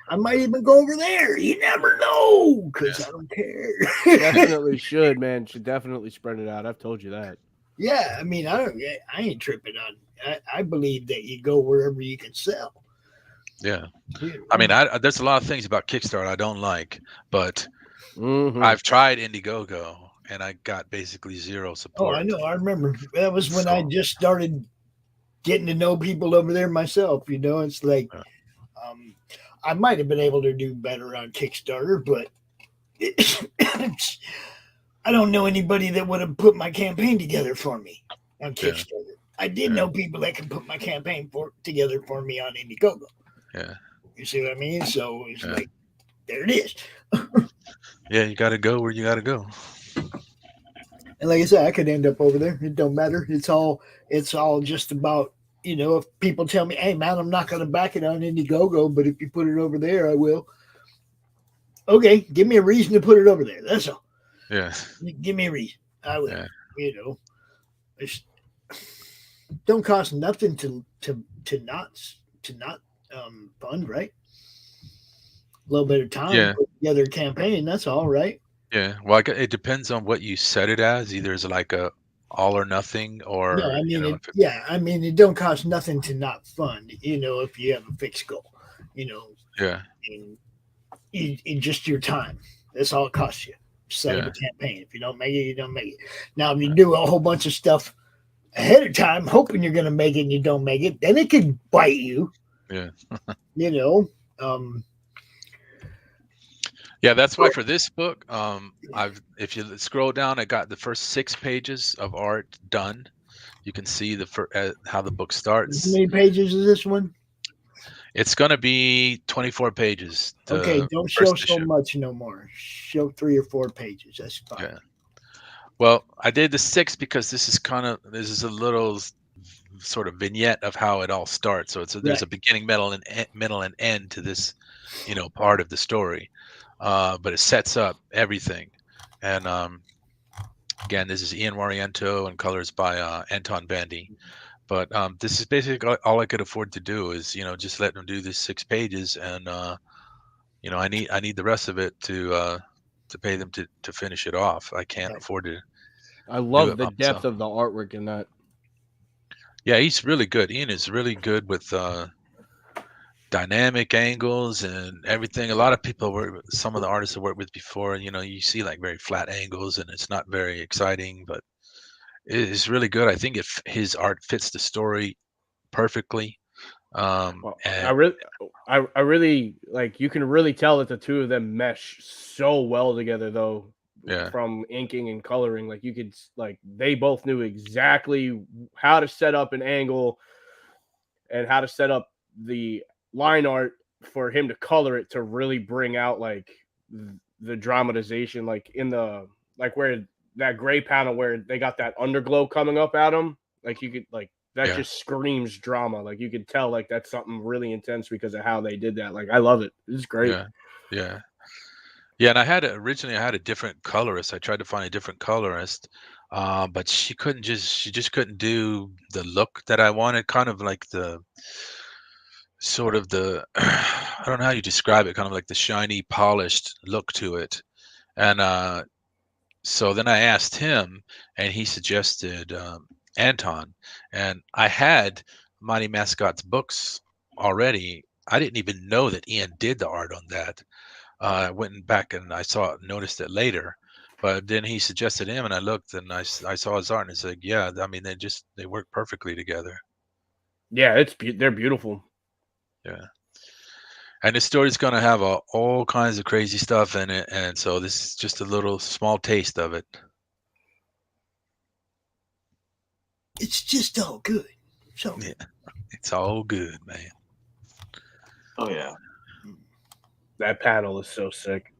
I might even go over there. You never know, because I don't care. Definitely should, man. Should definitely spread it out. I've told you that. Yeah, I mean, I ain't tripping on. I believe that you go wherever you can sell. Yeah. I mean, there's a lot of things about Kickstarter I don't like, but Mm-hmm. I've tried Indiegogo and I got basically zero Oh, support. I know. I remember that was when I just started getting to know people over there myself. You know, it's like I might have been able to do better on Kickstarter, but I don't know anybody that would have put my campaign together for me on Kickstarter. I did know people that can put my campaign together for me on Indiegogo. Yeah. You see what I mean? So it's like, there it is. Yeah, you got to go where you got to go. And like I said, I could end up over there. It don't matter. It's all just about, you know, if people tell me, hey man, I'm not going to back it on Indiegogo, but if you put it over there, I will. Okay, give me a reason to put it over there. That's all. Yeah. Give me a reason. I will. Yeah. You know, it's don't cost nothing to not fund, right? A little bit of time to put together a campaign. That's all, right? Yeah. Well, it depends on what you set it as. Either it's like a all or nothing, or No, I mean, you know, I mean, it don't cost nothing to not fund. You know, if you have a fixed goal, you know, and just your time. That's all it costs you. Set up a campaign. If you don't make it, you don't make it. Now, if you do a whole bunch of stuff ahead of time, hoping you're going to make it, and you don't make it, then it could bite you. Yeah. You know. Yeah, that's why for this book, if you scroll down, I got the first 6 pages of art done. You can see how the book starts. How many pages is this one? It's going to be 24 pages. Okay, don't show so much no more. Show 3 or 4 pages. That's fine. Yeah. Well, I did the 6 because this is a little sort of vignette of how it all starts. So there's a beginning, middle, and end to this, you know, part of the story. But it sets up everything. And again, this is Ian Warriento and colors by Anton Bandy. But this is basically all I could afford to do is, you know, just let them do this 6 pages, and you know, I need the rest of it to pay them to finish it off. I can't afford to. I love the depth of the artwork in that. Yeah, he's really good. Ian is really good with dynamic angles and everything. A lot of people some of the artists I worked with before, you know, you see like very flat angles and it's not very exciting, but it's really good. I think if his art fits the story perfectly. I really like, you can really tell that the two of them mesh so well together though. Yeah. From inking and coloring, like you could, like they both knew exactly how to set up an angle and how to set up the line art for him to color it to really bring out like the dramatization, like in the, like where that gray panel where they got that underglow coming up at him, like you could, like that just screams drama. Like you could tell like that's something really intense because of how they did that. Like I love it. It's great. Yeah, and originally I had a different colorist. I tried to find a different colorist, but she just couldn't do the look that I wanted. Kind of like the sort of I don't know how you describe it. Kind of like the shiny, polished look to it. And so then I asked him, and he suggested Anton. And I had Mighty Mascot's books already. I didn't even know that Ian did the art on that. I went back and noticed it later, but then he suggested him, and I looked and I saw his art, and it's like, yeah, I mean, they work perfectly together. Yeah, they're beautiful. Yeah, and the story's gonna have all kinds of crazy stuff in it, and so this is just a little small taste of it. It's just all good. So yeah, it's all good, man. Oh yeah. That panel is so sick.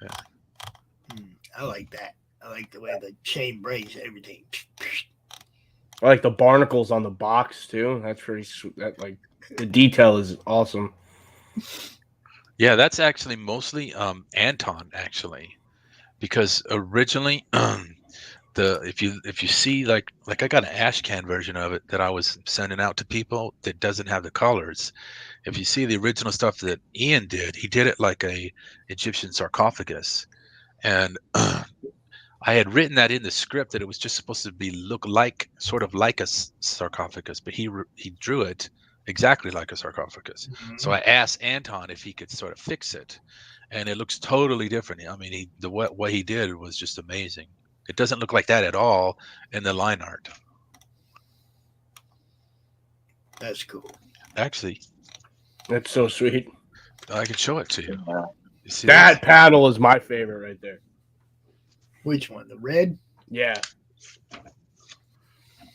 Yeah. I like that. I like the way the chain breaks everything. I like the barnacles on the box too. That's pretty sweet. That, like, the detail is awesome. Yeah, that's actually mostly Anton, actually, because originally if you see like I got an ash can version of it that I was sending out to people that doesn't have the colors. If you see the original stuff that Ian did, he did it like a Egyptian sarcophagus, and I had written that in the script that it was just supposed to be look like sort of like a sarcophagus, but he drew it exactly like a sarcophagus. So I asked Anton if he could sort of fix it, and it looks totally different. I mean, what he did was just amazing. It doesn't look like that at all in the line art. That's cool. Actually, that's so sweet. I can show it to you. You see that panel is my favorite right there. Which one? The red? Yeah.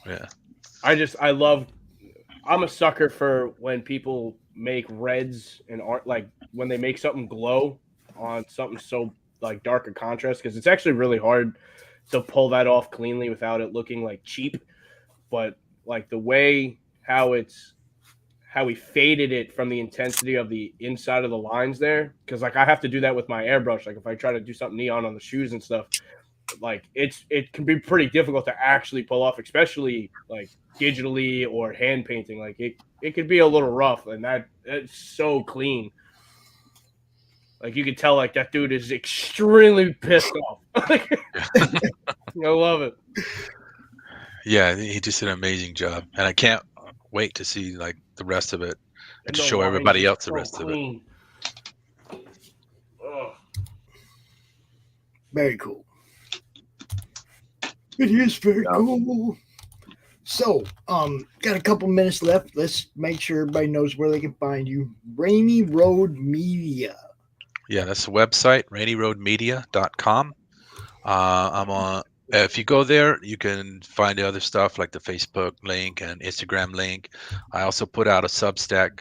Yeah. I'm a sucker for when people make reds and art, like when they make something glow on something so like dark a contrast, because it's actually really hard to pull that off cleanly without it looking like cheap. But like the way how he faded it from the intensity of the inside of the lines there, because like I have to do that with my airbrush. Like if I try to do something neon on the shoes and stuff, like it can be pretty difficult to actually pull off, especially like digitally or hand painting. Like it could be a little rough, and that's so clean. Like you can tell like that dude is extremely pissed off. I love it. Yeah, he just did an amazing job, and I can't wait to see like the rest of it and to show everybody else the rest of it. Very cool. It is very cool. So, got a couple minutes left. Let's make sure everybody knows where they can find you. Rainy Road Media. Yeah, that's the website, rainyroadmedia.com. I'm on. If you go there, you can find the other stuff like the Facebook link and Instagram link. I also put out a Substack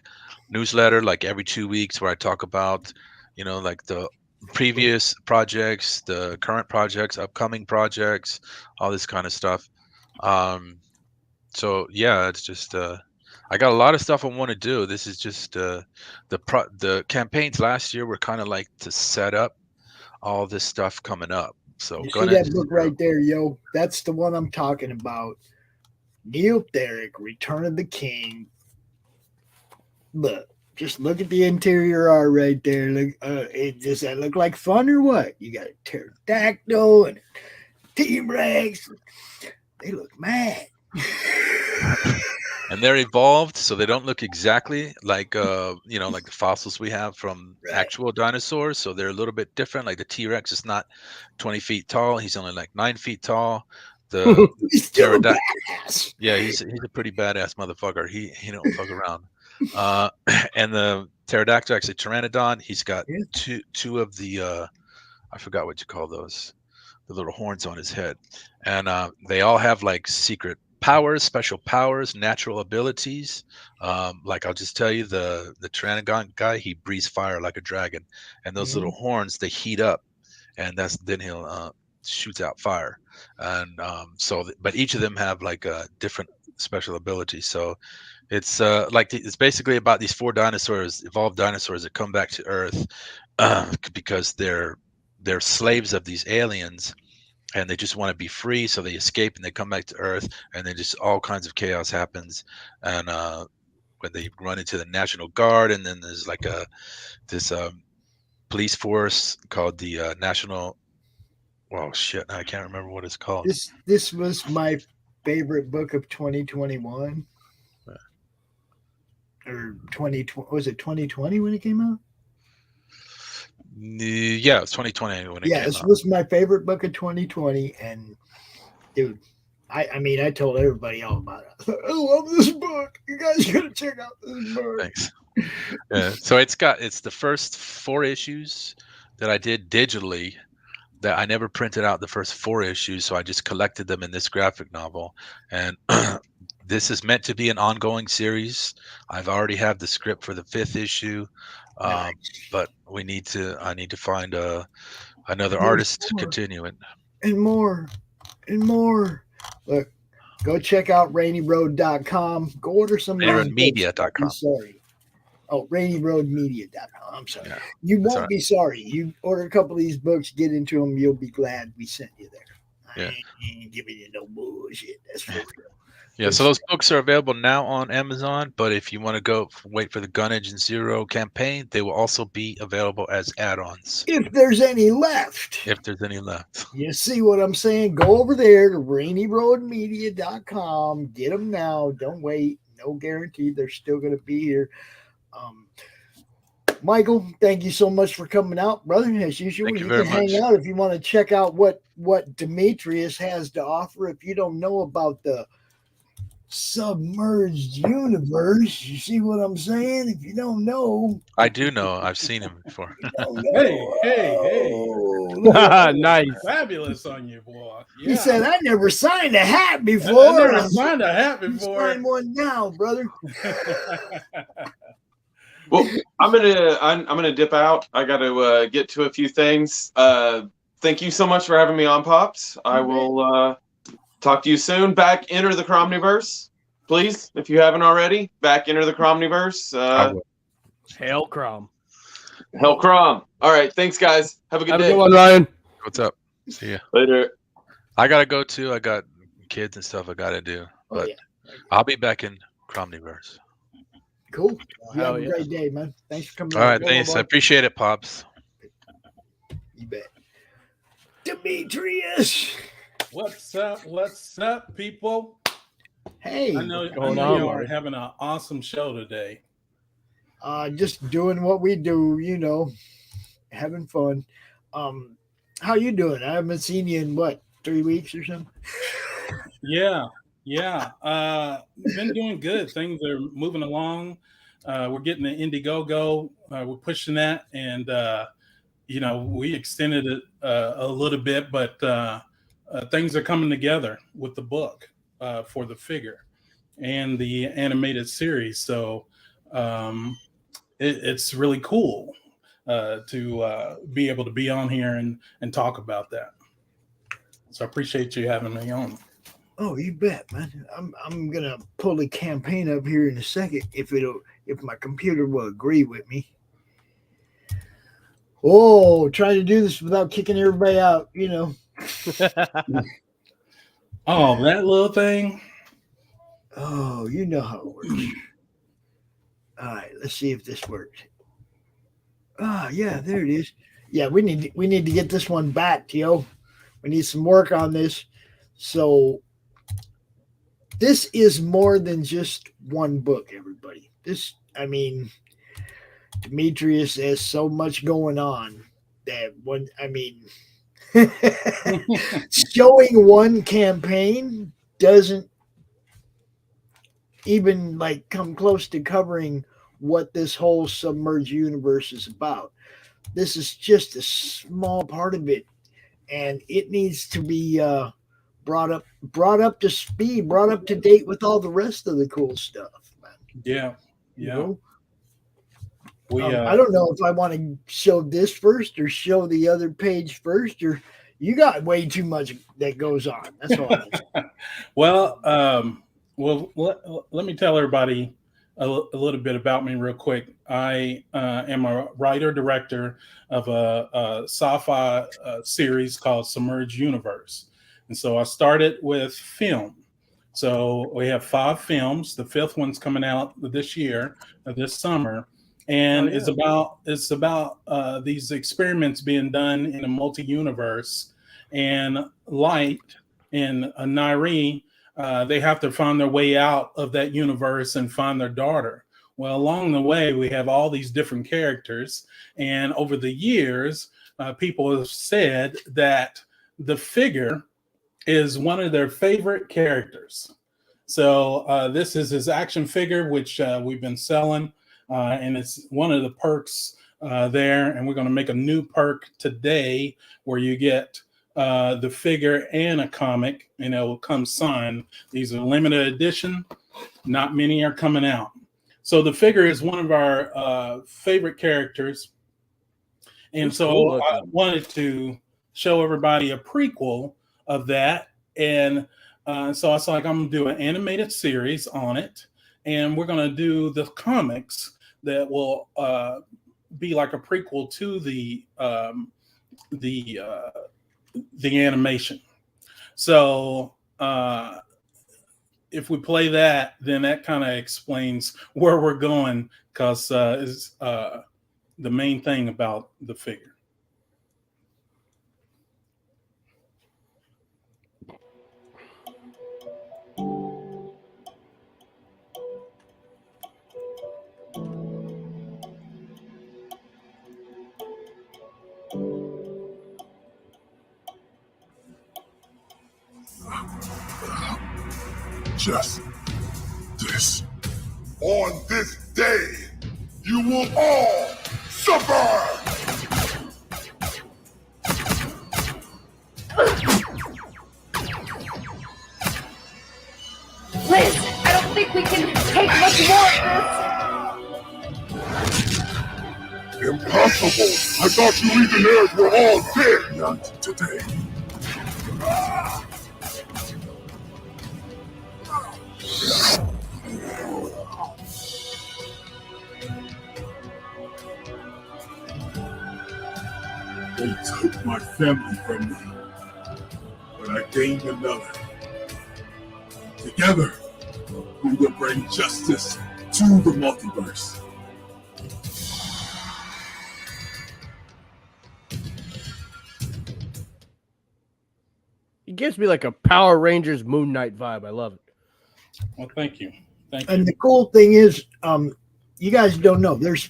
newsletter like every 2 weeks where I talk about, like the previous projects, the current projects, upcoming projects, all this kind of stuff. So yeah, it's just I got a lot of stuff I want to do. This is just the campaigns last year were kind of like to set up all this stuff coming up. So You see that book right there, yo? That's the one I'm talking about. Neil Therick, Return of the King. Look, just look at the interior art right there. Look, does that look like fun or what? You got a pterodactyl and a T-Rex. They look mad. And they're evolved, so they don't look exactly like like the fossils we have from actual dinosaurs. So they're a little bit different. Like the T-Rex is not 20 feet tall; he's only like 9 feet tall. The He's still a badass. yeah, he's a pretty badass motherfucker. He don't fuck around. And the pterodactyl, actually Pteranodon, he's got two of the I forgot what you call those, the little horns on his head, and they all have like secret powers, special powers, natural abilities. Like I'll just tell you, the Pteranodon guy, he breathes fire like a dragon, and those little horns, they heat up, and then he'll shoots out fire. And but each of them have like a different special ability. So it's it's basically about these 4 dinosaurs, evolved dinosaurs that come back to Earth because they're slaves of these aliens. And they just want to be free, so they escape and they come back to Earth, and then just all kinds of chaos happens. And when they run into the National Guard, and then there's like this police force called the National. Oh shit! I can't remember what it's called. This was my favorite book of 2021 or 2020. Was it 2020 when it came out? Yeah, it was 2020 when it came out. This was my favorite book of 2020, and dude, I mean, I told everybody all about it. I love this book. You guys gotta check out this book. Thanks. Yeah, so it's the first 4 issues that I did digitally. That I never printed out the first 4 issues, so I just collected them in this graphic novel. And this is meant to be an ongoing series. I've already have the script for the 5th issue. But I need to find another artist to continue it. And more. Look, go check out rainyroad.com. Go order some rainyroadmedia.com. Sorry. Oh, rainyroadmedia.com. I'm sorry. Yeah, you won't be sorry. You order a couple of these books, get into them, you'll be glad we sent you there. Yeah. Ain't giving you no bullshit. That's for real. Yeah, so those books are available now on Amazon, but if you want to go wait for the Gun Agent Zero campaign, they will also be available as add-ons. If there's any left. If there's any left. You see what I'm saying? Go over there to rainyroadmedia.com. Get them now. Don't wait. No guarantee they're still going to be here. Michael, thank you so much for coming out, brother. As usual, Thank you you very can hang much. out if you want to check out what Demetrius has to offer. If you don't know about the submerged universe, you see what I'm saying? If you don't know, I do know. I've seen him before. Hey. Nice. Fabulous on you, boy. he said, I never signed a hat I before. never signed a hat You before. sign one now, brother. Well, I'm gonna dip out. I got to get to a few things. Thank you so much for having me on, Pops. I will talk to you soon. Back enter the Cromniverse, please, if you haven't already. Back enter the Cromniverse. Hail Crom. Hell Crom. All right, thanks, guys. Have a good Have a day. good one, Ryan. What's up? See ya. Later. I gotta go too. I got kids and stuff I gotta do. But yeah. I'll be back in Cromniverse. Cool. You Hell have a yeah. great day, man. Thanks for coming All right, Go, thanks. I boy. appreciate it, Pops. You bet. Demetrius. What's up? What's up, people? Hey. I know going you on, are man? having an awesome show today. Just doing what we do, having fun. How you doing? I haven't seen you in 3 weeks or something. Yeah. Been doing good. Things are moving along. We're getting the Indiegogo. We're pushing that, and we extended it a little bit, but things are coming together with the book for the figure and the animated series. So it's really cool to be able to be on here and talk about that. So I appreciate you having me on. Oh, you bet, man. I'm gonna pull the campaign up here in a second if my computer will agree with me. Oh, trying to do this without kicking everybody out, Oh, that little thing. Oh, you know how it works. All right, let's see if this works. Yeah, there it is. Yeah, we need to get this one back, yo. We need some work on this. So this is more than just one book, everybody. Demetrius has so much going on that showing one campaign doesn't even come close to covering what this whole submerged universe is about. This is just a small part of it, and it needs to be brought up to speed, brought up to date with all the rest of the cool stuff, man. Yeah. I don't know if I want to show this first or show the other page first, or you got way too much that goes on. That's all. Well, let me tell everybody a little bit about me real quick. I am a writer-director of a sci-fi series called Submerged Universe. And so I started with film. So we have 5 films. The 5th one's coming out this year, this summer. And it's about these experiments being done in a multi-universe. And Light and Nairi, they have to find their way out of that universe and find their daughter. Well, along the way, we have all these different characters. And over the years, people have said that the figure is one of their favorite characters. So this is his action figure, which we've been selling. And it's one of the perks there. And we're going to make a new perk today where you get the figure and a comic, and it will come signed. These are limited edition. Not many are coming out. So the figure is one of our favorite characters. And so I wanted to show everybody a prequel of that. And so I was like, I'm going to do an animated series on it. And we're going to do the comics that will be like a prequel to the animation. So if we play that, then that kind of explains where we're going, because is the main thing about the figure. Just this. On this day, you will all suffer! Liz, I don't think we can take much more of Impossible! I thought you Legionnaires were all dead! Not today. They took my family from me, but I gained another. Together, we will bring justice to the multiverse. It gives me like a Power Rangers Moon Knight vibe. I love it. Well, thank you. Thank And the cool thing is, you guys don't know. There's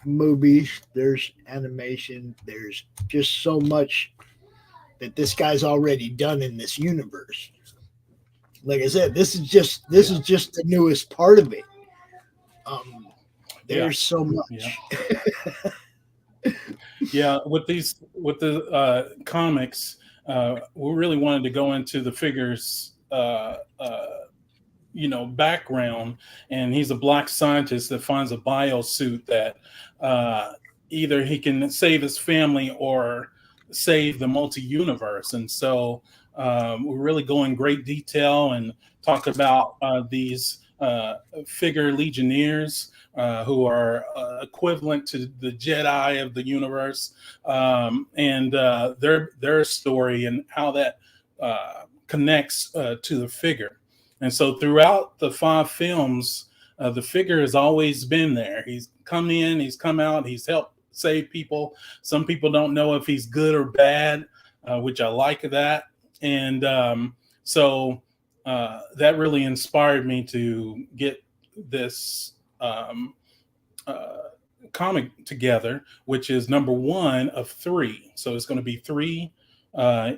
movies, there's animation, there's just so much that this guy's already done in this universe. Like I said, this is just the newest part of it. There's so much. Yeah, with the comics, we really wanted to go into the figures background, and he's a black scientist that finds a biosuit that either he can save his family or save the multi-universe. And so we really go in great detail and talk about these figure Legionnaires who are equivalent to the Jedi of the universe, and their story and how that connects to the figure. And so throughout the 5 films, the figure has always been there. He's come in, he's come out, he's helped save people. Some people don't know if he's good or bad, which I like that. And so that really inspired me to get this comic together, which is number 1 of 3. So it's going to be 3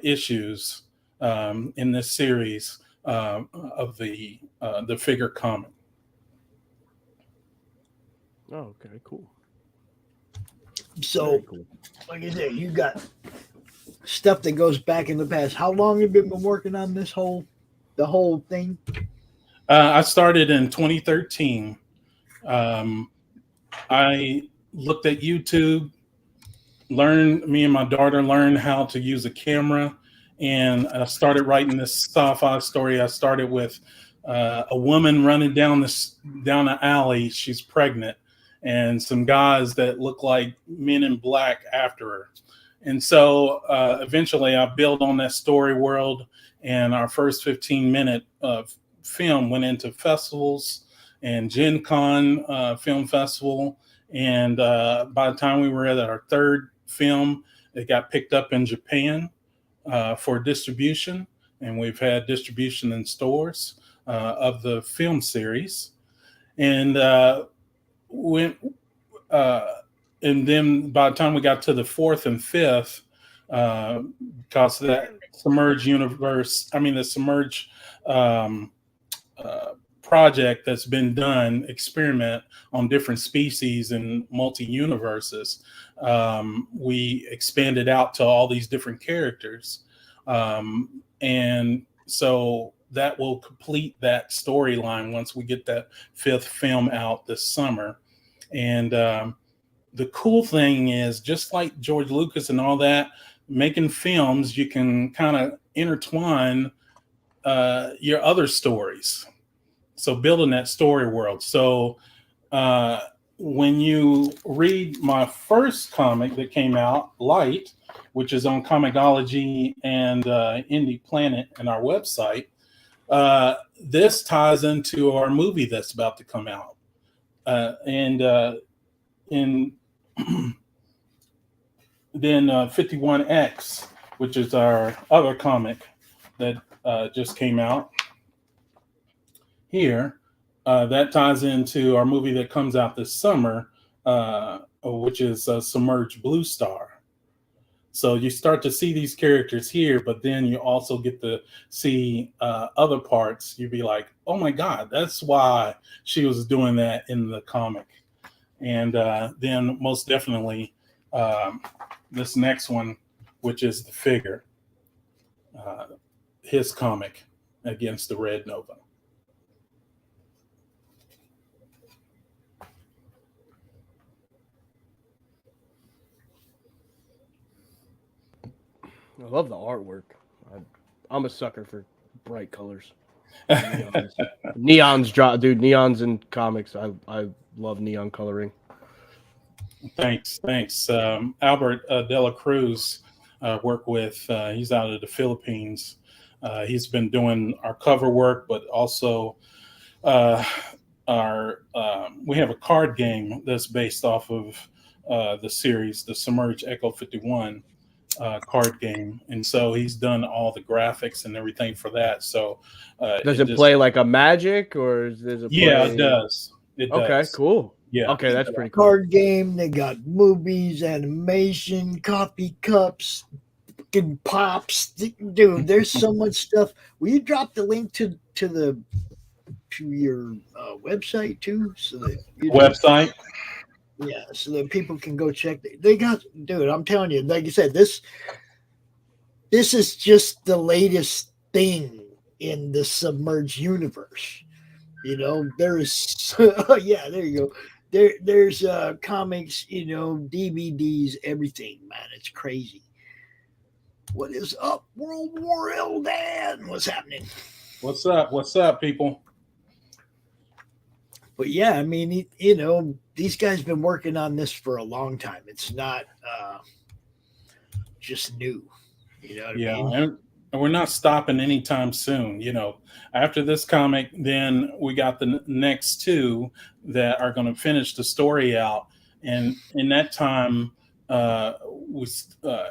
issues in this series of the figure comic. Oh, okay, cool. So, like I said, you got stuff that goes back in the past. How long have you been working on the whole thing? I started in 2013. I looked at YouTube, me and my daughter learned how to use a camera, and I started writing this sci-fi story. I started with a woman running down an alley. She's pregnant, and some guys that look like men in black after her. And so eventually I built on that story world, and our first 15-minute film went into festivals and Gen Con Film Festival. And by the time we were at our 3rd film, it got picked up in Japan for distribution. And we've had distribution in stores of the film series. And and then by the time we got to the 4th and 5th, because that the Submerge project that's been done, experiment on different species and multi-universes, we expanded out to all these different characters. And so that will complete that storyline once we get that 5th film out this summer. And the cool thing is, just like George Lucas and all that, making films, you can kind of intertwine your other stories. So building that story world. So when you read my first comic that came out, Light, which is on Comicology and Indie Planet and our website, this ties into our movie that's about to come out. And then 51X, which is our other comic that just came out here, that ties into our movie that comes out this summer, which is Submerged Blue Star. So you start to see these characters here, but then you also get to see other parts. You'd be like, oh my God, that's why she was doing that in the comic. And then most definitely this next one, which is The Figure, his comic against the Red Nova. I love the artwork. I'm a sucker for bright colors. Neons drop, dude. Neons in comics. I love neon coloring. Thanks. Albert Dela Cruz work with. He's out of the Philippines. He's been doing our cover work, but also we have a card game that's based off of the series, the Submerged Echo 51 card game, and so he's done all the graphics and everything for that. So does it play like a Magic, or does it play... Yeah, it does. Okay, cool. Yeah. Okay, that's pretty cool. Card game. They got movies, animation, coffee cups, fucking pops. Dude, there's so much stuff. Will you drop the link to your website too, so that website? Yeah, so that people can go check. They got, dude. I'm telling you, like you said, this is just the latest thing in the Submerged universe. You know, there's yeah, there you go. There's comics, you know, DVDs, everything, man. It's crazy. What is up, World War L, Dan? What's happening? What's up? What's up, people? But yeah, I mean, you know, these guys been working on this for a long time. It's not just new. You know what I mean? And we're not stopping anytime soon. You know, after this comic, then we got the next two that are going to finish the story out. And in that time, we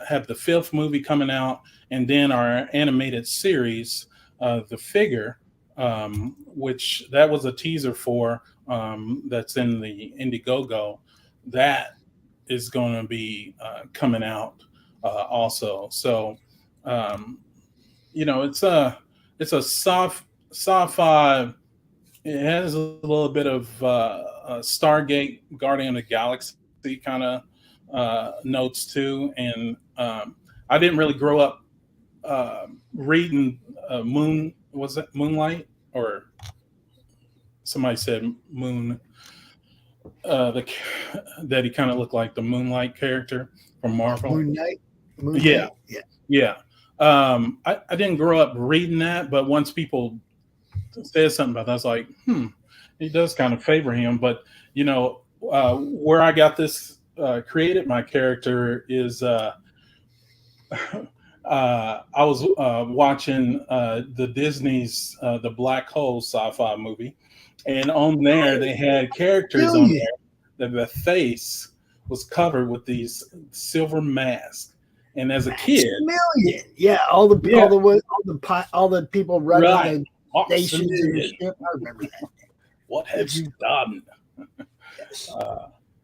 have the fifth movie coming out, and then our animated series, The Figure, which that was a teaser for, that's in the Indiegogo. That is going to be coming out also. So, you know, it's a sci-fi. It has a little bit of Stargate, Guardian of the Galaxy kind of notes too. And I didn't really grow up reading was it Moonlight, or somebody said Moon, that he kind of looked like the Moonlight character from Marvel. Moonlight. Yeah. I didn't grow up reading that, but once people said something about that, I was like, he does kind of favor him. But you know, where I got this created, my character is I was watching the Disney's The Black Hole sci-fi movie, and on there they had characters on there that the face was covered with these silver masks. And as a kid, all the people running the stations and the ship. I remember that. What have you done?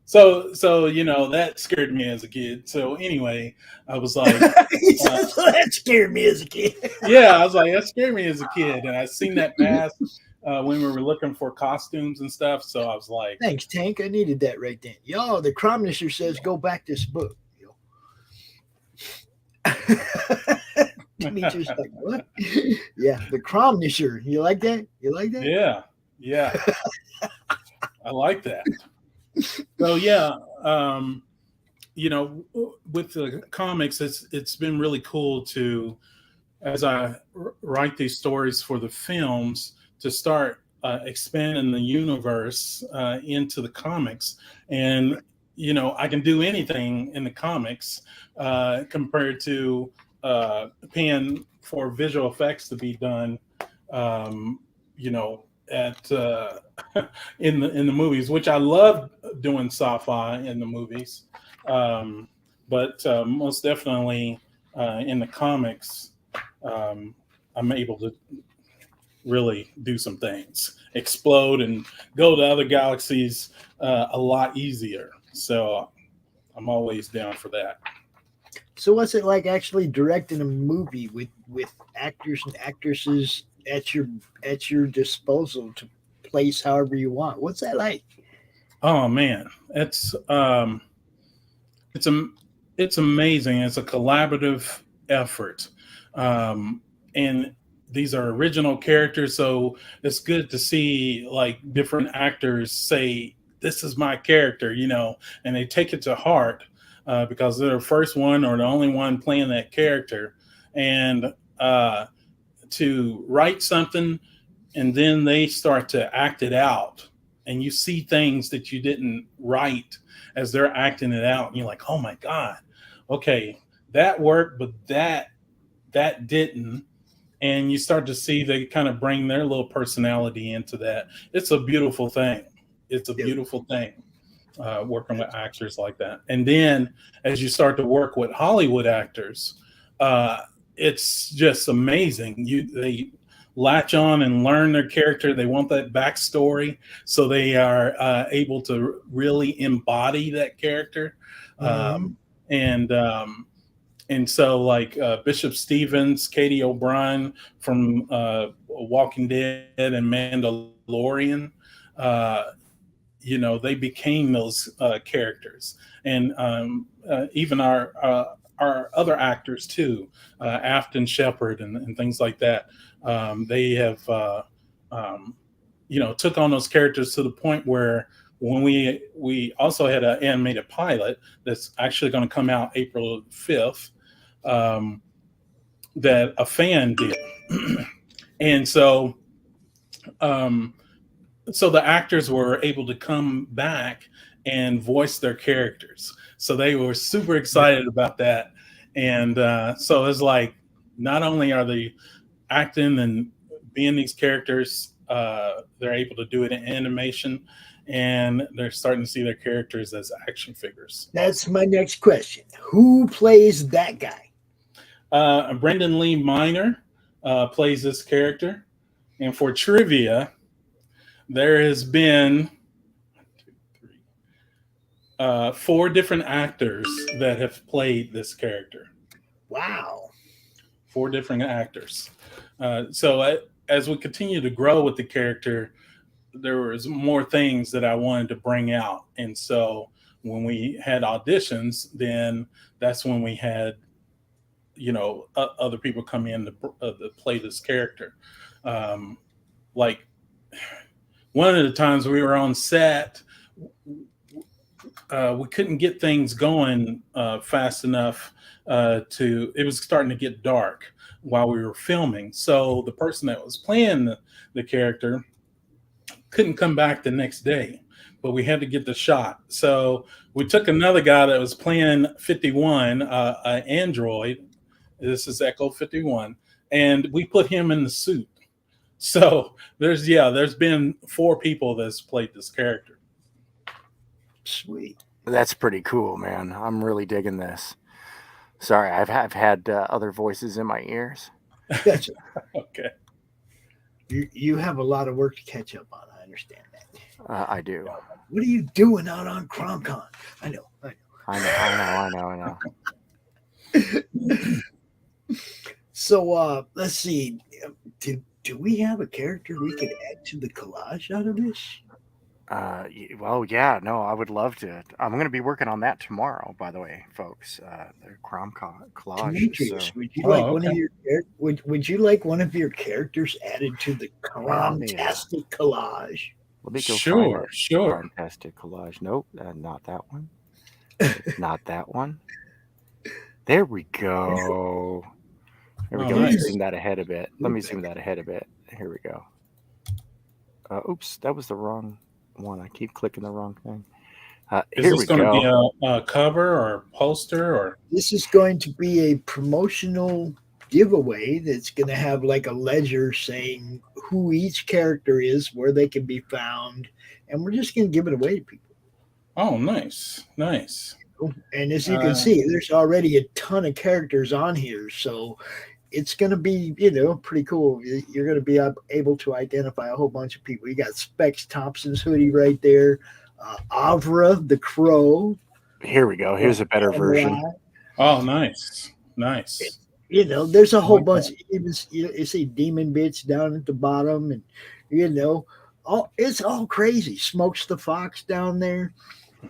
So you know, that scared me as a kid. So anyway, I was like, that scared me as a kid. Yeah, I was like, that scared me as a kid, and I seen that mask when we were looking for costumes and stuff. So I was like, thanks, Tank. I needed that right then. Yo, the Cromnisher says go back this book. Demetrius like, what? Yeah, the Cromnisher. You like that? You like that? Yeah. I like that. So yeah, you know, with the comics, it's been really cool to, as I write these stories for the films, to start expanding the universe into the comics. And I can do anything in the comics compared to paying for visual effects to be done, at in the movies, which I love doing sci-fi in the movies, but most definitely in the comics, I'm able to really do some things, explode and go to other galaxies a lot easier. So I'm always down for that. So what's it like actually directing a movie with actors and actresses at your disposal to place however you want? What's that like? Oh man, it's amazing. It's a collaborative effort, and these are original characters, so it's good to see like different actors say, "This is my character," and they take it to heart because they're the first one or the only one playing that character, and to write something and then they start to act it out, and you see things that you didn't write as they're acting it out, and you're like, oh my God, okay, that worked, but that didn't. And you start to see they kind of bring their little personality into that. It's a beautiful thing. It's a beautiful thing working with actors like that. And then as you start to work with Hollywood actors, it's just amazing. They latch on and learn their character. They want that backstory, so they are able to really embody that character. And so like Bishop Stevens, Katie O'Brien from Walking Dead and Mandalorian, they became those characters. And even our other actors too, Afton Shepherd and things like that. They have, took on those characters to the point where when we also had an animated pilot that's actually going to come out April 5th, that a fan did. And so the actors were able to come back and voice their characters. So they were super excited about that. And so it's like, not only are they acting and being these characters, they're able to do it in animation, and they're starting to see their characters as action figures. That's my next question. Who plays that guy? Brendan Lee Minor plays this character. And for trivia, there has been 4 different actors that have played this character. Wow. 4 different actors. So as we continue to grow with the character, there was more things that I wanted to bring out. And so when we had auditions, then that's when we had, other people come in to play this character. Like one of the times we were on set, we couldn't get things going fast enough it was starting to get dark while we were filming. So the person that was playing the character couldn't come back the next day, but we had to get the shot. So we took another guy that was playing 51, an android. This is Echo 51, and we put him in the suit. So there's been 4 people that's played this character. Sweet. That's pretty cool, man. I'm really digging this. Sorry, I've had other voices in my ears. Gotcha. Okay. You have a lot of work to catch up on. I understand that. I do. What are you doing out on CRoM CoN? I know. So let's see. Do we have a character we could add to the collage out of this? Well, yeah, no, I would love to. I'm going to be working on that tomorrow, by the way, folks. The CRoM CoN collage. Demetrius, So. would you like one of your would you like one of your characters added to the CRoM-tastic collage? Let me go Sure. CRoM-tastic collage. Nope, not that one. Not that one. There we go. There we go. Let me zoom that ahead a bit. Here we go. Oops, that was the wrong one. I keep clicking the wrong thing. Is Here this we going to be go. a cover or poster or? This is going to be a promotional giveaway that's going to have like a ledger saying who each character is, where they can be found, and we're just going to give it away to people. Oh, nice, nice. And as you can see, there's already a ton of characters on here, so it's going to be, pretty cool. You're going to be able to identify a whole bunch of people. You got Specs Thompson's hoodie right there, Avra the Crow. Here we go. Here's a better version. Oh, nice, nice. There's a whole bunch. Even you see Demon Bitch down at the bottom, and it's all crazy. Smokes the Fox down there.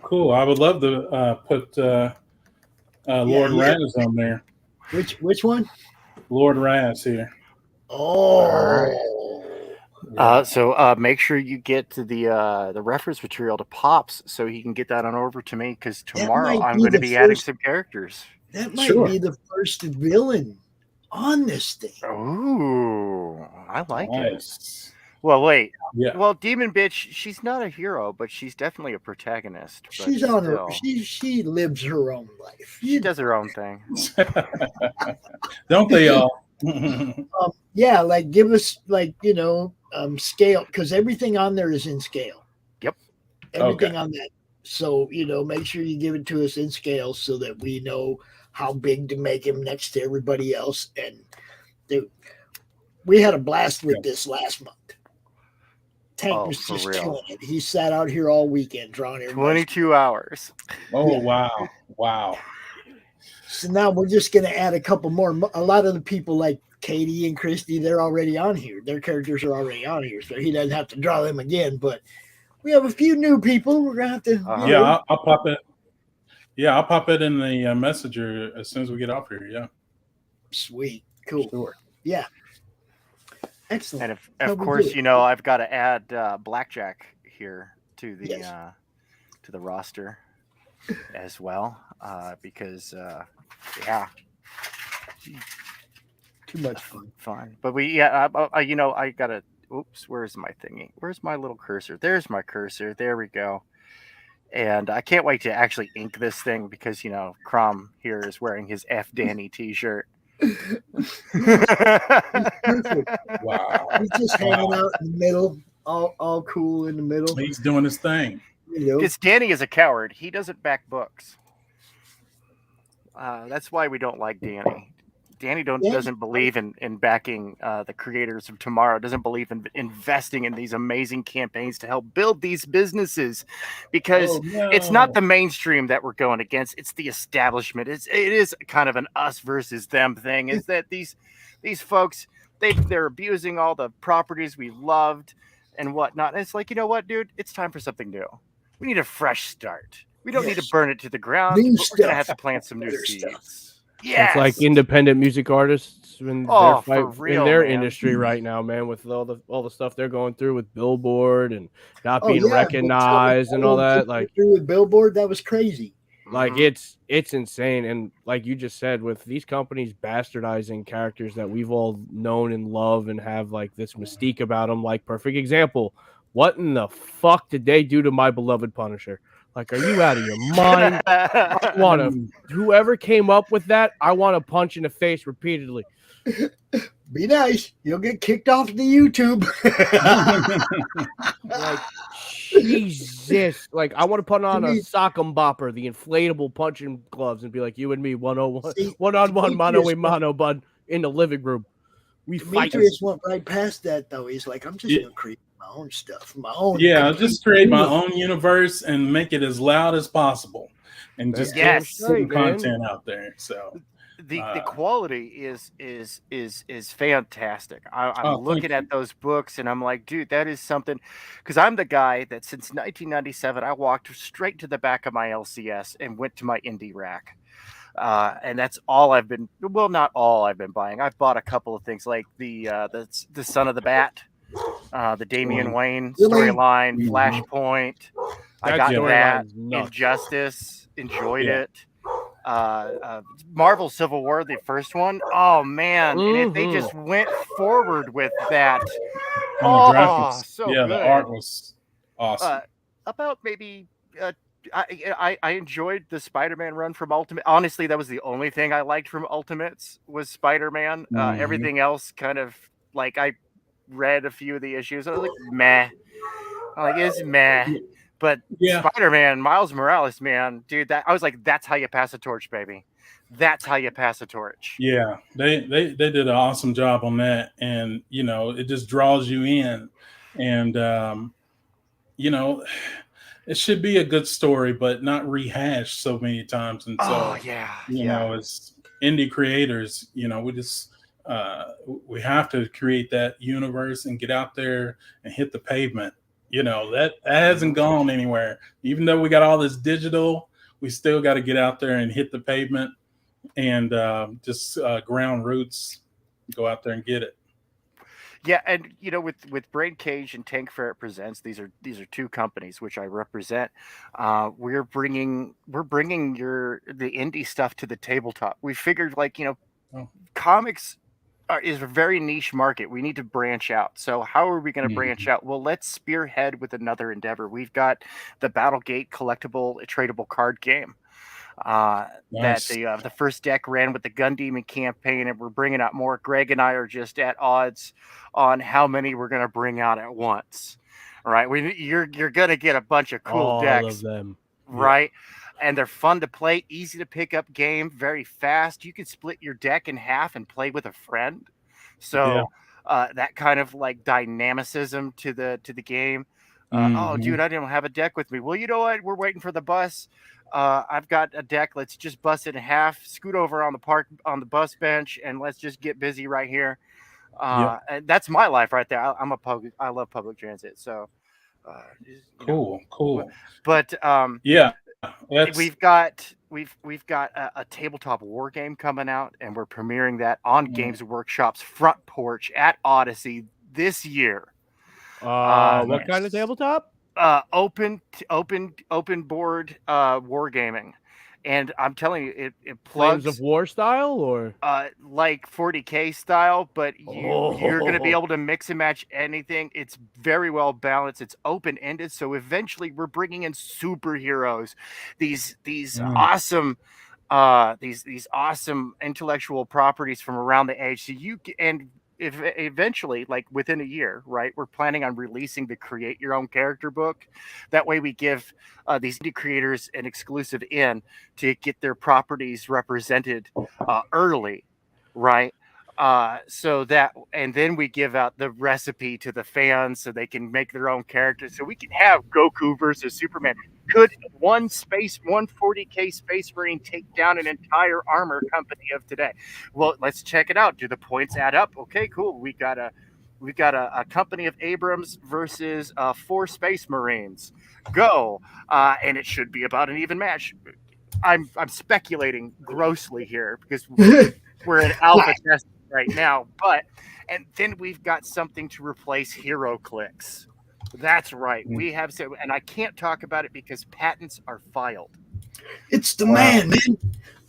Cool. I would love to put Lord Raz on there. Which one? Lord Raz here. Oh. So make sure you get to the reference material to Pops so he can get that on over to me, because tomorrow I'm going to be adding some characters. That might be the first villain on this thing. Ooh, I like it. Well, wait. Yeah. Well, Demon Bitch, she's not a hero, but she's definitely a protagonist. But She's on her. still, She lives her own life. She does her own thing. Don't they all? Yeah, like give us scale, because everything on there is in scale. Yep. Everything on that. So make sure you give it to us in scale so that we know how big to make him next to everybody else. And we had a blast with this last month. Tank was for just real. killing it. He sat out here all weekend drawing everybody. 22 hours. Oh, wow. Wow. So now we're just going to add a couple more. A lot of the people like Katie and Christy, they're already on here. Their characters are already on here, so he doesn't have to draw them again. But we have a few new people. We're going to have to. I'll pop it. Yeah, I'll pop it in the messenger as soon as we get off here. Yeah. Sweet. Cool. Sure. Yeah. Excellent. And of course, I've got to add Blackjack here to the roster as well, because too much fun. But I gotta. Oops, where's my thingy? Where's my little cursor? There's my cursor. There we go. And I can't wait to actually ink this thing because CRoM here is wearing his F Danny T-shirt. Wow. He's just hanging out in the middle, all cool in the middle. He's doing his thing. Because Danny is a coward. He doesn't back books. That's why we don't like Danny. Danny doesn't believe in backing the creators of tomorrow, doesn't believe in investing in these amazing campaigns to help build these businesses, because it's not the mainstream that we're going against, it's the establishment. It is kind of an us versus them thing, is that these folks, they're abusing all the properties we loved and whatnot. And it's like, you know what, dude, it's time for something new. We need a fresh start. We don't need to burn it to the ground, but we're going to have to plant some new seeds. Yeah, it's like independent music artists in their man. industry right now, man, with all the stuff they're going through with Billboard and not being recognized and all that. Like with Billboard, that was crazy. Like it's insane, and like you just said, with these companies bastardizing characters that we've all known and love and have like this mystique about them. Like perfect example, what in the fuck did they do to my beloved Punisher? Like, are you out of your mind? I want to. Whoever came up with that, I want to punch in the face repeatedly. Be nice. You'll get kicked off the YouTube. Like, Jesus. Like, I want to put on a sock 'em bopper, the inflatable punching gloves, and be like, you and me, one-on-one, mano-a-mano, bud, in the living room. We fight. Demetrius went right past that, though. He's like, I'm just going to create my own stuff, my own. Yeah, I'll just create my own universe and make it as loud as possible, and just get some content out there. So the quality is fantastic. I'm looking at those books and I'm like, dude, that is something. Because I'm the guy that since 1997 I walked straight to the back of my LCS and went to my indie rack. And that's all I've been. Well, not all I've been buying. I've bought a couple of things like the Son of the Bat, the Damian Wayne storyline, Flashpoint. I got that. Injustice, enjoyed it. Marvel Civil War, the first one. Oh man, and if they just went forward with that, the good. art was awesome. About maybe I enjoyed the Spider-Man run from Ultimate. Honestly, that was the only thing I liked from Ultimates was Spider-Man. Everything else kind of like I read a few of the issues. I was like, meh. I'm like, it's meh. But Yeah. Spider-Man, Miles Morales, man, dude, that I was like, that's how you pass a torch, baby. That's how you pass a torch. Yeah, they did an awesome job on that, and you know, it just draws you in, and you know, it should be a good story, but not rehashed so many times. And so, Oh yeah, you yeah. know, as indie creators, you know, we have to create that universe and get out there and hit the pavement. You know, that hasn't gone anywhere. Even though we got all this digital, we still got to get out there and hit the pavement and just ground roots, go out there and get it. Yeah, and you know, with Brain Cage and Tank Ferret Presents, these are two companies which I represent. We're bringing the indie stuff to the tabletop. We figured, like, you know, comics is a very niche market. We need to branch out. So how are we going to branch out? Well, let's spearhead with another endeavor. We've got the Battlegate collectible tradable card game. Nice. That the first deck ran with the Gun Demon campaign, and we're bringing out more. Greg and I are just at odds on how many we're going to bring out at once. All right, you're going to get a bunch of cool All decks, of them, right? And they're fun to play, easy to pick up game, very fast. You can split your deck in half and play with a friend. So that kind of like dynamicism to the game. Oh, dude, I didn't have a deck with me. Well, you know what? We're waiting for the bus. I've got a deck. Let's just bust it in half, scoot over on the bus bench, and let's just get busy right here. And that's my life right there. I love public transit. So Cool. But yeah, we've got a tabletop war game coming out, and we're premiering that on Games Workshop's front porch at Odyssey this year. What kind of tabletop? Open board wargaming, and I'm telling you, it plugs Flames of War style, or like 40K style, but you're going to be able to mix and match anything. It's very well balanced. It's open ended, so eventually we're bringing in superheroes, these awesome these awesome intellectual properties from around the age. So if eventually, like within a year, right, we're planning on releasing the Create Your Own Character book. That way we give these indie creators an exclusive in to get their properties represented early, right? So that, and then we give out the recipe to the fans so they can make their own characters. So we can have Goku versus Superman. Could one 40K Space Marine take down an entire armor company of today? Well, let's check it out. Do the points add up? Okay, cool. We got a company of Abrams versus 4 Space Marines. Go, and it should be about an even match. I'm speculating grossly here because we're in alpha test right now, and then we've got something to replace Hero Clicks. That's right. We have, and I can't talk about it because patents are filed. It's the man.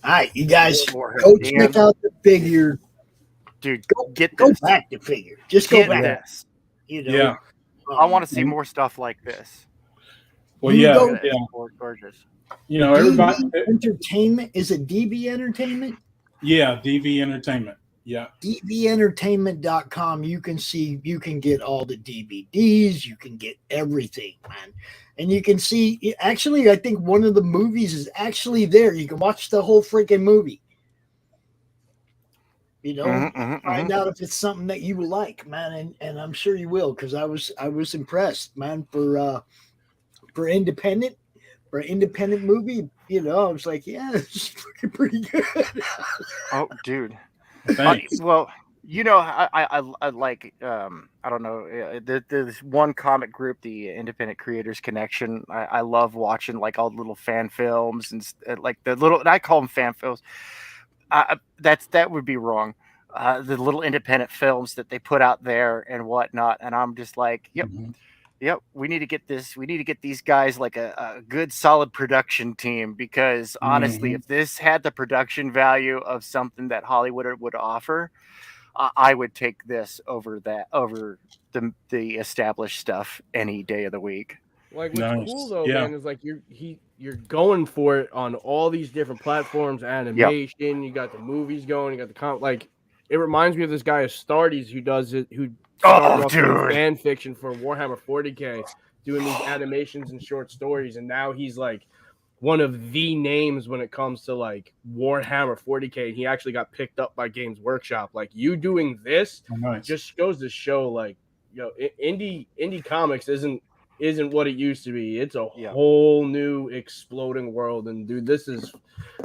All right, you guys, go check out the figure. Dude, go back to figure. Just go back. This. You know, I want to see more stuff like this. Well, yeah. Gorgeous. You know, everybody. Entertainment, is it DV Entertainment? Yeah, DV Entertainment. Yeah. DVentertainment.com. You can get all the DVDs, you can get everything, man. And you can see, actually, I think one of the movies is actually there. You can watch the whole freaking movie. You know, find out if it's something that you like, man, and I'm sure you will, because I was impressed, man, for independent. For an independent movie, you know, I was like, yeah, it's fucking pretty good. Oh, dude. Thanks. Well, you know, I like, I don't know, there's one comic group, the Independent Creators Connection. I love watching like all the little fan films and like the little, and I call them fan films. That would be wrong. The little independent films that they put out there and whatnot. And I'm just like, yep, we need to get this. We need to get these guys like a good, solid production team, because honestly, if this had the production value of something that Hollywood would offer, I would take this over the established stuff any day of the week. Like what's cool though, Yeah. man, is like you're going for it on all these different platforms, animation. You got the movies going. You got the like. It reminds me of this guy Astartes who does it. Who started off doing fan fiction for Warhammer 40K, doing these animations and short stories, and now he's like one of the names when it comes to like Warhammer 40K. He actually got picked up by Games Workshop. Like you doing this just goes to show, like, you know, indie comics isn't what it used to be. It's a whole new exploding world. And dude, this is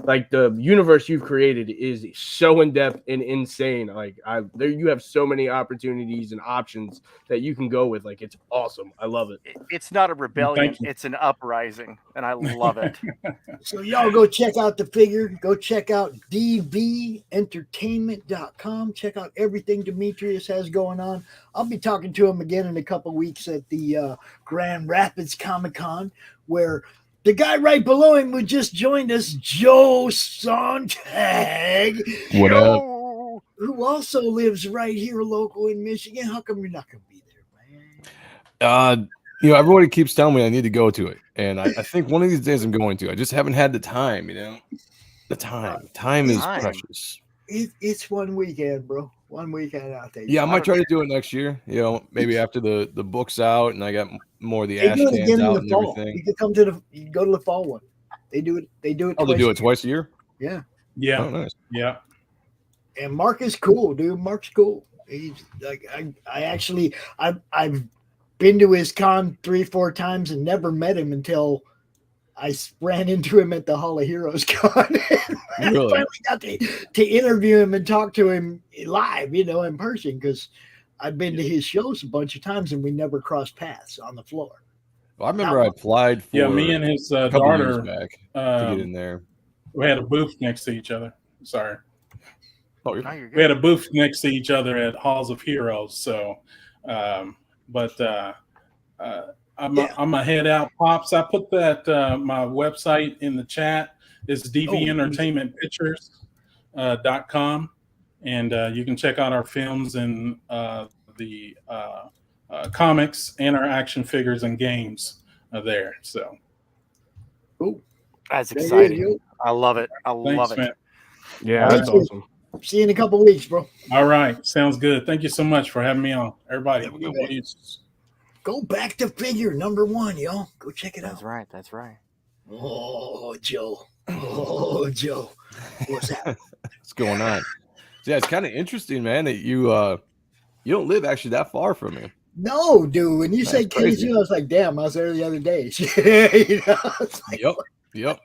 like the universe you've created is so in depth and insane. Like you have so many opportunities and options that you can go with. Like it's awesome. I love it. It's not a rebellion, it's an uprising, and I love it. So y'all go check out the figure. Go check out dventertainment.com. Check out everything Demetrius has going on. I'll be talking to him again in a couple weeks at the Grand Rapids Comic-Con, where the guy right below him who just joined us, Joe Sonntag. What up? Who also lives right here local in Michigan. How come you're not going to be You know, everybody keeps telling me I need to go to it, and I think one of these days I'm going to. I just haven't had the time, you know. The time is precious. It's one weekend, bro. One weekend out there. Yeah, I might try to do it next year. You know, maybe after the book's out and I got more of the They ash do it cans again in out the and fall. everything. You can come you can go to the fall one. They do it. Oh, they do it twice a year? Yeah. Yeah. Oh, nice. Yeah. And Mark is cool, dude. Mark's cool. He's like I've been to his con 3-4 times and never met him until I ran into him at the Hall of Heroes con. I Really? finally got to interview him and talk to him live, you know, in person, because I've been to his shows a bunch of times and we never crossed paths on the floor. Well, I remember I applied for me and his a couple years daughter back to get in there. We had a booth next to each other. Sorry. Oh, we had a booth next to each other at Halls of Heroes. So, I'm gonna head out, Pops. I put that my website in the chat. It's dventertainmentpictures.com, and you can check out our films and the comics and our action figures and games there. So, cool. That's There you exciting. go. I love it. I love it. man. Yeah, that's awesome. See you in a couple weeks, bro. All right, sounds good. Thank you so much for having me on, everybody. Go back to figure number 1, y'all. Go check it out. That's right. That's right. Oh, Joe. Oh, Joe. What's happening? What's going on? So, yeah, it's kind of interesting, man, that you don't live actually that far from me. No, dude. When you That's say crazy. KZoo, I was like, damn, I was there the other day. You know, it's like, Yep.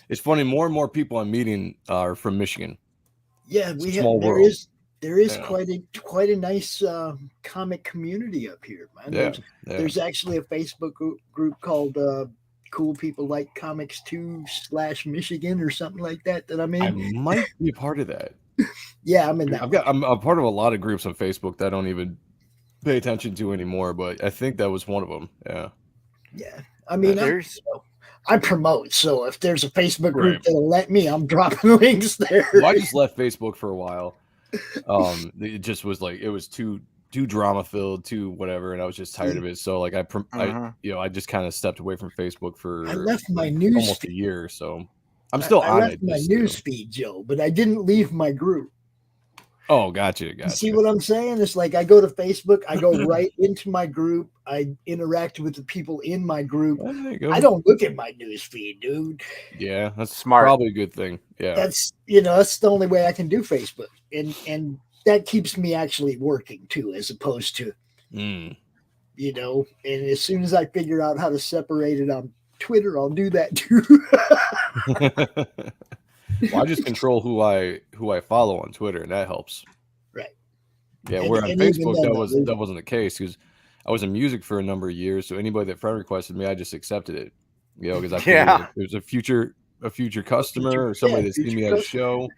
It's funny. More and more people I'm meeting are from Michigan. yeah, It's we a have. small There world. is Yeah. quite a nice comic community up here, man. Yeah, There's actually a Facebook group called Cool People Like Comics 2/Michigan or something like that I'm in. I might be a part of that. Yeah, I'm in that. I'm a part of a lot of groups on Facebook that I don't even pay attention to anymore, but I think that was one of them. Yeah. Yeah, I mean, There's I promote, so if there's a Facebook group Right. that'll let me, I'm dropping links there. Well, I just left Facebook for a while. It just was like it was too drama filled, too whatever, and I was just tired of it. So like I just kind of stepped away from Facebook for I left my news almost feed. a year. So I'm still I on left it. my just, news feed, Joe, but I didn't leave my group. Oh, gotcha. You see what I'm saying? It's like I go to Facebook, I go right into my group, I interact with the people in my group. There you go. I don't look at my news feed, dude. Yeah, that's Smart. probably a good thing. Yeah. That's that's the only way I can do Facebook, and that keeps me actually working too, as opposed to Mm. And as soon as I figure out how to separate it on Twitter, I'll do that too. Well, I just control who I follow on Twitter, and that helps. Right. Yeah, And- where on and even Facebook then, that wasn't the case because I was in music for a number of years. So anybody that friend requested me, I just accepted it. Because I figured Yeah. if there's a future customer or somebody that's seen me at a show.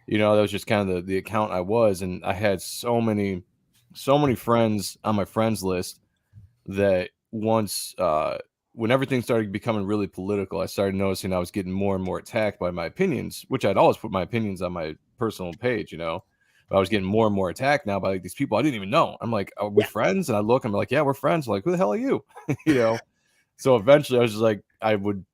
That was just kind of the account I was, and I had so many friends on my friends list that once when everything started becoming really political, I started noticing I was getting more and more attacked by my opinions, which I'd always put my opinions on my personal page, But I was getting more and more attacked now by like these people I didn't even know. I'm like, are we friends? And I look, I'm like, yeah, we're friends. I'm like, who the hell are you? You know. So eventually I was just like, I would,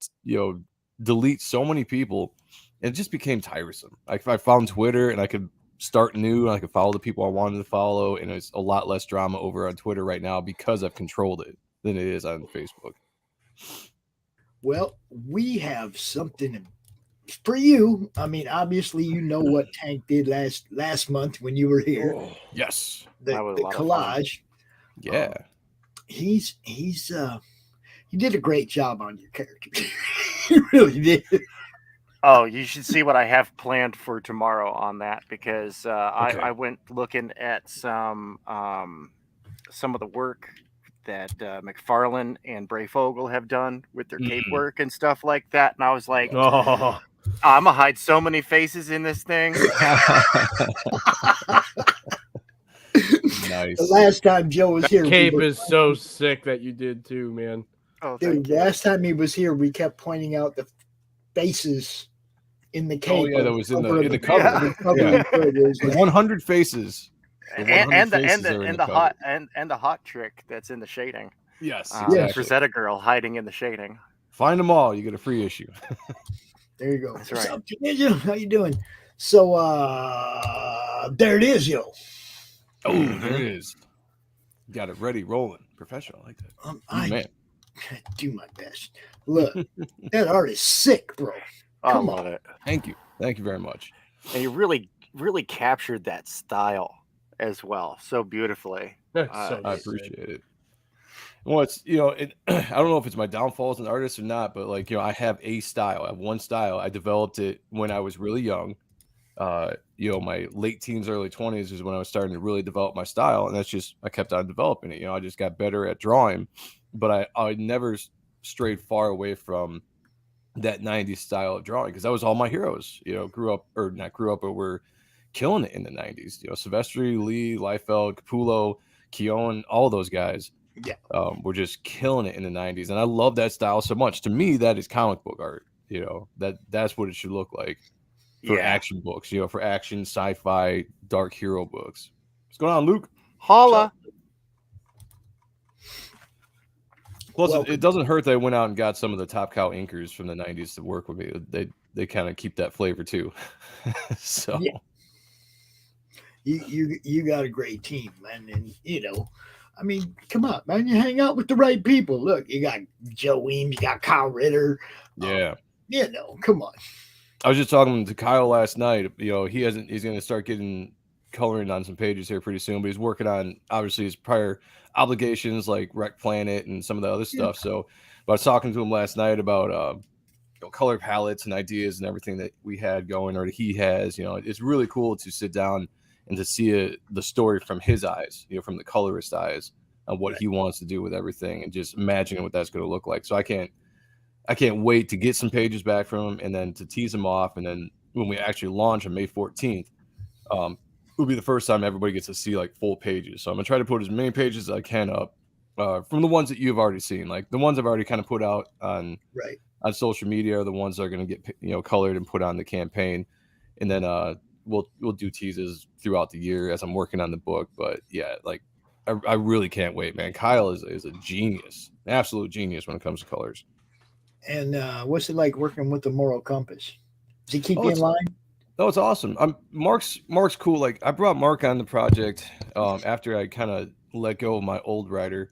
delete so many people. It just became tiresome. I found Twitter and I could start new and I could follow the people I wanted to follow. And it's a lot less drama over on Twitter right now because I've controlled it than it is on Facebook. Well, we have something for you. I mean, obviously, you know what Tank did last month when you were here. Oh, yes. The collage. Yeah. He did a great job on your character. He really did. Oh, you should see what I have planned for tomorrow on that, because I went looking at some of the work that McFarlane and Brayfogle have done with their cape work and stuff like that, and I was like, I'm gonna hide so many faces in this thing. Nice. The last time Joe was here, cape is so sick that you did too, man. Oh, dude, last time he was here, we kept pointing out the faces in the cape. Oh yeah, that was in the cover. Yeah. 100 faces. And the hot trick that's in the shading. Yes, exactly. Rosetta Girl hiding in the shading. Find them all. You get a free issue. There you go. That's What's right. up, Ninja? How you doing? So there it is, yo. Oh, there it is. Got it ready, rolling. Professional, I like that. I do my best. Look, that art is sick, bro. I Come love on. it. Thank you very much. And you really captured that style as well so beautifully. I appreciate it. Well, it's I don't know if it's my downfall as an artist or not, but like I have a style. I have one style. I developed it when I was really young. My late teens, early 20s is when I was starting to really develop my style, and that's just I kept on developing it. I just got better at drawing, but I never strayed far away from that 90s style of drawing because that was all my heroes. But were killing it in the 90s. Silvestri, Lee, Liefeld, Capullo, Keown, all those guys. Yeah. Were just killing it in the 90s, and I love that style so much. To me, that is comic book art. That's what it should look like for action books. For action, sci-fi, dark hero books. What's going on, Luke? Holla. Plus, it doesn't hurt that I went out and got some of the top cow inkers from the 90s to work with me. They kind of keep that flavor too. So yeah. You got a great team, man, and I mean, come on, man. You hang out with the right people. Look, you got Joe Weems, you got Kyle Ritter. Yeah. Come on. I was just talking to Kyle last night. He's going to start getting coloring on some pages here pretty soon, but he's working on obviously his prior obligations like Wreck Planet and some of the other stuff. So, but I was talking to him last night about color palettes and ideas and everything that we had going or that he has. It's really cool to sit down and to see the story from his eyes, from the colorist eyes, of what he wants to do with everything, and just imagining what that's going to look like. So I can't wait to get some pages back from him and then to tease him off. And then when we actually launch on May 14th, it'll be the first time everybody gets to see like full pages. So I'm gonna try to put as many pages as I can up from the ones that you've already seen, like the ones I've already kind of put out on social media are the ones that are going to get colored and put on the campaign. And then we'll do teases throughout the year as I'm working on the book. But yeah, like I really can't wait, man. Kyle is a genius, an absolute genius when it comes to colors. And what's it like working with the Moral Compass? Does he keep you in line? No, it's awesome. Mark's cool. Like I brought Mark on the project after I kind of let go of my old writer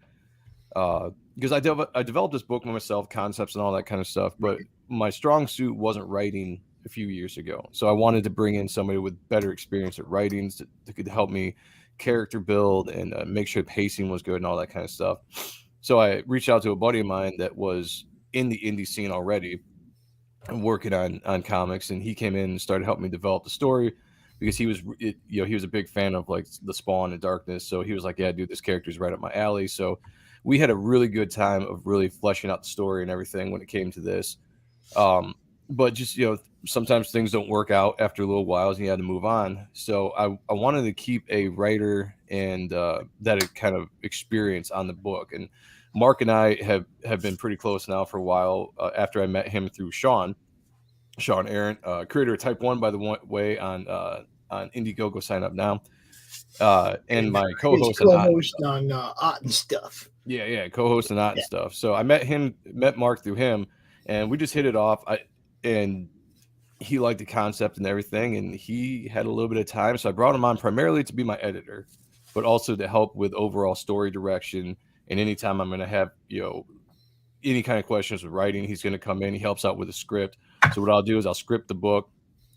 because I developed this book by myself, concepts and all that kind of stuff. But my strong suit wasn't writing a few years ago, so I wanted to bring in somebody with better experience at writing that could help me character build and make sure pacing was good and all that kind of stuff. So I reached out to a buddy of mine that was in the indie scene already and working on comics, and he came in and started helping me develop the story because he was a big fan of like the Spawn and Darkness. So he was like, yeah, dude, this character's right up my alley. So we had a really good time of really fleshing out the story and everything when it came to this. But just, sometimes things don't work out after a little while and you had to move on. So I wanted to keep a writer and that kind of experience on the book. And Mark and I have been pretty close now for a while after I met him through Sean Arendt, creator of Type 1, by the way, on on Indiegogo. Sign up now. And my His co-host co-host on Otten Stuff. Yeah, co-host and Otten Stuff. So I met Mark through him, and we just hit it off. And he liked the concept and everything, and he had a little bit of time, so I brought him on primarily to be my editor, but also to help with overall story direction. And anytime I'm going to have, any kind of questions with writing, he's going to come in. He helps out with the script. So what I'll do is I'll script the book,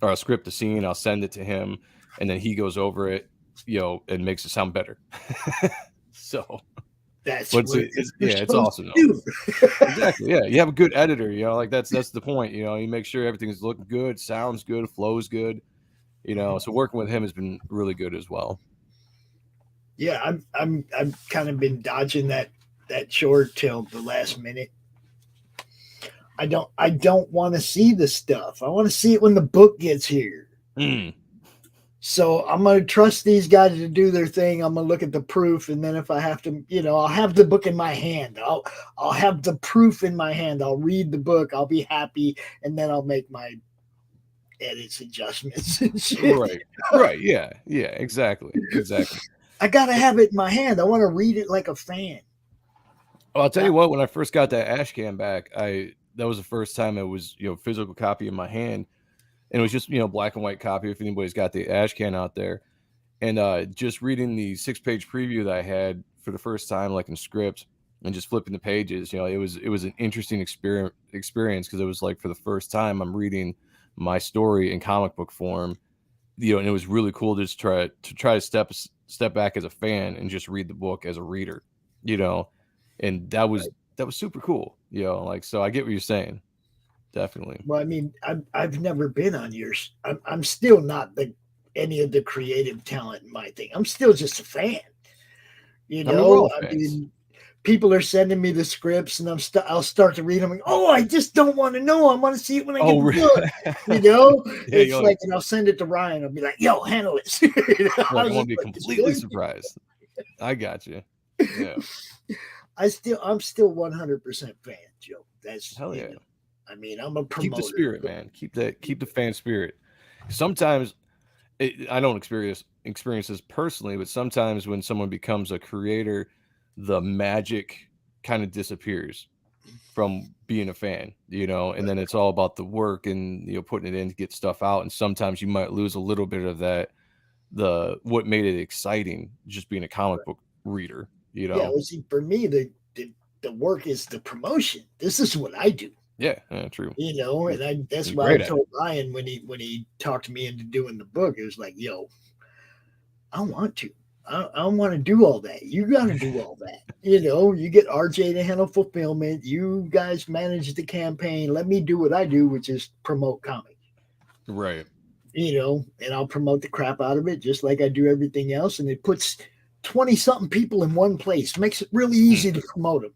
or I'll script the scene, I'll send it to him, and then he goes over it, and makes it sound better. So that's it's awesome. Exactly. Yeah, you have a good editor. Like that's the point. You make sure everything's looking good, sounds good, flows good. So working with him has been really good as well. Yeah, I've kind of been dodging that short till the last minute. I don't want to see the stuff. I want to see it when the book gets here. So I'm going to trust these guys to do their thing. I'm going to look at the proof, and then if I have to, I'll have the book in my hand. I'll have the proof in my hand. I'll read the book. I'll be happy, and then I'll make my edits, adjustments, and shit. Right. Yeah, exactly. I got to have it in my hand. I want to read it like a fan. Well, I'll tell you what, when I first got that Ashcan back, that was the first time it was, physical copy in my hand. And it was just, black and white copy if anybody's got the Ashcan out there. And just reading the 6-page preview that I had for the first time, like in script, and just flipping the pages, it was an interesting experience because it was like for the first time I'm reading my story in comic book form, and it was really cool to just try to step back as a fan and just read the book as a reader, and that was super cool, so I get what you're saying. Definitely. Well, I mean, I've never been on yours. I'm still not any of the creative talent in my thing. I'm still just a fan. I mean, people are sending me the scripts, and I'll start to read them. Oh, I just don't want to know. I want to see it when I get the book. It's like, and I'll send it to Ryan. I'll be like, "Yo, handle it." I won't be completely surprised. I got you. Yeah. I'm still 100% fan, Joe. That's hell yeah. I mean, I'm a promoter. Keep the spirit, man. Keep the fan spirit. Sometimes I don't experience this personally, but sometimes when someone becomes a creator, the magic kind of disappears from being a fan, and then it's all about the work and putting it in to get stuff out. And sometimes you might lose a little bit of that, what made it exciting, just being a comic book reader. Yeah, well, see, for me, the work is the promotion. This is what I do. Yeah, true. And that's why I told Ryan when he talked me into doing the book, it was like, yo, I want to. I don't want to do all that. You got to do all that. You get RJ to handle fulfillment. You guys manage the campaign. Let me do what I do, which is promote comics. Right. And I'll promote the crap out of it just like I do everything else. And it puts 20-something people in one place. Makes it really easy to promote them.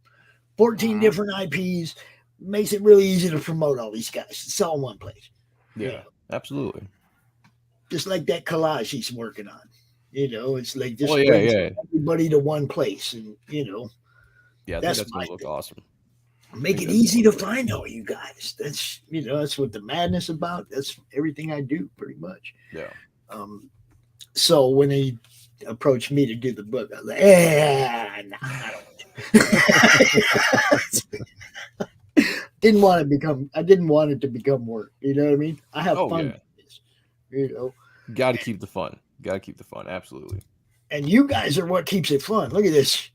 14 different IPs. Makes it really easy to promote all these guys. It's all in one place. Yeah, absolutely. Just like that collage he's working on. It's like just everybody to one place. And, yeah, that's going to look awesome. Make it easy to find all you guys. That's, that's what the Madness about. That's everything I do pretty much. Yeah. So when he approached me to do the book, I was like, I don't didn't want it to become work. You know what I mean? I have fun with this. Got to keep the fun. Absolutely. And you guys are what keeps it fun. Look at this.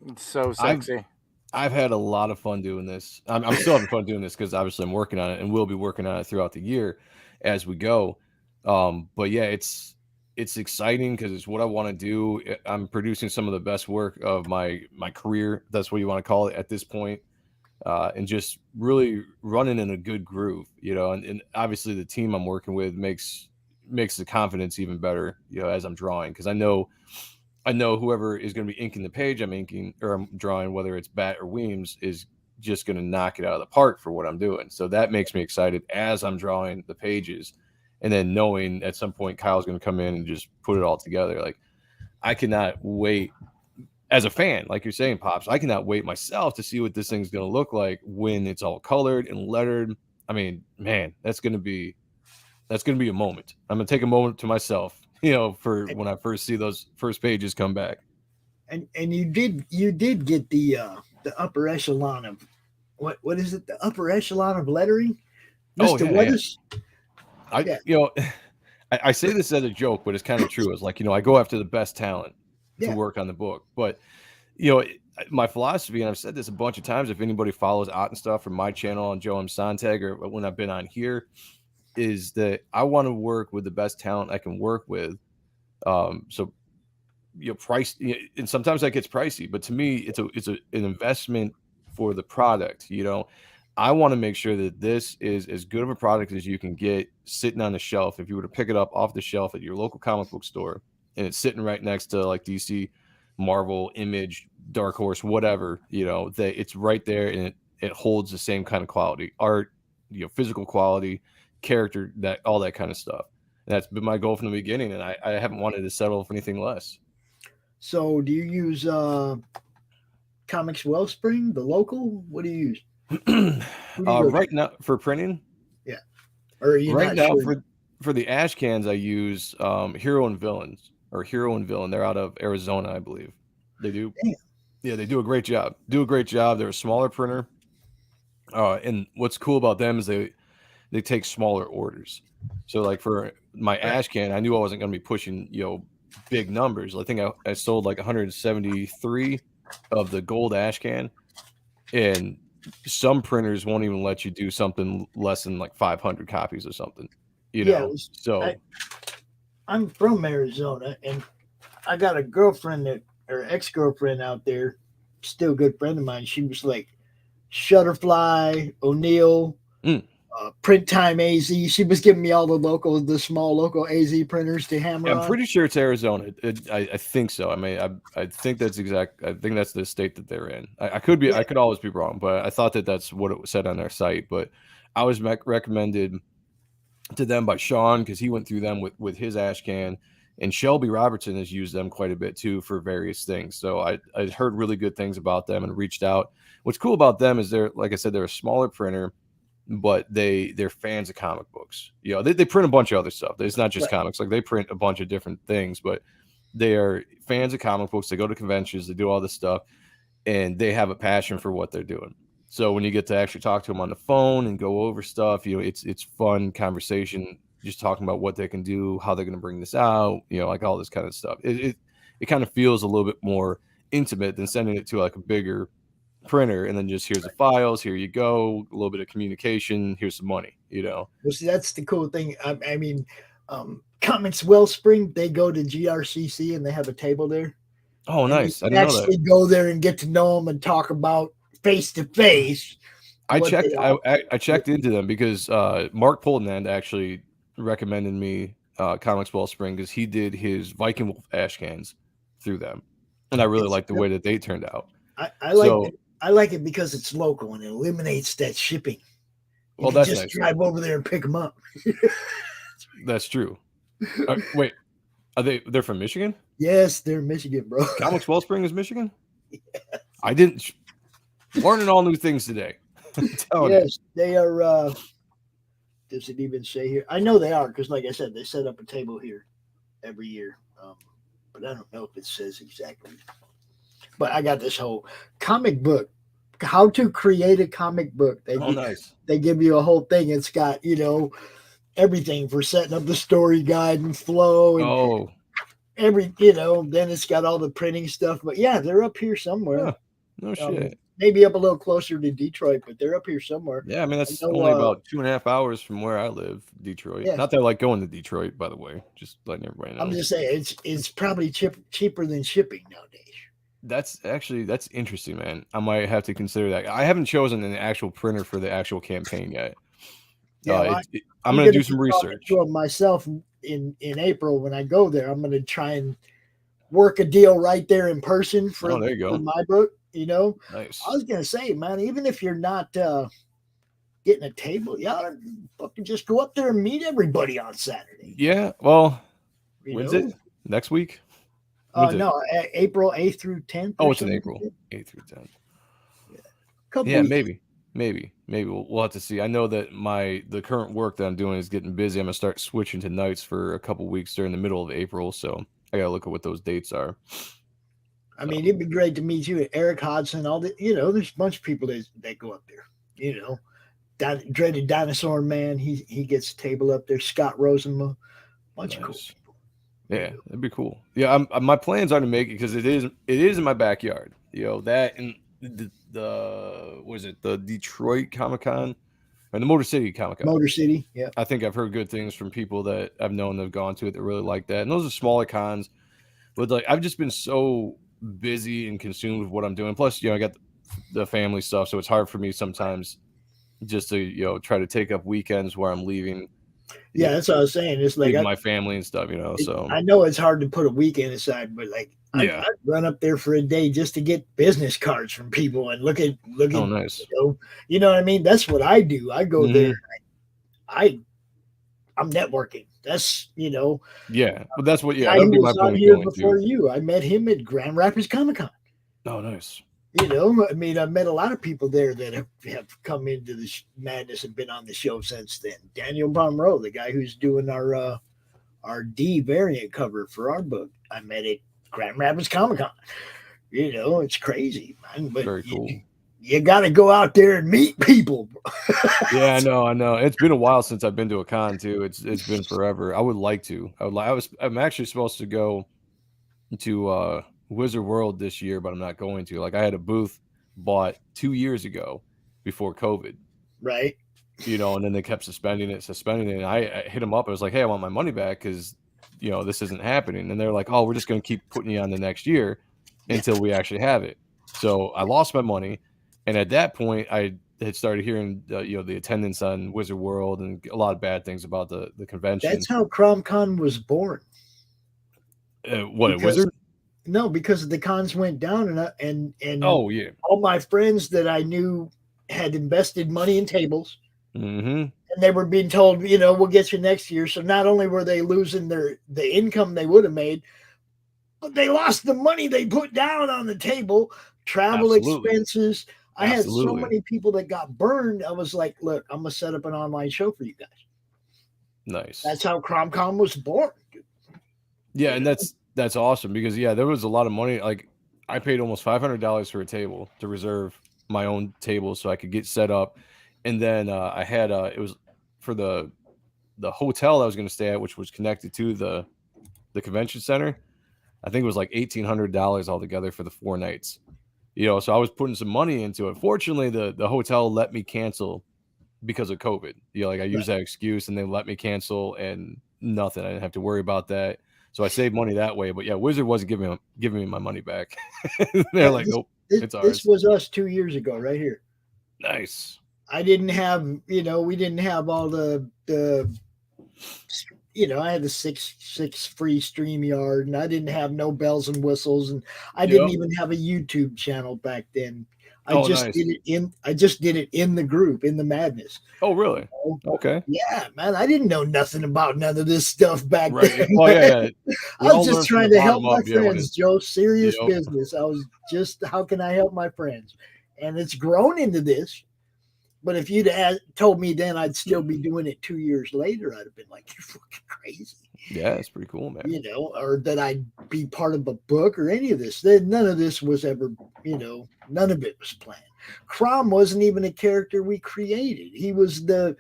It's so sexy. I've had a lot of fun doing this. I'm still having fun doing this because obviously I'm working on it, and we'll be working on it throughout the year as we go. But yeah, it's exciting because it's what I want to do. I'm producing some of the best work of my career. That's what you want to call it at this point. And just really running in a good groove, and obviously the team I'm working with makes the confidence even better, as I'm drawing. Cause I know whoever is going to be inking the page I'm drawing, whether it's Bat or Weems, is just going to knock it out of the park for what I'm doing. So that makes me excited as I'm drawing the pages. And then knowing at some point Kyle's going to come in and just put it all together. Like, I cannot wait as a fan, like you're saying, Pops, I cannot wait myself to see what this thing's going to look like when it's all colored and lettered. I mean, man, that's going to be That's going to be a moment. I'm going to take a moment to myself, for when I first see those first pages come back. And you did get the upper echelon of what is it? The upper echelon of lettering, Mr. Weathers. I say this as a joke, but it's kind of true. It's like, I go after the best talent to work on the book. But, my philosophy, and I've said this a bunch of times, if anybody follows Ott and stuff from my channel on JD Sonntag or when I've been on here, is that I want to work with the best talent I can work with. So, price, and sometimes that gets pricey, but to me, it's an investment for the product. I want to make sure that this is as good of a product as you can get sitting on the shelf. If you were to pick it up off the shelf at your local comic book store and it's sitting right next to like DC, Marvel, Image, Dark Horse, whatever, that it's right there and it holds the same kind of quality, art, physical quality, character, that all that kind of stuff. And that's been my goal from the beginning, and I haven't wanted to settle for anything less. So do you use Comics Wellspring, the local? What do you use? Right now for printing? Yeah. Or right now for the ash cans, I use Hero and Villain. They're out of Arizona, I believe. They do. Damn. Yeah, they do a great job. They're a smaller printer. And what's cool about them is they take smaller orders. So like for my ash can, I knew I wasn't going to be pushing, big numbers. I think I sold like 173 of the gold ash can, and some printers won't even let you do something less than like 500 copies or something, so I'm from Arizona, and I got a girlfriend or ex-girlfriend out there, still a good friend of mine. She was like Shutterfly, O'Neill, Print Time AZ. She was giving me all the small local AZ printers to hammer on. I'm pretty sure it's Arizona. I think so. I think that's exact. I think that's the state that they're in. I could be. Yeah. I could always be wrong, but I thought that's what it said on their site. But I was recommended to them by Sean because he went through them with his ash can, and Shelby Robertson has used them quite a bit too for various things. So I heard really good things about them and reached out. What's cool about them is like I said, they're a smaller printer, but they're fans of comic books. They print a bunch of other stuff. It's not just comics. Like they print a bunch of different things, but they are fans of comic books. They go to conventions, they do all this stuff, and they have a passion for what they're doing. So when you get to actually talk to them on the phone and go over stuff, it's fun conversation, just talking about what they can do, how they're going to bring this out, like all this kind of stuff. It kind of feels a little bit more intimate than sending it to like a bigger printer and then just here's the files, here you go, a little bit of communication, here's some money. Well, see, that's the cool thing. I mean, Comics Wellspring, they go to GRCC and they have a table there. Oh, nice. I didn't know that. Actually go there and get to know them and talk about face to face. I checked into them because Mark Poldenand actually recommended me Comics Wellspring because he did his Viking Wolf ash cans through them, and I really like the way that they turned out. I like it because it's local and it eliminates that shipping. Well, that's just nice. Drive over there and pick them up. That's true. Wait, they're from Michigan? Yes, they're Michigan, bro. Comics Wellspring is Michigan? Yes. I didn't learning all new things today. Yes, they are. Does it even say here? I know they are because, like I said, they set up a table here every year. But I don't know if it says exactly. But I got this whole comic book, how to create a comic book. Nice. They give you a whole thing. It's got, everything for setting up the story guide and flow. And then it's got all the printing stuff. But yeah, they're up here somewhere. Huh. No shit. Maybe up a little closer to Detroit, but they're up here somewhere. Yeah, I mean, that's only about 2.5 hours from where I live, Detroit. Yeah. Not that I like going to Detroit, by the way. Just letting everybody know. I'm just saying, it's probably cheaper than shipping nowadays. That's interesting, man. I might have to consider that. I haven't chosen an actual printer for the actual campaign yet. Yeah, I'm going to do some research. Myself in April when I go there, I'm going to try and work a deal right there in person for my book. Nice. I was going to say, man, even if you're not getting a table, you ought to fucking just go up there and meet everybody on Saturday. Yeah. Well, when's it? Next week? No, April 8th through 10th. Oh, it's in April 8th through 10th. Yeah, maybe. Maybe we'll have to see. I know that the current work that I'm doing is getting busy. I'm gonna start switching to nights for a couple weeks during the middle of April, so I gotta look at what those dates are. I mean, it'd be great to meet you, Eric Hodgson, all the, there's a bunch of people that go up there. Dreaded Dinosaur Man, he gets a table up there. Scott Rosenma, bunch of cool people. Yeah, that'd be cool. Yeah, my plans are to make it because it is in my backyard. That and the Detroit Comic Con and the Motor City Comic Con. Motor City, yeah. I think I've heard good things from people that I've known that have gone to it that really like that. And those are smaller cons, but like I've just been so busy and consumed with what I'm doing. Plus, I got the family stuff, so it's hard for me sometimes just to try to take up weekends where I'm leaving. Yeah, that's what I was saying. It's like my family and stuff, so I know it's hard to put a weekend aside, but like I'd run up there for a day just to get business cards from people and look at. Oh, nice. You know what I mean? That's what I do. I go there. I'm networking. That's Yeah, but that's what. I was on here before you. I met him at Grand Rapids Comic Con. Oh, nice. I mean, I've met a lot of people there that have come into the Madness and been on the show since then. Daniel Pomeroy, the guy who's doing our D variant cover for our book, I met at Grand Rapids Comic Con. It's crazy, man. But very cool. You got to go out there and meet people. Yeah, I know. It's been a while since I've been to a con too. It's been forever. I would like to. I'm actually supposed to go to Wizard World this year, but I'm not going to. Like I had a booth bought 2 years ago before COVID. Right. And then they kept suspending it. And I hit them up. I was like, hey, I want my money back because, this isn't happening. And they're like, oh, we're just going to keep putting you on the next year until we actually have it. So I lost my money. And at that point, I had started hearing, the attendance on Wizard World and a lot of bad things about the convention. That's how CRoM CoN was born. A Wizard? No, because the cons went down and oh yeah, all my friends that I knew had invested money in tables, and they were being told, we'll get you next year. So not only were they losing the income they would have made, but they lost the money they put down on the table, travel expenses. I had so many people that got burned. I was like, look, I'm gonna set up an online show for you guys. Nice. That's how CRoM CoN was born. Yeah, and that's awesome because there was a lot of money. Like I paid almost $500 for a table to reserve my own table so I could get set up, and then I had it was for the hotel I was going to stay at, which was connected to the convention center. I think it was like $1,800 altogether for the 4 nights. So I was putting some money into it. Fortunately, the hotel let me cancel because of COVID. Like I used that excuse and they let me cancel and nothing. I didn't have to worry about that. So I saved money that way. But Wizard wasn't giving me my money back. They're like, nope, it's ours. This was us 2 years ago, right here. Nice. I didn't have, we didn't have all the I had the six free StreamYard, and I didn't have no bells and whistles, and I didn't even have a YouTube channel back then. I just did it in the group, in the Madness. Oh, really? Okay. Yeah, man. I didn't know nothing about none of this stuff back then. Oh, yeah. I was just trying to help my friends, Joe. Serious business. I was just, how can I help my friends? And it's grown into this. But if you'd told me then I'd still be doing it 2 years later, I'd have been like, you're fucking crazy. Yeah, it's pretty cool, man. Or that I'd be part of a book or any of this. None of this was ever, none of it was planned. CRoM wasn't even a character we created. He was the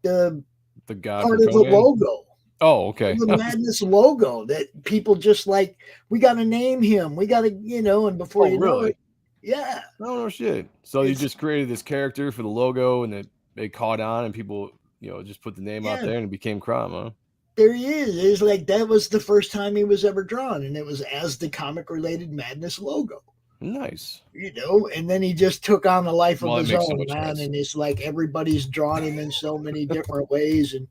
guy part of the logo. Oh, okay. The Madness logo that people just like, we got to name him. We got to, and before you know it. Yeah. No shit. So you just created this character for the logo and it caught on and people, just put the name out there and it became CRoM, huh? There he is. It's like that was the first time he was ever drawn, and it was as the comic related Madness logo. Nice. And then he just took on a life of his own, man. And it's like everybody's drawn him in so many different ways, and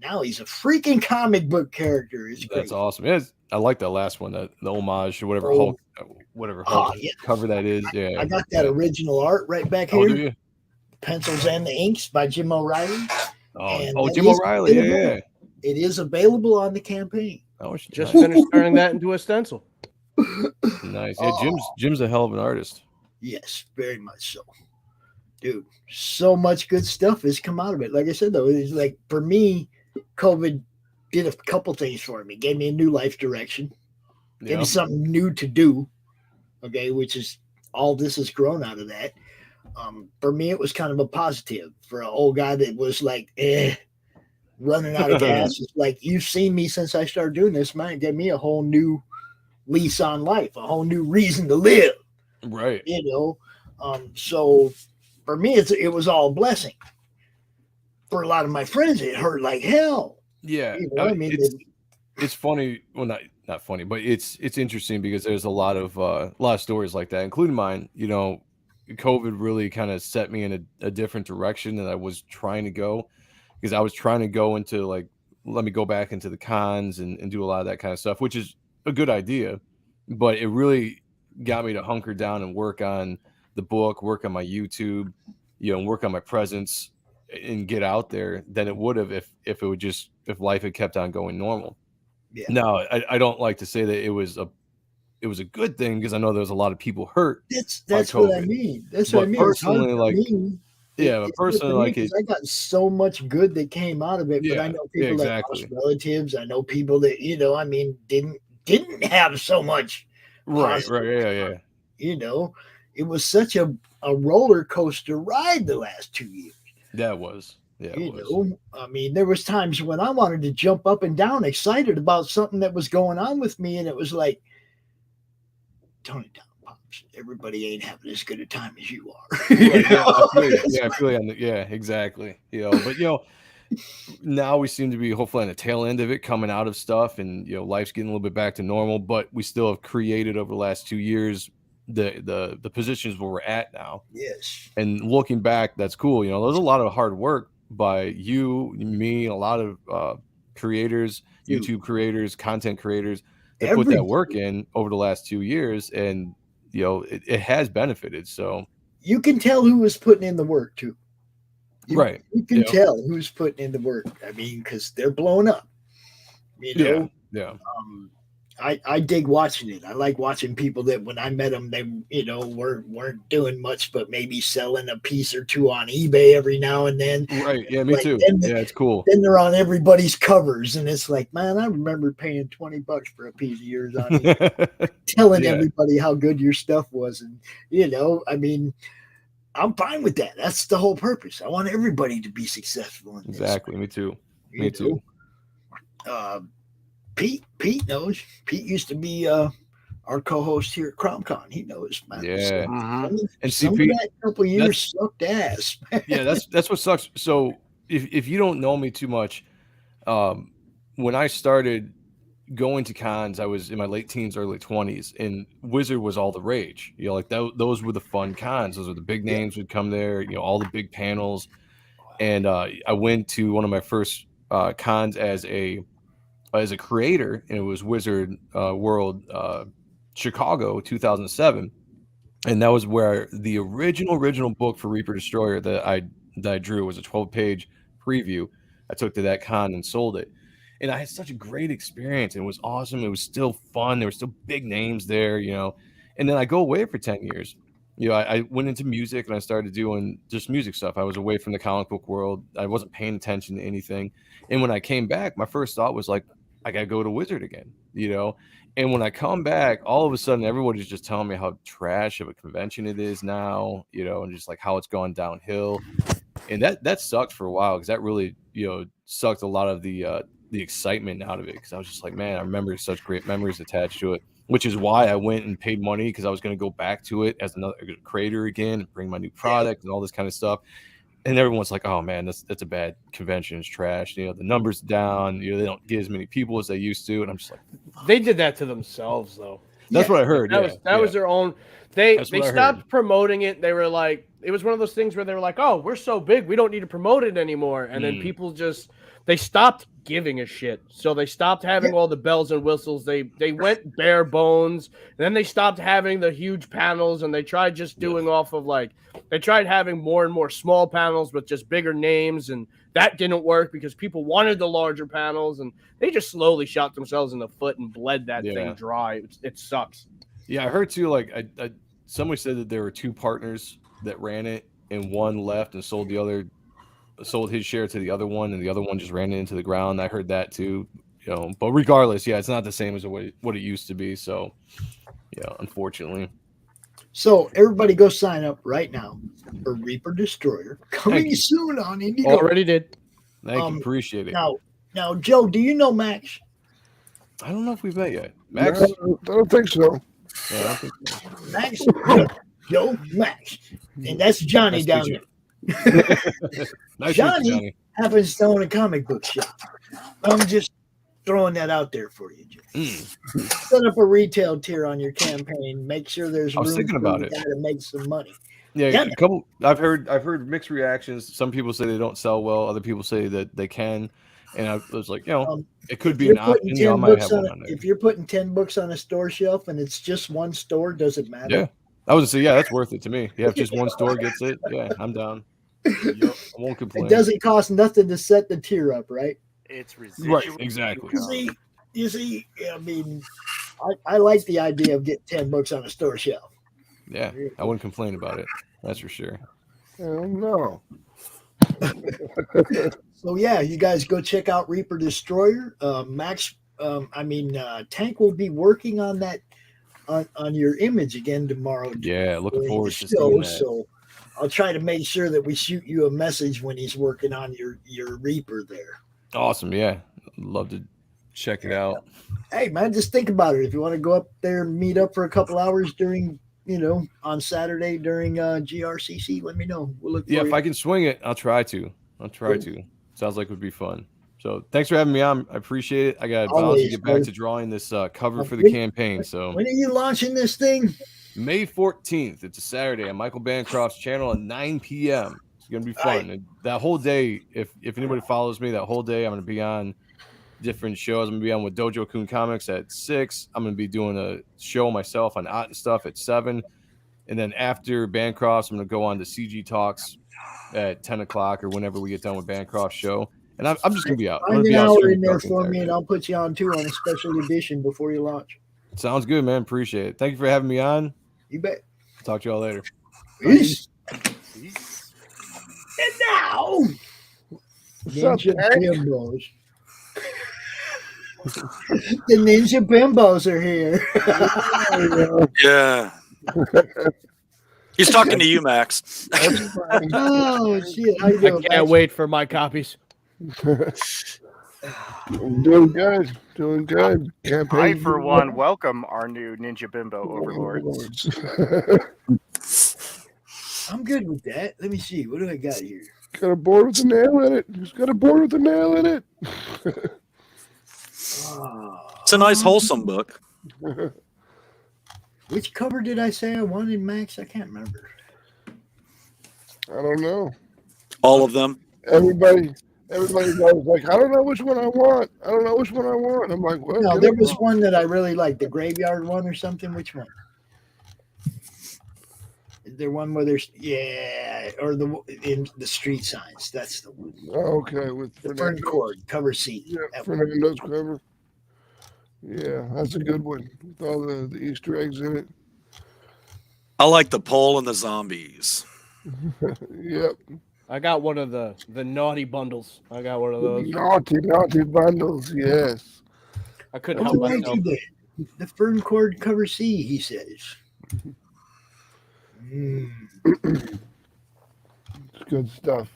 now he's a freaking comic book character. It's That's awesome. Yeah, I like that last one, the homage or whatever Hulk cover that is. Yeah, I got that original art right back here. Do you? Pencils and the Inks by Jim O'Reilly. Jim O'Reilly. Yeah. It is available on the campaign. Just finished turning that into a stencil. Nice. Yeah, Jim's a hell of an artist. Yes, very much so. Dude, so much good stuff has come out of it. Like I said, though, it's like for me, COVID did a couple things for me. Gave me a new life direction. Gave me something new to do. Okay, which is all this has grown out of that. For me, it was kind of a positive. For an old guy that was like, running out of gas, it's like, you've seen me since I started doing this, man. It gave me a whole new lease on life, a whole new reason to live. Right. You know, so for me, it was all a blessing. For a lot of my friends, it hurt like hell. Yeah, You know, I mean, it's funny. Well, not funny, but it's interesting because there's a lot of stories like that, including mine. You know, COVID really kind of set me in a different direction than I was trying to go, because I was trying to go into like, let me go back into the cons and do a lot of that kind of stuff, which is a good idea, but it really got me to hunker down and work on the book, work on my YouTube, you know, and work on my presence and get out there than it would have if life had kept on going normal. Yeah. Now, I don't like to say that it was a good thing, because I know there's a lot of people hurt. That's what I mean. That's what I mean. Personally, like, personally, like, I got so much good that came out of it. But I know people that lost relatives. I know people that, you know, I mean, didn't have so much. Right. Yeah. You know, it was such a roller coaster ride the last 2 years. That was. Yeah, you know, I mean, there was times when I wanted to jump up and down, excited about something that was going on with me, and it was like, tone it down, Pops. Everybody ain't having as good a time as you are. I feel you. Yeah, exactly. You know, but you know, now we seem to be hopefully on the tail end of it, coming out of stuff, and you know, life's getting a little bit back to normal. But we still have created over the last 2 years the positions where we're at now. Yes. And looking back, that's cool. You know, there's a lot of hard work by you, me, a lot of creators, YouTube creators, content creators that put that work in over the last 2 years, and you know, it has benefited. So you can tell who was putting in the work too. You can tell who's putting in the work. I mean, because they're blowing up. You know. Yeah. I dig watching it. I like watching people that when I met them, they, you know, weren't doing much, but maybe selling a piece or two on eBay every now and then. Right. Yeah, me too. Yeah, it's cool. Then they're on everybody's covers, and it's like, man, I remember paying $20 for a piece of yours on eBay, telling everybody how good your stuff was. And, you know, I mean, I'm fine with that. That's the whole purpose. I want everybody to be successful in this. Exactly. Me too. Me too. Pete knows. Pete used to be our co-host here at CRoM CoN. He knows, man. Yeah. And some of that couple years sucked ass. Yeah, that's what sucks. So if you don't know me too much, when I started going to cons, I was in my late teens, early 20s, and Wizard was all the rage. You know, like those were the fun cons. Those were the big names would come there. You know, all the big panels. And I went to one of my first cons as a creator, and it was Wizard World Chicago 2007, and that was where the original book for Reaper Destroyer that I drew was a 12-page preview. I took to that con and sold it, and I had such a great experience. It was awesome. It was still fun. There were still big names there, you know. And then I go away for 10 years. You know, I went into music and I started doing just music stuff. I was away from the comic book world. I wasn't paying attention to anything. And when I came back, my first thought was like, I got to go to Wizard again, you know? And when I come back, all of a sudden, everybody's just telling me how trash of a convention it is now, you know, and just like how it's gone downhill. And that sucked for a while, because that really, you know, sucked a lot of the excitement out of it. Because I was just like, man, I remember such great memories attached to it, which is why I went and paid money, because I was going to go back to it as another creator again and bring my new product and all this kind of stuff. And everyone's like, oh man, that's a bad convention. It's trash. You know, the numbers down, you know, they don't get as many people as they used to. And I'm just like, they did that to themselves though. That's what I heard. That was their own. They stopped promoting it. They were like, it was one of those things where they were like, oh, we're so big, we don't need to promote it anymore. And then people just, they stopped giving a shit. So they stopped having all the bells and whistles. They went bare bones. And then they stopped having the huge panels, and they tried just doing off of like, they tried having more and more small panels with just bigger names, and that didn't work because people wanted the larger panels, and they just slowly shot themselves in the foot and bled that thing dry. It sucks. Yeah, I heard too, like somebody said that there were two partners that ran it, and one left and sold his share to the other one, and the other one just ran it into the ground. I heard that too. But regardless, yeah, it's not the same as what it used to be. So, yeah, unfortunately. So everybody go sign up right now for Reaper Destroyer coming soon on Indiegogo. Already did. Thank you. Appreciate it. Now, Joe, do you know Max? I don't know if we've met yet. Max? No, I don't think so. Yeah, I don't think so. Max? Joe, Max. And that's Johnny down there. Nice Johnny happens to own a comic book shop. I'm just throwing that out there for you, Joe. Set up a retail tier on your campaign. Make sure there's room thinking for about the it. guy to make some money. Yeah, a couple. I've heard mixed reactions. Some people say they don't sell well. Other people say that they can. And I was like, it could be an option. I might have one on there. If you're putting 10 books on a store shelf and it's just one store, does it matter? Yeah, I was gonna say, that's worth it to me. Yeah, if just one store gets it, yeah, I'm down. I won't complain. It doesn't cost nothing to set the tier up, right? It's residual. Right, exactly. You see, I mean, I like the idea of getting 10 books on a store shelf. Yeah, I wouldn't complain about it. That's for sure. Hell no. So yeah, you guys go check out Reaper Destroyer. Max, Tank will be working on that on your image again tomorrow. Yeah, looking forward to show, seeing that. So I'll try to make sure that we shoot you a message when he's working on your Reaper there. Awesome. Yeah, love to check it out. Hey man, just think about it. If you want to go up there and meet up for a couple hours during, on Saturday during GRCC, let me know. We'll look. Yeah, for if you. I can swing it, I'll try to. Sounds like it would be fun. So thanks for having me on. I appreciate it. I got to bounce Always, and get back brother. to drawing this cover for the campaign. So When are you launching this thing? May 14th. It's a Saturday on Michael Bancroft's channel at 9 p.m. It's gonna be fun. And that whole day, if anybody follows me, that whole day I'm gonna be on different shows. I'm gonna be on with Dojo Kun Comics at 6. I'm gonna be doing a show myself on Art and Stuff at 7. And then after Bancroft's, I'm gonna go on to CG Talks at 10 o'clock or whenever we get done with Bancroft's show. And I'm just gonna be out. I'm Find gonna an be out hour streaming in there throughout the for entire me, day. and I'll put you on too on a special edition before you launch. Sounds good, man. Appreciate it. Thank you for having me on. You bet. Talk to y'all later. Peace. And now, Ninja Bimbos. The Ninja Bimbos are here. Yeah. He's talking to you, Max. Oh shit! How you I doing, can't Max? wait for my copies. Doing good. Doing good. I, for one, welcome our new Ninja Bimbo overlords. I'm good with that. Let me see. What do I got here? Got a board with a nail in it. He's got a board with a nail in it. It's a nice, wholesome book. Which cover did I say I wanted, Max? I can't remember. I don't know. All of them. Everybody goes like, I don't know which one I want. I don't know which one I want. I'm like, well, No, get there it was all. one that I really liked, the graveyard one or something. Which one? Is there one where there's or in the street signs? That's the one. Okay, with The Fern Fernando. Cord cover C. Yeah, That one. Fernando's cover. Yeah, that's a good one with all the Easter eggs in it. I like the pole and the zombies. Yep. I got one of the naughty bundles. I got one of those. Naughty bundles. Yes. I couldn't Oh, help right, myself. you did. The Fern Cord cover C, he says. It's good stuff.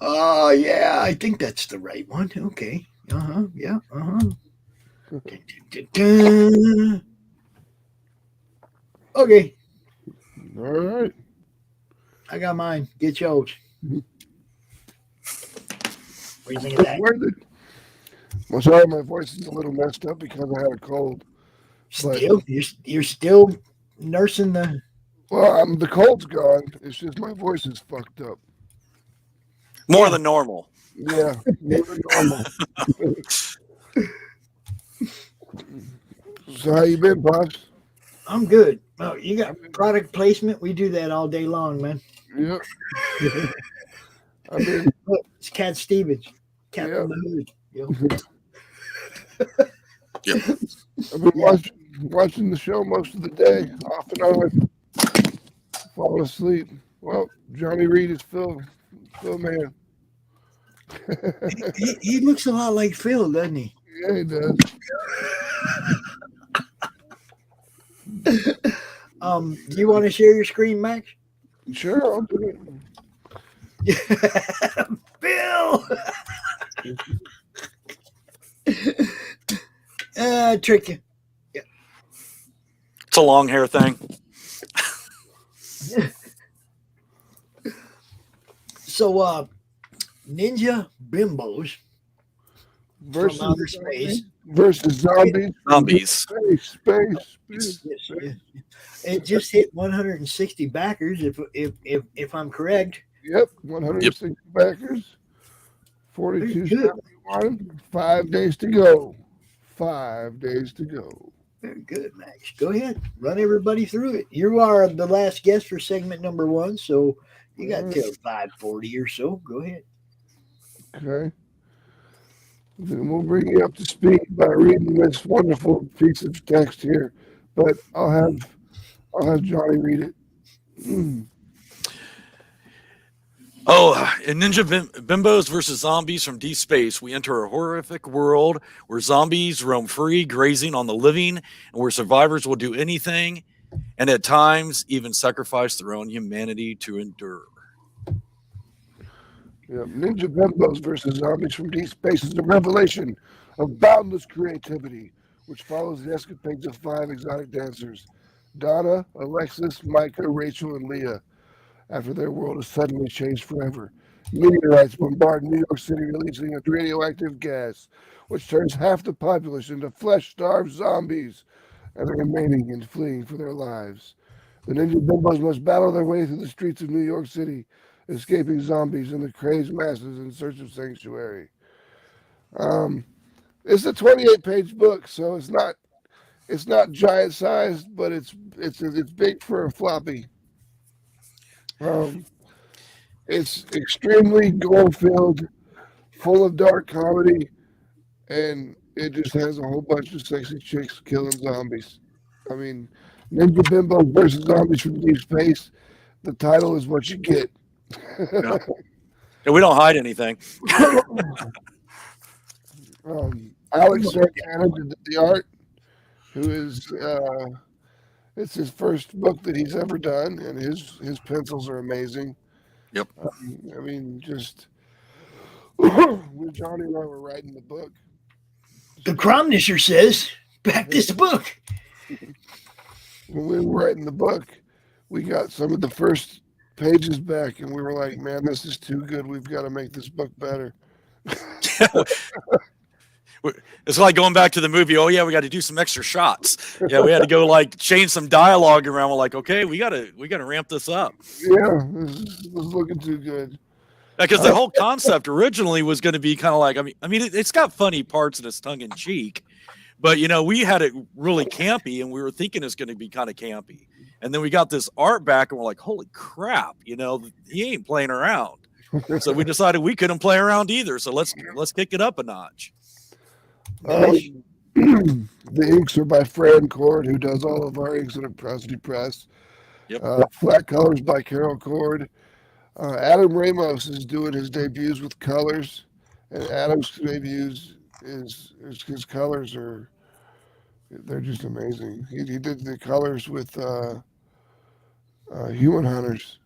Oh, yeah, I think that's the right one. Okay. Yeah. Dun, dun, dun. Okay. All right. I got mine. Get yours. What do you think of that? Worth it. Well, sorry, my voice is a little messed up because I had a cold. Still, you're still nursing the. Well, the cold's gone. It's just my voice is fucked up. More than normal. Yeah, more than normal. So how you been, Pops? I'm good. Oh, you got product placement? We do that all day long, man. Yep. I mean, look, it's Cat Stevens, Cat from the Hood. Yo. I've been watching. watching the show most of the day. Off and on, falling asleep. Well, Johnny Reed is Phil man. He looks a lot like Phil, doesn't he? Yeah, he does. Do you want to share your screen, Max? Sure, I'll do it. Bill! Tricky. Yeah. It's a long hair thing. So, Ninja Bimbos versus from outer space versus zombies. Zombies. Space. Yes. It just hit 160 backers, if I'm correct. Yep, 160 backers. 42.71. 5 days to go. 5 days to go. Very good, Max. Go ahead, run everybody through it. You are the last guest for segment number 1, so you got till 5:40 or so. Go ahead. Okay. Then we'll bring you up to speed by reading this wonderful piece of text here, but I'll have Johnny read it. In Ninja Bimbos versus Zombies from Deep Space, we enter a horrific world where zombies roam free, grazing on the living, and where survivors will do anything, and at times even sacrifice their own humanity to endure. Yeah, Ninja Bimbos versus Zombies from Deep Space is a revelation of boundless creativity, which follows the escapades of 5 exotic dancers, Donna, Alexis, Micah, Rachel, and Leah, after their world is suddenly changed forever. Meteorites bombard New York City, releasing a radioactive gas, which turns half the populace into flesh-starved zombies, and the remaining in fleeing for their lives. The Ninja Bimbos must battle their way through the streets of New York City, escaping zombies and the crazed masses in search of sanctuary. It's a 28-page book, so it's not giant sized, but it's big for a floppy. It's extremely gore-filled, full of dark comedy, and it just has a whole bunch of sexy chicks killing zombies. I mean, Ninja Bimbos versus Zombies from Deep Space. The title is what you get. Yeah. And we don't hide anything. Alex Santana did the art, who is it's his first book that he's ever done, and his pencils are amazing. Yep. I mean, just when Johnny and I were writing the book, the Cromnisher says, "Back this book." When we were writing the book, we got some of the first pages back, and we were like, "Man, this is too good. We've got to make this book better." It's like going back to the movie. Oh yeah, we got to do some extra shots. Yeah, we had to go like change some dialogue around. We're like, okay, we gotta ramp this up. Yeah, this was looking too good. Because the whole concept originally was going to be kind of like, I mean, it's got funny parts and it's tongue in cheek, but we had it really campy, and we were thinking it's going to be kind of campy, and then we got this art back, and we're like, holy crap, he ain't playing around. So we decided we couldn't play around either. So let's kick it up a notch. The inks are by Fran Cord, who does all of our inks at Atrocity Press. Yep. Flat colors by Carol Cord. Adam Ramos is doing his debuts with colors, and Adam's debuts his colors they're just amazing. He did the colors with Human Hunters,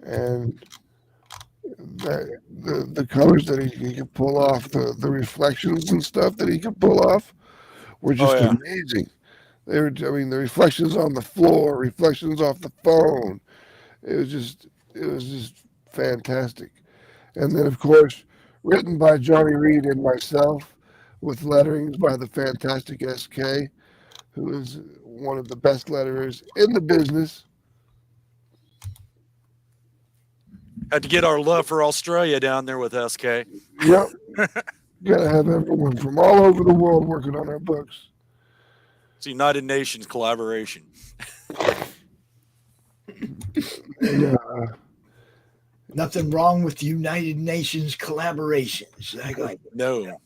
and the colors that he could pull off, the reflections and stuff that he could pull off were just amazing. They were, the reflections on the floor, reflections off the phone. It was just fantastic. And then, of course, written by Johnny Reed and myself, with letterings by the fantastic SK, who is one of the best letterers in the business. Had to get our love for Australia down there with SK. Yep. Gotta have everyone from all over the world working on our books. It's a United Nations collaboration. And, nothing wrong with United Nations collaborations. No.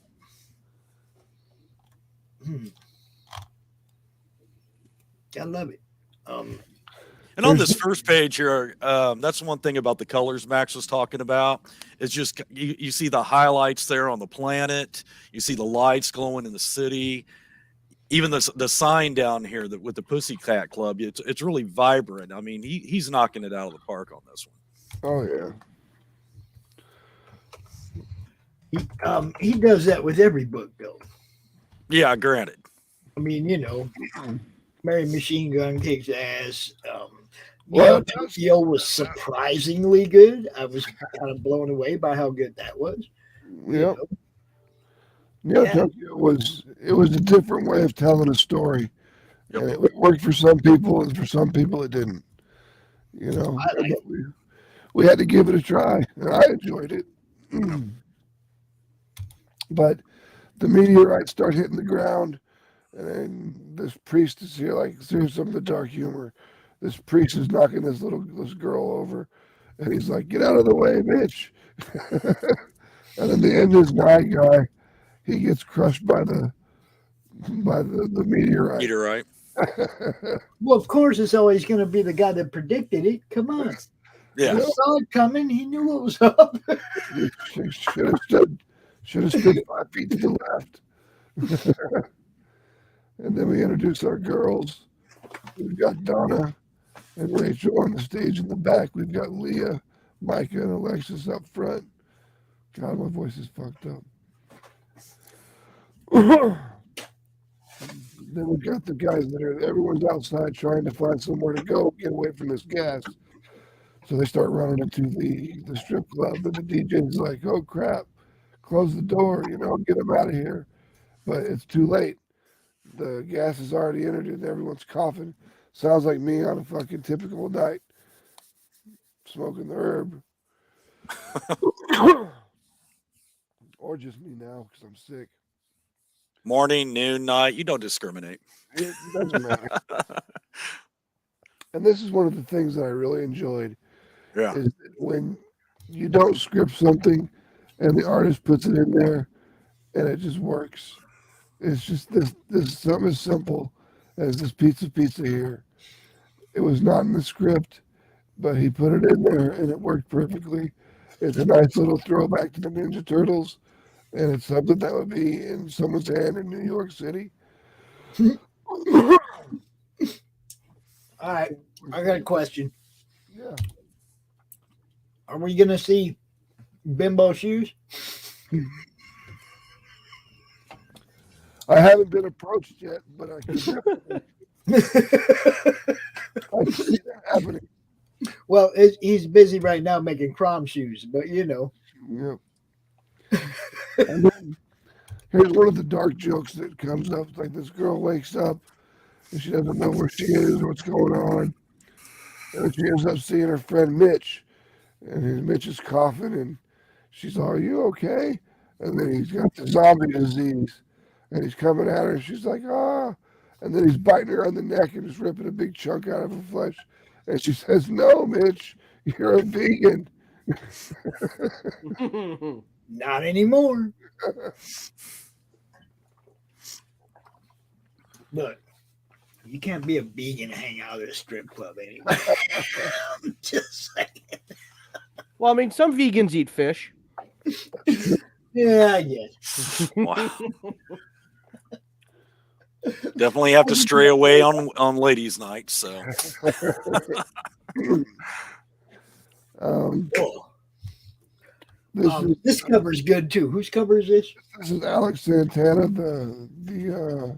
I love it. And on this first page here, that's one thing about the colors Max was talking about. It's just you see the highlights there on the planet. You see the lights glowing in the city. Even the sign down here with the Pussycat Club. It's really vibrant. I mean, he's knocking it out of the park on this one. Oh yeah. He does that with every book, though. Yeah, granted. I mean, you know, Mary Machine Gun kicks ass. Well, Tokyo was surprisingly good. I was kind of blown away by how good that was. Yeah. Tokyo was a different way of telling a story. Yep. And it worked for some people, and for some people it didn't. You know, we had to give it a try, and I enjoyed it. But the meteorites start hitting the ground, and then this priest is here, like, here's some of the dark humor. This priest is knocking this girl over, and he's like, "Get out of the way, bitch!" And then the end is guy. He gets crushed by the meteorite. Meteorite. Well, of course, it's always going to be the guy that predicted it. Come on. Yeah. He saw it coming. He knew what was up. Should have stood 5 feet to the left. And then we introduce our girls. We've got Donna and Rachel on the stage in the back. We've got Leah, Micah, and Alexis up front. God, my voice is fucked up. Then we've got the guys everyone's outside trying to find somewhere to go, get away from this gas. So they start running into the strip club, and the DJ's like, "Oh crap, close the door, get them out of here." But it's too late. The gas is already entered and everyone's coughing. Sounds like me on a fucking typical night, smoking the herb. Or just me now because I'm sick. Morning, noon, night. You don't discriminate. It doesn't matter. And this is one of the things that I really enjoyed. Yeah. Is that when you don't script something and the artist puts it in there and it just works. It's just this something as simple as this pizza here. It was not in the script, but he put it in there and it worked perfectly. It's a nice little throwback to the Ninja Turtles. And it's something that would be in someone's hand in New York City. All right, I got a question. Yeah. Are we going to see bimbo shoes? I haven't been approached yet, but I can see that happening. Well, he's busy right now making CRoM shoes, but Yep. And then here's one of the dark jokes that comes up. Like, this girl wakes up and she doesn't know where she is or what's going on. And she ends up seeing her friend Mitch. And Mitch is coughing and she's all, "Are you okay?" And then he's got the zombie disease. And he's coming at her and she's like, "Ah." And then he's biting her on the neck and just ripping a big chunk out of her flesh. And she says, "No, Mitch, you're a vegan." Not anymore. Look, you can't be a vegan and hang out at a strip club anyway. I'm just saying. Well, I mean, some vegans eat fish. Yeah, I guess. Wow. Definitely have to stray away on ladies' night. So. This cover is good too. Whose cover is this? This is Alex Santana, the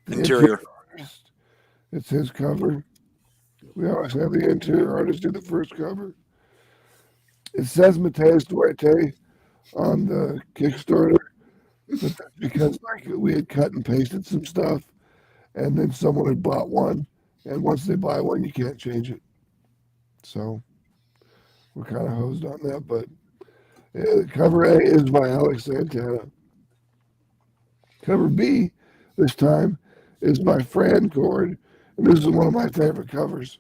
interior artist. It's his cover. We always have the interior artist do the first cover. It says Mateus Duarte on the Kickstarter, but that's because we had cut and pasted some stuff, and then someone had bought one, and once they buy one, you can't change it. So we're kind of hosed on that, but cover A is by Alex Santana. Cover B this time is by Fran Cord, and this is one of my favorite covers.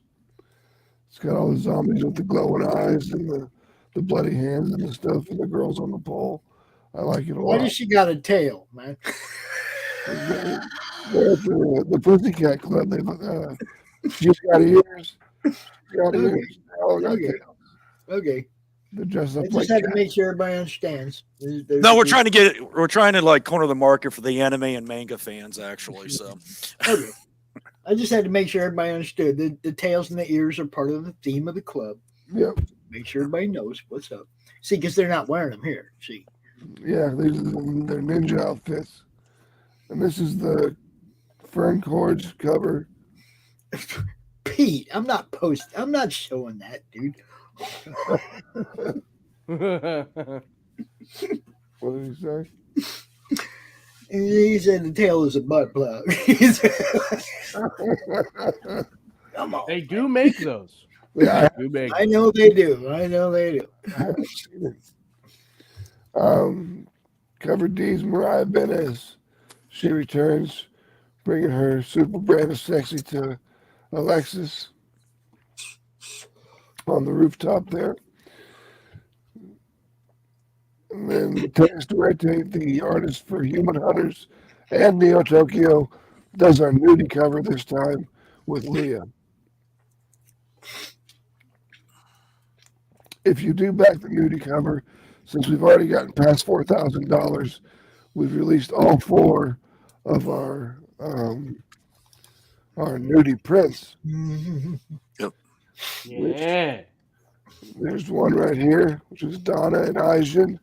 It's got all the zombies with the glowing eyes and the bloody hands and the stuff, and the girls on the pole. I like it a lot. Why does she got a tail, man? They're at the Pussycat Club. She's got ears. Got Okay. ears. They all got Okay. tails. Okay. They're dressed I up just like had to cats. make sure everybody understands. No, we're trying to like corner the market for the anime and manga fans, actually. So, Okay. I just had to make sure everybody understood. The tails and the ears are part of the theme of the club. Yep. Make sure everybody knows what's up. See, because they're not wearing them here. See. Yeah, these are their ninja outfits. And this is the Fern Cords cover. Pete, I'm not showing that, dude. What did he say? He said the tail is a butt plug. Come on. They do make those. Yeah, They do make I know they do. I know they do. I haven't seen it. Cover D's Mariah Benez. She returns, bringing her super brand of sexy to Alexis on the rooftop there. And then Tex Duarte, the artist for Human Hunters, and Neo Tokyo, does our nudie cover this time with Leah. If you do back the nudie cover, since we've already gotten past $4,000, we've released all 4 of our nudie prints. Yep. Yeah. There's one right here, which is Donna and Aijin.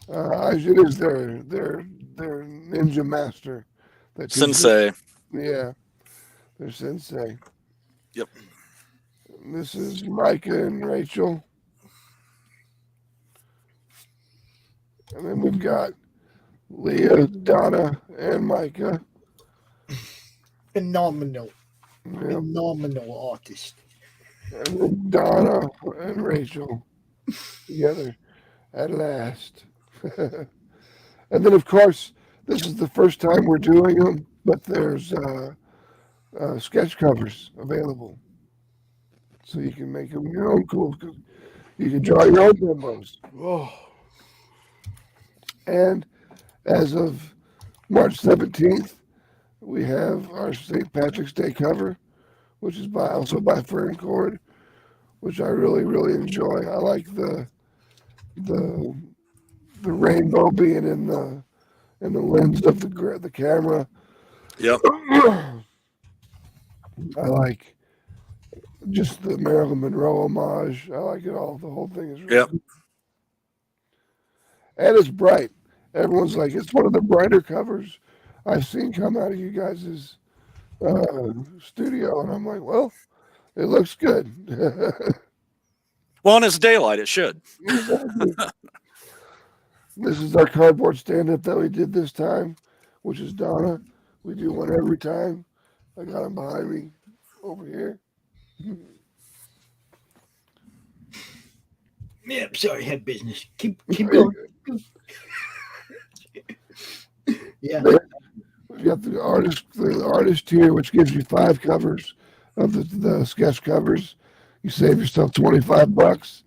Aijin is their ninja master. That Sensei. Yeah, their sensei. Yep. This is Micah and Rachel. And then we've got Leah, Donna, and Micah. Phenomenal. Phenomenal artist. And then Donna and Rachel together at last. And then, of course, this is the first time we're doing them, but there's sketch covers available. So you can make them your own cool. You can draw your own bimbos. Oh. And as of March 17th, we have our St. Patrick's Day cover, which is also by Fern Cord, which I really, really enjoy. I like the rainbow being in the lens of the camera. Yep. I like just the Marilyn Monroe homage. I like it all. The whole thing is really Yep. good. And it's bright. Everyone's like, it's one of the brighter covers I've seen come out of you guys' studio. And I'm like, well, it looks good. Well, and it's daylight. It should. This is our cardboard stand-up that we did this time, which is Donna. We do one every time. I got him behind me over here. Yep, sorry, had business. Keep going. Yeah. We've got the artist tier, which gives you 5 covers of the sketch covers. You save yourself $25.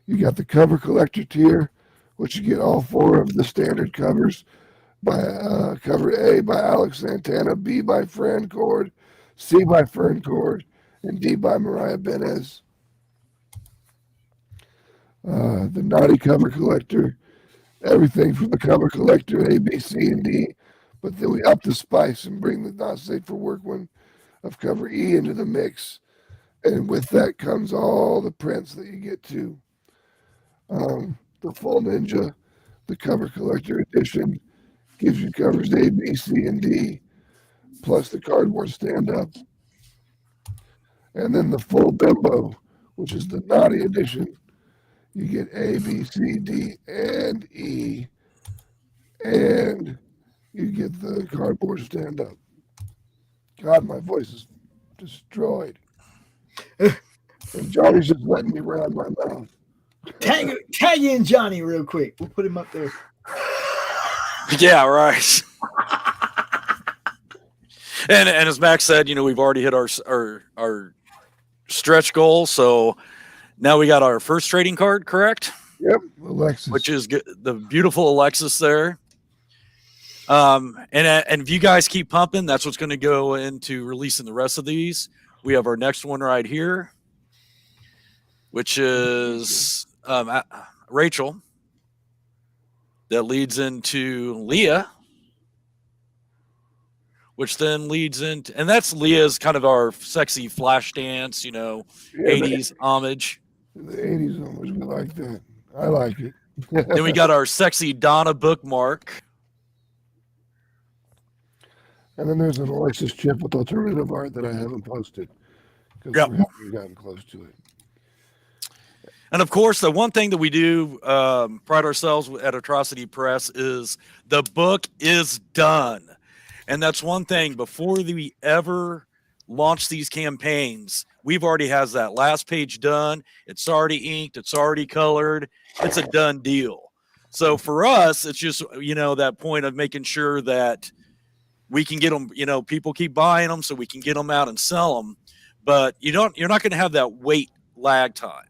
You got the cover collector tier, which you get all 4 of the standard covers. By cover A by Alex Santana, B by Fran Cord, C by Fern Cord, and D by Mariah Benez. The naughty cover collector, everything from the cover collector A, B, C, and D, but then we up the spice and bring the not safe for work one of cover E into the mix, and with that comes all the prints that you get to. The full ninja, the cover collector edition, gives you covers A, B, C, and D, plus the cardboard stand-up. And then the full bimbo, which is the naughty edition, you get A, B, C, D, and E, and you get the cardboard stand-up. God, my voice is destroyed. And Johnny's just letting me round my mouth. Tag in Johnny real quick. We'll put him up there. Yeah, right. And as Max said, we've already hit our stretch goal, so now we got our first trading card, correct? Yep, Alexis. Which is the beautiful Alexis there. And if you guys keep pumping, that's what's going to go into releasing the rest of these. We have our next one right here, which is Rachel. That leads into Leah, which then leads into, and that's Leah's kind of our sexy flash dance, 80s homage. The 80s homage, we like that. I like it. Then we got our sexy Donna bookmark. And then there's an Alexis chip with alternative art that I haven't posted because we haven't gotten close to it. And of course, the one thing that we do pride ourselves at Atrocity Press is the book is done. And that's one thing, before we ever launch these campaigns, we've already has that last page done. It's already inked. It's already colored. It's a done deal. So for us, it's just, that point of making sure that we can get them, people keep buying them so we can get them out and sell them. But you're not going to have that wait lag time.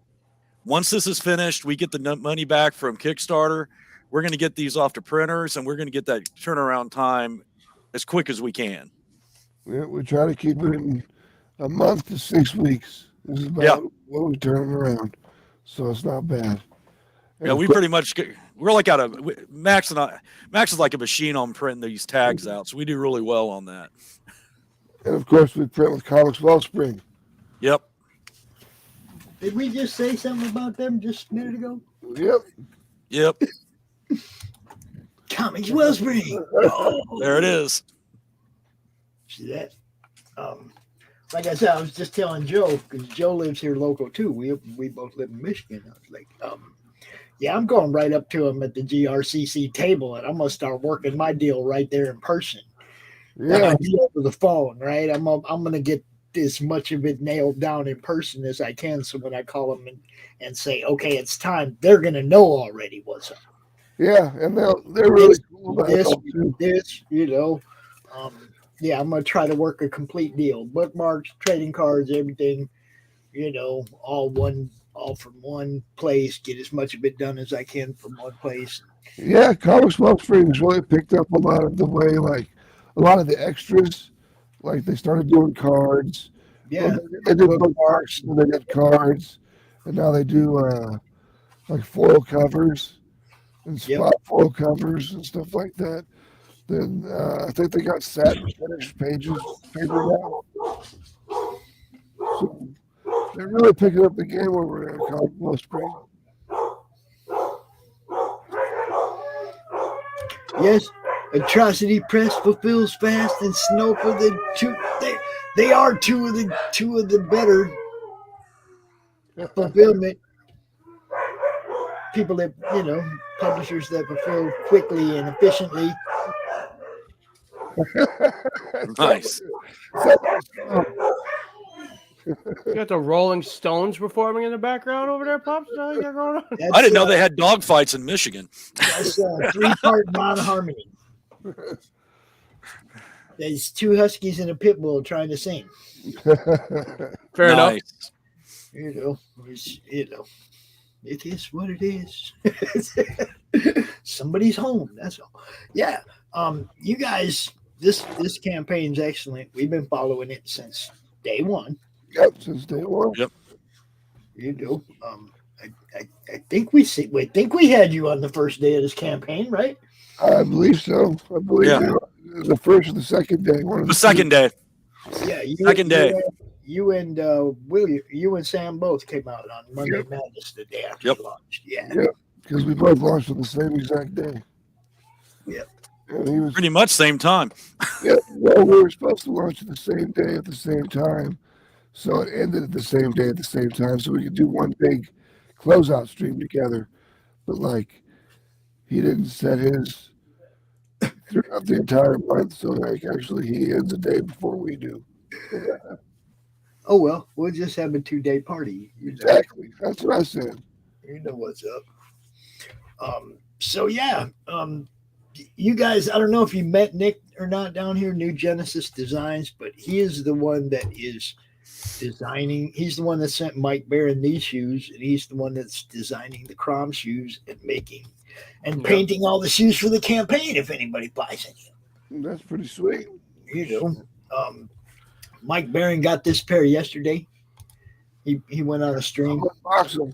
Once this is finished, we get the money back from Kickstarter. We're going to get these off to printers, and we're going to get that turnaround time as quick as we can. We try to keep it in a month to 6 weeks. This is about what we turn them around, so it's not bad. Yeah, we pretty much we're like Max is like a machine on printing these tags out, so we do really well on that. And of course, we print with Comics Wellspring. Yep. Did we just say something about them just a minute ago? Yep. Comics Wellspring. There it is. See that? Like I said, I was just telling Joe, because Joe lives here local too. We both live in Michigan. I was like, yeah, I'm going right up to him at the GRCC table, and I'm gonna start working my deal right there in person. Yeah, over the phone, right? I'm gonna get as much of it nailed down in person as I can. So when I call them and say, okay, it's time, they're gonna know already what's up. Yeah, and they're really cool about this. Yeah, I'm gonna try to work a complete deal: bookmarks, trading cards, everything. All from one place. Get as much of it done as I can from one place. Yeah, Comics Wellspring's really picked up a lot of the way, like a lot of the extras. Like they started doing cards. Yeah, they did bookmarks, and they did cards, and now they do like foil covers and spot foil covers and stuff like that. Then I think they got satin finished paper now. So they're really picking up the game over there at Comics Wellspring. Yes, Atrocity Press fulfills fast and Snow for the two. They are two of the better fulfillment people that publishers that fulfill quickly and efficiently. Nice. You got the Rolling Stones performing in the background over there, Pops? I didn't know they had dog fights in Michigan. That's a 3-part non-harmony. There's 2 huskies and a pit bull trying to sing. Fair enough. It is what it is. Somebody's home. That's all. Yeah. You guys, this campaign's excellent. We've been following it since day one. Yep, since day one. Yep. I think we had you on the first day of this campaign, right? I believe so. I believe it was the first or the second day. The second day. Yeah, second day. You and William, you and Sam both came out on Monday Madness the day after you launched. Yeah, because we both launched on the same exact day. Yep. He was pretty much same time. Yeah, well, we were supposed to launch the same day at the same time, so it ended at the same day at the same time, so we could do one big closeout stream together. But like, he didn't set his throughout the entire month, so like actually he ends the day before we do. Oh well, we'll just have a 2-day party. Exactly, that's what I said. You know what's up. So yeah, you guys, I don't know if you met Nick or not down here, New Genesis Designs, but he is the one that is designing. He's the one that sent Mike Barron these shoes, and he's the one that's designing the CRoM shoes and making and painting all the shoes for the campaign if anybody buys any. That's pretty sweet. You know, Mike Barron got this pair yesterday. He went on a stream. Awesome.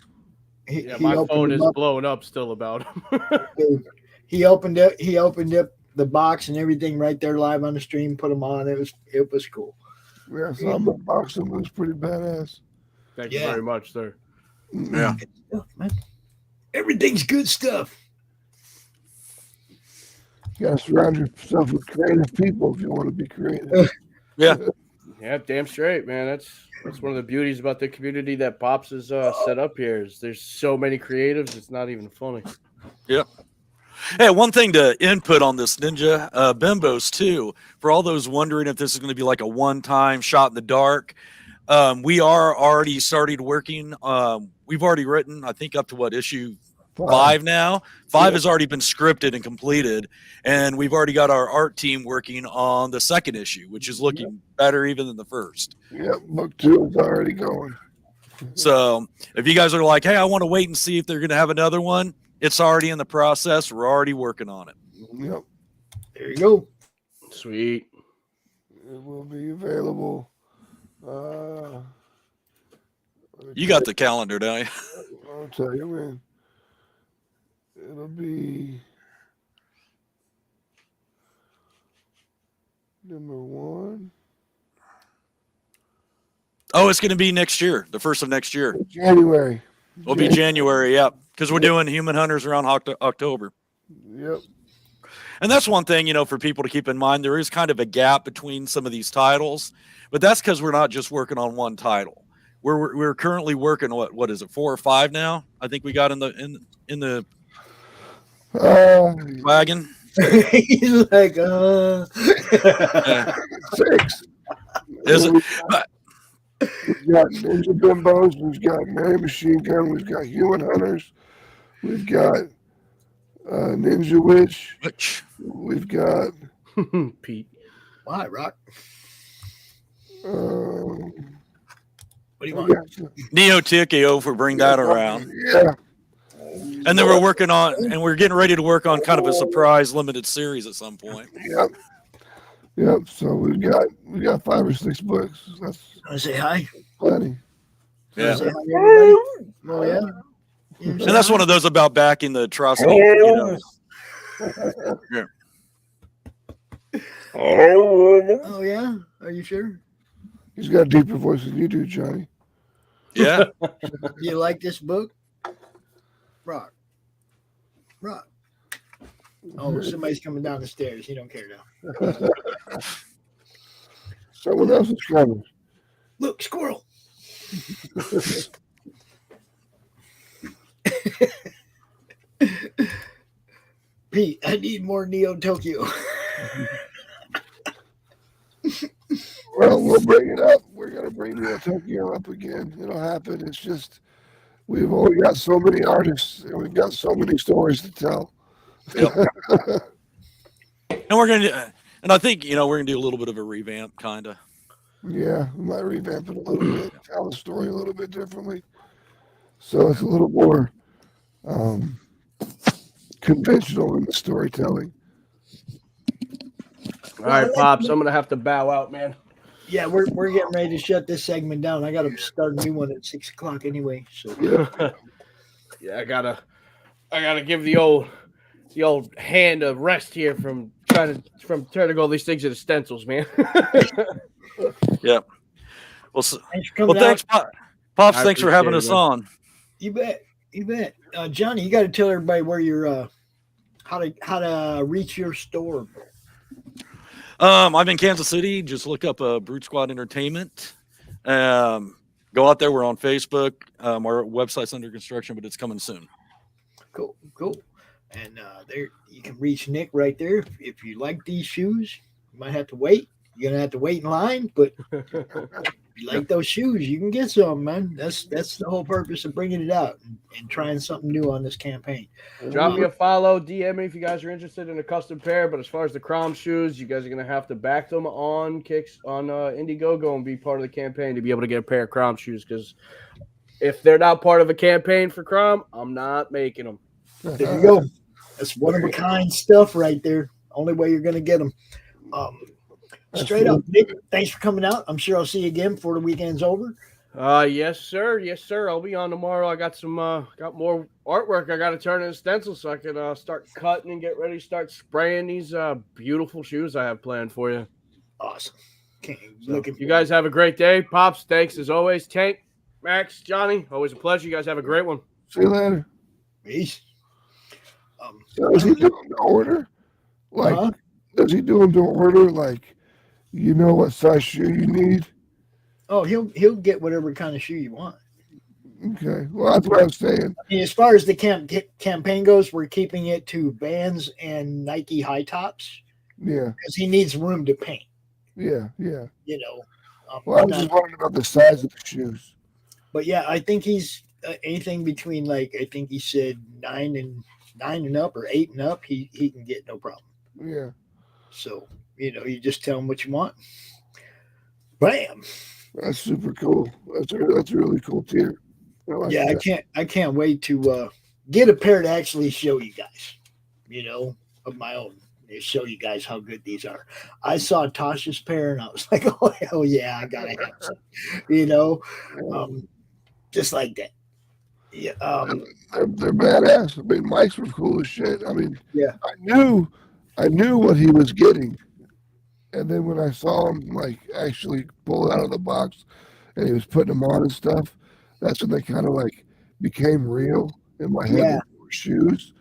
My phone is blowing up still about him. He opened up the box and everything right there live on the stream. Put them on. It was cool. Yeah, so I'm unboxing. It was pretty badass. Thank you very much, sir. Yeah. Good stuff, man. Everything's good stuff. You gotta surround yourself with creative people if you want to be creative. Yeah, damn straight, man. That's one of the beauties about the community that Pops has set up here. Is there's so many creatives, it's not even funny. Yeah. Hey, one thing to input on this Ninja Bimbos too, for all those wondering if this is going to be like a one-time shot in the dark, we are already started working. We've already written, I think, up to what, issue 5 now. 5 has already been scripted and completed, and we've already got our art team working on the second issue, which is looking better even than the first. Yep, book 2 is already going. So if you guys are like, hey, I want to wait and see if they're going to have another one, it's already in the process. We're already working on it. Yep. There you go. Sweet. It will be available. You got the calendar, don't you? I'll tell you, man. It'll be number 1. Oh, it's going to be next year, the first of next year. January. It'll be January, yeah, because we're doing Human Hunters around October. Yep. And that's one thing, for people to keep in mind. There is kind of a gap between some of these titles, but that's because we're not just working on one title. We're currently working what is it, 4 or 5 now? I think we got in the wagon. He's like, Yeah. 6. Is it? We've got Ninja Bimbos, we've got Mary Machine Gun, we've got Human Hunters, we've got Ninja Witch, we've got Pete. Why, Rock? What do you want? Neo Tikio, if we bring that around. Yeah. And then we're working on, and we're getting ready to work on kind of a surprise limited series at some point. Yep. Yep. So we got 5 or 6 books. That's Want to say hi? plenty. Yeah. Say hi, everybody. Oh yeah. And that's one of those about backing the atrocity. Yeah. Oh yeah. Are you sure? He's got a deeper voice than you do, Johnny. Yeah. Do you like this book? Rock. Oh, somebody's coming down the stairs. You don't care now. Someone else is coming. Look, squirrel. Pete, I need more Neo Tokyo. Well, we'll bring it up. We're going to bring Neo Tokyo up again. It'll happen. It's just, we've only got so many artists and we've got so many stories to tell. Yep. And we're going to, and I think, we're going to do a little bit of a revamp, kind of. Yeah, we might revamp it a little bit, tell the story a little bit differently. So it's a little more conventional in the storytelling. All right, Pops, I'm going to have to bow out, man. Yeah, we're getting ready to shut this segment down. I got to start a new one at 6 o'clock anyway. So Yeah, I gotta give the old hand a rest here from trying to go all these things into stencils, man. Yeah. Well, thanks, Pops. Thanks for having us on. You bet. Johnny, you got to tell everybody where you're, how to reach your store. I'm in Kansas City. Just look up Brute Squad Entertainment. Go out there. We're on Facebook. Our website's under construction, but it's coming soon. Cool. And there you can reach Nick right there. If you like these shoes, you might have to wait. You're gonna have to wait in line, but if you like those shoes, you can get some, man. That's the whole purpose of bringing it out and trying something new on this campaign. Drop me a follow, DM me if you guys are interested in a custom pair. But as far as the CRoM shoes, you guys are gonna have to back them on Indiegogo and be part of the campaign to be able to get a pair of CRoM shoes. Because if they're not part of a campaign for CRoM, I'm not making them. There you go. That's one of a kind stuff right there. Only way you're going to get them. Straight up, Nick, thanks for coming out. I'm sure I'll see you again before the weekend's over. Yes, sir. Yes, sir. I'll be on tomorrow. I got some got more artwork I got to turn in stencils so I can start cutting and get ready to start spraying these beautiful shoes I have planned for you. Awesome. So, you guys have a great day. Pops, thanks as always. Tank, Max, Johnny, always a pleasure. You guys have a great one. See you later. Peace. So is he doing the order? Like, does he do them to order? Like, you know what size shoe you need? Oh, he'll get whatever kind of shoe you want. Okay. Well, that's what I was saying. I mean, as far as the campaign goes, we're keeping it to Vans and Nike high tops. Yeah. Because he needs room to paint. Yeah. Yeah. You know. Well, I was just wondering about the size of the shoes. But yeah, I think he's anything between like I think he said 9 and up or 8 and up. He can get no problem. Yeah. So you just tell him what you want. Bam. That's super cool. That's a really cool tier. I can't wait to get a pair to actually show you guys, of my own. To show you guys how good these are. I saw Tasha's pair and I was like, oh hell yeah, I gotta have some. Just like that. Yeah, they're badass. I mean, Mike's were cool as shit. I mean, yeah, I knew what he was getting, and then when I saw him like actually pull out of the box, and he was putting them on and stuff, that's when they kind of like became real in my head. Yeah. They were shoes,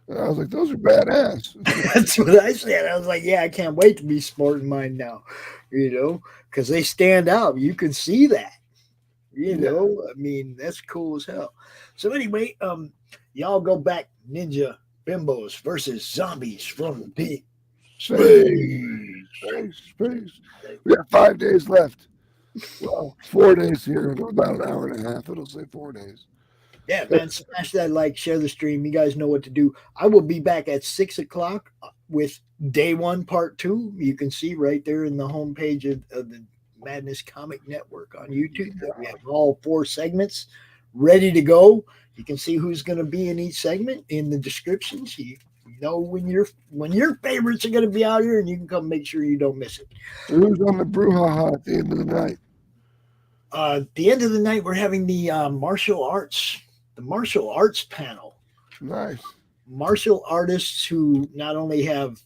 and I was like, those are badass. That's what I said. I was like, yeah, I can't wait to be sporting mine now, because they stand out. You can see that. I mean, that's cool as hell. So anyway, y'all go back Ninja Bimbos versus Zombies from Deep Space. We got 5 days left. Well, 4 days here, in about an hour and a half. It'll say 4 days. Yeah, man, smash that like, share the stream. You guys know what to do. I will be back at 6 o'clock with day 1, part 2. You can see right there in the homepage of the Madness Comic Network on YouTube. We have all 4 segments ready to go. You can see who's going to be in each segment in the descriptions. You know when your favorites are going to be out here, and you can come make sure you don't miss it. So who's on the brouhaha at the end of the night? At the end of the night, we're having the martial arts panel. Nice. Martial artists who not only have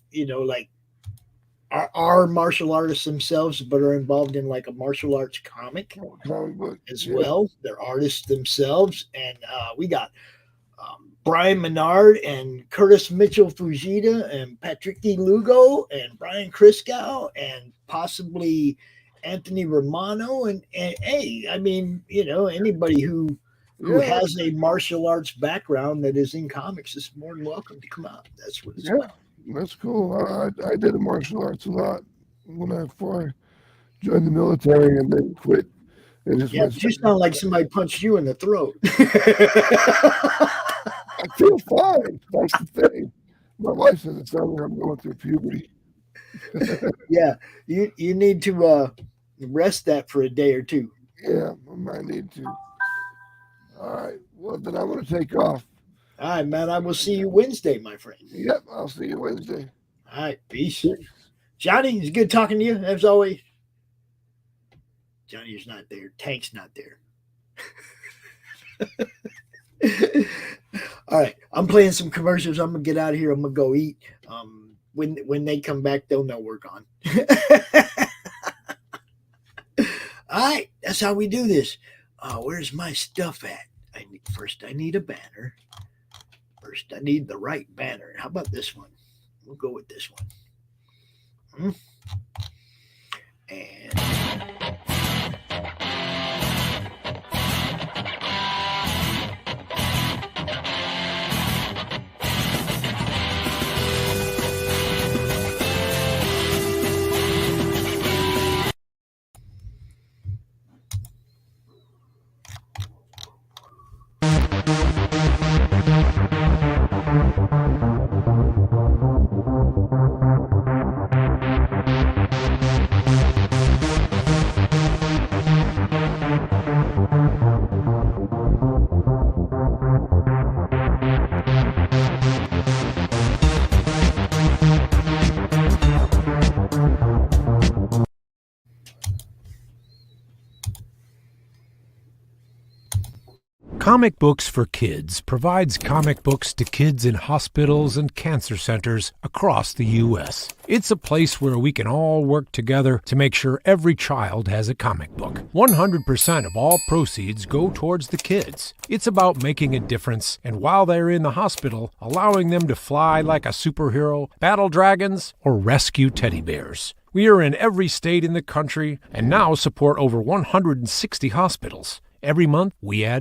are martial artists themselves, but are involved in like a martial arts comic as well. They're artists themselves. And we got Brian Menard and Curtis Mitchell Fujita and Patrick D. Lugo and Brian Christgau and possibly Anthony Romano. And hey, I mean, anybody who has a martial arts background that is in comics is more than welcome to come out. That's what it's about. That's cool. I did the martial arts a lot before I joined the military and then quit. And You sound like somebody punched you in the throat. I feel fine. That's the thing. My wife says it sounds like I'm going through puberty. Yeah, you need to rest that for a day or two. Yeah, I might need to. All right. Well, then I'm going to take off. All right, man. I will see you Wednesday, my friend. Yep, I'll see you Wednesday. All right, peace. Johnny, it's good talking to you, as always. Johnny's not there. Tank's not there. All right, I'm playing some commercials. I'm going to get out of here. I'm going to go eat. When they come back, they'll know we're gone. All right, that's how we do this. Where's my stuff at? First, I need a banner. First, I need the right banner. How about this one? We'll go with this one. And Comic Books for Kids provides comic books to kids in hospitals and cancer centers across the U.S. It's a place where we can all work together to make sure every child has a comic book. 100% of all proceeds go towards the kids. It's about making a difference, and while they're in the hospital, allowing them to fly like a superhero, battle dragons, or rescue teddy bears. We are in every state in the country and now support over 160 hospitals. Every month, we add